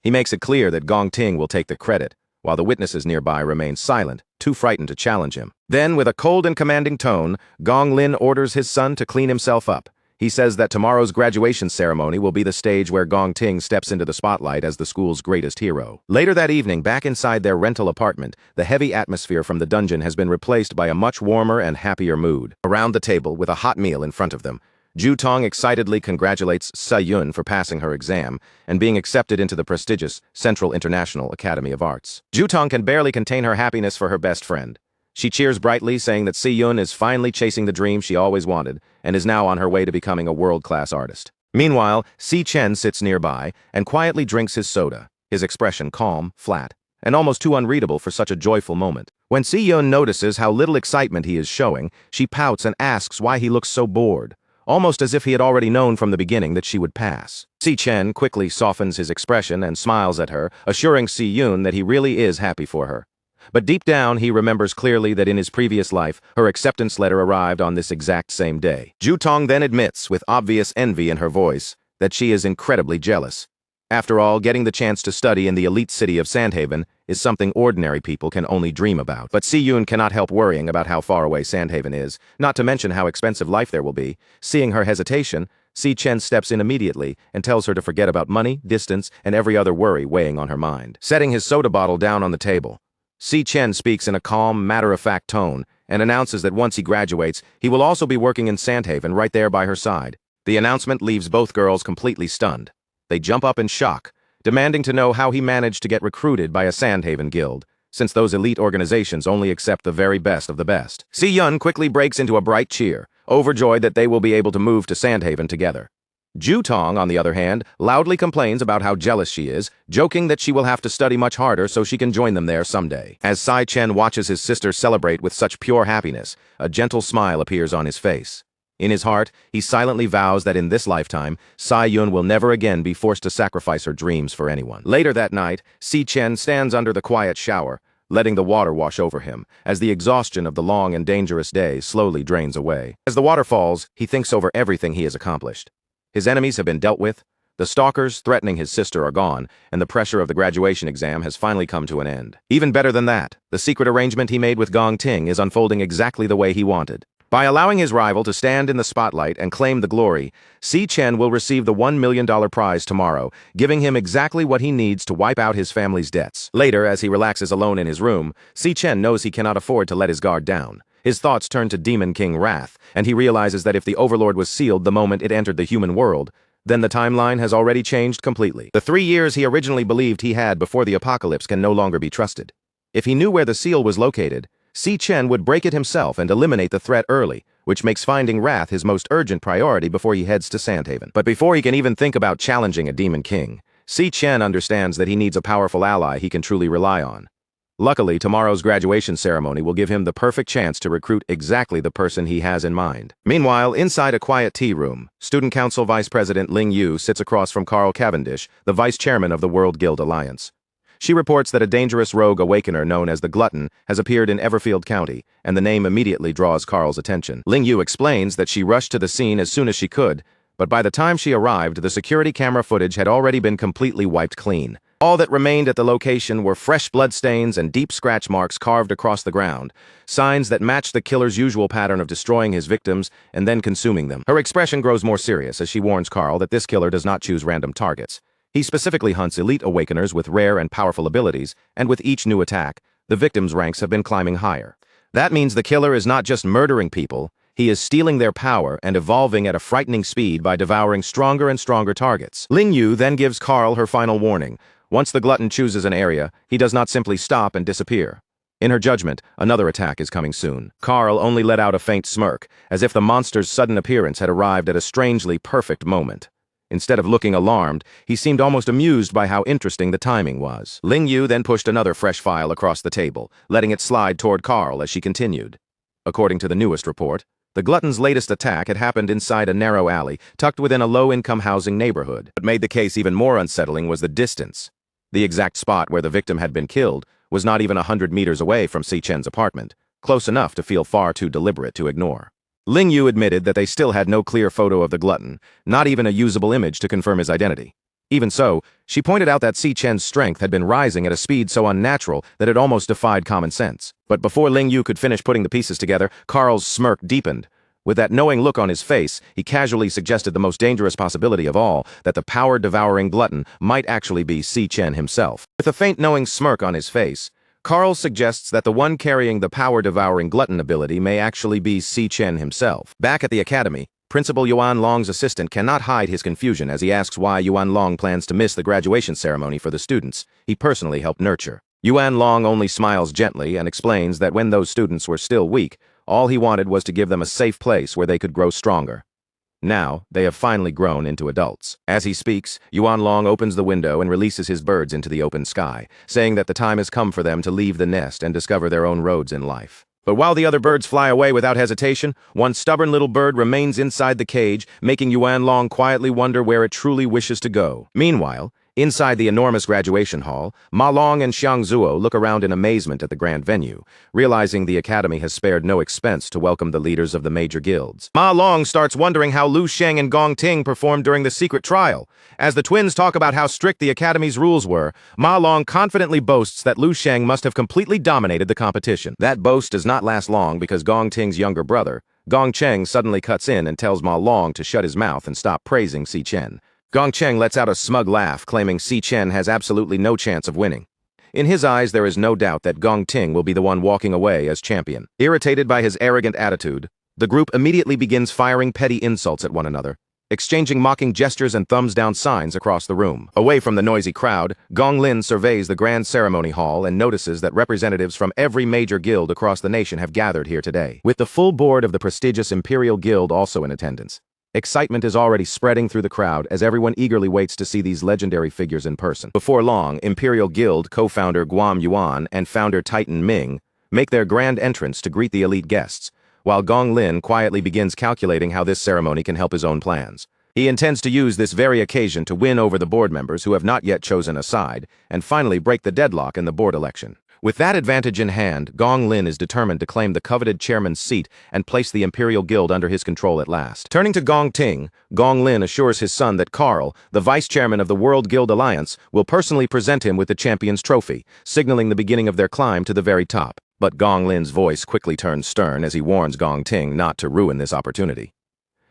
He makes it clear that Gong Ting will take the credit, while the witnesses nearby remain silent, too frightened to challenge him. Then, with a cold and commanding tone, Gong Lin orders his son to clean himself up. He says that tomorrow's graduation ceremony will be the stage where Gong Ting steps into the spotlight as the school's greatest hero. Later that evening, back inside their rental apartment, the heavy atmosphere from the dungeon has been replaced by a much warmer and happier mood. Around the table, with a hot meal in front of them, Ju Tong excitedly congratulates Sa Yun for passing her exam and being accepted into the prestigious Central International Academy of Arts. Ju Tong can barely contain her happiness for her best friend. She cheers brightly, saying that Si Yun is finally chasing the dream she always wanted and is now on her way to becoming a world-class artist. Meanwhile, Si Chen sits nearby and quietly drinks his soda, his expression calm, flat, and almost too unreadable for such a joyful moment. When Si Yun notices how little excitement he is showing, she pouts and asks why he looks so bored, almost as if he had already known from the beginning that she would pass. Si Chen quickly softens his expression and smiles at her, assuring Si Yun that he really is happy for her. But deep down, he remembers clearly that in his previous life, her acceptance letter arrived on this exact same day. Ju Tong then admits, with obvious envy in her voice, that she is incredibly jealous. After all, getting the chance to study in the elite city of Sandhaven is something ordinary people can only dream about. But Si Yun cannot help worrying about how far away Sandhaven is, not to mention how expensive life there will be. Seeing her hesitation, Si Chen steps in immediately and tells her to forget about money, distance, and every other worry weighing on her mind. Setting his soda bottle down on the table, Si Chen speaks in a calm, matter-of-fact tone and announces that once he graduates, he will also be working in Sandhaven right there by her side. The announcement leaves both girls completely stunned. They jump up in shock, demanding to know how he managed to get recruited by a Sandhaven guild, since those elite organizations only accept the very best of the best. Si Yun quickly breaks into a bright cheer, overjoyed that they will be able to move to Sandhaven together. Ju Tong, on the other hand, loudly complains about how jealous she is, joking that she will have to study much harder so she can join them there someday. As Si Chen watches his sister celebrate with such pure happiness, a gentle smile appears on his face. In his heart, he silently vows that in this lifetime, Si Yun will never again be forced to sacrifice her dreams for anyone. Later that night, Si Chen stands under the quiet shower, letting the water wash over him, as the exhaustion of the long and dangerous day slowly drains away. As the water falls, he thinks over everything he has accomplished. His enemies have been dealt with, the stalkers threatening his sister are gone, and the pressure of the graduation exam has finally come to an end. Even better than that, the secret arrangement he made with Gong Ting is unfolding exactly the way he wanted. By allowing his rival to stand in the spotlight and claim the glory, Si Chen will receive the $1 million prize tomorrow, giving him exactly what he needs to wipe out his family's debts. Later, as he relaxes alone in his room, Si Chen knows he cannot afford to let his guard down. His thoughts turn to Demon King Wrath, and he realizes that if the Overlord was sealed the moment it entered the human world, then the timeline has already changed completely. The 3 years he originally believed he had before the apocalypse can no longer be trusted. If he knew where the seal was located, Si Chen would break it himself and eliminate the threat early, which makes finding Wrath his most urgent priority before he heads to Sandhaven. But before he can even think about challenging a Demon King, Si Chen understands that he needs a powerful ally he can truly rely on. Luckily, tomorrow's graduation ceremony will give him the perfect chance to recruit exactly the person he has in mind. Meanwhile, inside a quiet tea room, Student Council Vice President Ling Yu sits across from Carl Cavendish, the Vice Chairman of the World Guild Alliance. She reports that a dangerous rogue awakener known as the Glutton has appeared in Everfield County, and the name immediately draws Carl's attention. Ling Yu explains that she rushed to the scene as soon as she could, but by the time she arrived, the security camera footage had already been completely wiped clean. All that remained at the location were fresh bloodstains and deep scratch marks carved across the ground, signs that matched the killer's usual pattern of destroying his victims and then consuming them. Her expression grows more serious as she warns Carl that this killer does not choose random targets. He specifically hunts elite awakeners with rare and powerful abilities, and with each new attack, the victims' ranks have been climbing higher. That means the killer is not just murdering people, he is stealing their power and evolving at a frightening speed by devouring stronger and stronger targets. Ling Yu then gives Carl her final warning. Once the Glutton chooses an area, he does not simply stop and disappear. In her judgment, another attack is coming soon. Carl only let out a faint smirk, as if the monster's sudden appearance had arrived at a strangely perfect moment. Instead of looking alarmed, he seemed almost amused by how interesting the timing was. Ling Yu then pushed another fresh file across the table, letting it slide toward Carl as she continued. According to the newest report, the Glutton's latest attack had happened inside a narrow alley, tucked within a low-income housing neighborhood. What made the case even more unsettling was the distance. The exact spot where the victim had been killed was not even 100 meters away from Si Chen's apartment, close enough to feel far too deliberate to ignore. Ling Yu admitted that they still had no clear photo of the Glutton, not even a usable image to confirm his identity. Even so, she pointed out that Si Chen's strength had been rising at a speed so unnatural that it almost defied common sense. But before Ling Yu could finish putting the pieces together, Carl's smirk deepened. With that knowing look on his face, he casually suggested the most dangerous possibility of all, that the power-devouring Glutton might actually be Si Chen himself. With a faint knowing smirk on his face, Carl suggests that the one carrying the power-devouring Glutton ability may actually be Si Chen himself. Back at the academy, Principal Yuan Long's assistant cannot hide his confusion as he asks why Yuan Long plans to miss the graduation ceremony for the students he personally helped nurture. Yuan Long only smiles gently and explains that when those students were still weak, all he wanted was to give them a safe place where they could grow stronger. Now, they have finally grown into adults. As he speaks, Yuan Long opens the window and releases his birds into the open sky, saying that the time has come for them to leave the nest and discover their own roads in life. But while the other birds fly away without hesitation, one stubborn little bird remains inside the cage, making Yuan Long quietly wonder where it truly wishes to go. Meanwhile, inside the enormous graduation hall, Ma Long and Xiang Zuo look around in amazement at the grand venue, realizing the academy has spared no expense to welcome the leaders of the major guilds. Ma Long starts wondering how Lu Sheng and Gong Ting performed during the secret trial. As the twins talk about how strict the academy's rules were, Ma Long confidently boasts that Lu Sheng must have completely dominated the competition. That boast does not last long because Gong Ting's younger brother, Gong Cheng, suddenly cuts in and tells Ma Long to shut his mouth and stop praising Si Chen. Gong Cheng lets out a smug laugh, claiming Si Chen has absolutely no chance of winning. In his eyes, there is no doubt that Gong Ting will be the one walking away as champion. Irritated by his arrogant attitude, the group immediately begins firing petty insults at one another, exchanging mocking gestures and thumbs-down signs across the room. Away from the noisy crowd, Gong Lin surveys the grand ceremony hall and notices that representatives from every major guild across the nation have gathered here today, with the full board of the prestigious Imperial Guild also in attendance. Excitement is already spreading through the crowd as everyone eagerly waits to see these legendary figures in person. Before long, Imperial Guild co-founder Guam Yuan and founder Titan Ming make their grand entrance to greet the elite guests, while Gong Lin quietly begins calculating how this ceremony can help his own plans. He intends to use this very occasion to win over the board members who have not yet chosen a side, and finally break the deadlock in the board election. With that advantage in hand, Gong Lin is determined to claim the coveted chairman's seat and place the Imperial Guild under his control at last. Turning to Gong Ting, Gong Lin assures his son that Carl, the vice chairman of the World Guild Alliance, will personally present him with the champion's trophy, signaling the beginning of their climb to the very top. But Gong Lin's voice quickly turns stern as he warns Gong Ting not to ruin this opportunity.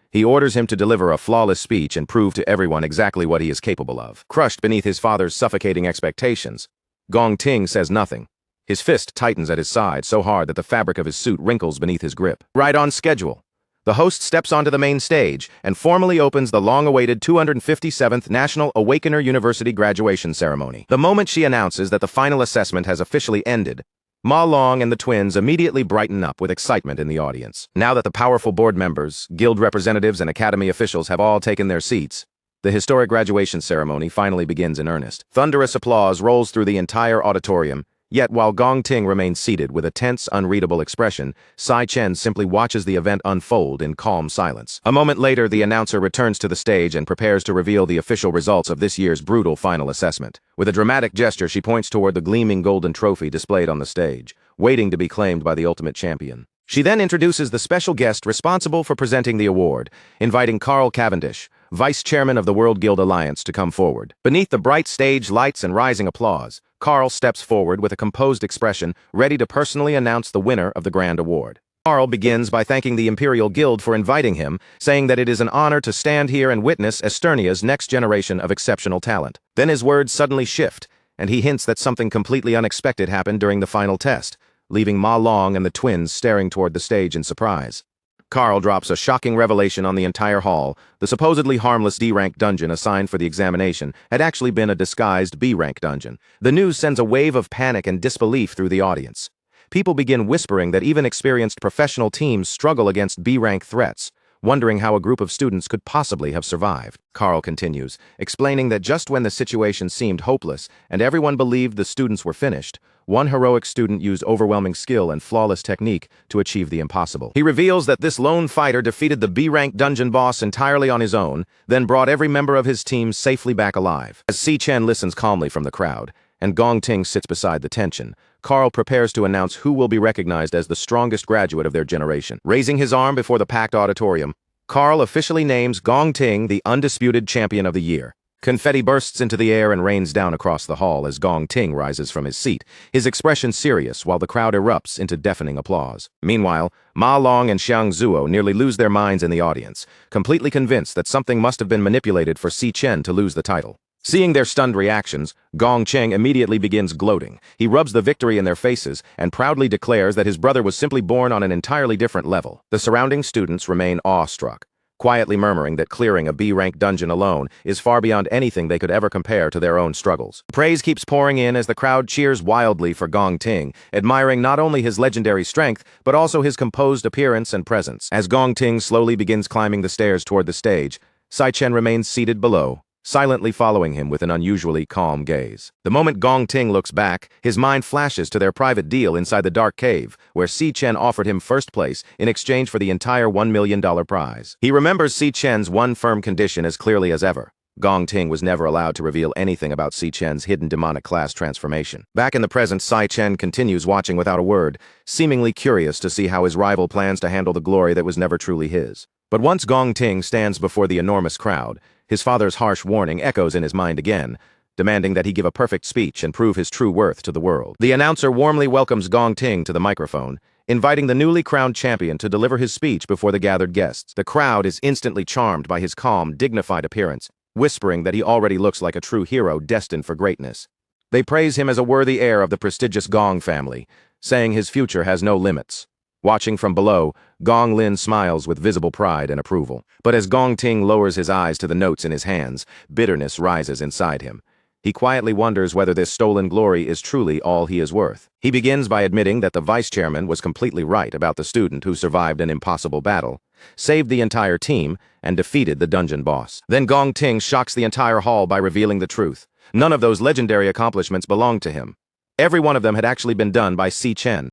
He orders him to deliver a flawless speech and prove to everyone exactly what he is capable of. Crushed beneath his father's suffocating expectations, Gong Ting says nothing. His fist tightens at his side so hard that the fabric of his suit wrinkles beneath his grip. Right on schedule, the host steps onto the main stage and formally opens the long-awaited 257th National Awakener University graduation ceremony. The moment she announces that the final assessment has officially ended, Ma Long and the twins immediately brighten up with excitement in the audience. Now that the powerful board members, guild representatives, and academy officials have all taken their seats, the historic graduation ceremony finally begins in earnest. Thunderous applause rolls through the entire auditorium, Yet while Gong Ting remains seated with a tense, unreadable expression, Sai Chen simply watches the event unfold in calm silence. A moment later, the announcer returns to the stage and prepares to reveal the official results of this year's brutal final assessment. With a dramatic gesture, she points toward the gleaming golden trophy displayed on the stage, waiting to be claimed by the ultimate champion. She then introduces the special guest responsible for presenting the award, inviting Carl Cavendish, Vice Chairman of the World Guild Alliance, to come forward. Beneath the bright stage lights and rising applause, Carl steps forward with a composed expression, ready to personally announce the winner of the grand award. Carl begins by thanking the Imperial Guild for inviting him, saying that it is an honor to stand here and witness Esternia's next generation of exceptional talent. Then his words suddenly shift, and he hints that something completely unexpected happened during the final test, leaving Ma Long and the twins staring toward the stage in surprise. Carl drops a shocking revelation on the entire hall. The supposedly harmless D-rank dungeon assigned for the examination had actually been a disguised B-rank dungeon. The news sends a wave of panic and disbelief through the audience. People begin whispering that even experienced professional teams struggle against B-rank threats, wondering how a group of students could possibly have survived. Carl continues, explaining that just when the situation seemed hopeless and everyone believed the students were finished, one heroic student used overwhelming skill and flawless technique to achieve the impossible. He reveals that this lone fighter defeated the B-rank dungeon boss entirely on his own, then brought every member of his team safely back alive. As Si Chen listens calmly from the crowd, and Gong Ting sits beside the tension, Carl prepares to announce who will be recognized as the strongest graduate of their generation. Raising his arm before the packed auditorium, Carl officially names Gong Ting the undisputed champion of the year. Confetti bursts into the air and rains down across the hall as Gong Ting rises from his seat, his expression serious while the crowd erupts into deafening applause. Meanwhile, Ma Long and Xiang Zuo nearly lose their minds in the audience, completely convinced that something must have been manipulated for Si Chen to lose the title. Seeing their stunned reactions, Gong Cheng immediately begins gloating. He rubs the victory in their faces and proudly declares that his brother was simply born on an entirely different level. The surrounding students remain awestruck, quietly murmuring that clearing a B-rank dungeon alone is far beyond anything they could ever compare to their own struggles. Praise keeps pouring in as the crowd cheers wildly for Gong Ting, admiring not only his legendary strength, but also his composed appearance and presence. As Gong Ting slowly begins climbing the stairs toward the stage, Sai Chen remains seated below, silently following him with an unusually calm gaze. The moment Gong Ting looks back, his mind flashes to their private deal inside the dark cave, where Si Chen offered him first place in exchange for the entire $1 million prize. He remembers Si Chen's one firm condition as clearly as ever. Gong Ting was never allowed to reveal anything about Si Chen's hidden demonic class transformation. Back in the present, Sai Chen continues watching without a word, seemingly curious to see how his rival plans to handle the glory that was never truly his. But once Gong Ting stands before the enormous crowd, his father's harsh warning echoes in his mind again, demanding that he give a perfect speech and prove his true worth to the world. The announcer warmly welcomes Gong Ting to the microphone, inviting the newly crowned champion to deliver his speech before the gathered guests. The crowd is instantly charmed by his calm, dignified appearance, whispering that he already looks like a true hero destined for greatness. They praise him as a worthy heir of the prestigious Gong family, saying his future has no limits. Watching from below, Gong Lin smiles with visible pride and approval. But as Gong Ting lowers his eyes to the notes in his hands, bitterness rises inside him. He quietly wonders whether this stolen glory is truly all he is worth. He begins by admitting that the vice chairman was completely right about the student who survived an impossible battle, saved the entire team, and defeated the dungeon boss. Then Gong Ting shocks the entire hall by revealing the truth. None of those legendary accomplishments belonged to him. Every one of them had actually been done by Si Chen.